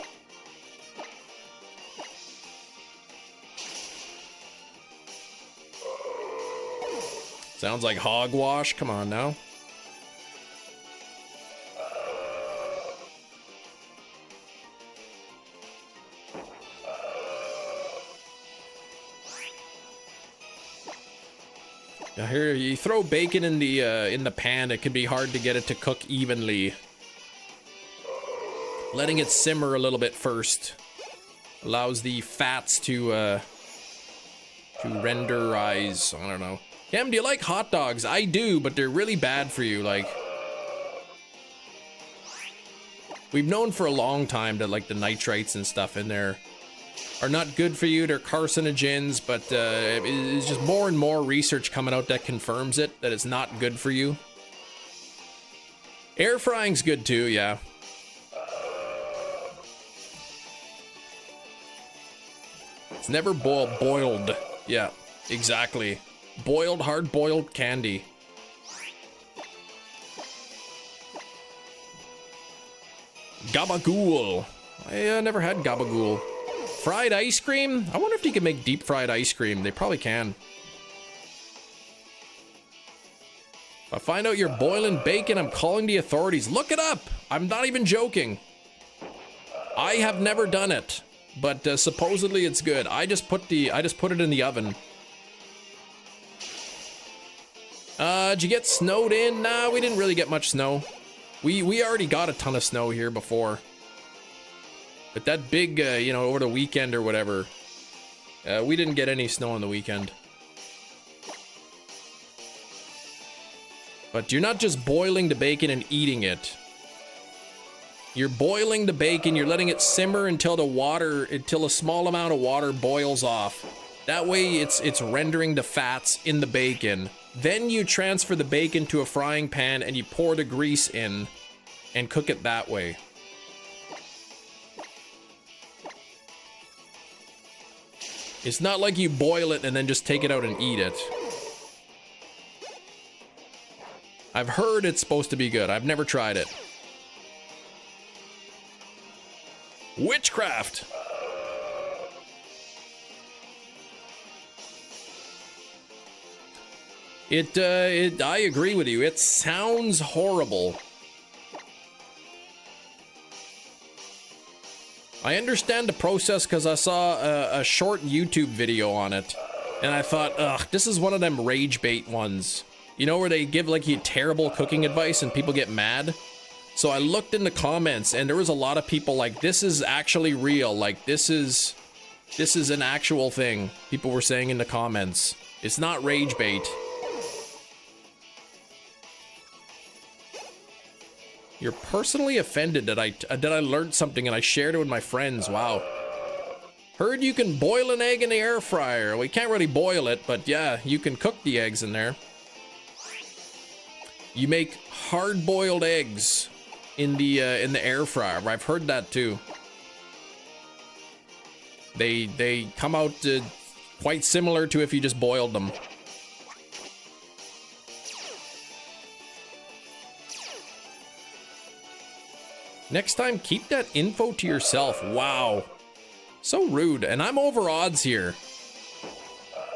S1: Sounds like hogwash. Come on now. Now here, you throw bacon in the pan, it can be hard to get it to cook evenly. Letting it simmer a little bit first allows the fats to renderize. I don't know. Cam, do you like hot dogs? I do, but they're really bad for you. Like, We've known for a long time that like the nitrites and stuff in there are not good for you. They're carcinogens, but it's just more and more research coming out that confirms it, that it's not good for you. Air frying's good too, yeah. It's never boiled. Yeah, exactly. Boiled, hard-boiled candy. Gabagool. I never had gabagool. Fried ice cream? I wonder if you can make deep fried ice cream. They probably can. If I find out you're boiling bacon, I'm calling the authorities. Look it up. I'm not even joking. I have never done it, but supposedly it's good. I just put it in the oven. Did you get snowed in? Nah, we didn't really get much snow. We already got a ton of snow here before. But that big, you know, over the weekend or whatever, we didn't get any snow on the weekend. But you're not just boiling the bacon and eating it. You're boiling the bacon, you're letting it simmer until a small amount of water boils off. That way it's rendering the fats in the bacon. Then you transfer the bacon to a frying pan and you pour the grease in and cook it that way. It's not like you boil it and then just take it out and eat it. I've heard it's supposed to be good. I've never tried it. Witchcraft! I agree with you. It sounds horrible. I understand the process because I saw a short YouTube video on it. And I thought, ugh, this is one of them rage bait ones. You know, where they give like you terrible cooking advice and people get mad? So I looked in the comments and there was a lot of people like, this is actually real. Like, this is an actual thing. People were saying in the comments. It's not rage bait. You're personally offended that I learned something and I shared it with my friends. Wow. Heard you can boil an egg in the air fryer. We can't really boil it, but yeah, you can cook the eggs in there. You make hard-boiled eggs in the air fryer. I've heard that too. They come out quite similar to if you just boiled them. Next time, keep that info to yourself. Wow. So rude. And I'm over odds here.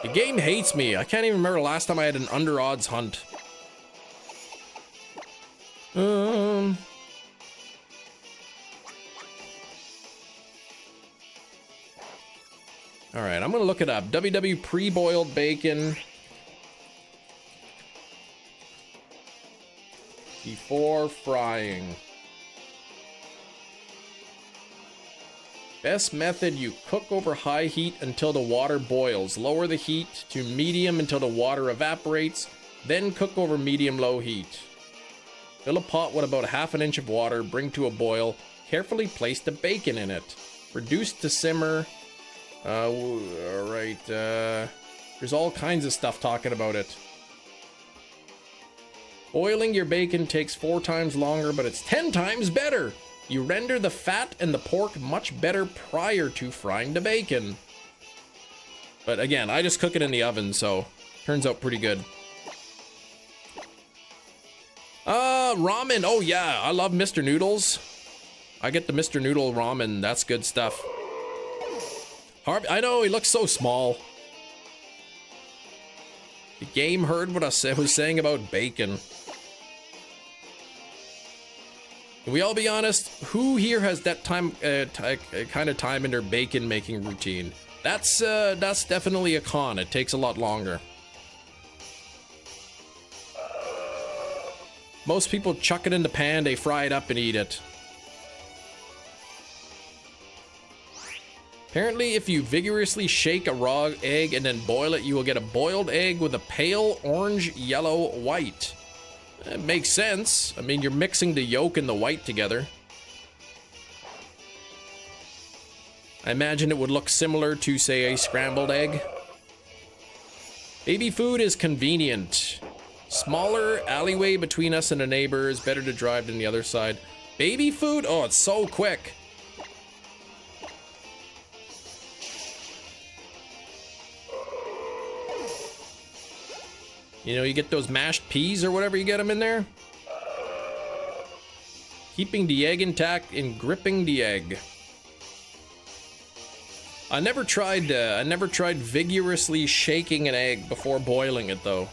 S1: The game hates me. I can't even remember the last time I had an under odds hunt. Alright, I'm gonna look it up. WW pre-boiled bacon. Before frying. Best method, you cook over high heat until the water boils. Lower the heat to medium until the water evaporates. Then cook over medium-low heat. Fill a pot with about ½ inch of water, bring to a boil. Carefully place the bacon in it. Reduce to simmer. Alright, there's all kinds of stuff talking about it. Boiling your bacon takes 4 times longer, but it's 10 times better. You render the fat and the pork much better prior to frying the bacon. But again, I just cook it in the oven, so turns out pretty good. Ramen. Oh yeah, I love Mr. Noodles. I get the Mr. Noodle ramen. That's good stuff. I know, he looks so small. The game heard what I was saying about bacon. Can we all be honest? Who here has that time, kind of time in their bacon making routine? That's definitely a con. It takes a lot longer. Most people chuck it in the pan, they fry it up and eat it. Apparently, if you vigorously shake a raw egg and then boil it, you will get a boiled egg with a pale orange, yellow, white. It makes sense. I mean, you're mixing the yolk and the white together. I imagine it would look similar to, say, a scrambled egg. Baby food is convenient. Smaller alleyway between us and a neighbor is better to drive than the other side. Baby food? Oh, it's so quick. You know, you get those mashed peas or whatever you get them in there. Keeping the egg intact and gripping the egg. I never tried vigorously shaking an egg before boiling it though.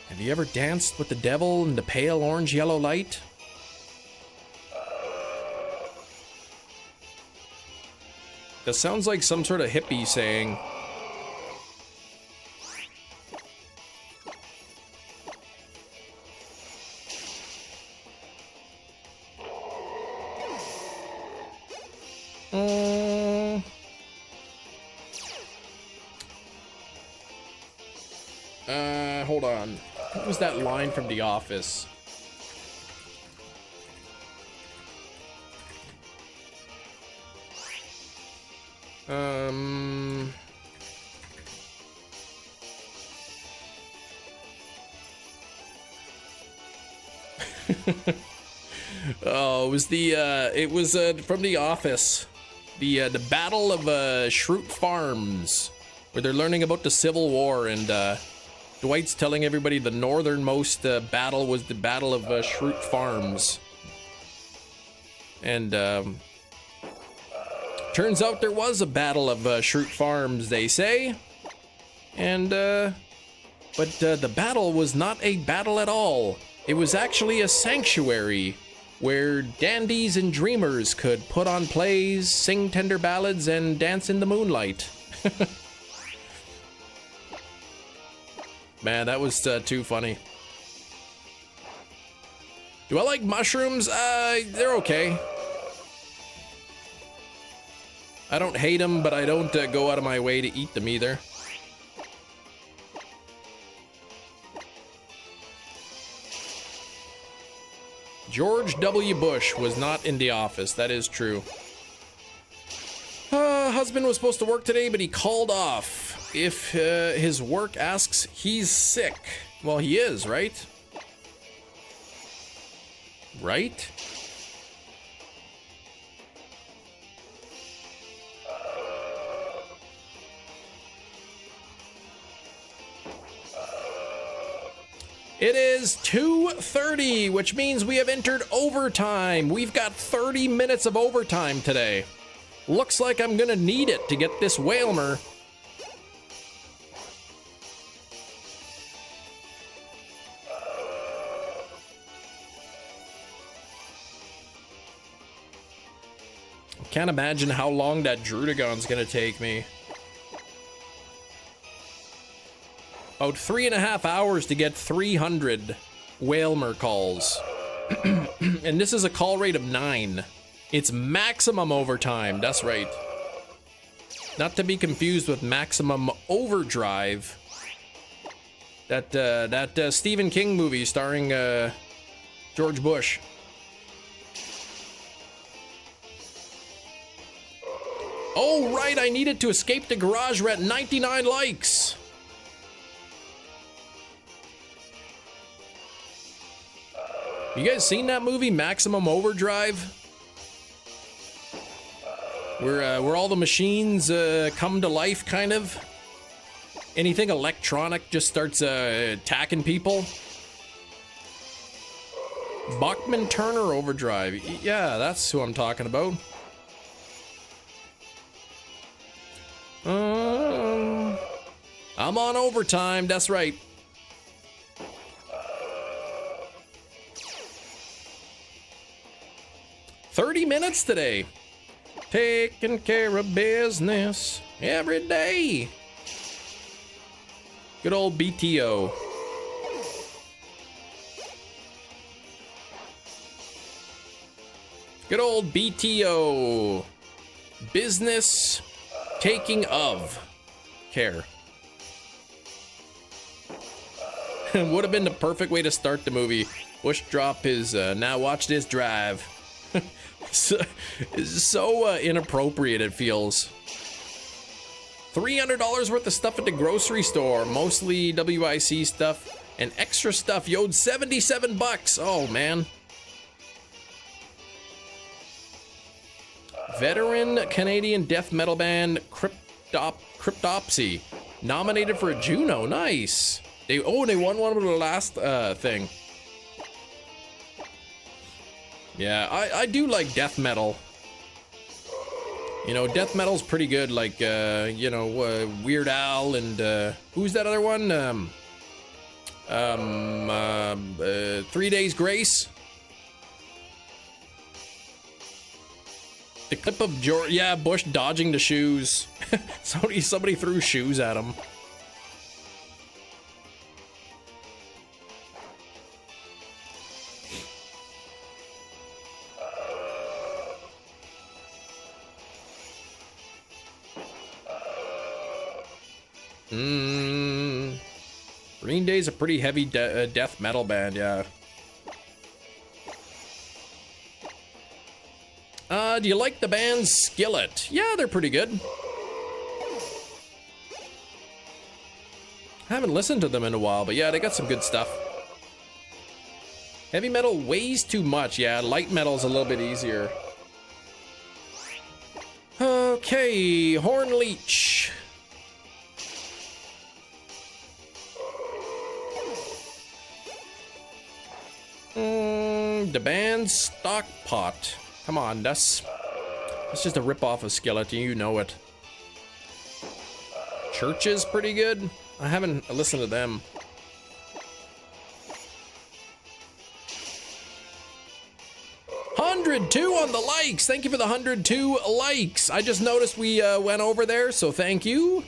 S1: Have you ever danced with the devil in the pale orange yellow light? That sounds like some sort of hippie saying. Hold on. What was that line from The Office? Oh, it was from The Office. The Battle of Shroot Farms, where they're learning about the Civil War, and Dwight's telling everybody the northernmost battle was the Battle of Shroot Farms. And turns out there was a Battle of Shroot Farms, they say. And but the battle was not a battle at all. It was actually a sanctuary where dandies and dreamers could put on plays, sing tender ballads, and dance in the moonlight. Man, that was too funny. Do I like mushrooms? They're okay. I don't hate them, but I don't go out of my way to eat them either. George W. Bush was not in The Office. That is true. Husband was supposed to work today, but he called off. If his work asks, he's sick. Well, he is, right? Right? It is 2:30, which means we have entered overtime. We've got 30 minutes of overtime today. Looks like I'm gonna need it to get this Whailmer. Can't imagine how long that Drudagon's gonna take me. About 3.5 hours to get 300 Whailmer calls. And this is a call rate of 9. It's maximum overtime, that's right. Not to be confused with maximum overdrive. That Stephen King movie starring George Bush. Oh, right, I needed to escape the garage. We're at 99 likes. You guys seen that movie, Maximum Overdrive? Where all the machines come to life, kind of. Anything electronic just starts attacking people. Bachman-Turner Overdrive. Yeah, that's who I'm talking about. I'm on overtime, that's right. $30 minutes today. Taking care of business every day. Good old BTO. Good old BTO. Business taking of care. Would have been the perfect way to start the movie. Bush drop his, now watch this drive. so inappropriate it feels. $300 worth of stuff at the grocery store, mostly WIC stuff, and extra stuff. Yo, 77 bucks. Oh man. Veteran Canadian death metal band Cryptopsy nominated for a Juno. Nice. They won one of the last thing. Yeah, I do like death metal. You know, death metal's pretty good. Like you know, Weird Al and who's that other one? 3 Days Grace. The clip of George, yeah, Bush dodging the shoes. somebody threw shoes at him. Green Day's a pretty heavy death metal band, yeah. Do you like the band Skillet? Yeah, they're pretty good. I haven't listened to them in a while, but yeah, they got some good stuff. Heavy metal weighs too much. Yeah, light metal's a little bit easier. Okay, Horn Leech. The band Stockpot. Come on, that's just a ripoff of Skeleton, you know it. Church is pretty good. I haven't listened to them. $102 on the likes. Thank you for the 102 likes. I just noticed we went over there, so thank you.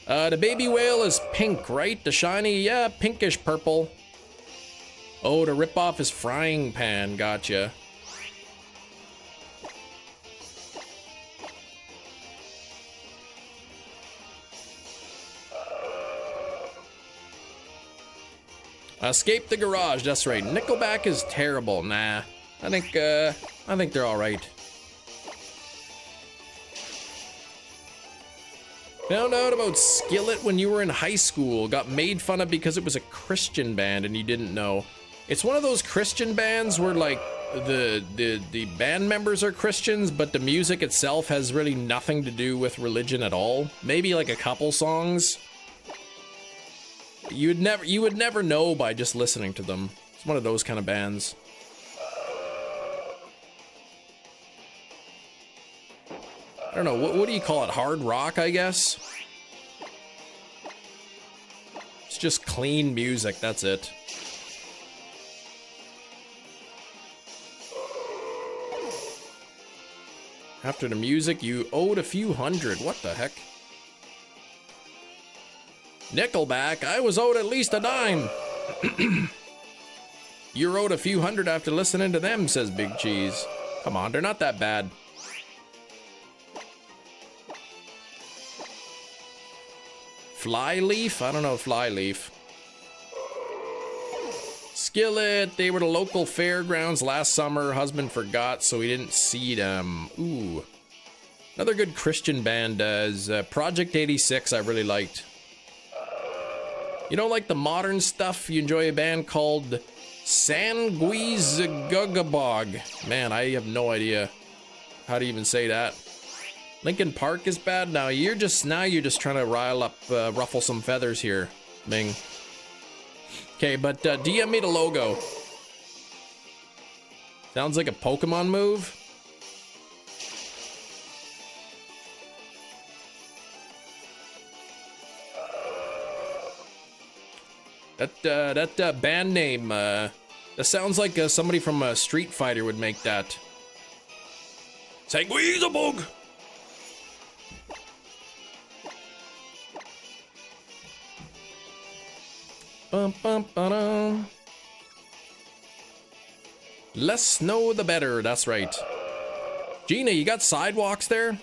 S1: The baby whale is pink, right? The shiny, yeah, pinkish purple. Oh, to rip off his frying pan. Gotcha. Escape the Garage, that's right. Nickelback is terrible. Nah, I think they're all right. Found out about Skillet when you were in high school. Got made fun of because it was a Christian band and you didn't know. It's one of those Christian bands where like the band members are Christians, but the music itself has really nothing to do with religion at all. Maybe like a couple songs. You would never know by just listening to them. It's one of those kind of bands. I don't know, what do you call it? Hard rock, I guess? It's just clean music, that's it. After the music, you owed a few hundred. What the heck? Nickelback, I was owed at least a dime. You're owed a few hundred after listening to them, says Big Cheese. Come on, they're not that bad. Flyleaf? I don't know Flyleaf. Skillet, they were the local fairgrounds last summer. Husband forgot, so he didn't see them. Ooh. Another good Christian band is Project 86 I really liked. You don't like the modern stuff? You enjoy a band called Sanguizugugabog. Man, I have no idea how to even say that. Linkin Park is bad? Now you're just trying to rile up, ruffle some feathers here, Ming. Okay, but DM me the logo. Sounds like a Pokemon move. That band name, that sounds like somebody from Street Fighter would make that. Sanguizabug! Bum, bum, ba-dum. Less snow, the better, that's right. Gina, you got sidewalks there?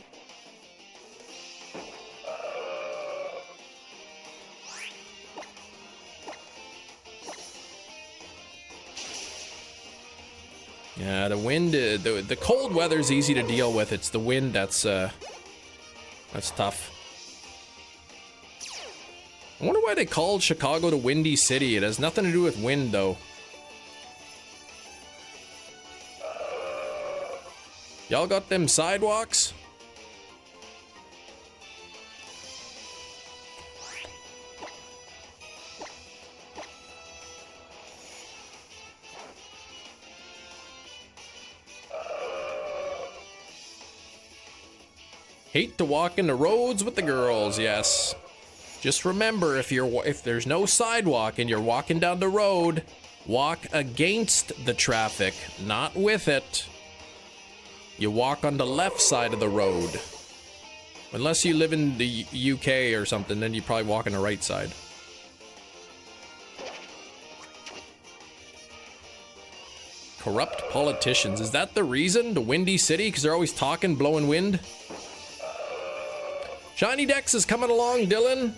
S1: Yeah, the wind, the cold weather's easy to deal with. It's the wind that's tough. I wonder why they called Chicago the Windy City. It has nothing to do with wind, though. Y'all got them sidewalks? Hate to walk in the roads with the girls, yes. Just remember, if there's no sidewalk and you're walking down the road, walk against the traffic, not with it. You walk on the left side of the road. Unless you live in the UK or something, then you probably walk on the right side. Corrupt politicians. Is that the reason? The Windy City? Because they're always talking, blowing wind? Shiny Dex is coming along, Dylan.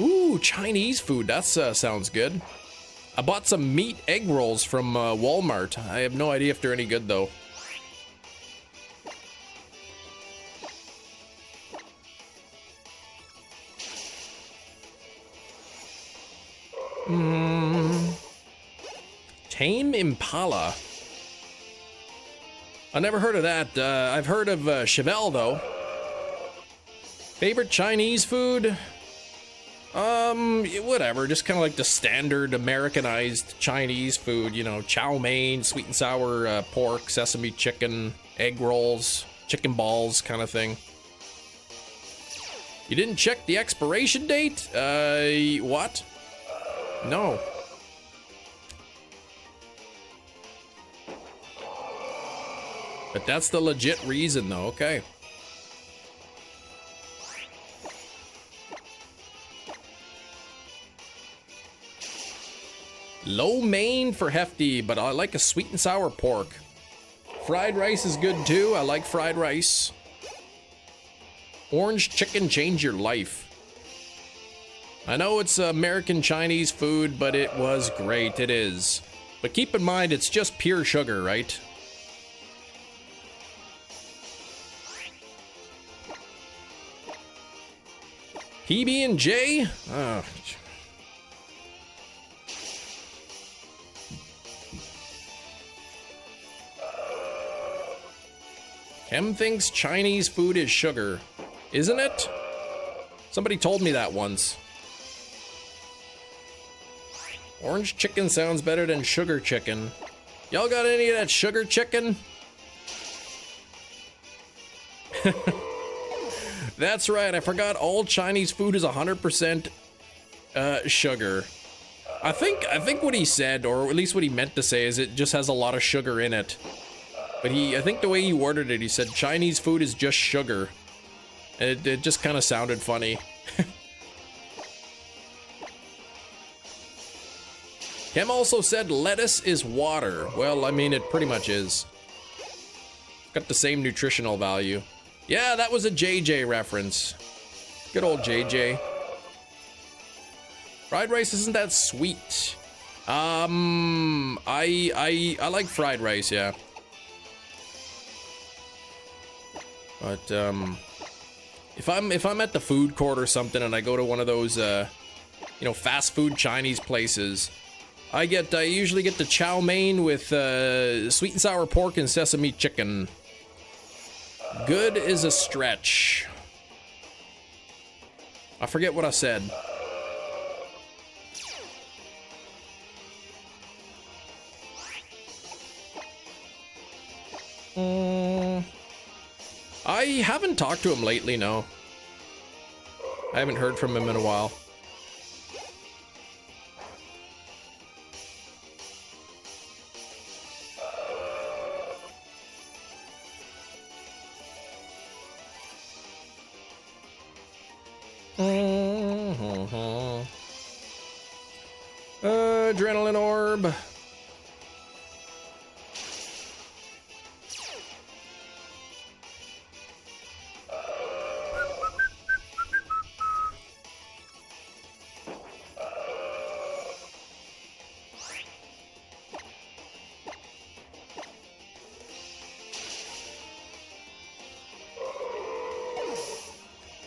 S1: Ooh, Chinese food. That sounds good. I bought some meat egg rolls from Walmart. I have no idea if they're any good, though. Tame Impala. I never heard of that. I've heard of Chevelle, though. Favorite Chinese food? Whatever. Just kind of like the standard Americanized Chinese food. You know, chow mein, sweet and sour pork, sesame chicken, egg rolls, chicken balls kind of thing. You didn't check the expiration date? What? No. But that's the legit reason, though. Okay. Low main for Hefty, but I like a sweet and sour pork. Fried rice is good, too. I like fried rice. Orange chicken change your life. I know it's American Chinese food, but it was great. It is. But keep in mind, it's just pure sugar, right? PB&J? Oh. Kem thinks Chinese food is sugar. Isn't it? Somebody told me that once. Orange chicken sounds better than sugar chicken. Y'all got any of that sugar chicken? That's right, I forgot all Chinese food is 100% sugar. I think what he said, or at least what he meant to say, is it just has a lot of sugar in it. But I think the way he worded it, he said Chinese food is just sugar. It just kind of sounded funny. Kim also said lettuce is water. Well, I mean, it pretty much is. Got the same nutritional value. Yeah, that was a JJ reference. Good old JJ. Fried rice isn't that sweet. I like fried rice, yeah. But if I'm at the food court or something and I go to one of those fast food Chinese places, I usually get the chow mein with sweet and sour pork and sesame chicken. Good is a stretch. I forget what I said. I haven't talked to him lately, no. I haven't heard from him in a while. Adrenaline orb.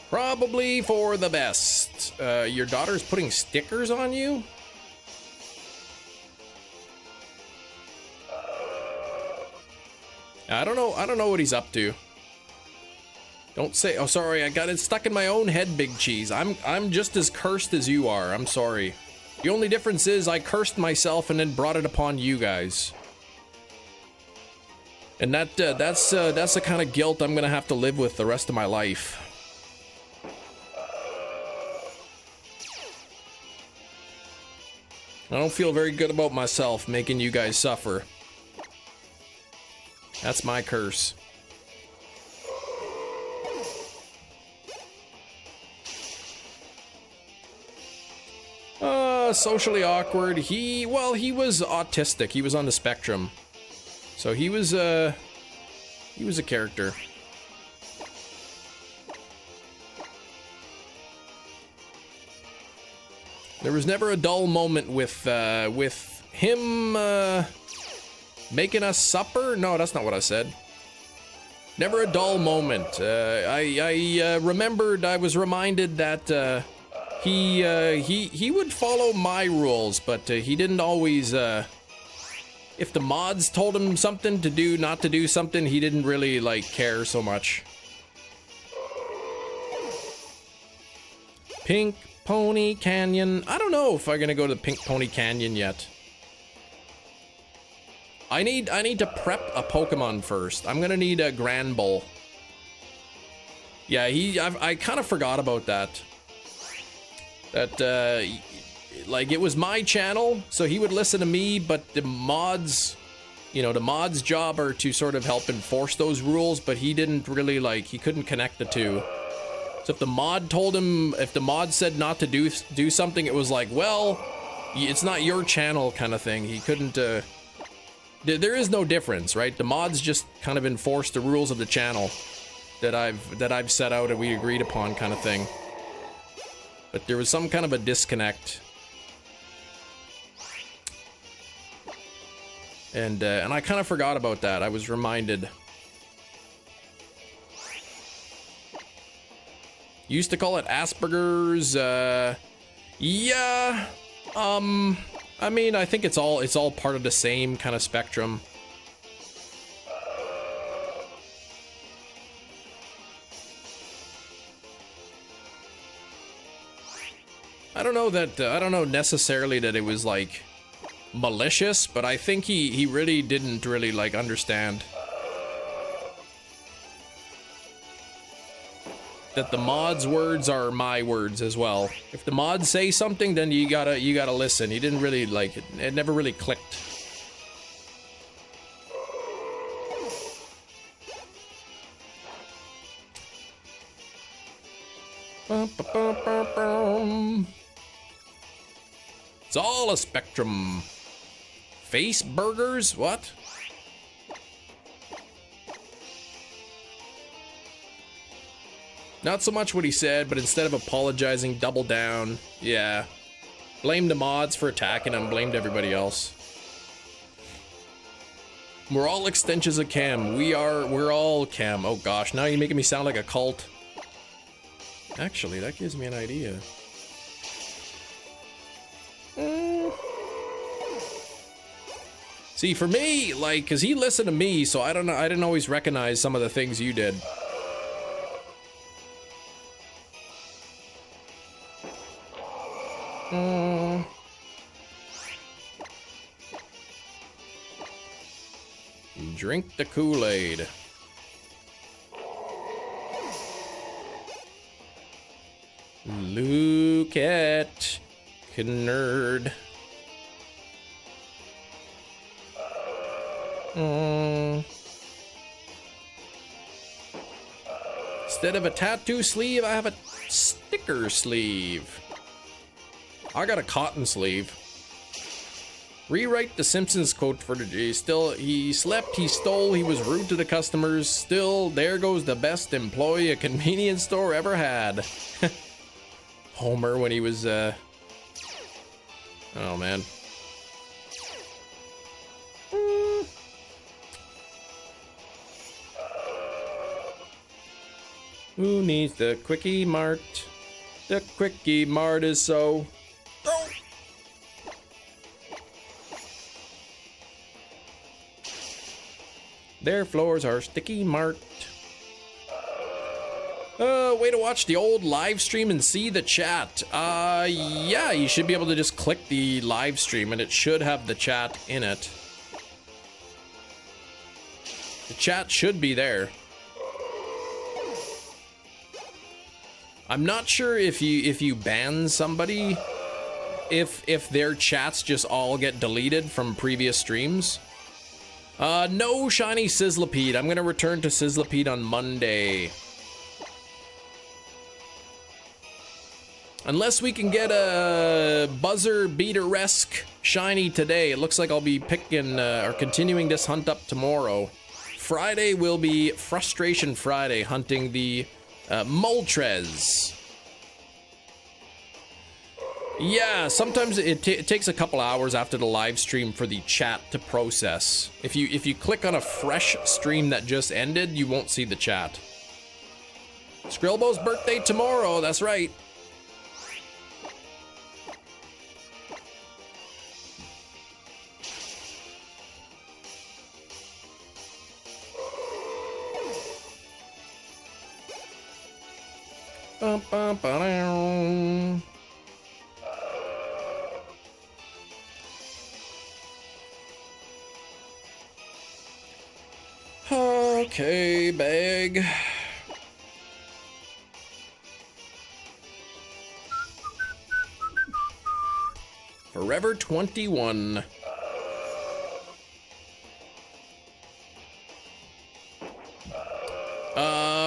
S1: Probably for the best. Your daughter's putting stickers on you? I don't know what he's up to. Don't say, oh sorry, I got it stuck in my own head, Big Cheese. I'm just as cursed as you are. I'm sorry. The only difference is I cursed myself and then brought it upon you guys. And that's the kind of guilt I'm gonna have to live with the rest of my life. I don't feel very good about myself making you guys suffer. That's my curse. Socially awkward. He was autistic. He was on the spectrum. So he was a character. There was never a dull moment with him making us supper. No, that's not what I said. Never a dull moment. I remembered. I was reminded that he would follow my rules, but he didn't always. If the mods told him something to do, not to do something, he didn't really like care so much. Pink Pony Canyon. I don't know if I'm gonna go to the Pink Pony Canyon yet. I need to prep a Pokemon first. I'm gonna need a Granbull. Yeah, I kind of forgot about that. Like it was my channel, so he would listen to me, but the mods, you know, the mods' job are to sort of help enforce those rules, but he didn't really he couldn't connect the two. So if the mod told him, if the mod said not to do something, it was like, well, it's not your channel kind of thing. He couldn't, there is no difference, right? The mods just kind of enforce the rules of the channel that I've set out and we agreed upon kind of thing. But there was some kind of a disconnect. And I kind of forgot about that. I was reminded. Used to call it Asperger's. Yeah. I mean, I think it's all part of the same kind of spectrum. I don't know necessarily that it was like malicious, but I think he really didn't really like understand that the mods' words are my words as well. If the mods say something, then you gotta listen. He didn't really like it. It never really clicked. It's all a spectrum. Face burgers? What? Not so much what he said, but instead of apologizing, double down. Yeah. Blamed the mods for attacking him, blamed everybody else. We're all extensions of Cam. We're all Cam. Oh gosh, now you're making me sound like a cult. Actually, that gives me an idea. See, for me, like, cause he listened to me, so I don't know, I didn't always recognize some of the things you did. Drink the Kool-Aid. Look at nerd. Instead of a tattoo sleeve, I have a sticker sleeve. I got a cotton sleeve. Rewrite the Simpsons quote for today. Still, he slept, he stole, he was rude to the customers. Still, there goes the best employee a convenience store ever had. Homer when he was, oh man. Who needs the Quickie Mart? The Quickie Mart is so... Oh. Their floors are sticky marked. Way to watch the old live stream and see the chat. Yeah, you should be able to just click the live stream and it should have the chat in it. The chat should be there. I'm not sure if you ban somebody, if their chats just all get deleted from previous streams. No shiny Sizzlipede. I'm gonna return to Sizzlipede on Monday. Unless we can get a buzzer beater-esque shiny today. It looks like I'll be picking or continuing this hunt up tomorrow. Friday will be Frustration Friday, hunting the Moltres. Yeah, sometimes it takes a couple hours after the live stream for the chat to process. If you click on a fresh stream that just ended, you won't see the chat. Skrillbo's birthday tomorrow, that's right. Okay, bag. Forever 21.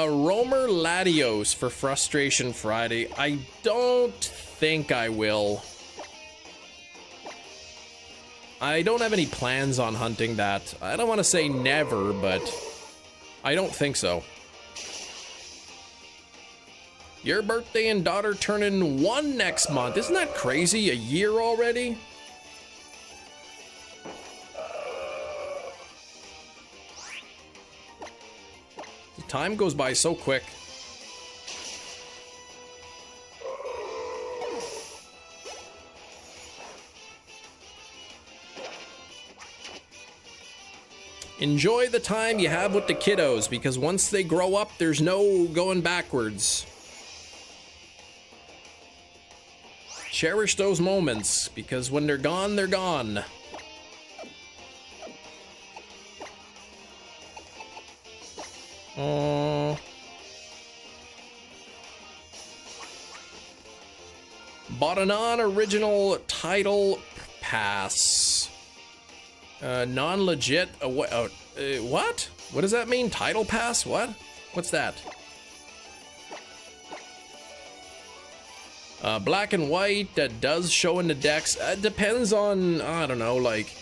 S1: Roamer Latios for Frustration Friday. I don't think I will. I don't have any plans on hunting that. I don't want to say never, but I don't think so. Your birthday and daughter turning 1 next month. Isn't that crazy? A year already? Time goes by so quick. Enjoy the time you have with the kiddos, because once they grow up, there's no going backwards. Cherish those moments, because when they're gone, they're gone. Bought a non-original title pass. Non-legit. What? What does that mean? Title pass? What? What's that? Black and white that does show in the decks. Depends on, I don't know, like,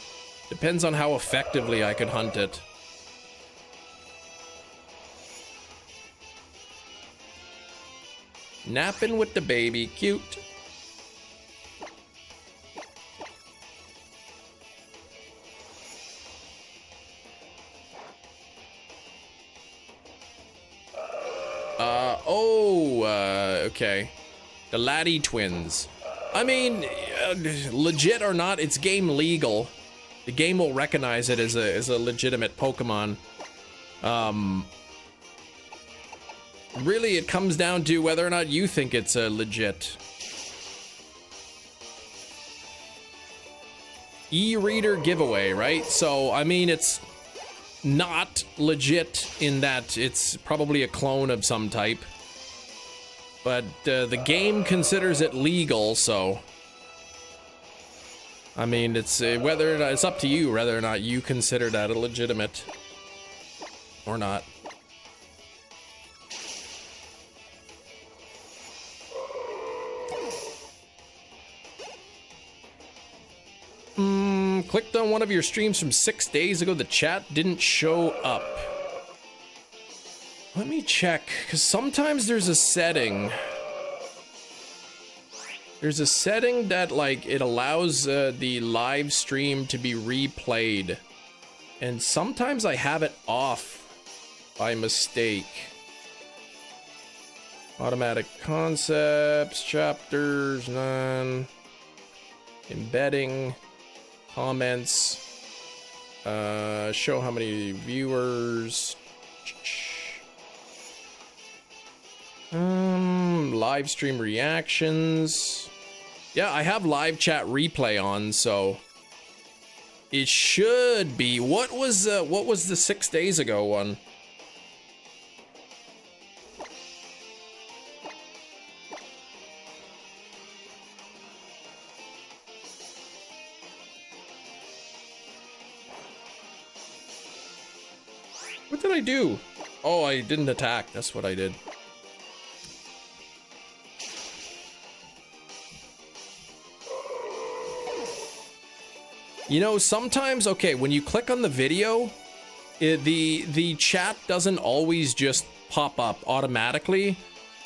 S1: depends on how effectively I could hunt it. Napping with the baby, cute. Okay. The Laddie twins. I mean, legit or not, it's game legal. The game will recognize it as a legitimate Pokemon. Really, it comes down to whether or not you think it's legit. E-reader giveaway, right? So, I mean, it's not legit in that it's probably a clone of some type. But the game considers it legal, so... I mean, it's whether or not, it's up to you whether or not you consider that a legitimate or not. Clicked on one of your streams from 6 days ago. The chat didn't show up. Let me check, because sometimes there's a setting. There's a setting that, like, it allows the live stream to be replayed. And sometimes I have it off by mistake. Automatic concepts, chapters, none. Embedding, comments. Show how many viewers. Live stream reactions. Yeah, I have live chat replay on, so it should be. What was the 6 days ago one? What did I do? Oh, I didn't attack. That's what I did. You know, sometimes, okay, when you click on the video, the chat doesn't always just pop up automatically.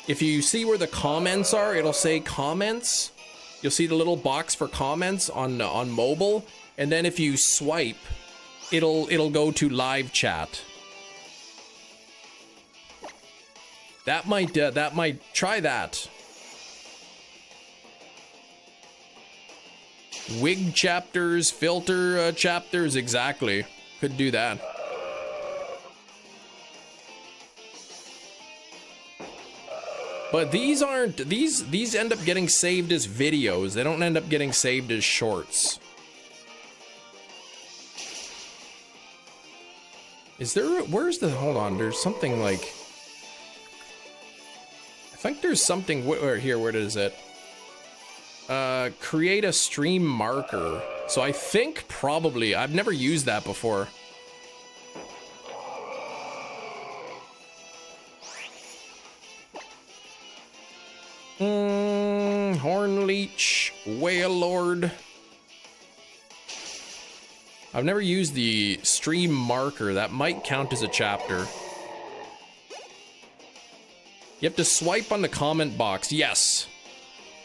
S1: If you see where the comments are, it'll say comments. You'll see the little box for comments on mobile, and then if you swipe, it'll go to live chat. That might try that. Wig chapters, filter chapters, exactly. Could do that. But these aren't, these end up getting saved as videos. They don't end up getting saved as shorts. Is there, where's the, hold on, there's something like, I think there's something, here, where is it? Create a stream marker. So I think probably, I've never used that before. Hornleech, Whale Lord. I've never used the stream marker. That might count as a chapter. You have to swipe on the comment box. Yes.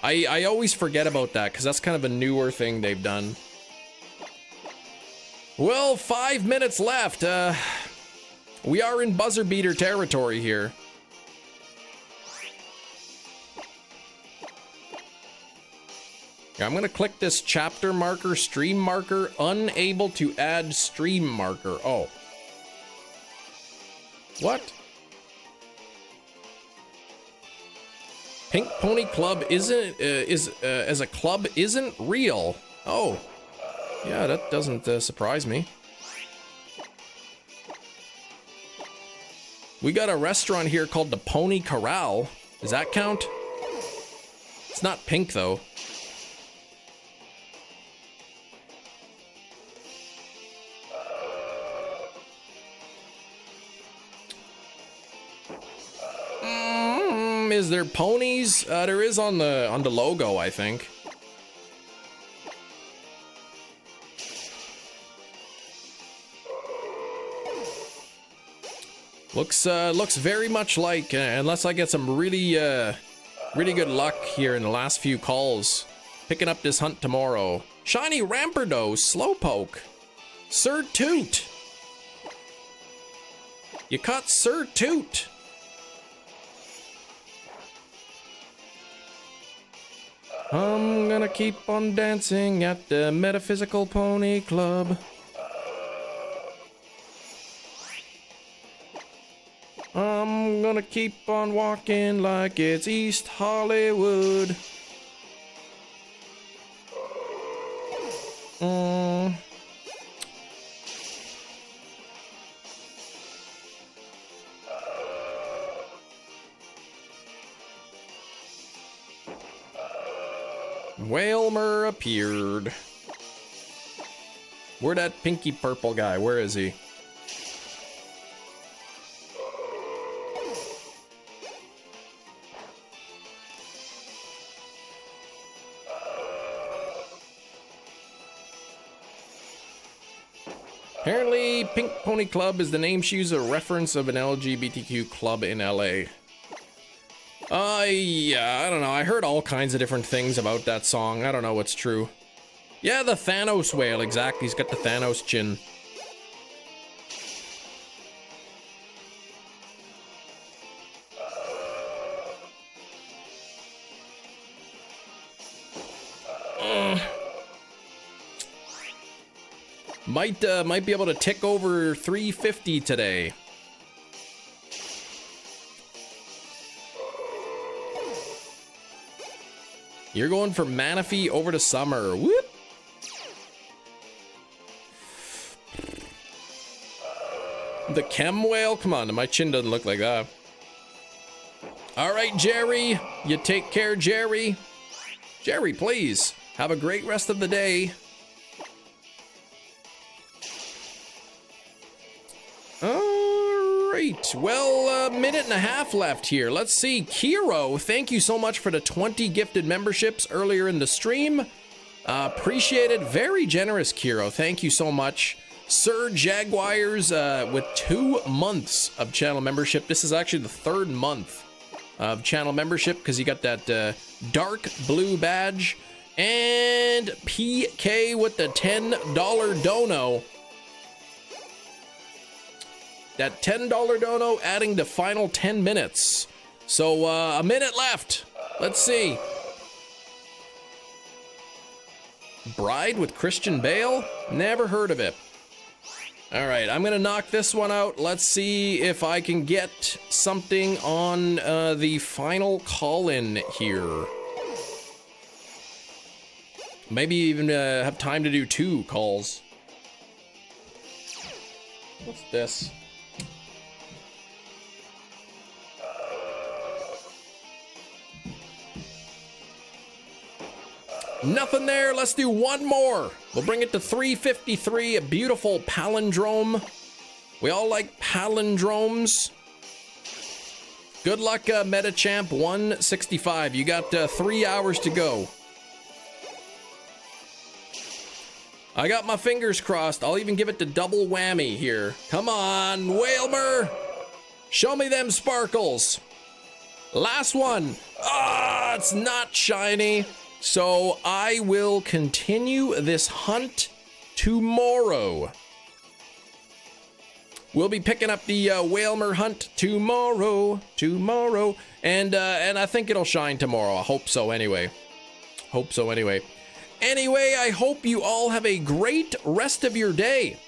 S1: I always forget about that because that's kind of a newer thing they've done. Well, 5 minutes left. We are in buzzer beater territory here. I'm gonna click this chapter marker, stream marker, unable to add stream marker. Oh. What? Pink Pony Club isn't as a club isn't real. Oh, yeah, that doesn't surprise me. We got a restaurant here called the Pony Corral. Does that count? It's not pink though. Is there ponies? There is on the logo, I think. Looks very much like, unless I get some really good luck here in the last few calls, picking up this hunt tomorrow. Shiny Rampardo, Slowpoke, Sir Toot. You caught Sir Toot. I'm gonna keep on dancing at the Metaphysical Pony Club. I'm gonna keep on walking like it's East Hollywood. Whailmer appeared. Where'd that pinky purple guy? Where is he? Apparently, Pink Pony Club is the name she used, a reference of an LGBTQ club in LA. Yeah, I don't know. I heard all kinds of different things about that song. I don't know what's true. Yeah, the Thanos whale, exactly. He's got the Thanos chin. Might be able to tick over 350 today. You're going for Manaphy over to Summer. Whoop. The Chem Whale? Come on, my chin doesn't look like that. All right, Jerry. You take care, Jerry. Jerry, please. Have a great rest of the day. All right. Well, a minute and a half left here. Let's see. Kiro, thank you so much for the 20 gifted memberships earlier in the stream. Appreciate it. Very generous, Kiro. Thank you so much. Sir Jaguars with 2 months of channel membership. This is actually the 3rd month of channel membership because you got that dark blue badge. And PK with the $10 dono. That $10 dono adding the final 10 minutes. So a minute left. Let's see. Bride with Christian Bale? Never heard of it. All right, I'm gonna knock this one out. Let's see if I can get something on the final call-in here. Maybe even have time to do 2 calls. What's this? Nothing there. Let's do 1 more. We'll bring it to 353. A beautiful palindrome. We all like palindromes. Good luck, Metachamp 165. You got 3 hours to go. I got my fingers crossed. I'll even give it the double whammy here. Come on, Whailmer. Show me them sparkles. Last one. Ah, it's not shiny. So I will continue this hunt tomorrow. We'll be picking up the Whailmer hunt tomorrow. And I think it'll shine tomorrow. I hope so anyway. Anyway, I hope you all have a great rest of your day.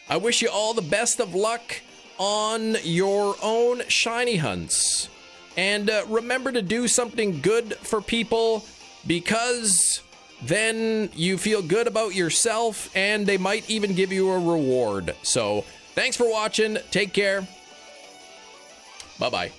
S1: I wish you all the best of luck on your own shiny hunts. And remember to do something good for people, because then you feel good about yourself and they might even give you a reward. So thanks for watching. Take care. Bye-bye.